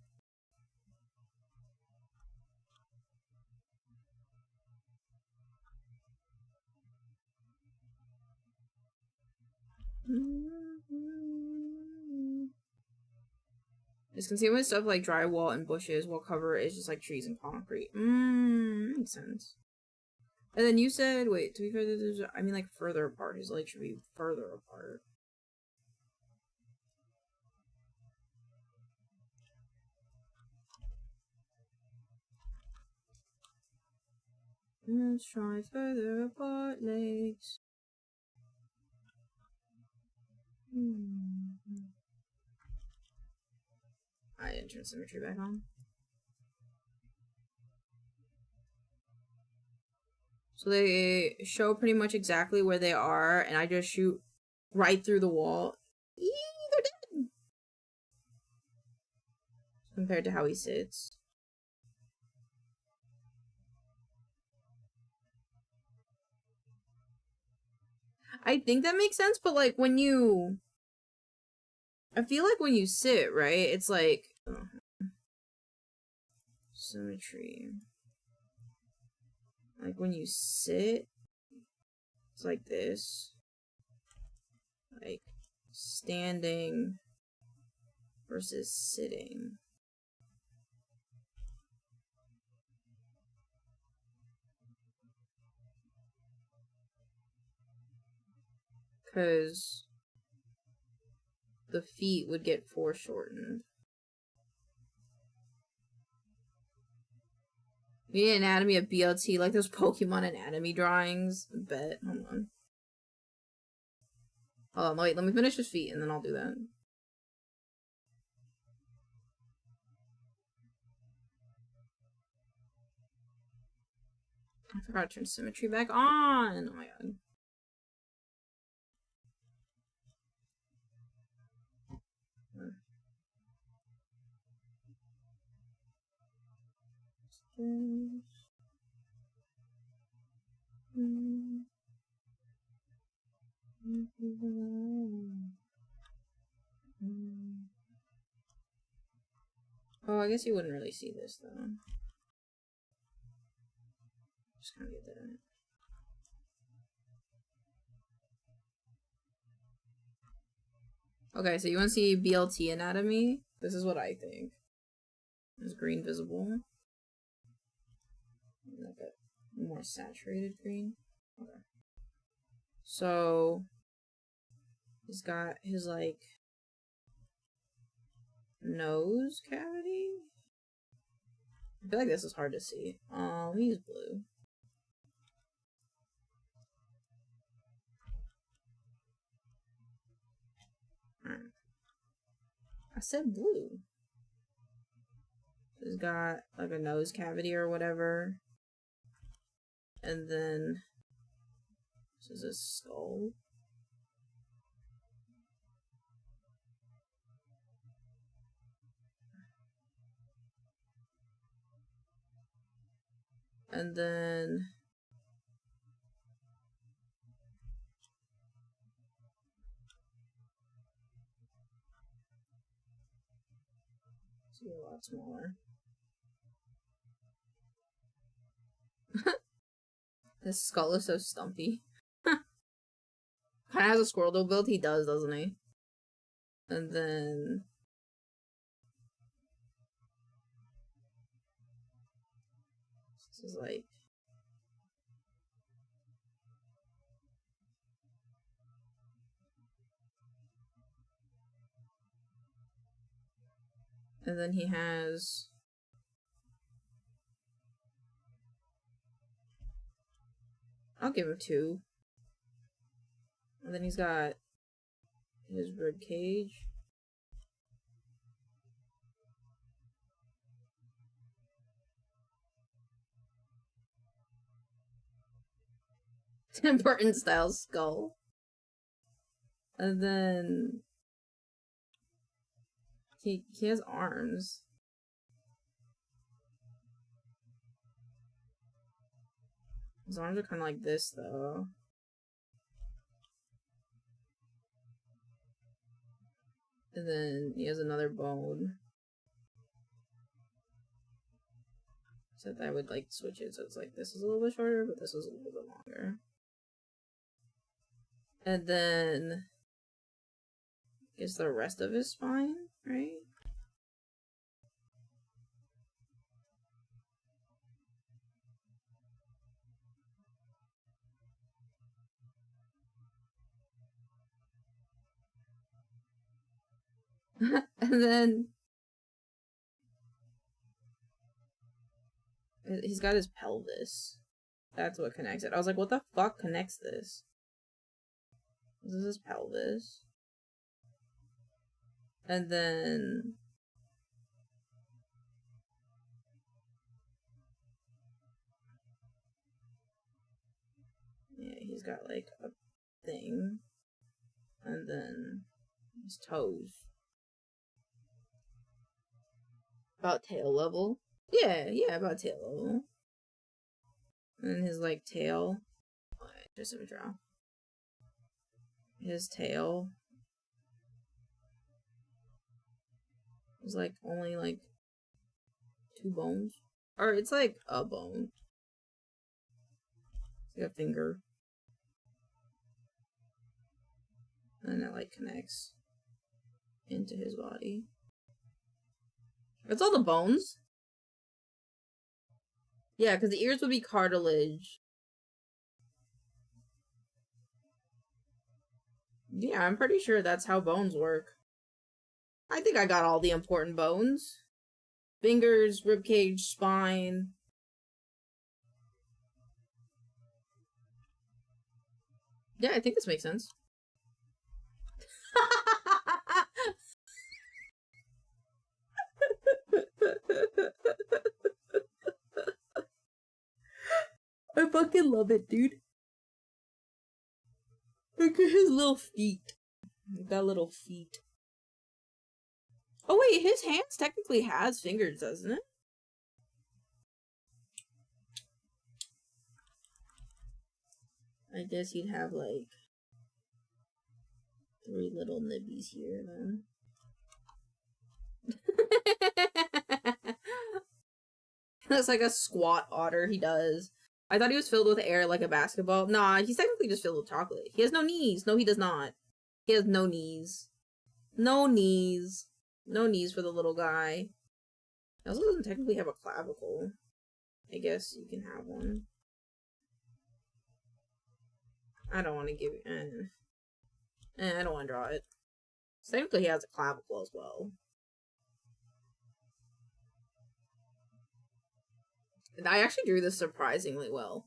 Is concealment stuff like drywall and bushes, while cover is just like trees and concrete. Makes sense. And then you said, wait, to be fair, I mean like further apart. His legs should be further apart. Let's try further apart legs. I didn't turn symmetry back on. So they show pretty much exactly where they are, and I just shoot right through the wall. Eee, they're dead! Compared to how he sits. I think that makes sense, but like when you... I feel like when you sit, right, it's like... Symmetry. Like when you sit, it's like this. Like standing versus sitting. Because the feet would get foreshortened. We need anatomy of BLT, like those Pokemon anatomy drawings. I bet. Hold on. Hold on, wait, let me finish his feet and then I'll do that. I forgot to turn symmetry back on. Oh my god. Oh, I guess you wouldn't really see this though. Just kind of get that. Okay, so you want to see BLT anatomy? This is what I think. Is green visible? Like a more saturated green. Okay. So he's got his like nose cavity. I feel like this is hard to see. He's blue. I said blue. He's got like a nose cavity or whatever. And then this is a skull. And then It's a lot smaller. His skull is so stumpy. Kinda has a squirrel though build. He does, doesn't he? And then this is like and then he has I'll give him 2. And then he's got his rib cage. Tim Burton style skull. And then he has arms. His arms are kind of like this, though. And then he has another bone. So that I would like switch it so it's like this is a little bit shorter, but this is a little bit longer. And then I guess the rest of his spine, right? And then he's got his pelvis. That's what connects it. I was like, what the fuck connects this? This is his pelvis. And then yeah, he's got like a thing. And then his toes. About tail level. Yeah, about tail level. And his like tail. Just a draw. His tail is like only like 2 bones. Or it's like a bone. It's like a finger. And it like connects into his body. That's all the bones? Yeah, because the ears would be cartilage. Yeah, I'm pretty sure that's how bones work. I think I got all the important bones. Fingers, ribcage, spine. Yeah, I think this makes sense. I fucking love it, dude. Look at his little feet. That little feet. Oh wait, his hands technically has fingers, doesn't it? I guess he'd have like 3 little nibbies here then. That's like a squat otter, he does. I thought he was filled with air like a basketball. Nah, he's technically just filled with chocolate. He has no knees. No, he does not. He has no knees. No knees. No knees for the little guy. He also doesn't technically have a clavicle. I guess you can have one. I don't want to give you... I don't want to draw it. Technically he has a clavicle as well. I actually drew this surprisingly well.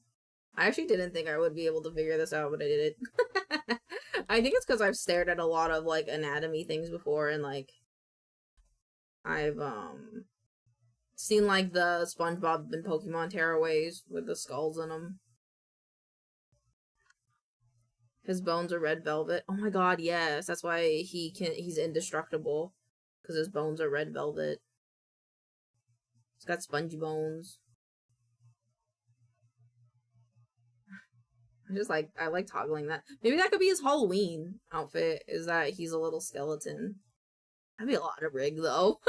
I actually didn't think I would be able to figure this out, but I did it. I think it's because I've stared at a lot of, like, anatomy things before, and, like, I've, seen, like, the SpongeBob and Pokemon tearaways with the skulls in them. His bones are red velvet. Oh my god, yes. That's why he's indestructible. Because his bones are red velvet. He's got spongy bones. I like toggling that. Maybe that could be his Halloween outfit, is that he's a little skeleton. That'd be a lot of rig, though.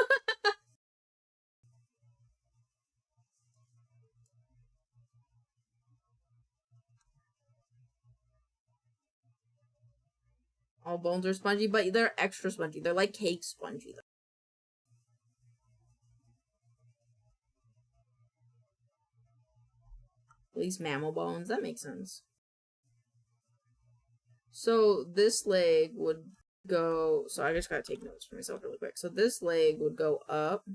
All bones are spongy, but they're extra spongy. They're like cake spongy, though. At least mammal bones. That makes sense. So this leg would go... So I just gotta take notes for myself really quick. So this leg would go up.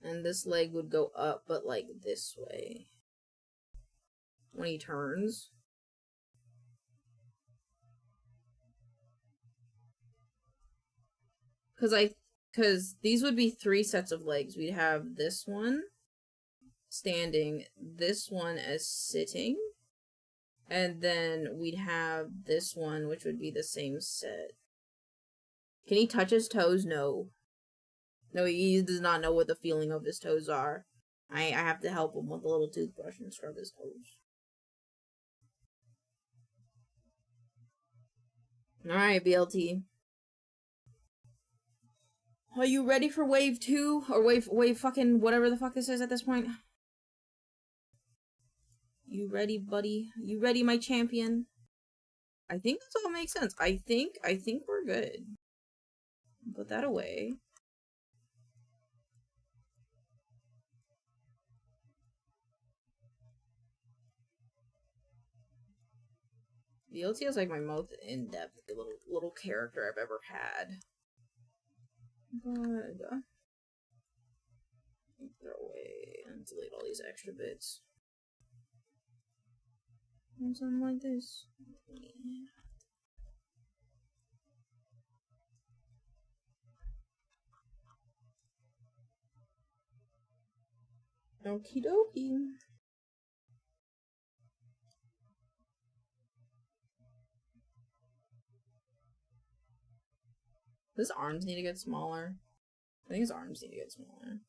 And this leg would go up, but like this way. When he turns. Because these would be 3 sets of legs. We'd have this one standing, this one as sitting, and then we'd have this one, which would be the same set. Can he touch his toes? No. No, he does not know what the feeling of his toes are. I have to help him with a little toothbrush and scrub his toes. Alright, BLT. Are you ready for wave 2? Or wave fucking whatever the fuck this is at this point? You ready, buddy? You ready, my champion? I think this all makes sense. I think we're good. Put that away. VLT is like my most in-depth little character I've ever had. But throw away and delete all these extra bits. And something like this. Okie dokie. His arms need to get smaller. I think his arms need to get smaller.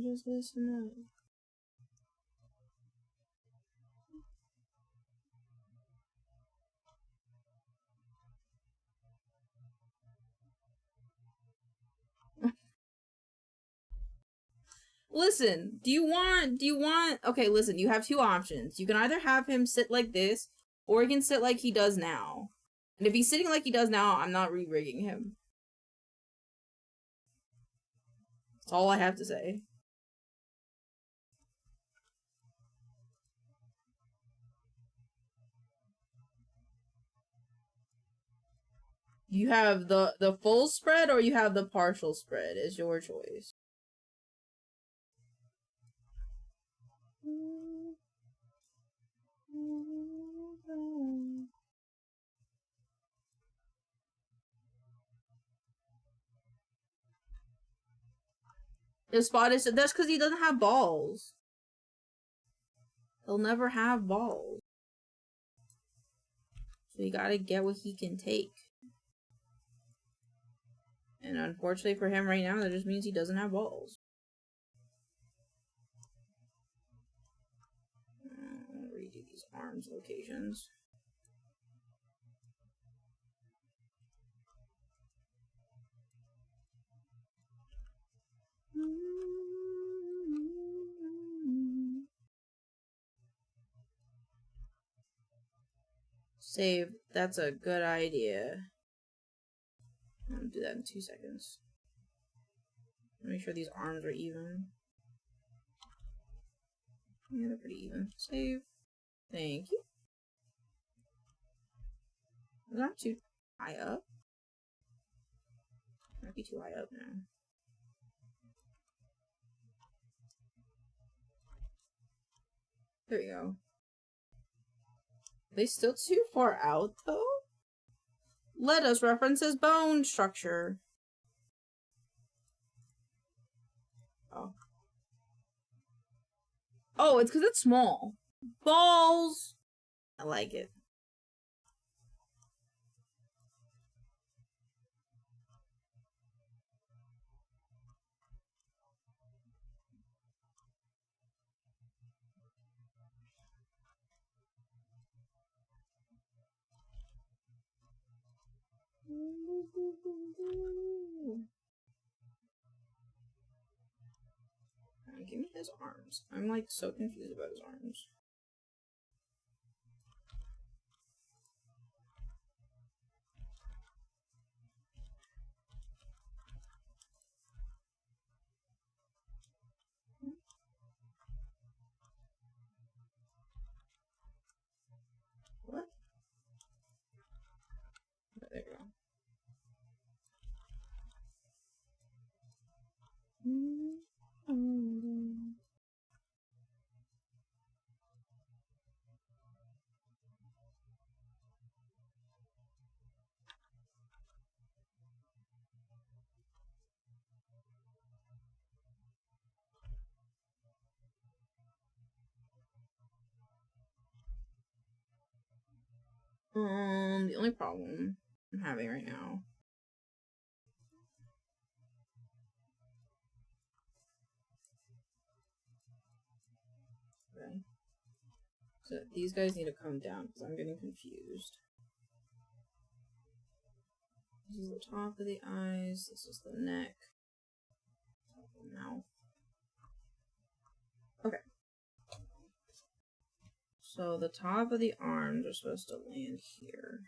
Just listen up. Listen, do you want, okay, listen, you have 2 options. You can either have him sit like this, or he can sit like he does now. And if he's sitting like he does now, I'm not re-rigging him. That's all I have to say. You have the full spread, or you have the partial spread. Is your choice. The spot is, that's because he doesn't have balls. He'll never have balls. So you gotta get what he can take. And unfortunately for him right now, that just means he doesn't have balls. I'll redo these arms locations. Save. That's a good idea. I'm gonna do that in 2 seconds. Make sure these arms are even. Yeah, they're pretty even. Save. Thank you. Not too high up. Might be too high up now. There we go. Are they still too far out, though? Let us reference his bone structure. Oh. Oh, it's because it's small. Balls! I like it. on, give me his arms. I'm like so confused about his arms. What? There you go. The only problem I'm having right now. Okay. So these guys need to come down because I'm getting confused. This is the top of the eyes, this is the neck, top of the mouth. Okay. So the top of the arms are supposed to land here.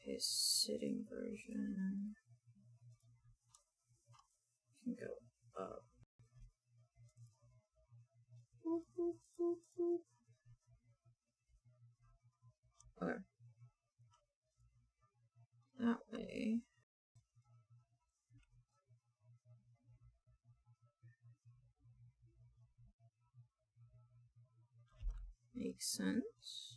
His sitting version can go up. Boop, boop, boop, boop. Okay. That way. Makes sense.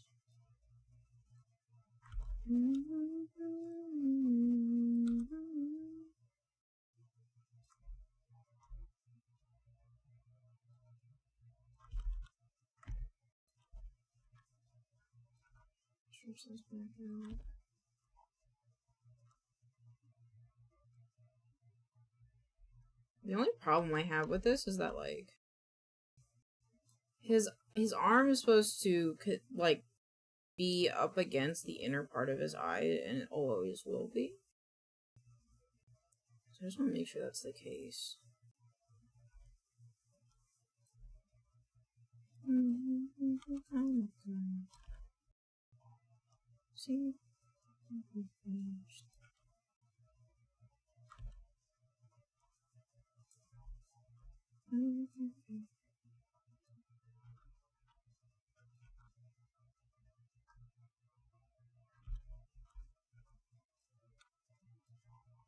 The only problem I have with this is that, like, his arm is supposed to, like, be up against the inner part of his eye, and it always will be. So I just want to make sure that's the case. See?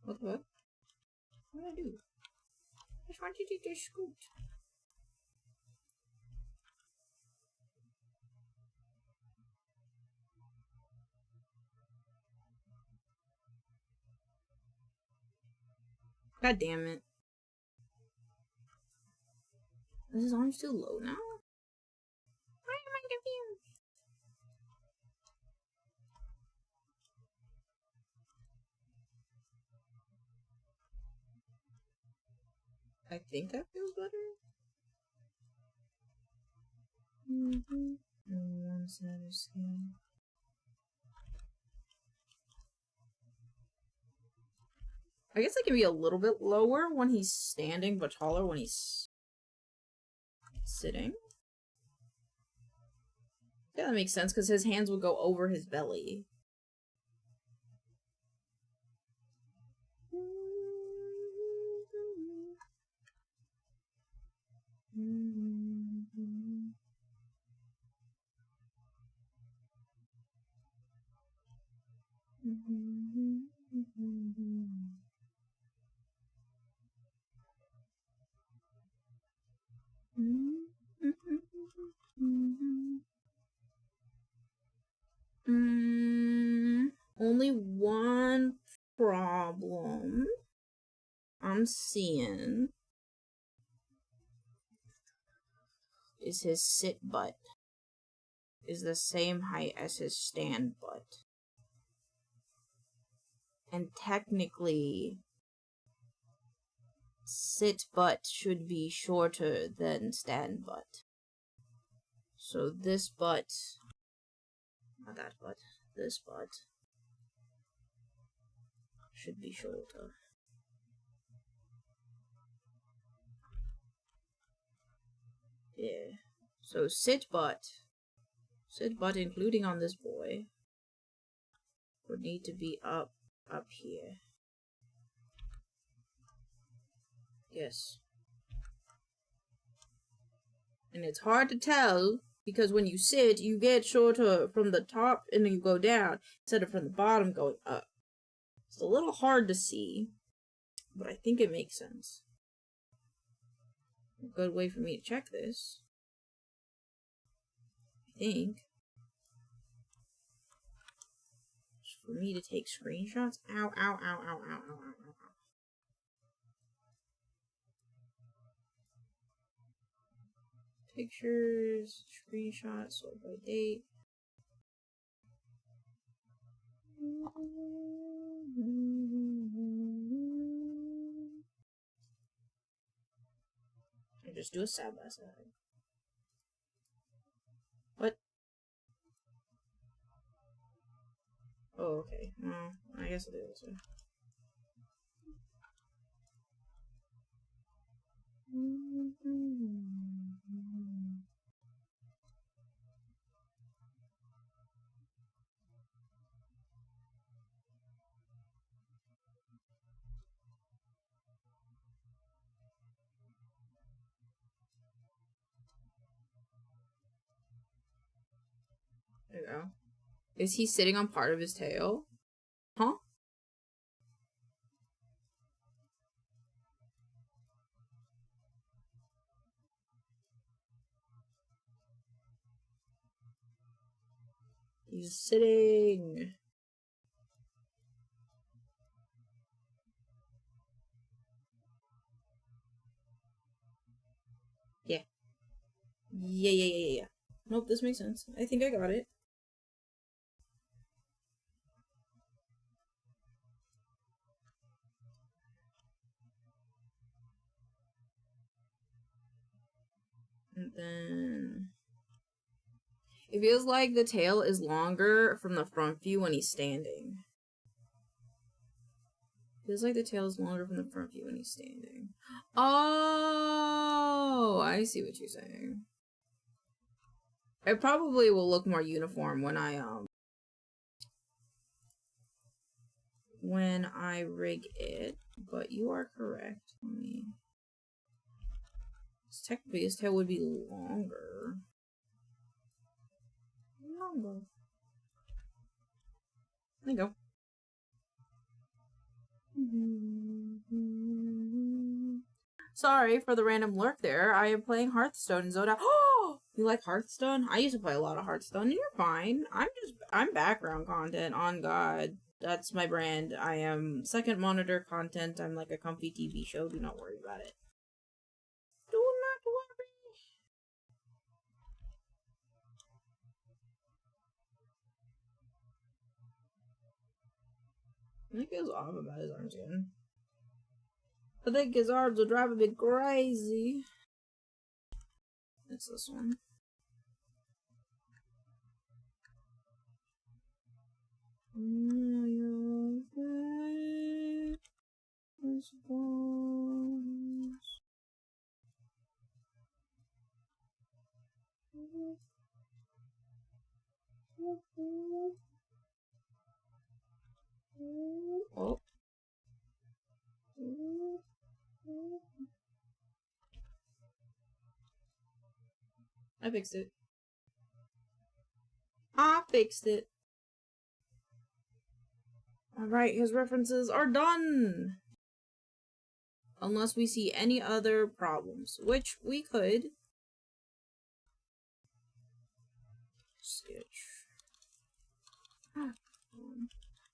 What? What did I do? I just wanted to just scoot. God damn it. Is his arm still low now? Why am I confused? I think that feels better. One side of skin. I guess it can be a little bit lower when he's standing, but taller when he's sitting. Yeah, that makes sense, because his hands would go over his belly. Only one problem I'm seeing is his sit butt is the same height as his stand butt. And technically, sit butt should be shorter than stand butt. So this butt, not that butt, this butt should be shorter. Yeah. So sit butt, including on this boy, would need to be up here. Yes. And it's hard to tell because when you sit, you get shorter from the top and then you go down instead of from the bottom going up. It's a little hard to see, but I think it makes sense. A good way for me to check this, I think, is for me to take screenshots. Ow, ow, ow, ow, ow, ow, ow, ow. Pictures, screenshots, sort by date. I just do a side by side. What? Oh, okay. Well, I guess I'll do it this way. There you go. Is he sitting on part of his tail? Huh? He's sitting. Yeah. Yeah. Nope, this makes sense. I think I got it. And then it feels like the tail is longer from the front view when he's standing. Feels like the tail is longer from the front view when he's standing. Oh, I see what you're saying. It probably will look more uniform when I rig it, but you are correct. Let me. Technically, his tail would be longer. There you go. Sorry for the random lurk there. I am playing Hearthstone in Zoda. Oh, you like Hearthstone? I used to play a lot of Hearthstone, and you're fine. I'm background content, on God. That's my brand. I am second monitor content. I'm like a comfy TV show. Do not worry about it. Do not worry. I think his arm about his arms again. I think his arms are driving me crazy. It's this one. Oh. I fixed it. I fixed it. Alright, his references are done! Unless we see any other problems, which we could. Sketch. I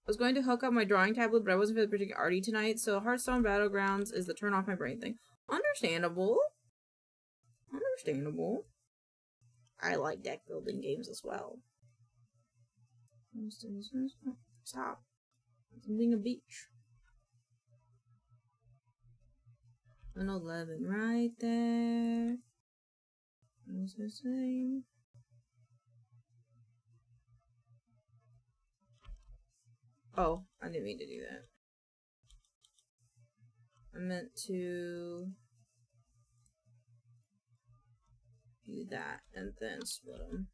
was going to hook up my drawing tablet, but I wasn't feeling particularly arty tonight, so Hearthstone Battlegrounds is the turn off my brain thing. Understandable. Understandable. I like deck building games as well. Stop. I'm being a beach. An 11 right there. What's the same? Oh, I didn't mean to do that. I meant to do that and then split them.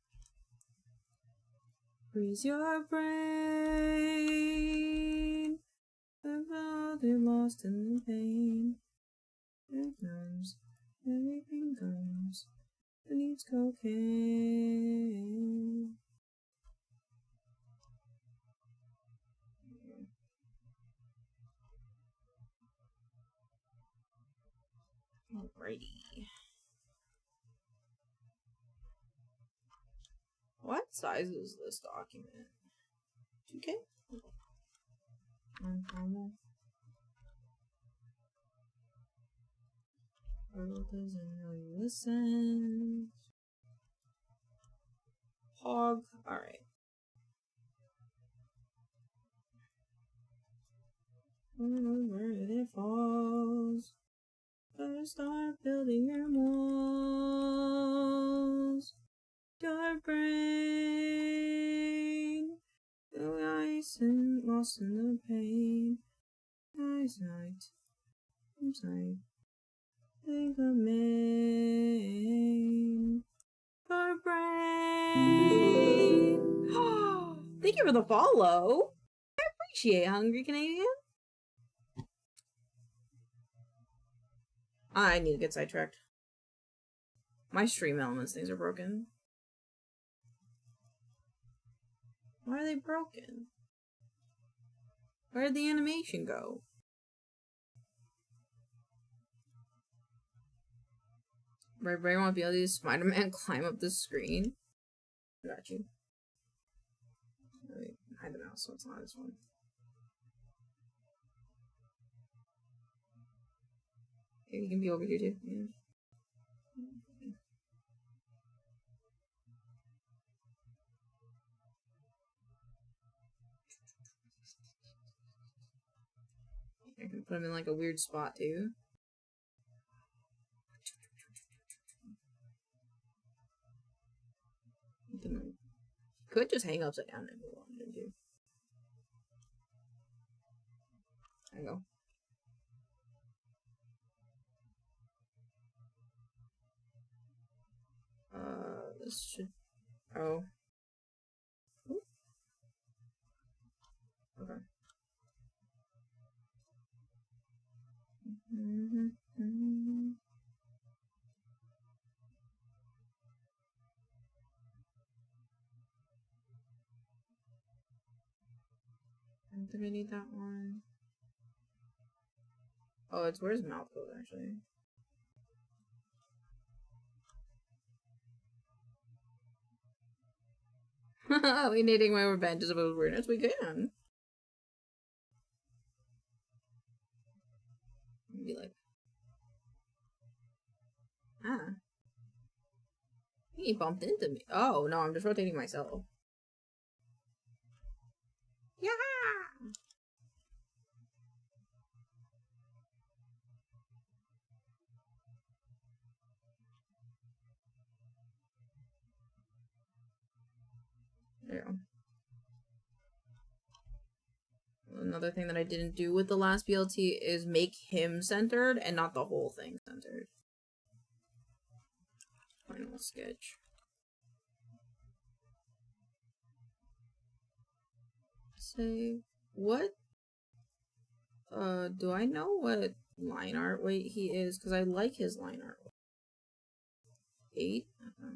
Freeze your brain. They're lost in the pain. Here comes, everything comes. Who needs cocaine? Alrighty. What size is this document? 2K? Uncommon. Girl doesn't really listen. Hog. Alright. Where it falls. Better start building your walls. Your brain. The ice and lost in the pain. Eyes night. Inside. Think of me. Your brain. Thank you for the follow. I appreciate it, Hungry Canadian. I need to get sidetracked. My stream elements things are broken. Why are they broken? Where did the animation go? Right, Bray won't be able to use Spider-Man climb up the screen. Got you. Let me hide the mouse so it's not this one. Maybe you can be over here too. Yeah. I can put him in like a weird spot too. You could just hang upside down if you wanted to. There you go. This should. Oh. Ooh. Okay. I don't think I need that one. Oh, it's where's mouth goes actually. We needing my revenge is about weirdness. We can. Be like, he bumped into me. Oh no, I'm just rotating myself. Yeah. There you go. Another thing that I didn't do with the last BLT is make him centered and not the whole thing centered. Final sketch. Save. What? Do I know what line art weight he is? Because I like his line art weight. 8? Okay.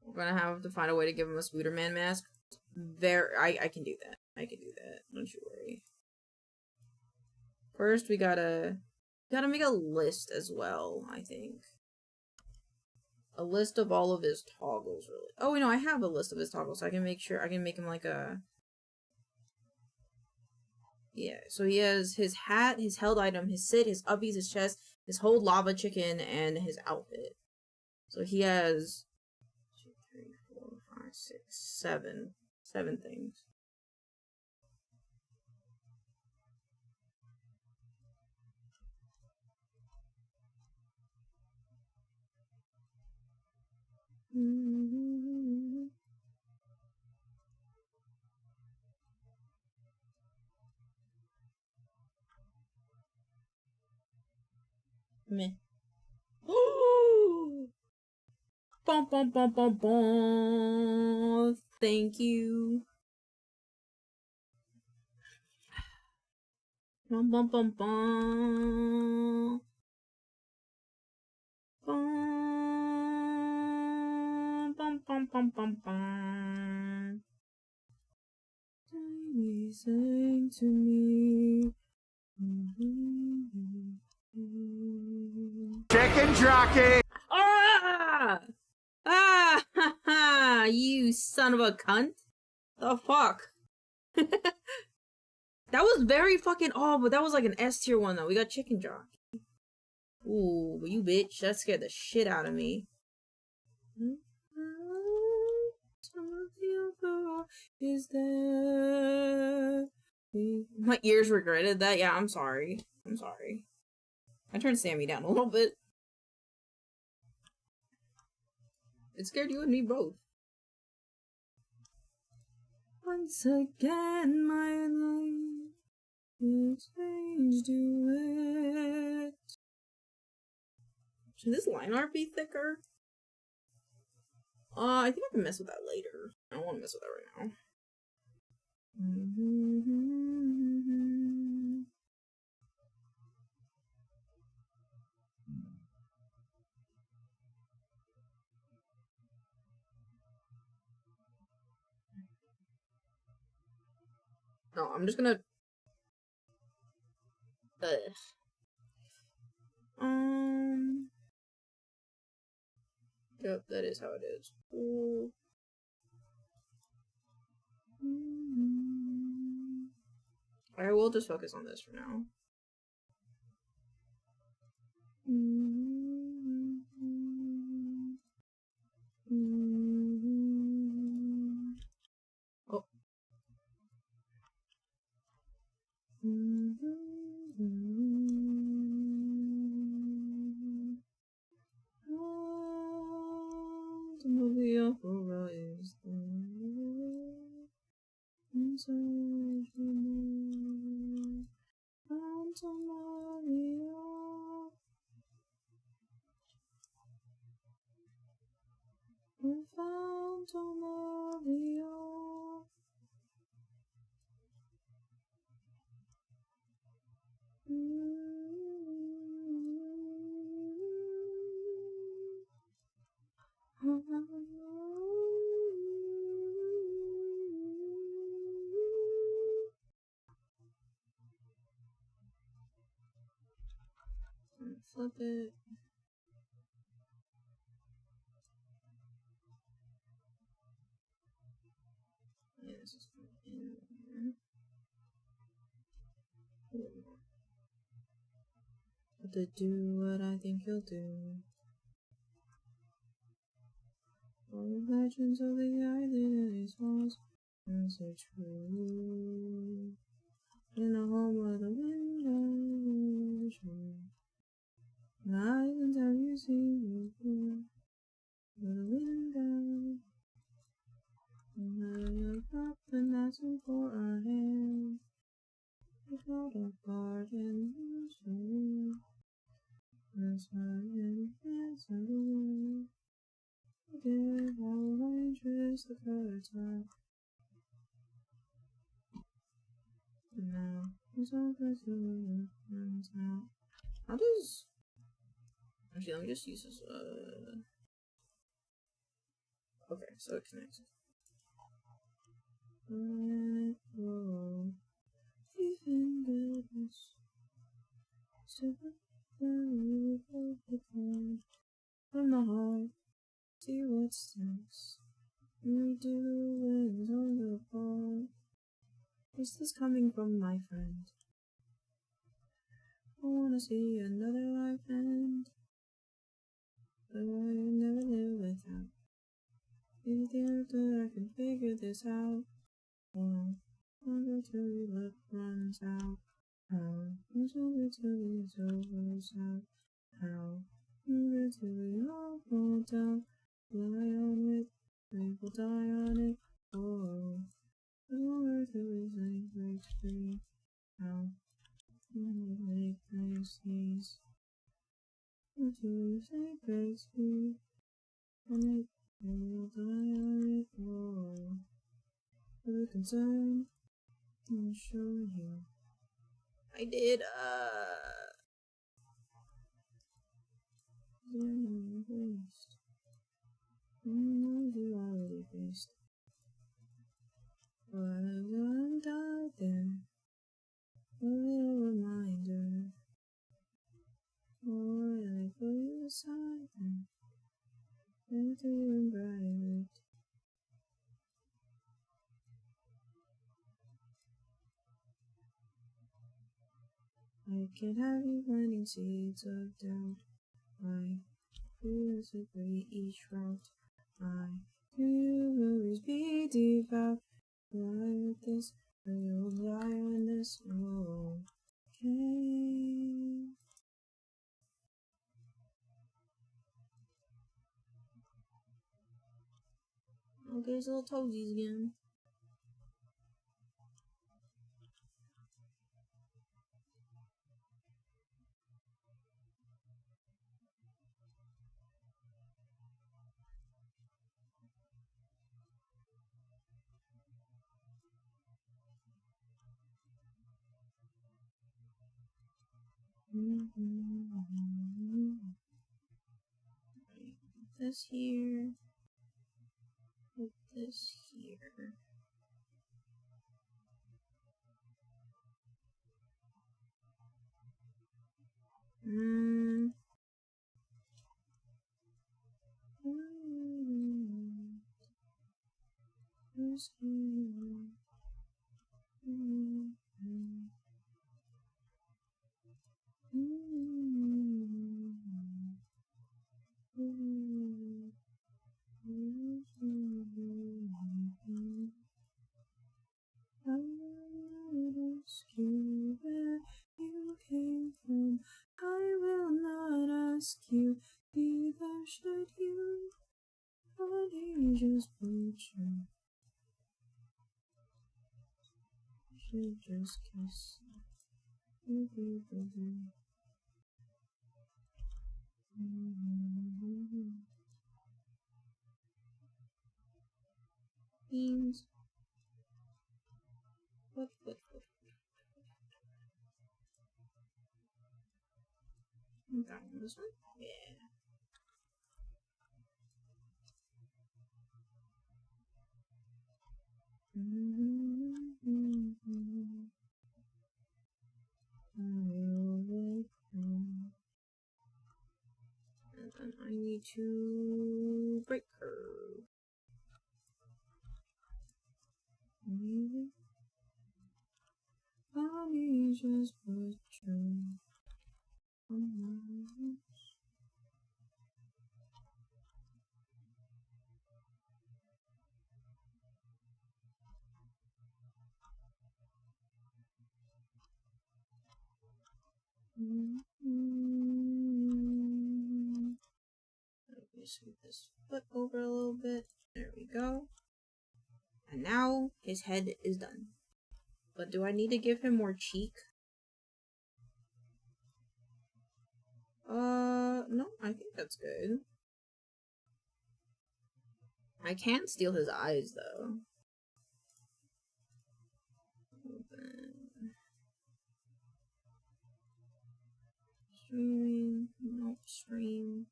We're gonna have to find a way to give him a Spooderman mask. I can do that. I can do that. Don't you worry. First, we gotta make a list as well, I think. A list of all of his toggles, really. Oh, no, I have a list of his toggles, so I can make sure I can make him like a... Yeah, so he has his hat, his held item, his sit, his uppies, his chest, his whole lava chicken, and his outfit. So he has 2, 3, 4, 5, 6, 7. 7 things. Meh. Bum bum bum bum bum. Thank you. Bum bum bum bum. Bum bum bum bum bum bum. Sing to me. Chicken jockey! Ah! Ah! Ha ha! You son of a cunt! The fuck? That was very fucking. Oh, but that was like an S tier one though. We got chicken jockey. Ooh, you bitch! That scared the shit out of me. Is there? My ears regretted that. Yeah, I'm sorry. I'm sorry. I turned Sammy down a little bit. It scared you and me both. Once again, my life will change to it. Should this line art be thicker? I think I can mess with that later. I don't want to mess with that right now. No, I'm just gonna. Yep, that is how it is. Cool. I will just focus on this for now. Oh. The opera is there inside your mind. Phantom Maria. Phantom Maria. Flip it. Yeah, this is in there. But to do what I think you'll do. All the legends of the island and its walls are so true. In the home of the window, the islands have you seen before? The window, and up and asking for a hand. We got a garden, usually. That's why it's a little. Did our interest the first time? Now, it's all first runs out. How does. Actually, let me just use this. Okay, so it connects. Whoa. Even goodness. Step up from the heart. See what sticks. We do when it's on the ball. Is this coming from my friend? I wanna see another life end. But I never live without. Anything that I can figure this out. Oh, hunger till the love runs out. How? Hunger till it's over out. How? Hunger till we all fall down. Lie on it, we will die on it. Oh, hunger till we break free. How? Make nice sneeze. to say praise to you, and I will die for the concern and show you. I did, waste. You already faced. But I won't out there. A little reminder. Oh, I put you aside and went to you in private. I can't have you planting seeds of doubt. I do disagree each route. I do you always be devout. Lie with this, or you'll die on this. Oh, okay. Okay, it's little toesies again. Put this here. Put this here. You where you came from. I will not ask you, neither should you. Honey, just put you. Should just kiss. Beans. What? That one, this one? Yeah. And then I need to break her. Honey, just put you on my lips. Let me scoot this foot over a little bit. There we go. And now his head is done. But do I need to give him more cheek? No, I think that's good. I can't steal his eyes, though. Streaming, nope, stream.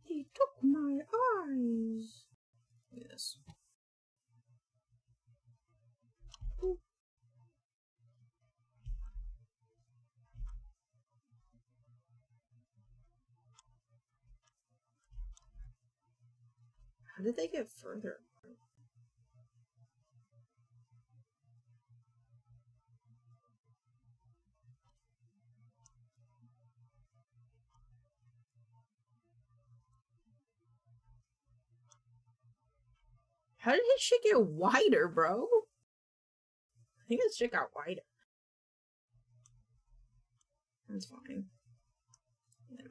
He took my eyes. Yes. Ooh. How did they get further? How did his shit get wider, bro? I think his shit got wider. That's fine. You know.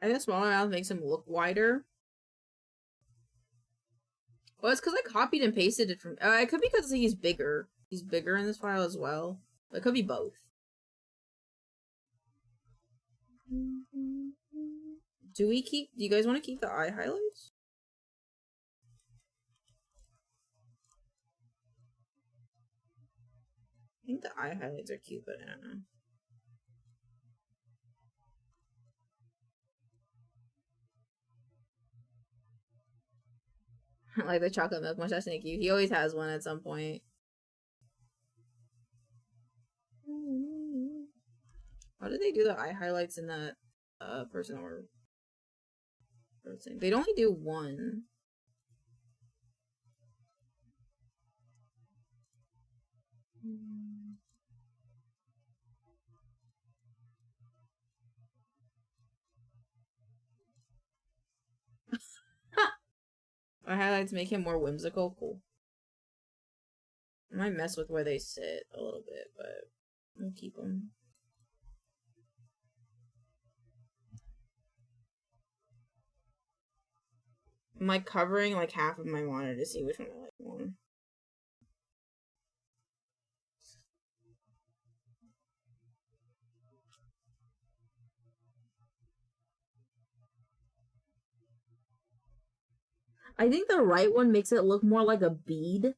I think a smaller mouth makes him look wider. Well, it's because I copied and pasted it from... it could be because he's bigger. He's bigger in this file as well. But it could be both. Do you guys want to keep the eye highlights? I think the eye highlights are cute, but I don't know. Like the chocolate milk mustache, thank you. He always has one at some point. How did they do the eye highlights in that person that we're searching? They'd only do one. Our highlights make him more whimsical. Cool. I might mess with where they sit a little bit, but I'll keep them. I'm like covering like half of my monitor to see which one I like more. I think the right one makes it look more like a bead.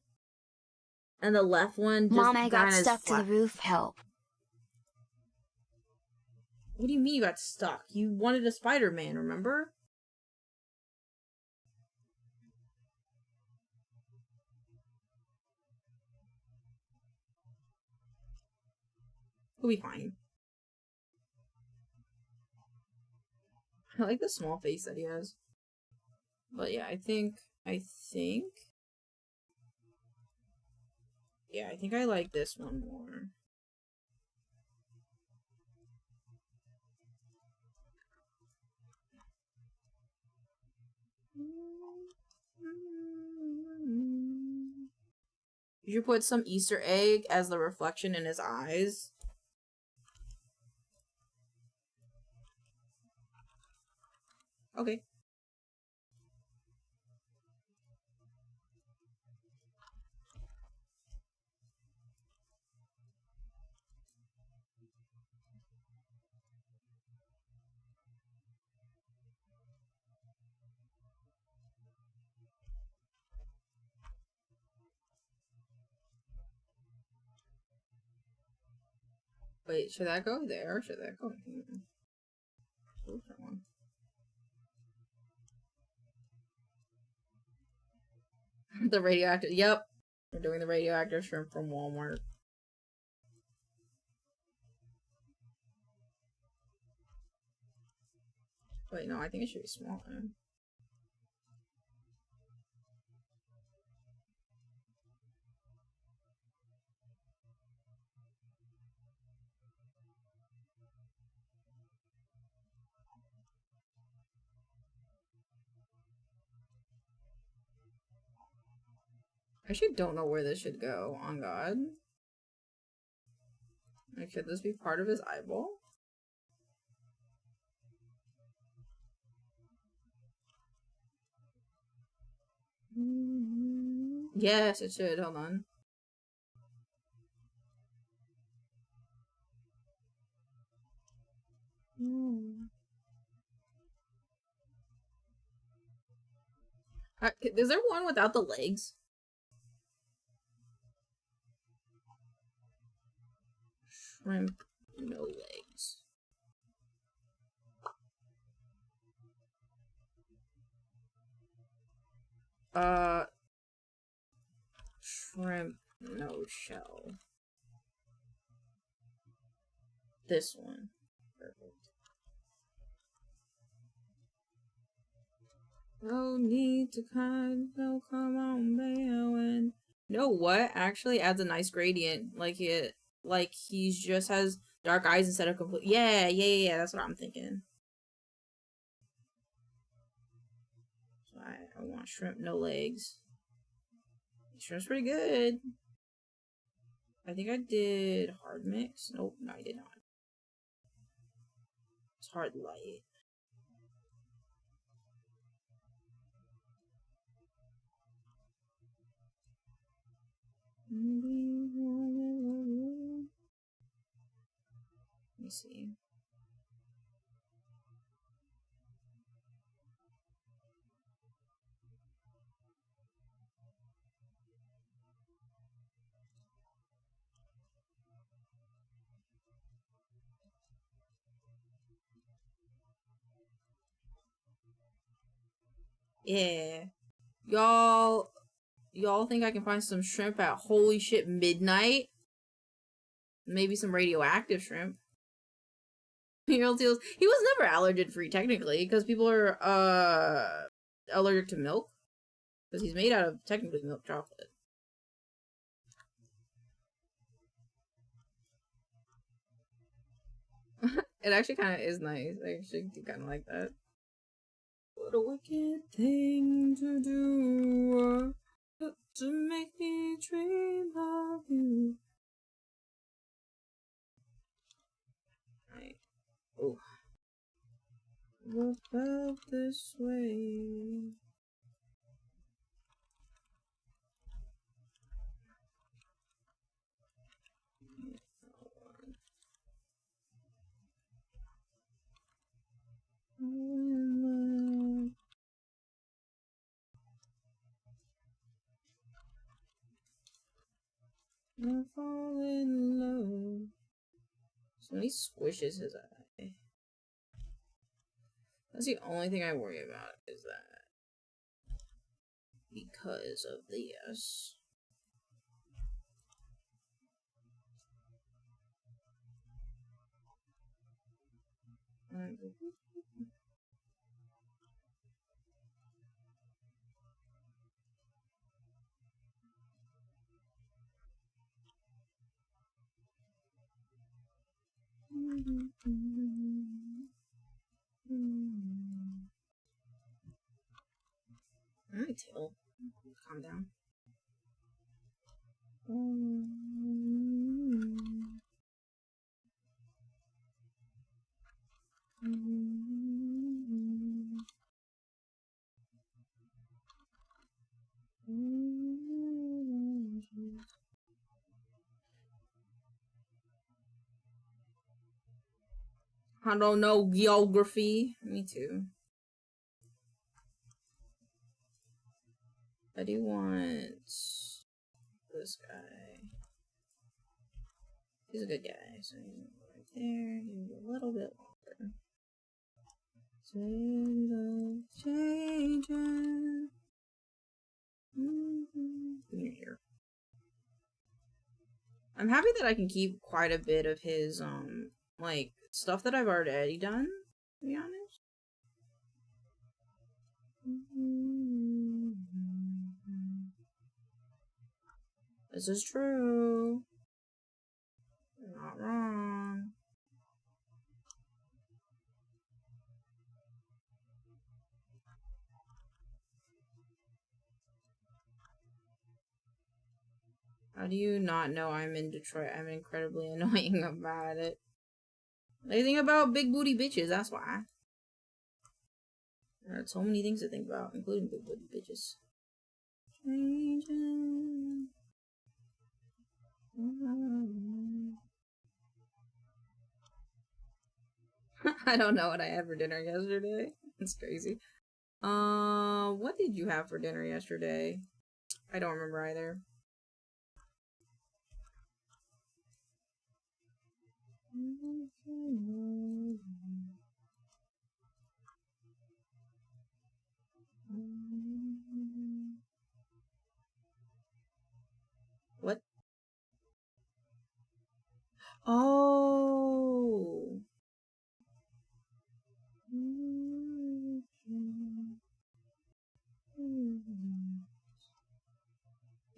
And the left one just Mom, I got kinda stuck to flat. the roof. Help. What do you mean you got stuck? You wanted a Spider-Man, remember? We'll be fine. I like the small face that he has. But yeah, I think... Yeah, I think I like this one more. You should put some Easter egg as the reflection in his eyes. Okay. Wait, should that go there or should that go here? The radioactive. Yep. We're doing the radioactive shrimp from Walmart. Wait, no, I think it should be smaller. I actually don't know where this should go, on God. Like, should this be part of his eyeball? Yes, it should. Hold on. Is there one without the legs? Shrimp, no legs. Shrimp, no shell. This one. Perfect. No need to hide, no come on, baby. No, what? Actually adds a nice gradient. Like he's just has dark eyes instead of complete. Yeah. That's what I'm thinking. So I want shrimp, no legs. Shrimp's pretty good. I think I did hard mix. Nope, no, I did not. It's hard light. see. Yeah. Y'all think I can find some shrimp at holy shit midnight? Maybe some radioactive shrimp. He was never allergen free technically, because people are allergic to milk. Because he's made out of technically milk chocolate. It actually kind of is nice. I actually do kind of like that. What a wicked thing to do, to make me dream of you. Right. Oh. What felt this way? I fall in love. So he squishes his eye. That's the only thing I worry about is that. Because of this. Alright, Tail. Calm down. I don't know geography. Me too. I do want this guy. He's a good guy, so he's right there. He's a little bit longer. Changing. Give me your hair. I'm happy that I can keep quite a bit of his like stuff that I've already done, to be honest. This is true. You're not wrong. How do you not know I'm in Detroit? I'm incredibly annoying about it. Anything about big booty bitches, that's why. There are so many things to think about, including big booty bitches. Changing. I don't know what I had for dinner yesterday. It's crazy. What did you have for dinner yesterday? I don't remember either. What? Oh.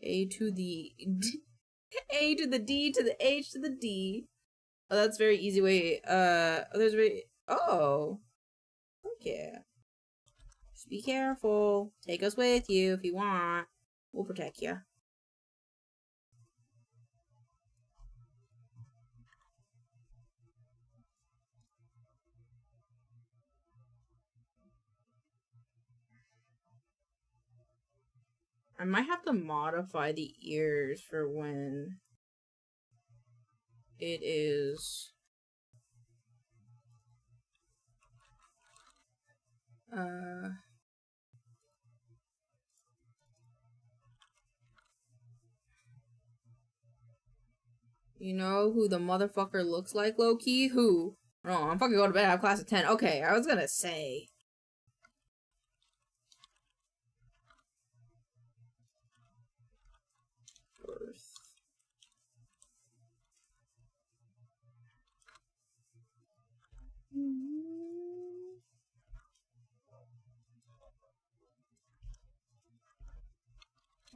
A to the A to the D to the H to the D. Oh, that's very easy way. There's very. Oh. Okay. Just be careful. Take us with you if you want. We'll protect you. I might have to modify the ears for when it is You know who the motherfucker looks like, low-key? Who? No, I'm fucking going to bed. I have class at 10. Okay, I was gonna say. Birth.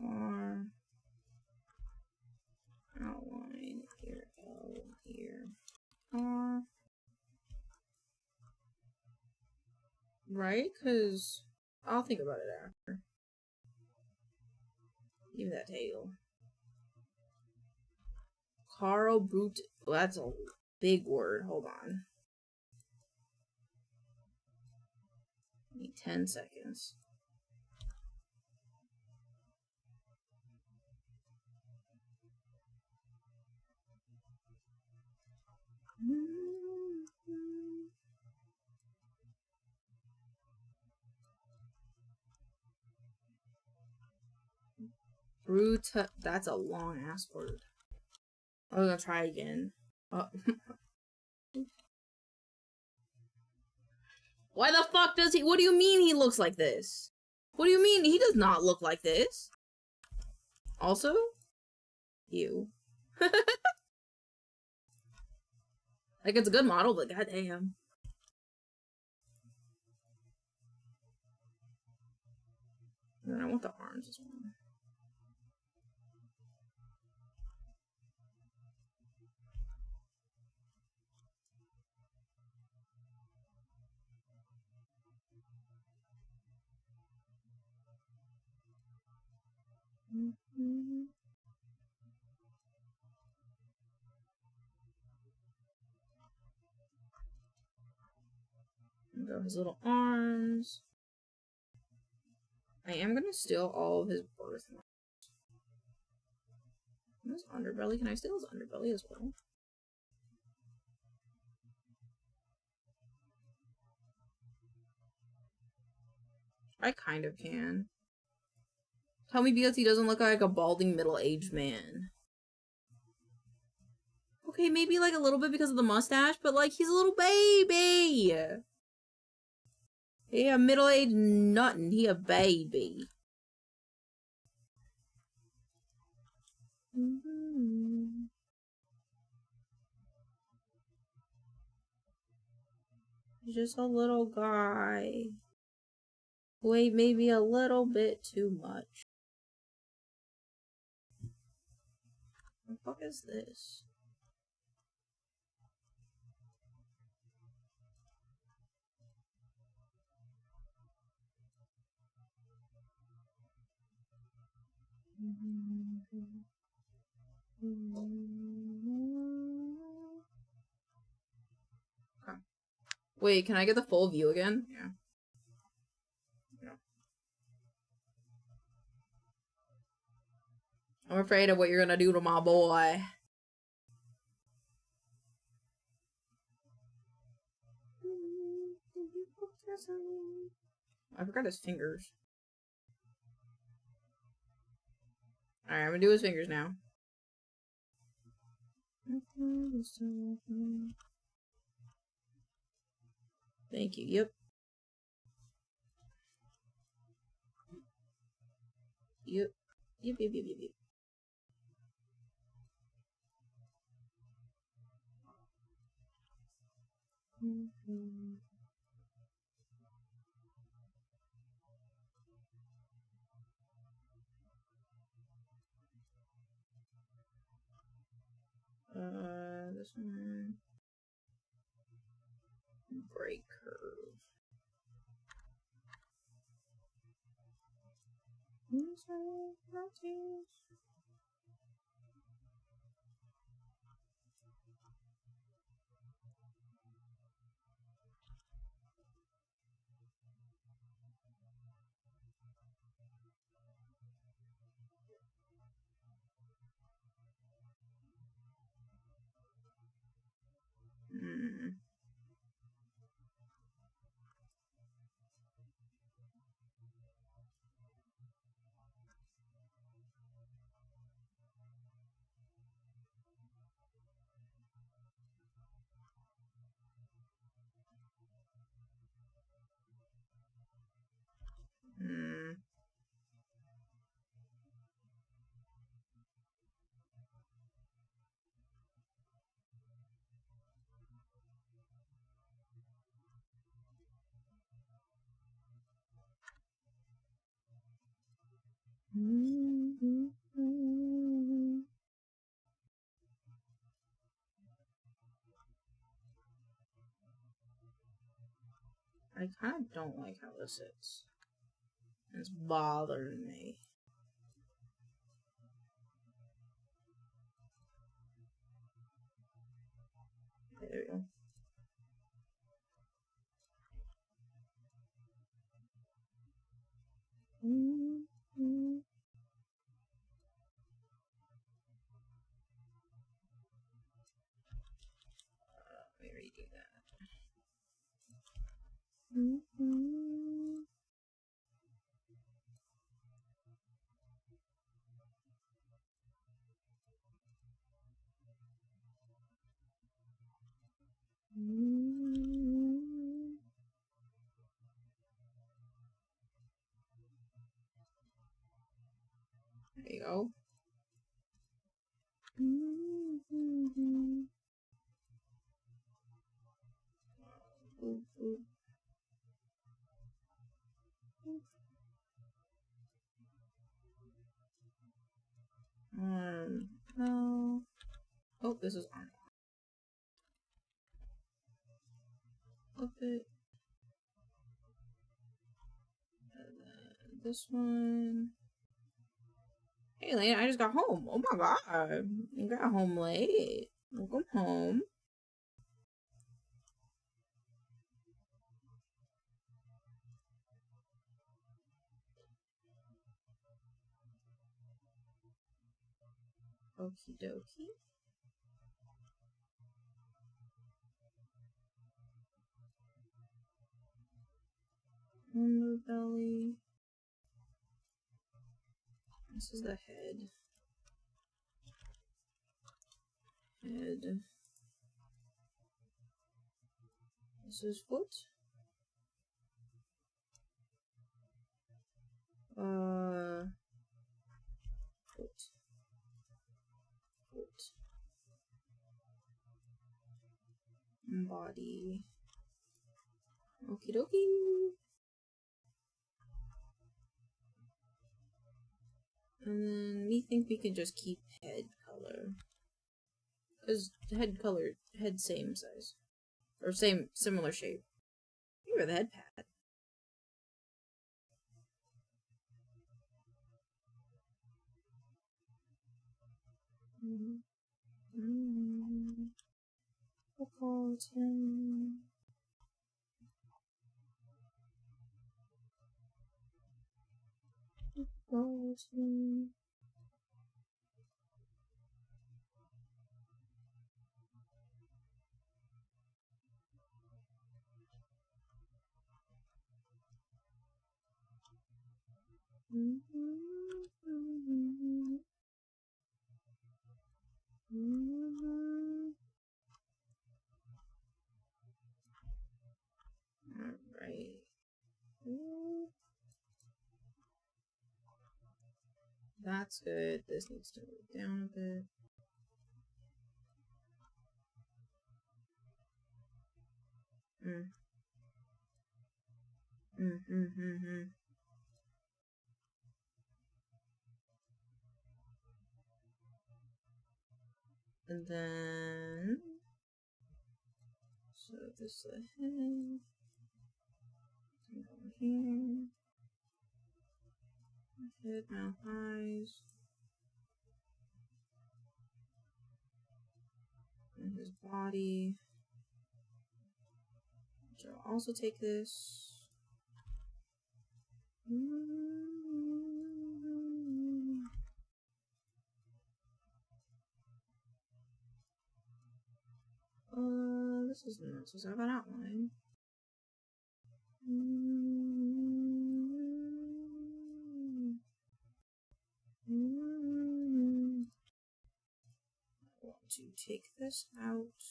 R. Outline here, L here. R. Right? Because I'll think about it after. Even that tail. Carl Boot. Oh, that's a big word. Hold on. Need 10 seconds. Brute. That's a long ass word. I was gonna try again. Why the fuck does he? What do you mean he looks like this? What do you mean he does not look like this? Also, you. Like, it's a good model, but goddamn. I want the arms as well. Go his little arms. I am gonna steal all of his birthmarks. His underbelly. Can I steal his underbelly as well? I kind of can. Tell me BLT doesn't look like a balding middle-aged man. Okay, maybe like a little bit because of the mustache, but like he's a little baby. He a middle-aged nothing. He a baby. He's just a little guy. Wait, maybe a little bit too much. What the fuck is this? Okay. Wait, can I get the full view again? Yeah. No. I'm afraid of what you're gonna do to my boy. I forgot his fingers. Alright, I'm gonna do his fingers now. Thank you. Yep. Yep. Yep, yep, yep, yep, yep. This one. Break curve. I kind of don't like how this is. It's bothering me. There we go. Let me redo that. There you go. No. Oh, this is on. Flip it. And then this one. Hey, Lane, I just got home. Oh my god. You got home late. Welcome home. Okie dokie. Underbelly. This is the head. Head. This is foot. Foot. Foot. Body. Okie dokie. And then we think we can just keep head color. Because head same size. Or similar shape. Here, the head pad. We'll call it him. We'll call it him. Alright. That's good. This needs to move down a bit. And then, so this is the head. Over here. Head, mouth, eyes. And his body. So I'll also take this. This is not supposed to have an outline. I want to take this out.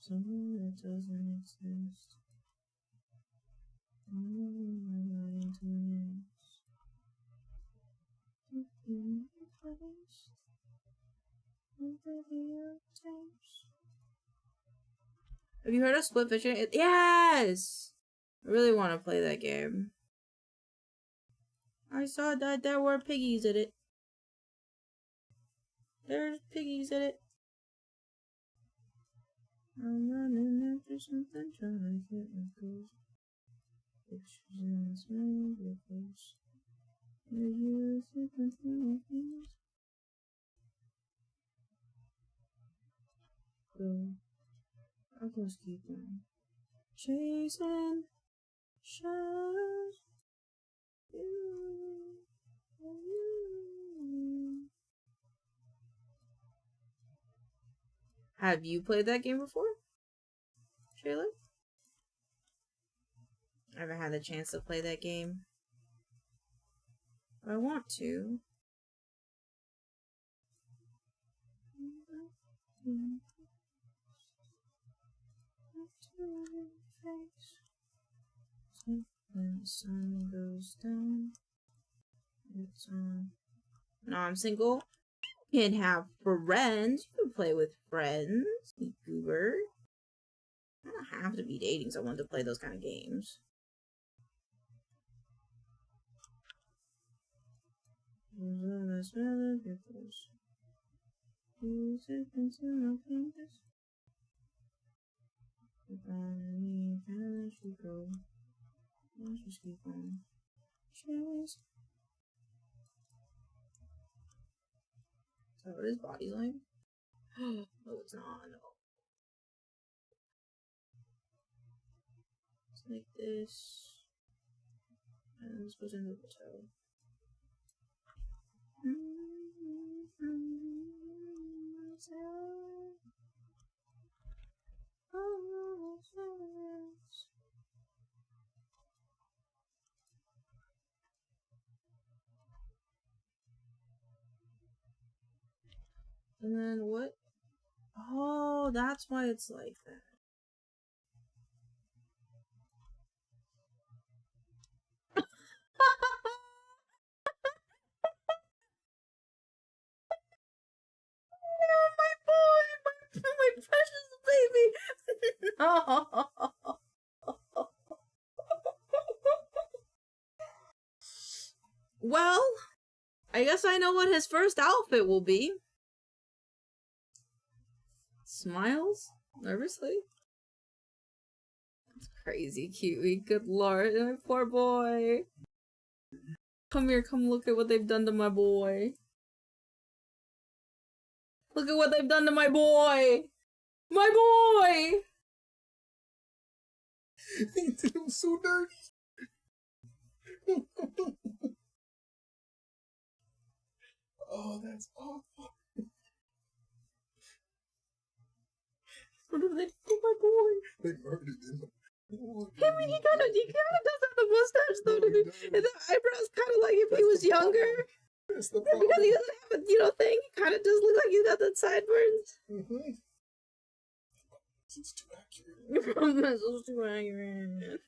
Somewhere that doesn't exist. Have you heard of split fishing? Yes! I really want to play that game. I saw that there were piggies in it. There's piggies in it. I'm running after something, trying to get my goals. Pictures in the smell of your face. You sleeping through my fingers. Go. I'll just keep on chasing shadows. You. Have you played that game before, Shayla? I haven't had the chance to play that game. I want to. When the sun goes down, it's on. No, I'm single. You can have friends. You can play with friends. Goober. I don't have to be dating someone to play those kind of games. The smell of your clothes. You sip into my fingers. If I need to let you go, I'll just keep on chasing. Is that what his body's like? No, it's not. No. It's like this. And this goes into the toe. And then what? Oh, that's why it's like that. My precious baby. No. Well, I guess I know what his first outfit will be. Smiles nervously. That's crazy cute. Good lord, my poor boy. Come here, come look at what they've done to my boy. Look at what they've done to my boy! My boy! They did him so dirty. Oh, that's awful. What did they do to my boy? They murdered him. I mean, he kind of does have the mustache though, and the eyebrows kind of like if he was younger. That's the problem. Because he doesn't have a thing. He kind of does look like he's got the sideburns. Mm-hmm. It's too accurate. It's too accurate.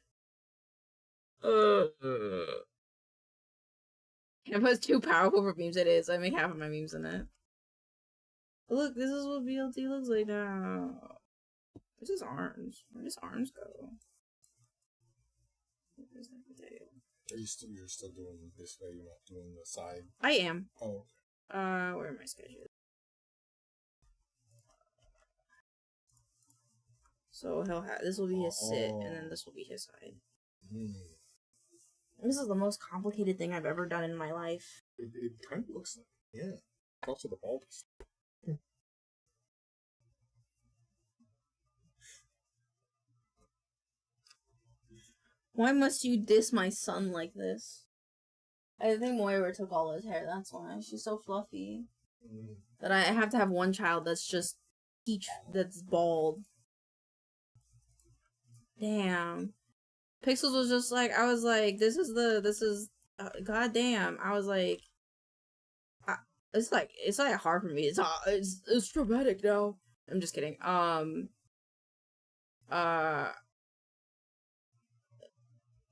If it was too powerful for memes, it is. I make half of my memes in it. Look, this is what BLT looks like now. Where's his arms? Where does arms go? Where's that potato? You're still doing this way, you're not doing the side? I am. Oh, okay. Where are my schedules? So he'll have, this will be his sit, and then this will be his side. This is the most complicated thing I've ever done in my life. It kind of looks like it. Yeah. Also the bulbs. Why must you diss my son like this? I think Moira took all his hair, that's why. She's so fluffy. That I have to have one child that's just peach, that's bald. Damn. Pixels was just like, I was like, goddamn. I was like, it's like hard for me. It's traumatic now. I'm just kidding.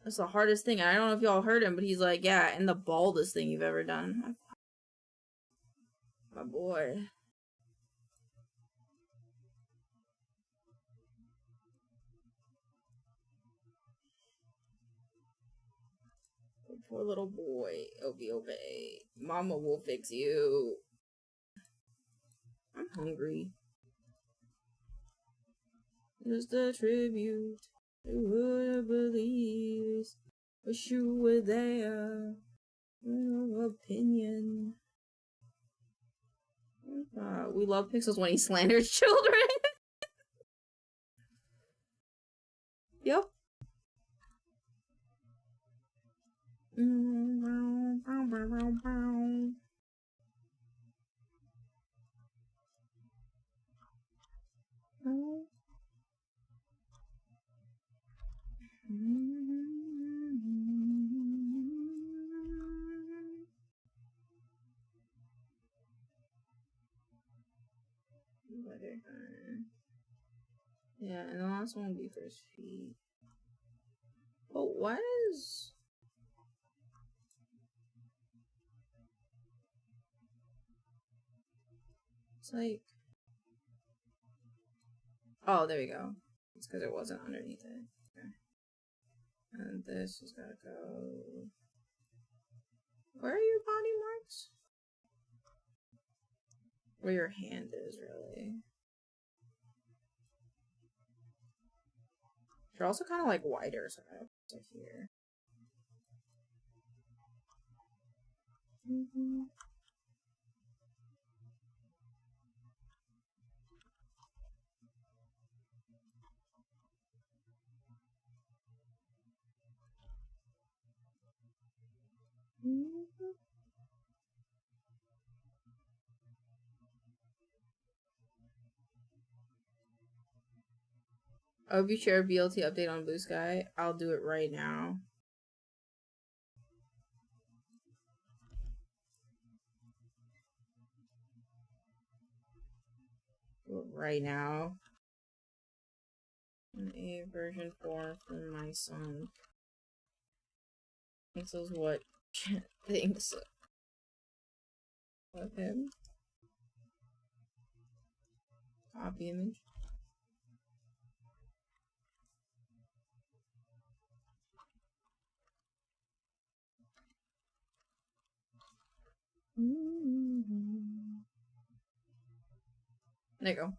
That's the hardest thing. I don't know if y'all heard him, but he's like, yeah, and the baldest thing you've ever done. My boy. Poor little boy. Obey. Mama will fix you. I'm hungry. Just a tribute. Who would believe? Wish you were there. No opinion. We love Pixels when he slanders children. Yep. Yeah, and the last one will be for his feet. But what is... It's like... Oh, there we go. It's because it wasn't underneath it. Okay. And this has gotta go... Where are your body marks? Where your hand is, really. They're also kind of like wider, so I have to here. Oh, if you share a BLT update on Blue Sky, I'll do it right now. Do it right now. A version 4 from my son. This is what Chat thinks of him. Copy image. There you go.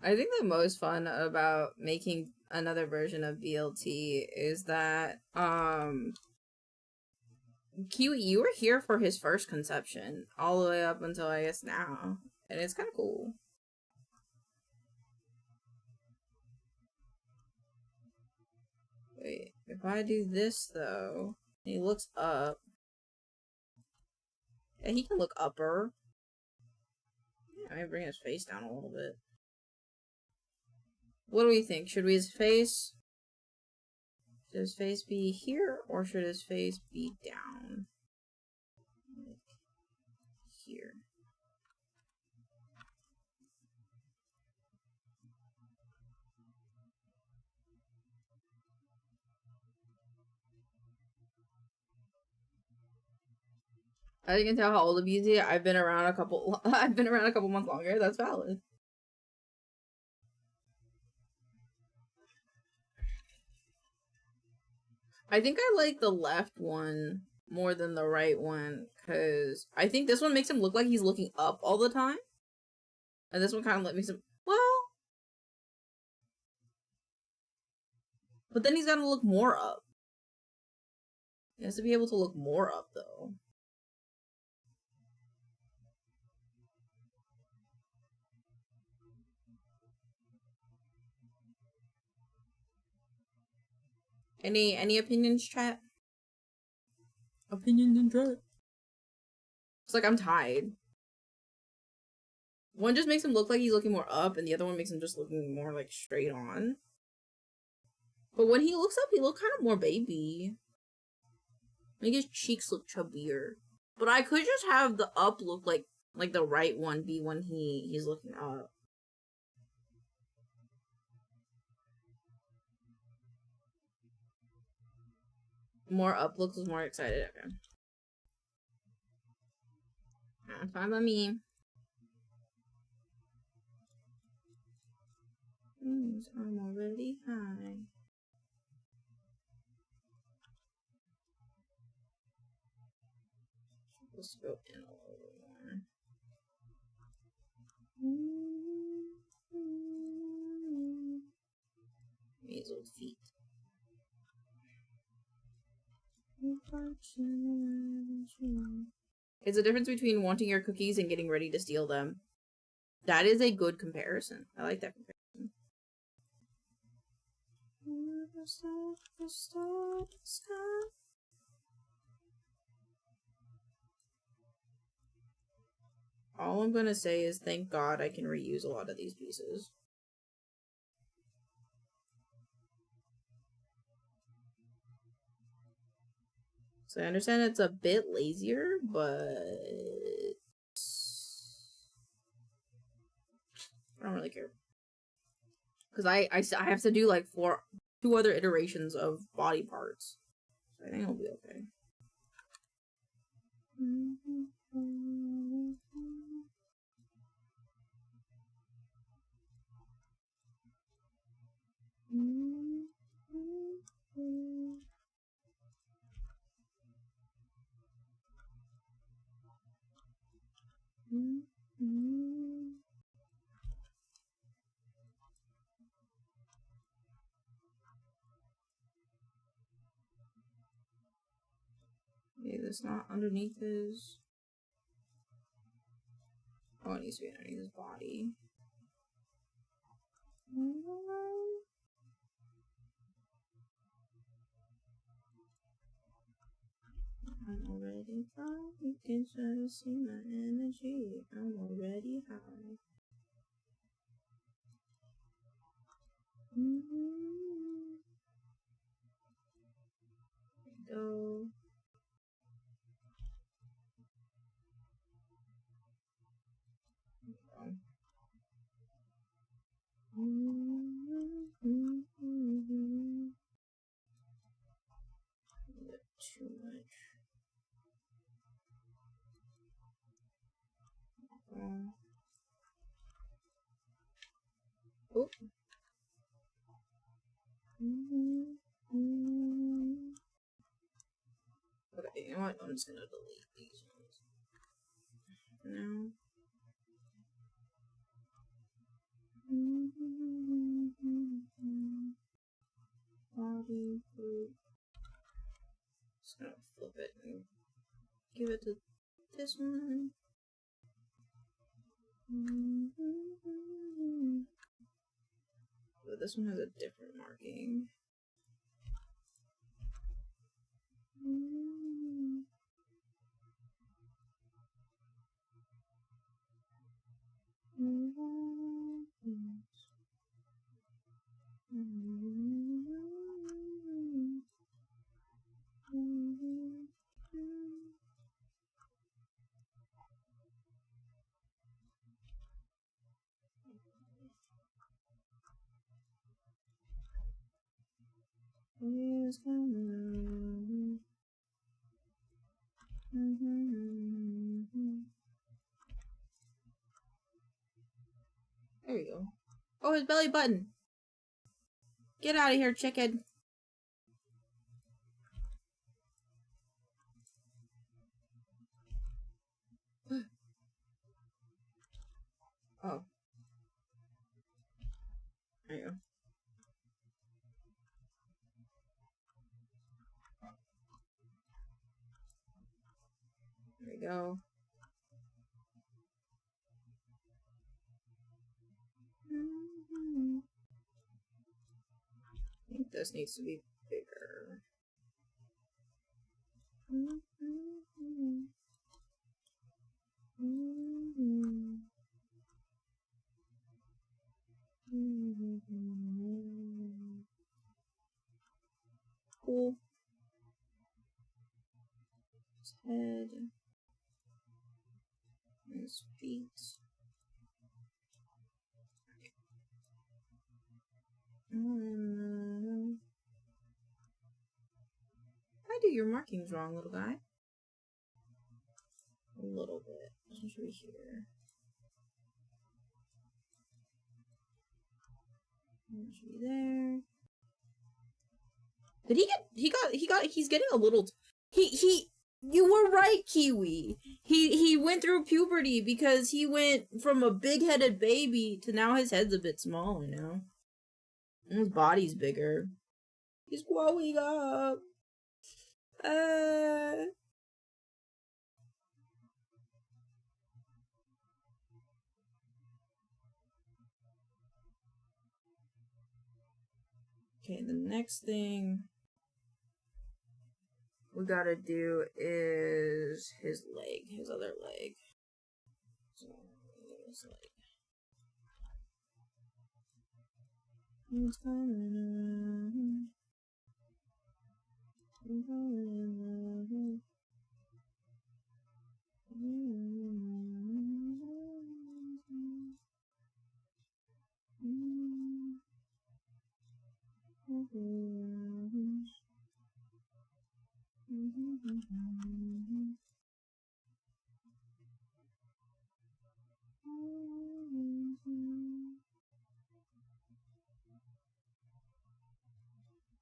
I think the most fun about making another version of BLT is that Kiwi, you were here for his first conception all the way up until I guess now, and it's kind of cool. Wait, if I do this though, he looks up. Yeah, he can look upper. Yeah, I may bring his face down a little bit. What do we think? Should his face be here, or should his face be down? Like here. As you can tell how old of you I've been around a couple months longer. That's valid. I think I like the left one more than the right one, because I think this one makes him look like he's looking up all the time. And this one kind of makes him, well... But then he's got to look more up. He has to be able to look more up, though. Any opinions, chat? Opinions in chat. It's like I'm tied. One just makes him look like he's looking more up, and the other one makes him just looking more like straight on. But when he looks up, he looks kind of more baby. Make his cheeks look chubbier. But I could just have the up look like the right one be when he's looking up. More up looks was more excited. Okay. That's fine by me. I'm already high. supposed to go in a little bit more. These old feet. It's a difference between wanting your cookies and getting ready to steal them. That is a good comparison. I like that comparison. All I'm gonna say is thank God I can reuse a lot of these pieces. So I understand it's a bit lazier, but I don't really care. Because I have to do like 2 other iterations of body parts. So I think it'll be okay. Okay, that's not underneath his... Oh, it needs to be underneath his body. I'm already fine. You can just see my energy. I'm already high. There we go. Too much. Oh. Okay, you know what? I'm just gonna delete these ones. No. Body group. Just gonna flip it and give it to this one. But this one has a different marking. There you go. Oh, his belly button. Get out of here, chicken. Oh. There you go. There we go. I think this needs to be bigger. Cool. His head. His feet. I do your markings wrong, little guy. A little bit. This one should be here. One should be there. Did he get? He's getting a little. You were right, Kiwi. He went through puberty because he went from a big-headed baby to now his head's a bit smaller now. And his body's bigger. He's growing up. Okay, the next thing we gotta do is his leg, his other leg. So, his leg. It's coming. It's coming.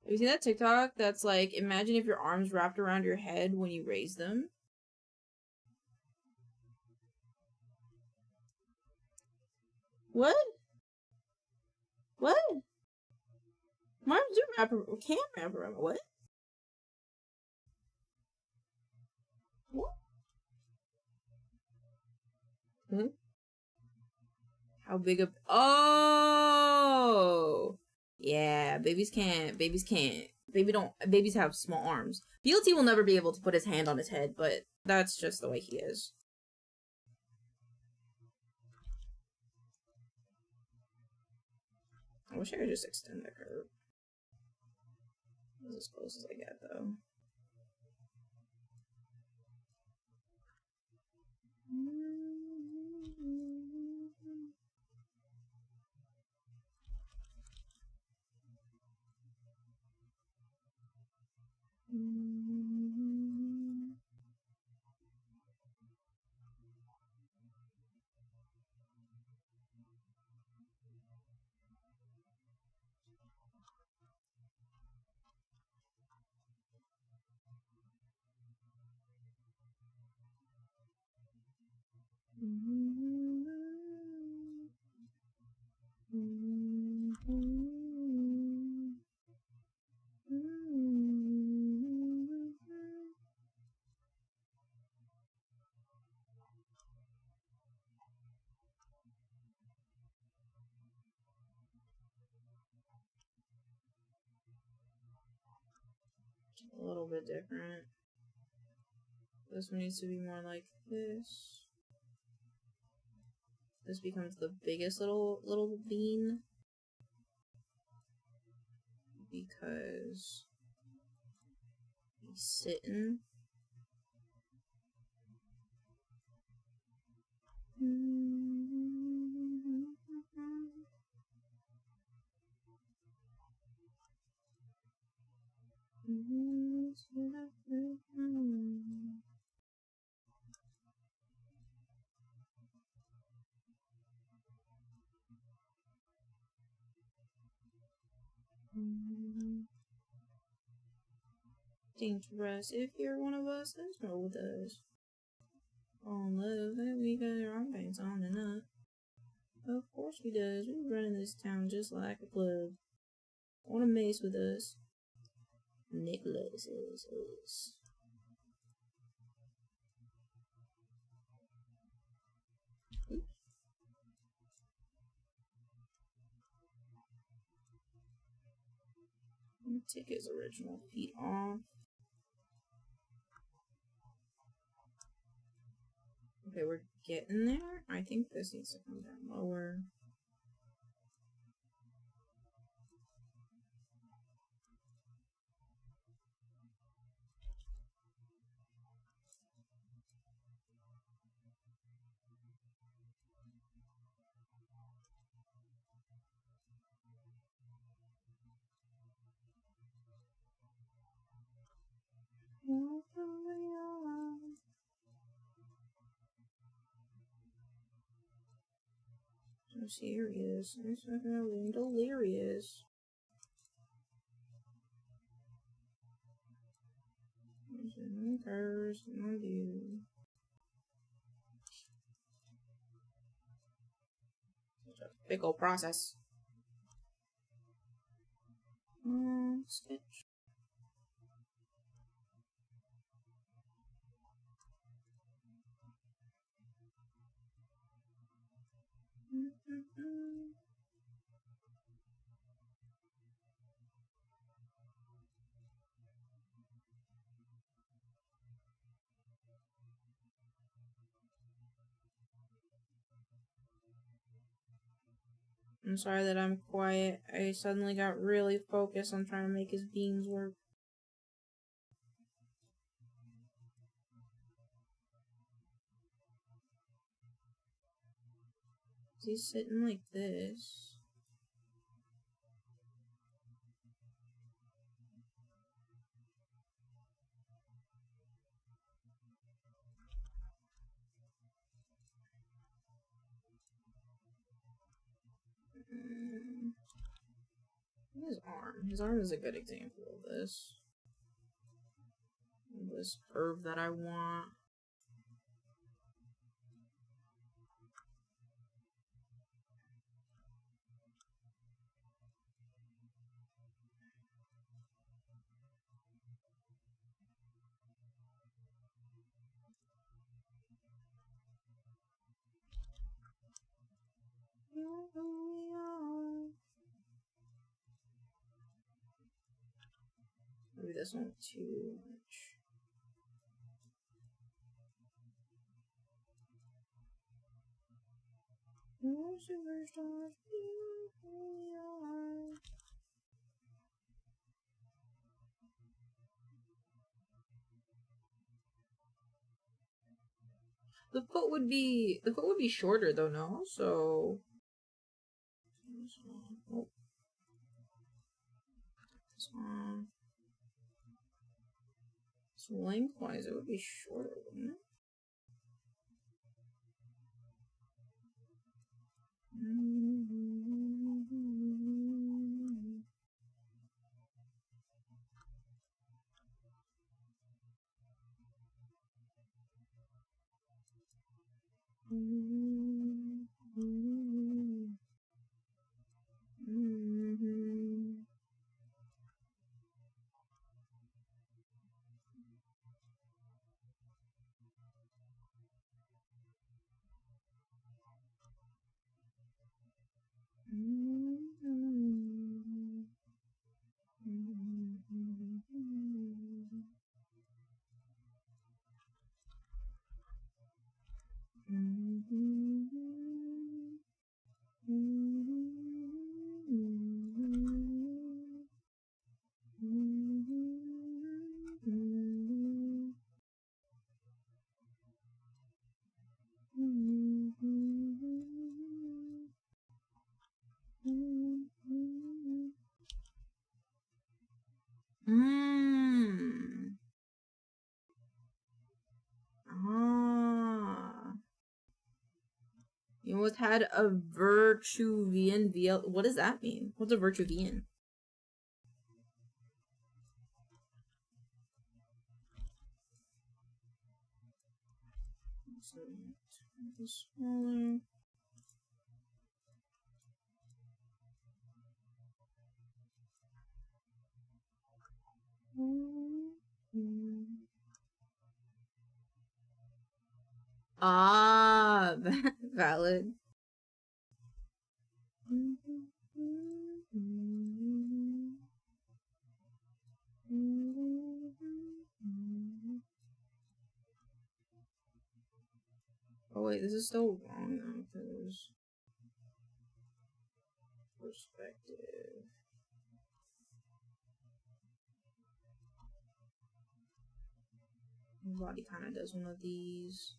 Have you seen that TikTok that's like, imagine if your arms wrapped around your head when you raise them? What? What? My arms do can wrap around. What? What? Hmm? How big a... Oh! Yeah, babies can't. Babies have small arms. BLT will never be able to put his hand on his head, but that's just the way he is. I wish I could just extend the curve. This is as close as I get, though. A little bit different. This one needs to be more like this. This becomes the biggest little bean because he's sitting. Dangerous. If you're one of us, let's roll with us. All in love, and we got our pants on and up. Of course we does. We running this town just like a club. Wanna mess with us? Nicholas is us. Let me take his original feet off. Okay, we're getting there. I think this needs to come down lower. So serious. I'm so delirious. Curse, on you. Such a big old process. Sketch. I'm sorry that I'm quiet. I suddenly got really focused on trying to make his beams work. He's sitting like this. His arm. His arm is a good example of this. This curve that I want. Maybe this one too much. Superstars, the foot would be shorter though, no? So oh. So lengthwise it would be shorter, wouldn't it? You almost had a Virtuvian VL. What does that mean? What's a Virtuvian? Smaller. Ah, valid. Oh wait, this is still wrong now because perspective. My body kind of does one of these.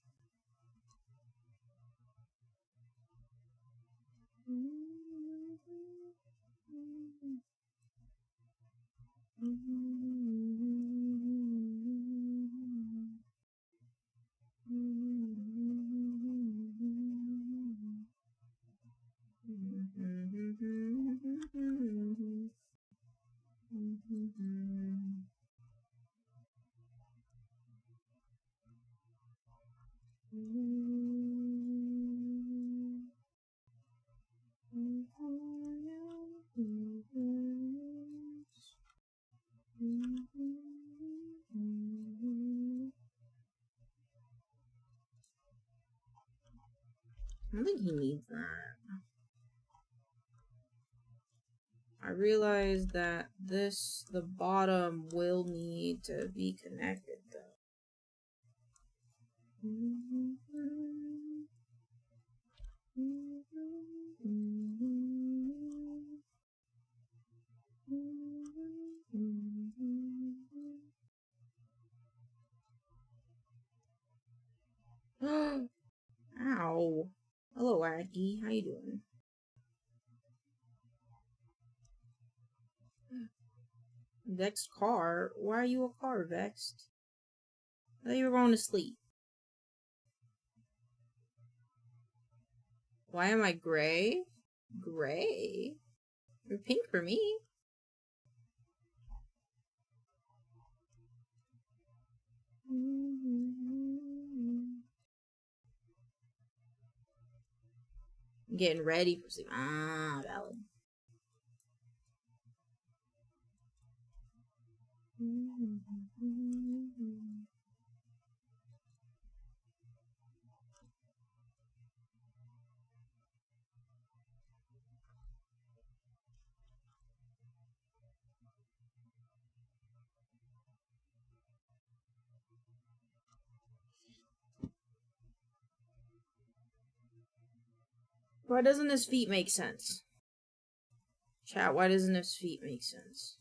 I don't think he needs that. I realize that the bottom will need to be connected though. Ow. Hello, Aggie. How you doing? Vexed car? Why are you a car, Vexed? I thought you were going to sleep. Why am I gray? Gray? You're pink for me. I'm getting ready for sleep. Ah, valid. Why doesn't his feet make sense? Chat, why doesn't his feet make sense?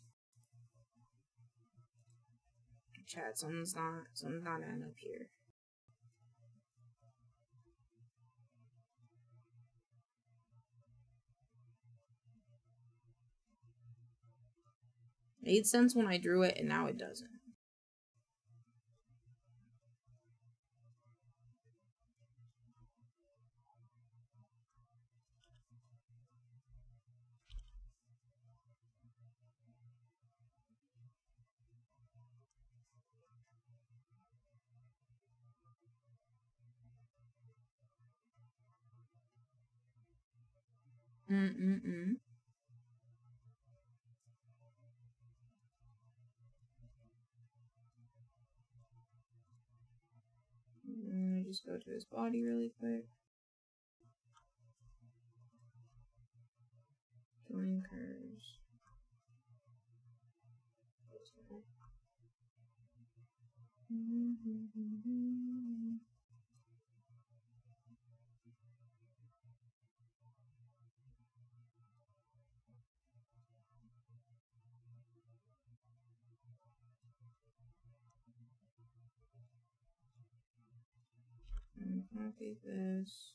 Chat, something's not adding up here. It made sense when I drew it, and now it doesn't. Let me just go to his body really quick. Join curves. Copy this.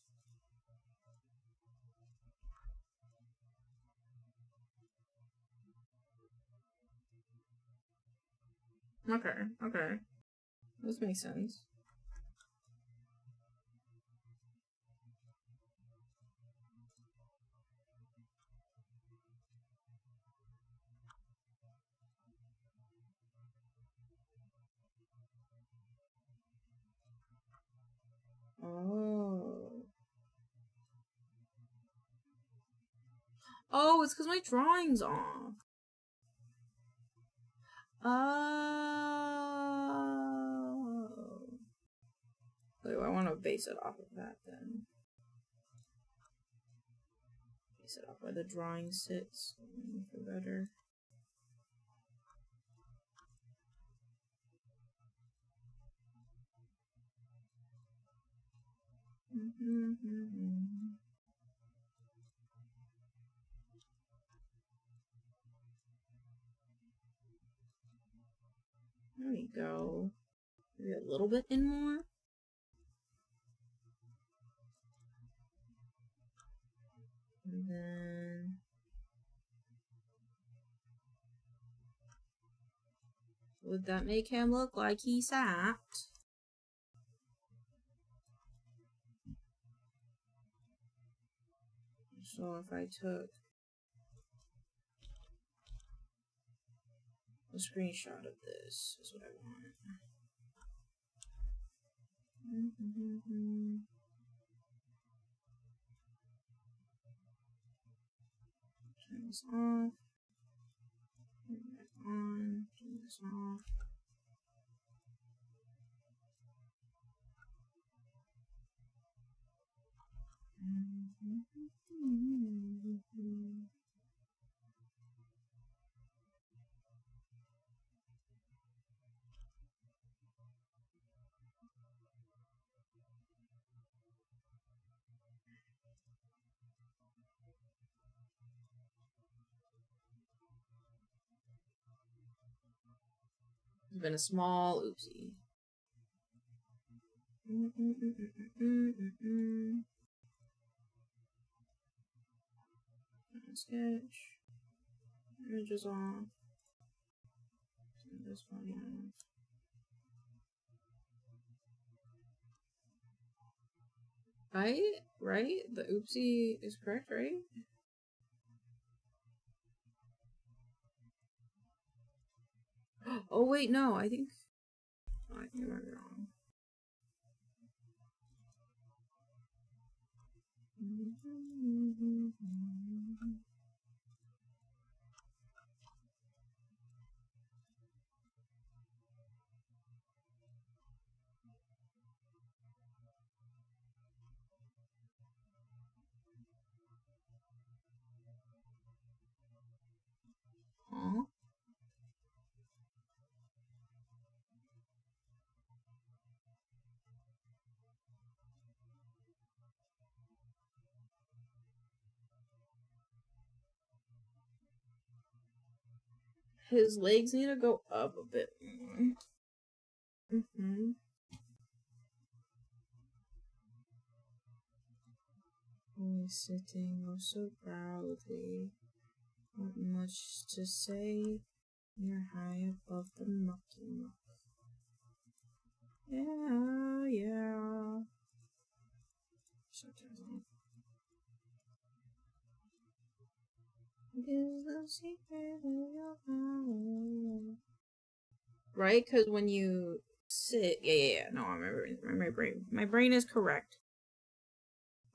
Okay. This makes sense. Oh, it's because my drawing's off. Oh. Wait, I want to base it off of that then. Base it off where the drawing sits for better. There we go. Maybe a little bit in more. And then would that make him look like he sat? So if I took a screenshot of this, is what I want. Turn this off. Turn it back on. Turn this off. It's been a small oopsie. Sketch. Images off. This one off. Right? The oopsie is correct, right? Oh wait, no, I think I might be wrong. Huh? His legs need to go up a bit more. Always sitting oh so proudly. Not much to say. You're high above the mucky muck. Yeah, yeah. Is the secret of your power. Right? Because when you sit, yeah. No, I remember. My brain is correct.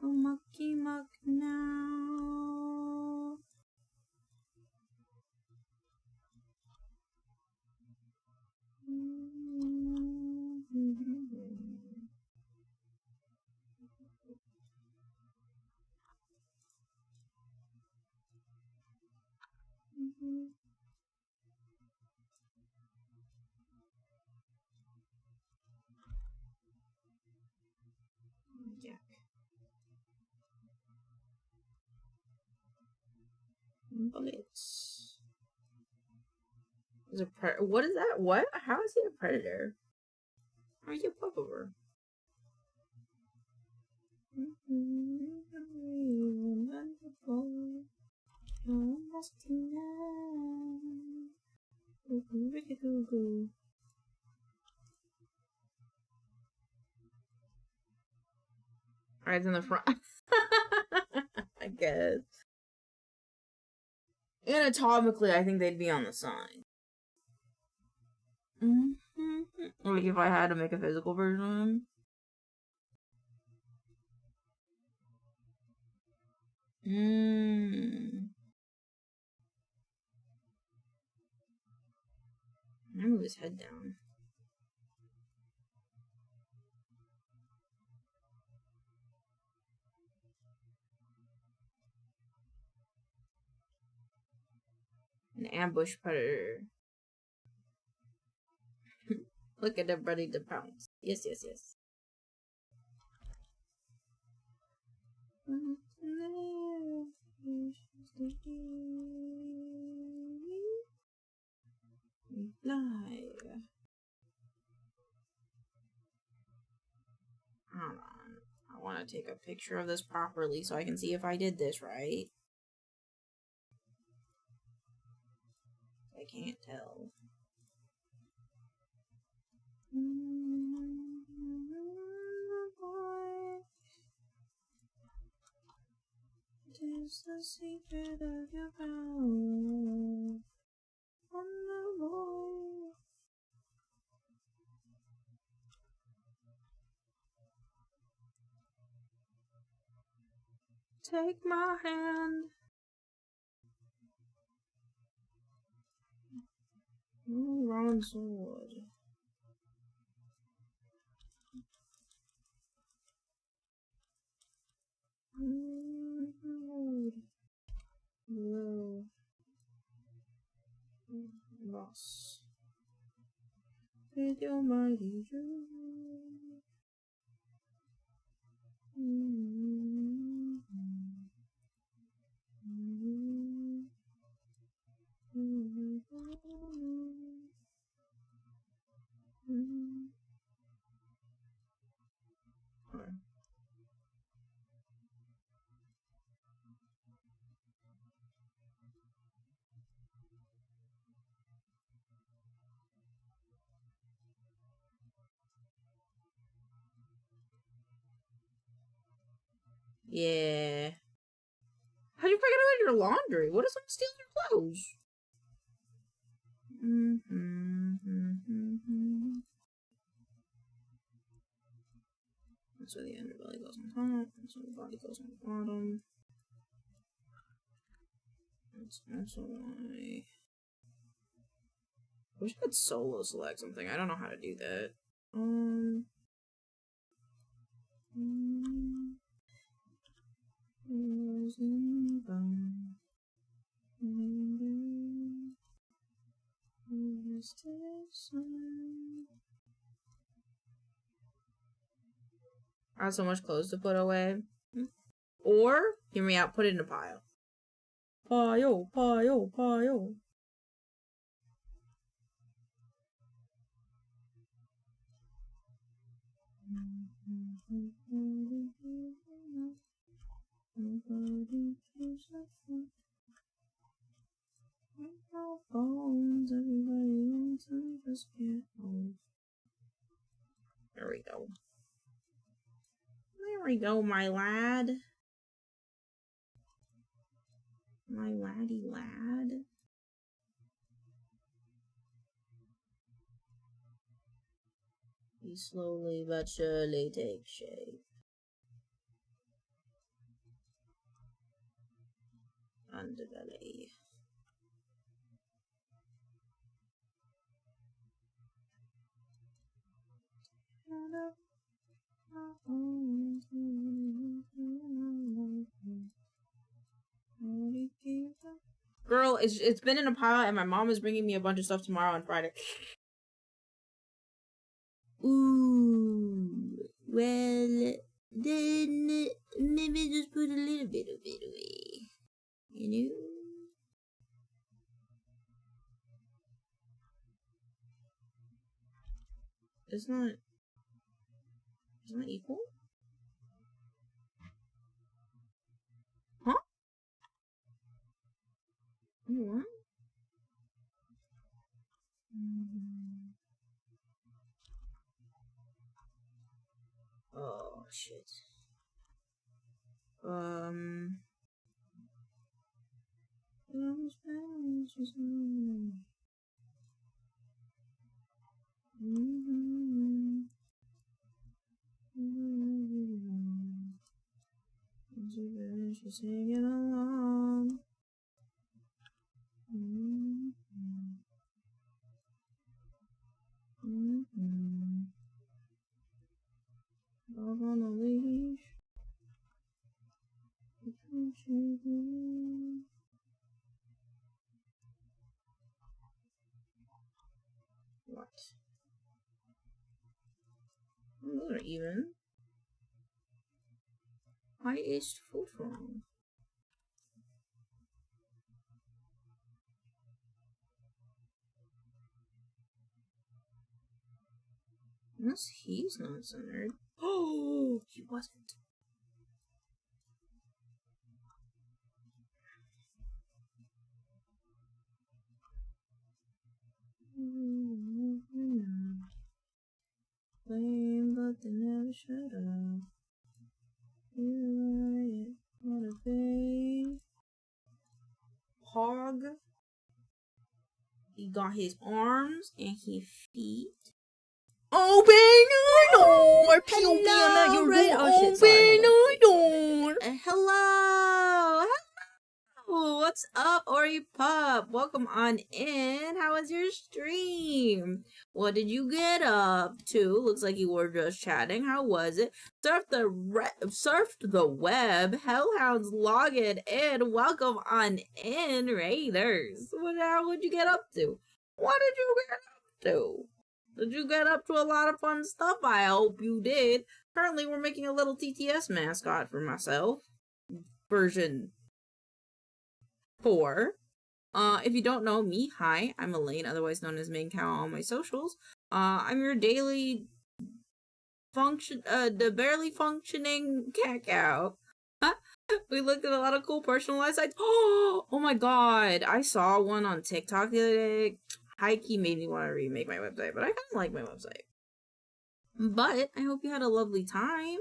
Oh, mucky muck now. Yeah. Bullets. Is a what is that? What? How is he a predator? How are you a popover? Alright, it's in the front. I guess. Anatomically, I think they'd be on the side. Like if I had to make a physical version of him. I move his head down. An ambush predator. Look at them ready to pounce. Yes. Live. Hold on. I want to take a picture of this properly so I can see if I did this right. I can't tell. It is the secret of your power. On the boy. Take my hand. Ooh, wrong sword. Hello. Boss. With your mighty Yeah. How'd you forget about your laundry? What if someone steals your clothes? That's where the underbelly goes on top. That's where the body goes on the bottom. That's also why. I wish I could solo select something. I don't know how to do that. I have so much clothes to put away. Or, hear me out, put it in a pile. Pile, pile, pile. There we go. There we go, my lad. My laddie lad. He slowly but surely takes shape. Underbelly. Girl, it's been in a pile, and my mom is bringing me a bunch of stuff tomorrow and Friday. Ooh, well, then maybe just put a little bit of it away, you know? It's not equal? Huh? What? Oh, shit. She's singing along. Dog on a leash. What? Oh, those are even. Why is food wrong? Unless he's not centered. Oh, he wasn't. Blame, but they never shut up. You're right. What a thing. Hog. He got his arms and his feet. Open the door! Hello, right? Oh shit, sorry. Open the door! Hello! Hello! What's up, Ori Pup? up? Welcome on in. How was your stream? What did you get up to? Looks like you were just chatting. How was it? Surfed the web. Hellhounds logging in. Welcome on in, Raiders. How would you get up to? What did you get up to? Did you get up to a lot of fun stuff? I hope you did. Currently, we're making a little TTS mascot for myself. Version 4. If you don't know me, hi, I'm Elaine, otherwise known as maincoow on all my socials. I'm your daily the barely functioning cat cow. We looked at a lot of cool personalized sites. Oh my god, I saw one on TikTok the other day. High-key made me want to remake my website, but I kind of like my website. But I hope you had a lovely time,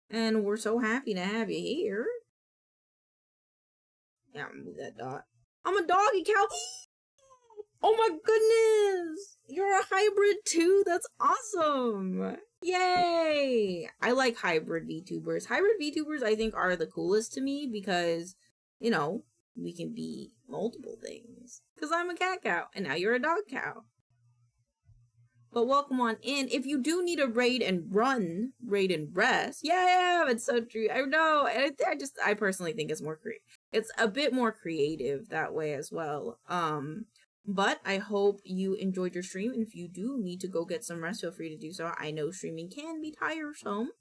and we're so happy to have you here. Yeah, I'm gonna move that dot. I'm a doggy cow. Oh my goodness! You're a hybrid too? That's awesome! Yay! I like hybrid VTubers. Hybrid VTubers I think are the coolest to me because, you know, we can be multiple things. Because I'm a cat cow, and now you're a dog cow. But welcome on in. If you do need a raid and rest. Yeah, it's so true. I know. I personally think it's more it's a bit more creative that way as well. But I hope you enjoyed your stream, and if you do need to go get some rest, feel free to do so. I know streaming can be tiresome.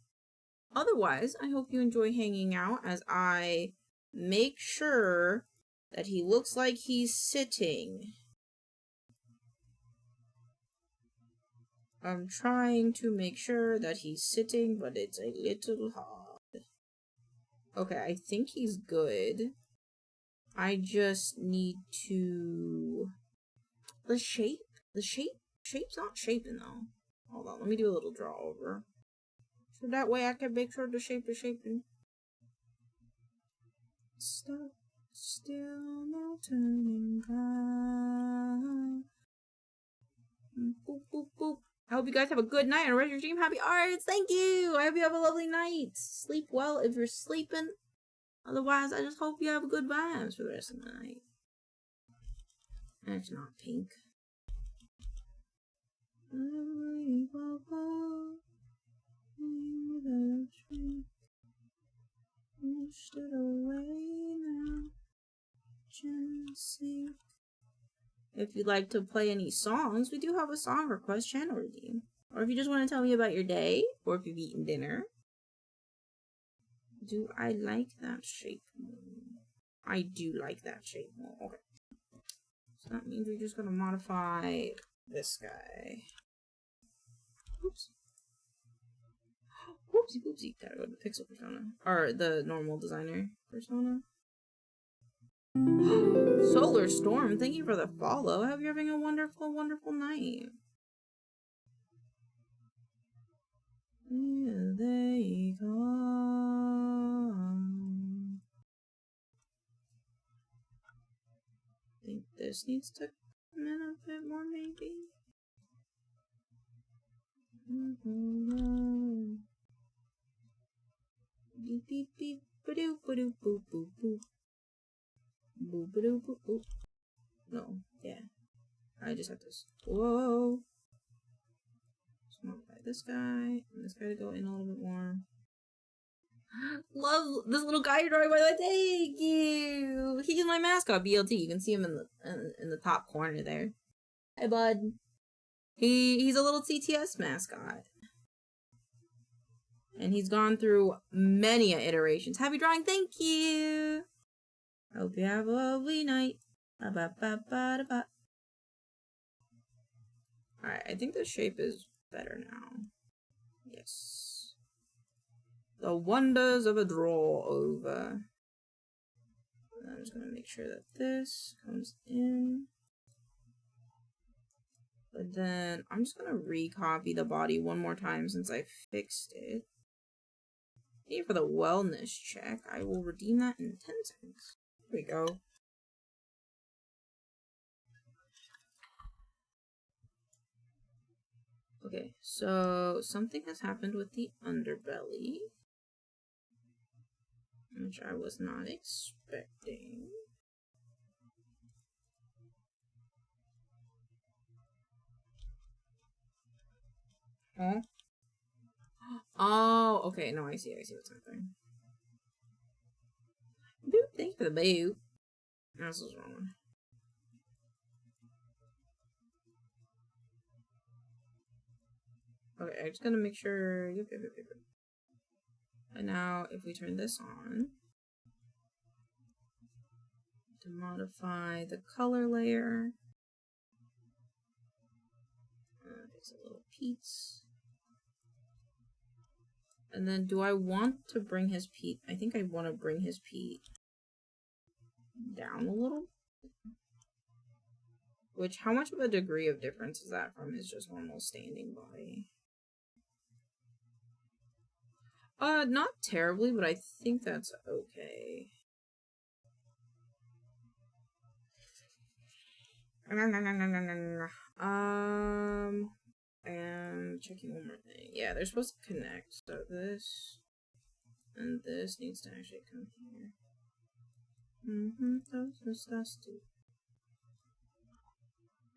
Otherwise, I hope you enjoy hanging out as I make sure that he looks like he's sitting. I'm trying to make sure that he's sitting, but it's a little hard. Okay, I think he's good. I just need to... The shape's not shaping though. Hold on, let me do a little draw over. So that way I can make sure the shape is shaping. Stop, still no turning back. Boop, boop, boop. I hope you guys have a good night and rest your dream. Happy arts. Thank you. I hope you have a lovely night. Sleep well if you're sleeping. Otherwise, I just hope you have good vibes for the rest of the night. That's not pink. If you'd like to play any songs, we do have a song request channel redeem. Or if you just want to tell me about your day, or if you've eaten dinner. Do I like that shape more? I do like that shape more. Okay. So that means we're just gonna modify this guy. Oops. Whoopsie whoopsie. Gotta go to the pixel persona. Or the normal designer persona. Solar Storm, thank you for the follow. I hope you're having a wonderful, wonderful night. Here they come. I think this needs to come in a bit more, maybe. Beep beep beep ba-doo ba-doo boop boop boop. Boop ba-doo boop boop. No, yeah. I just have this. Whoa. Let's modify this guy. And this guy to go in a little bit more. Love this little guy you're drawing, by the way. Thank you. He's my mascot, BLT. You can see him in the top corner there. Hi, bud. He's a little TTS mascot. And he's gone through many iterations. Happy drawing, thank you. Hope you have a lovely night. Ba-ba-ba-ba-da-ba. Alright, I think the shape is better now. Yes. The wonders of a draw over. I'm just gonna make sure that this comes in. But then I'm just gonna recopy the body one more time since I fixed it. Thank you for the wellness check. I will redeem that in 10 seconds. Here we go. Okay, so something has happened with the underbelly, which I was not expecting. Oh. Oh, okay. No, I see what's happening. Boop, thanks for the boop. This is wrong. Okay, I'm just gonna make sure. Yep. And now, if we turn this on, to modify the color layer, there's a little piece. And then, do I want to bring his peat? I think I want to bring his peat down a little. Which, how much of a degree of difference is that from his just normal standing body? Not terribly, but I think that's okay. And checking one more thing. Yeah, they're supposed to connect. So this and this needs to actually come here. That's too.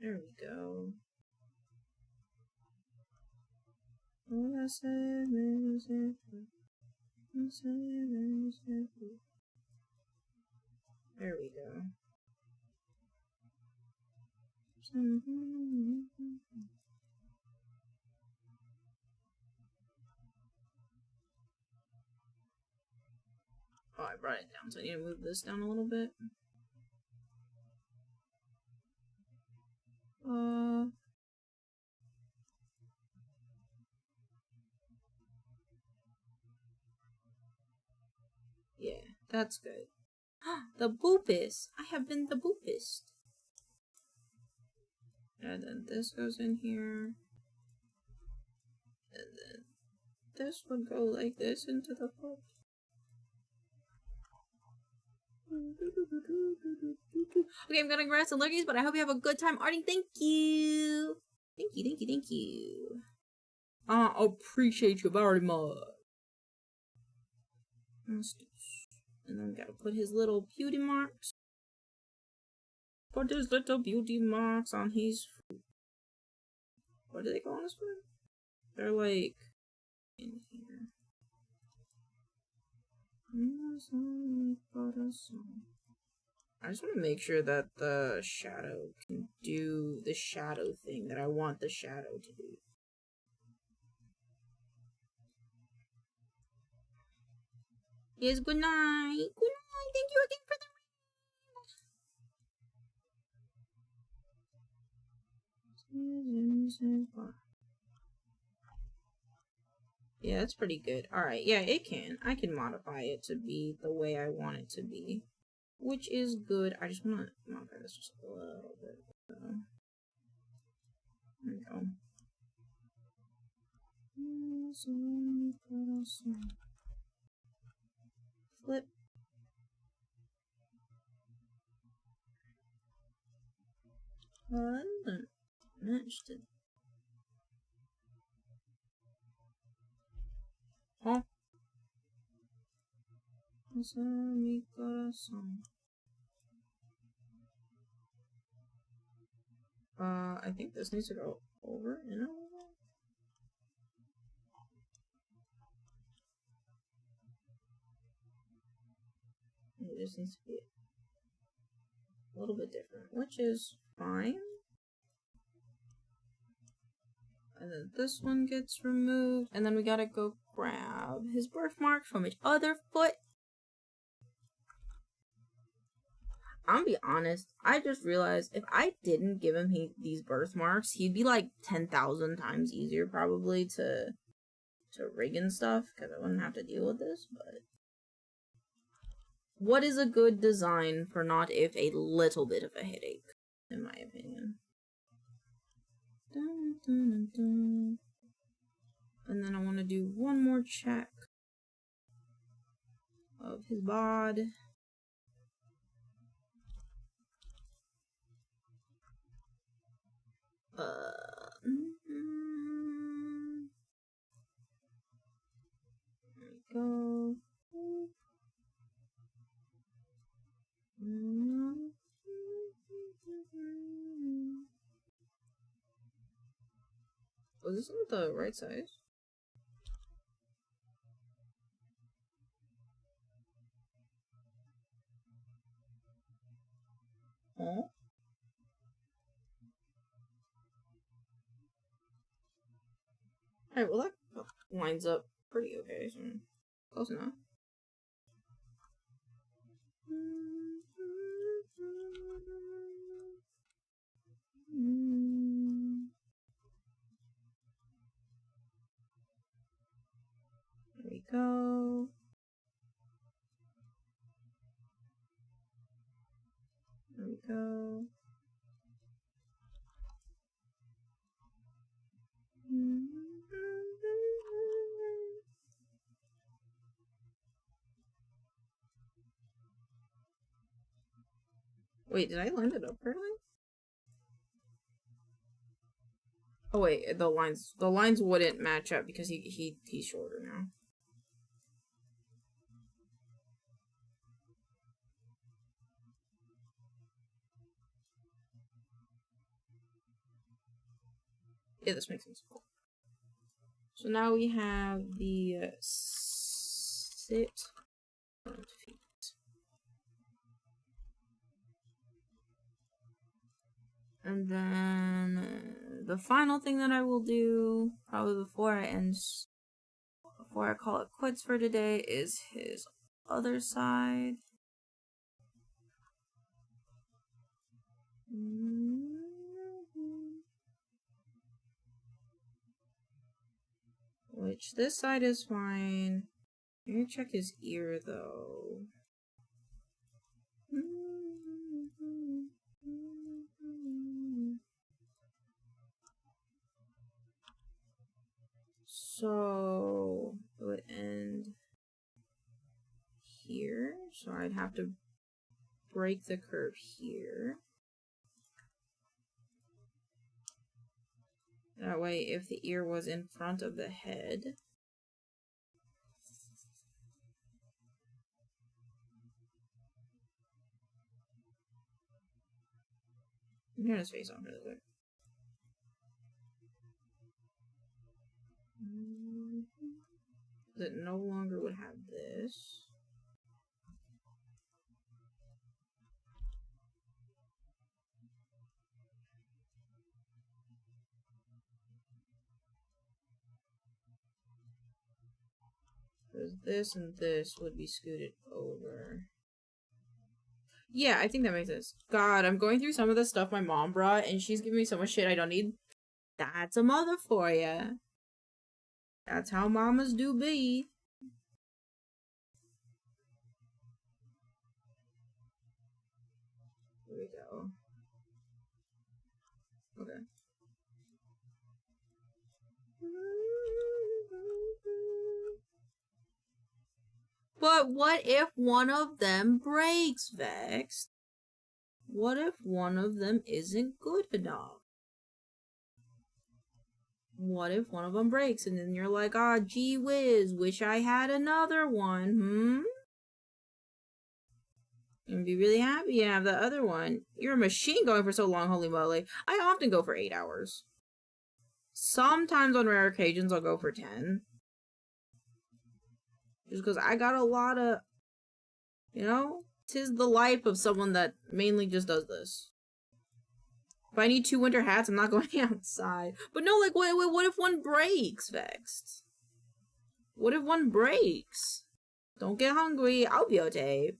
There we go. There we go. Oh, I brought it down, so I need to move this down a little bit. Yeah, that's good. The boopist! I have been the boopist. And then this goes in here. And then this would go like this into the pot. Okay, I'm gonna grab some lurkies, but I hope you have a good time arting. Thank you! Thank you. I appreciate you very much. And then we gotta put his little beauty marks. Put his little beauty marks on his foot. What do they call his foot? They're like in here. I just want to make sure that the shadow can do the shadow thing that I want the shadow to do. Yes, good night. Good night. Thank you again for the ring. Yeah, that's pretty good. Alright, yeah, it can. I can modify it to be the way I want it to be. Which is good. I just want to modify this just a little bit. So. There we go. Flip. I didn't match it. Huh? Mi corazón. I think this needs to go over and over. It just needs to be a little bit different, which is fine. And then this one gets removed, and then we gotta go grab his birthmark from his other foot. I'm gonna be honest, I just realized if I didn't give him these birthmarks, he'd be like 10,000 times easier probably to rig and stuff, because I wouldn't have to deal with this, but what is a good design for not if a little bit of a headache, in my opinion. Dun, dun, dun, dun. And then I want to do one more check of his VOD. There we go. Was this not the right size? Huh? Alright, well that lines up pretty okay, so close enough. There we go. There we go. Wait, did I line it up correctly? Oh wait, the lines wouldn't match up because he's shorter now. Yeah, this makes sense. Cool. So now we have the sit front feet. And then the final thing that I will do, probably before I call it quits for today, is his other side. Which this side is fine. I'm gonna check his ear though. So it would end here. So I'd have to break the curve here. That way, if the ear was in front of the head, turn his face off really quick. It no longer would have this. Because this and this would be scooted over. Yeah, I think that makes sense. God, I'm going through some of the stuff my mom brought, and she's giving me so much shit I don't need. That's a mother for ya. That's how mamas do be. Here we go. Okay. But what if one of them breaks, Vexed? What if one of them isn't good enough? What if one of them breaks and then you're like, ah, gee whiz, wish I had another one, And be really happy you have the other one. You're a machine going for so long, holy moly. I often go for 8 hours. Sometimes on rare occasions I'll go for 10. Just because I got a lot of, you know, 'tis the life of someone that mainly just does this. If I need 2 winter hats, I'm not going outside. But no, like, what if one breaks, Vexed? What if one breaks? Don't get hungry. I'll be okay.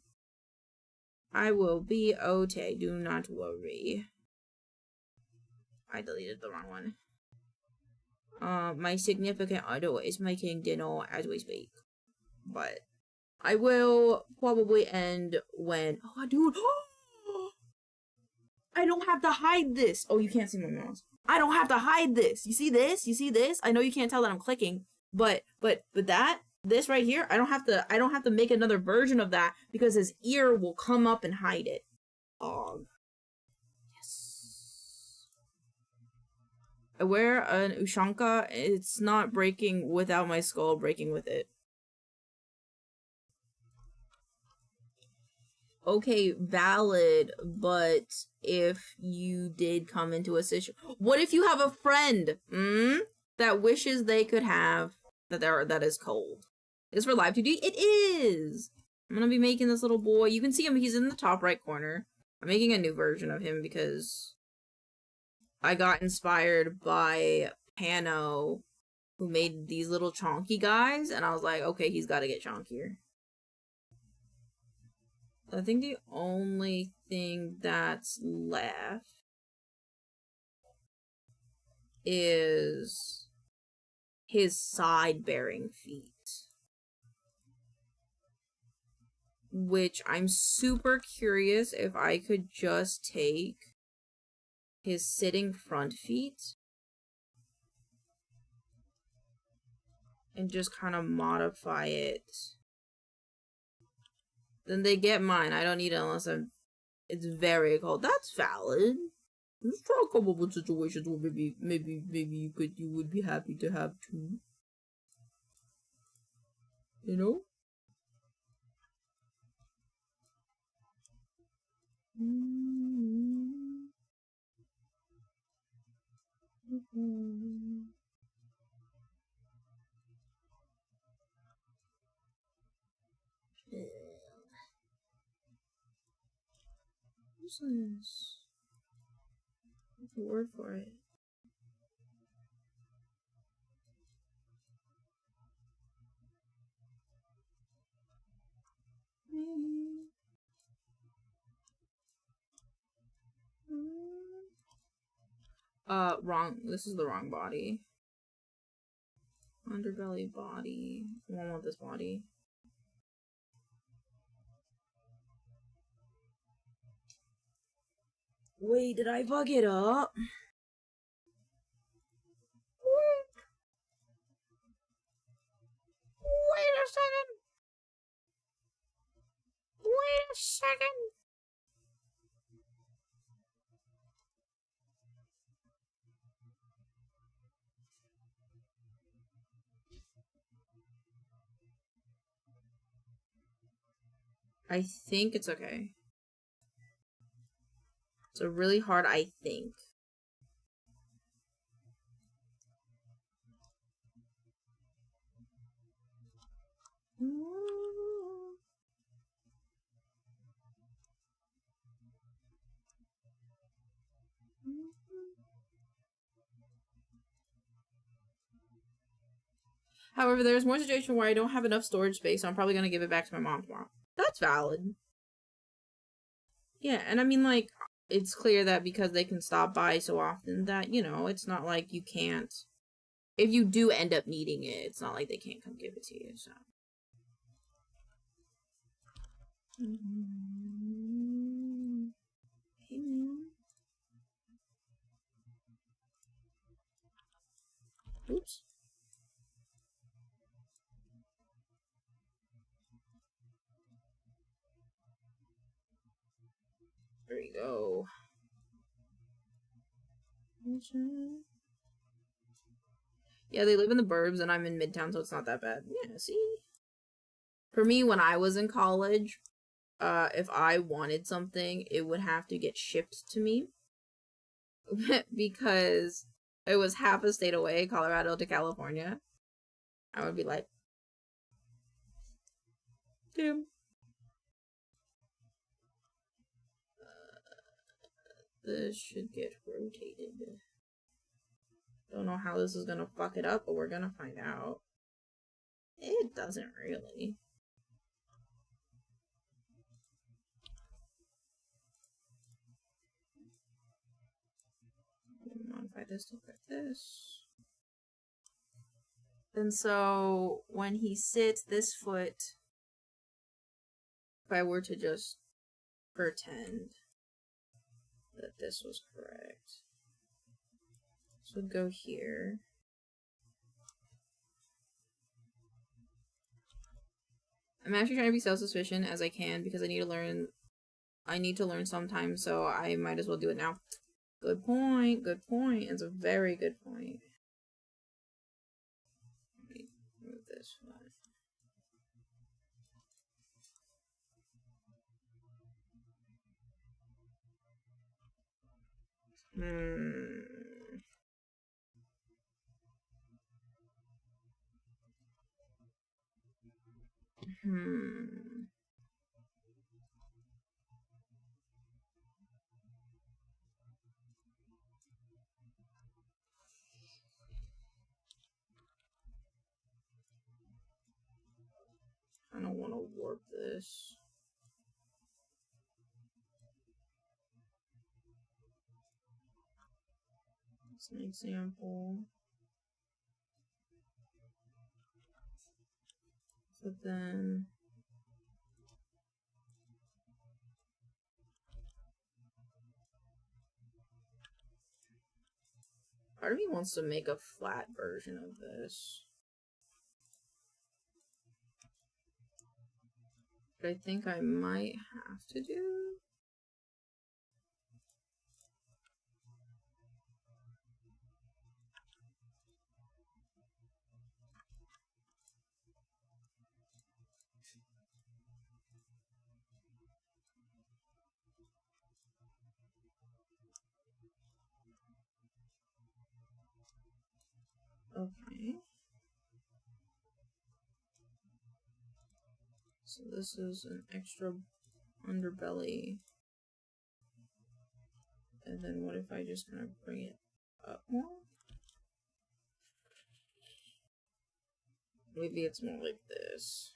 I will be okay. Do not worry. I deleted the wrong one. My significant other is making dinner as we speak. But I will probably end when... Oh, dude. I don't have to hide this. Oh, you can't see my mouse. I don't have to hide this. You see this? You see this? I know you can't tell that I'm clicking, but this right here, I don't have to make another version of that because his ear will come up and hide it. Oh. Yes. I wear an Ushanka. It's not breaking without my skull breaking with it. Okay, valid, but if you did come into a situation... What if you have a friend? that wishes they could have that is cold. Is for live 2D? It is! I'm gonna be making this little boy. You can see him, he's in the top right corner. I'm making a new version of him because I got inspired by Pano, who made these little chonky guys, and I was like, okay, he's gotta get chonkier. I think the only thing that's left is his side-bearing feet. Which I'm super curious if I could just take his sitting front feet and just kind of modify it. Then they get mine. I don't need it unless it's very cold. That's valid. Let's try to come up with situations where maybe you would be happy to have two. You know? What's this? What's the word for it? Wrong. This is the wrong body. Underbelly body. I don't want this body. Wait, did I bug it up? Wait a second. Wait a second. I think it's okay. It's a really hard I think. However, there's more situation where I don't have enough storage space, so I'm probably gonna give it back to my mom tomorrow. That's valid. Yeah, and I mean, like, it's clear that because they can stop by so often that, you know, it's not like you can't. If you do end up needing it, it's not like they can't come give it to you, so. Hey, man. Oops. There you go. Yeah, they live in the burbs and I'm in Midtown, so it's not that bad. Yeah, see? For me, when I was in college, if I wanted something, it would have to get shipped to me. Because it was half a state away, Colorado to California. I would be like, damn. This should get rotated. Don't know how this is gonna fuck it up, but we're gonna find out. It doesn't really. Modify this to look like this. And so when he sits this foot, if I were to just pretend that this was correct, this would go here. I'm actually trying to be self-sufficient as I can because I need to learn sometime, so I might as well do it now. Good point, good point. It's a very good point. Let me move this one. I don't want to warp this. That's an example. But then part of me wants to make a flat version of this. But I think I might have to do. Okay. So this is an extra underbelly. And then what if I just kind of bring it up more? Maybe it's more like this.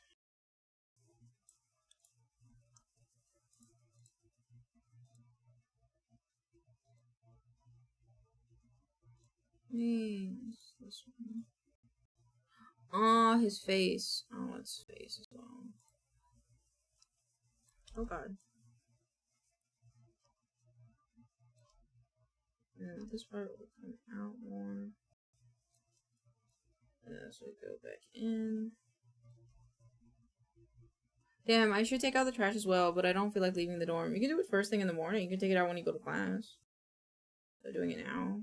This one. Oh, his face. Oh, it's face as well. Oh god. And this part will come out more. And as we go back in. Damn, I should take out the trash as well, but I don't feel like leaving the dorm. You can do it first thing in the morning. You can take it out when you go to class. They're doing it now.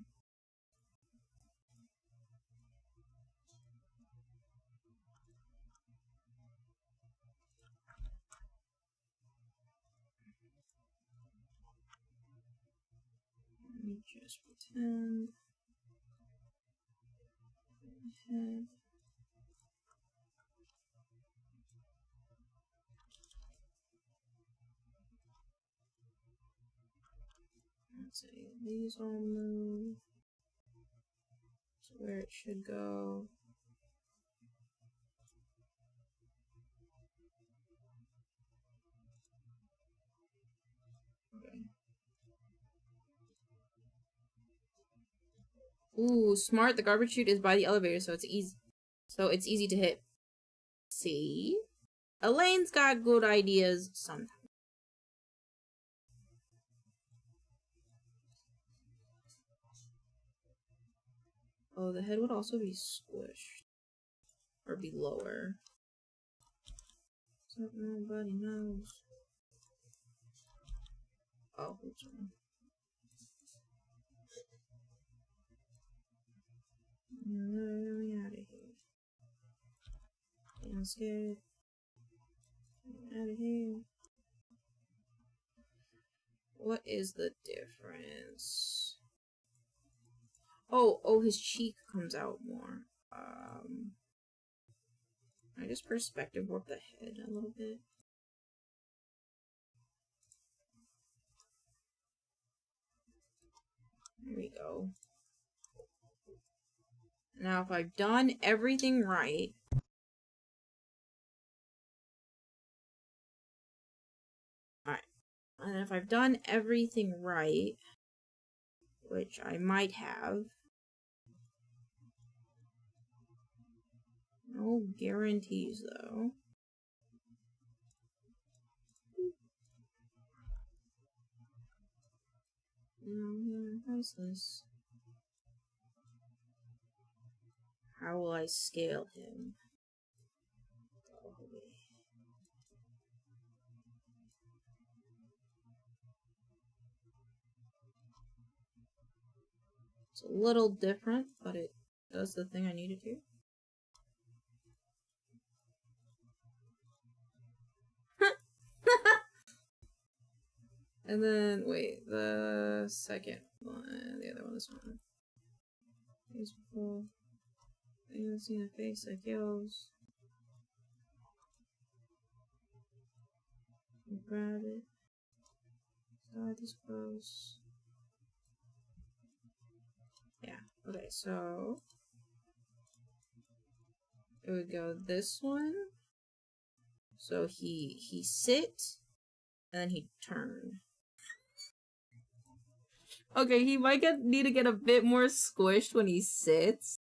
Let me just pretend. Head. Let's see, these all move to where it should go. Okay. Ooh, smart. The garbage chute is by the elevator, so it's easy. So it's easy to hit. See? Elaine's got good ideas sometimes. Oh, the head would also be squished. Or be lower. So nobody knows. Oh, oops. Let me out of here. I'm scared. Get out of here. What is the difference? Oh, his cheek comes out more. I just perspective warp the head a little bit. There we go. Now, if I've done everything right, alright, and if I've done everything right, which I might have, no guarantees though. How's this? How will I scale him? It's a little different, but it does the thing I need it to. And then, wait, the second one, the other one, this one. Beautiful. I haven't seen a face like yours. Grab it. Start this close. Yeah. Okay, so it would go this one. So he sit, and then he turn. Okay, he might need to get a bit more squished when he sits.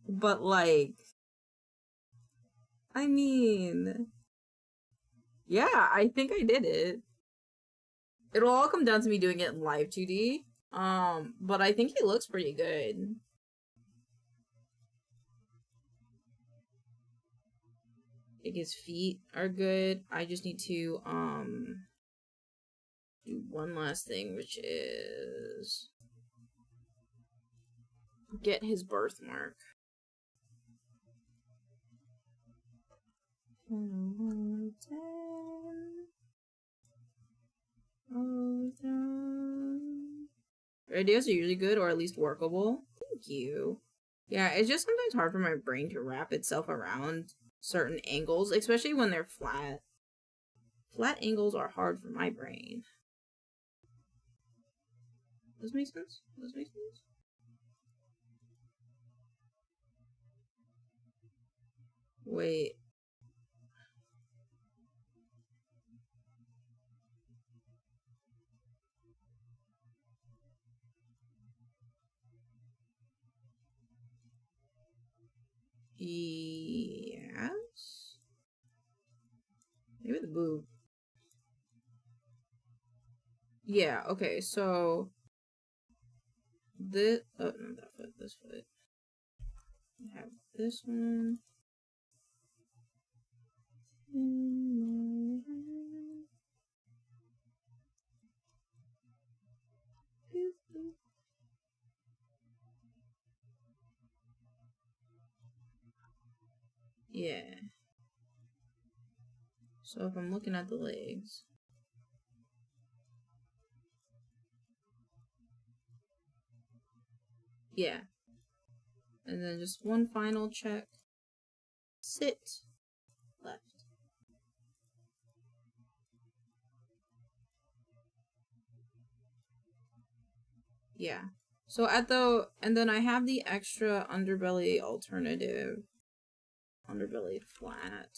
But like, I mean, yeah, I think I did it. It'll all come down to me doing it in live 2D. But I think he looks pretty good. I think his feet are good. I just need to, do one last thing, which is get his birthmark. Your ideas are usually good, or at least workable. Thank you. Yeah, it's just sometimes hard for my brain to wrap itself around certain angles, especially when they're flat. Flat angles are hard for my brain. Does this make sense? Does this make sense? Wait. Yes? Maybe the boob. Yeah, okay, so this, oh, not that foot, this foot. I have this one. Yeah. So if I'm looking at the legs. Yeah. And then just one final check. Sit. Left. Yeah. So and then I have the extra underbelly alternative. Underbelly flat.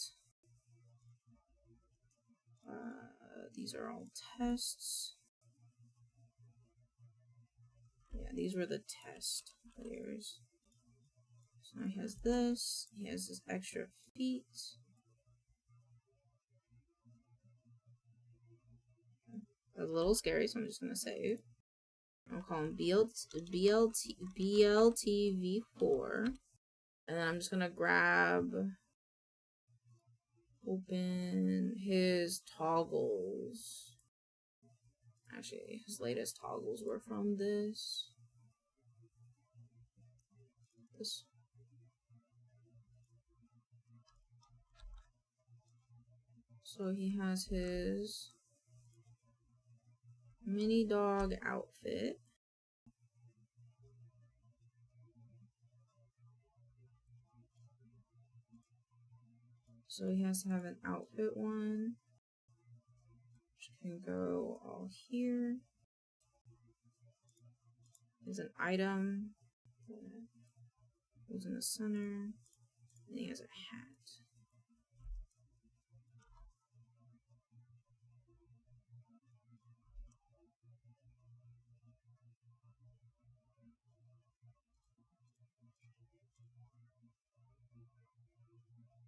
These are all tests. Yeah, these were the test layers. So he has this. He has his extra feet. That was a little scary, so I'm just gonna save. I'll call him BLTV4. And then I'm just gonna open his toggles. Actually, his latest toggles were from this. So he has his mini dog outfit. So he has to have an outfit one, which can go all here. There's an item that goes in the center, and he has a hat.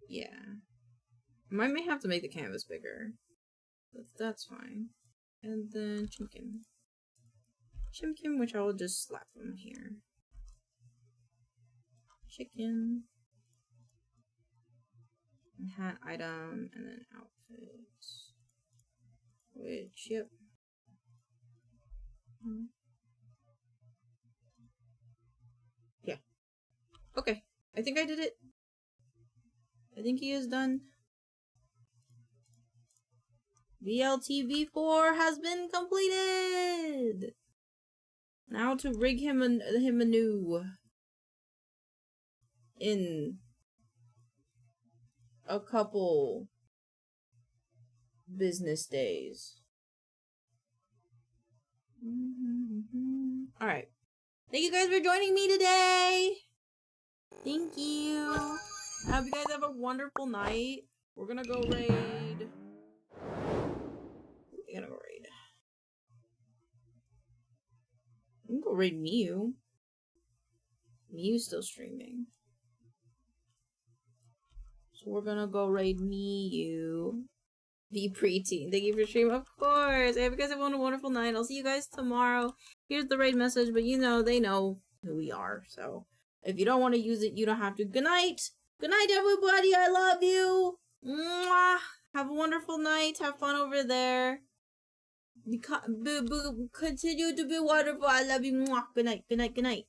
Yeah. I may have to make the canvas bigger, but that's fine. And then Chimkin. Chimkin, which I will just slap him here. Chicken. And hat item, and then outfits. Which, yep. Yeah. Okay. I think I did it. I think he is done. VLTV4 has been completed! Now to rig him anew. In a couple business days. Alright. Thank you guys for joining me today. Thank you. I hope you guys have a wonderful night. We're gonna go raid. We're gonna go raid. I'm gonna go raid Mew. Mew's still streaming. So we're gonna go raid Mew. The preteen. Thank you for streaming. Of course. I hope you guys have a wonderful night. I'll see you guys tomorrow. Here's the raid message, but you know, they know who we are. So if you don't want to use it, you don't have to. Good night. Good night, everybody. I love you. Mwah. Have a wonderful night. Have fun over there. Continue to be wonderful. I love you. Mwah. Good night. Good night. Good night.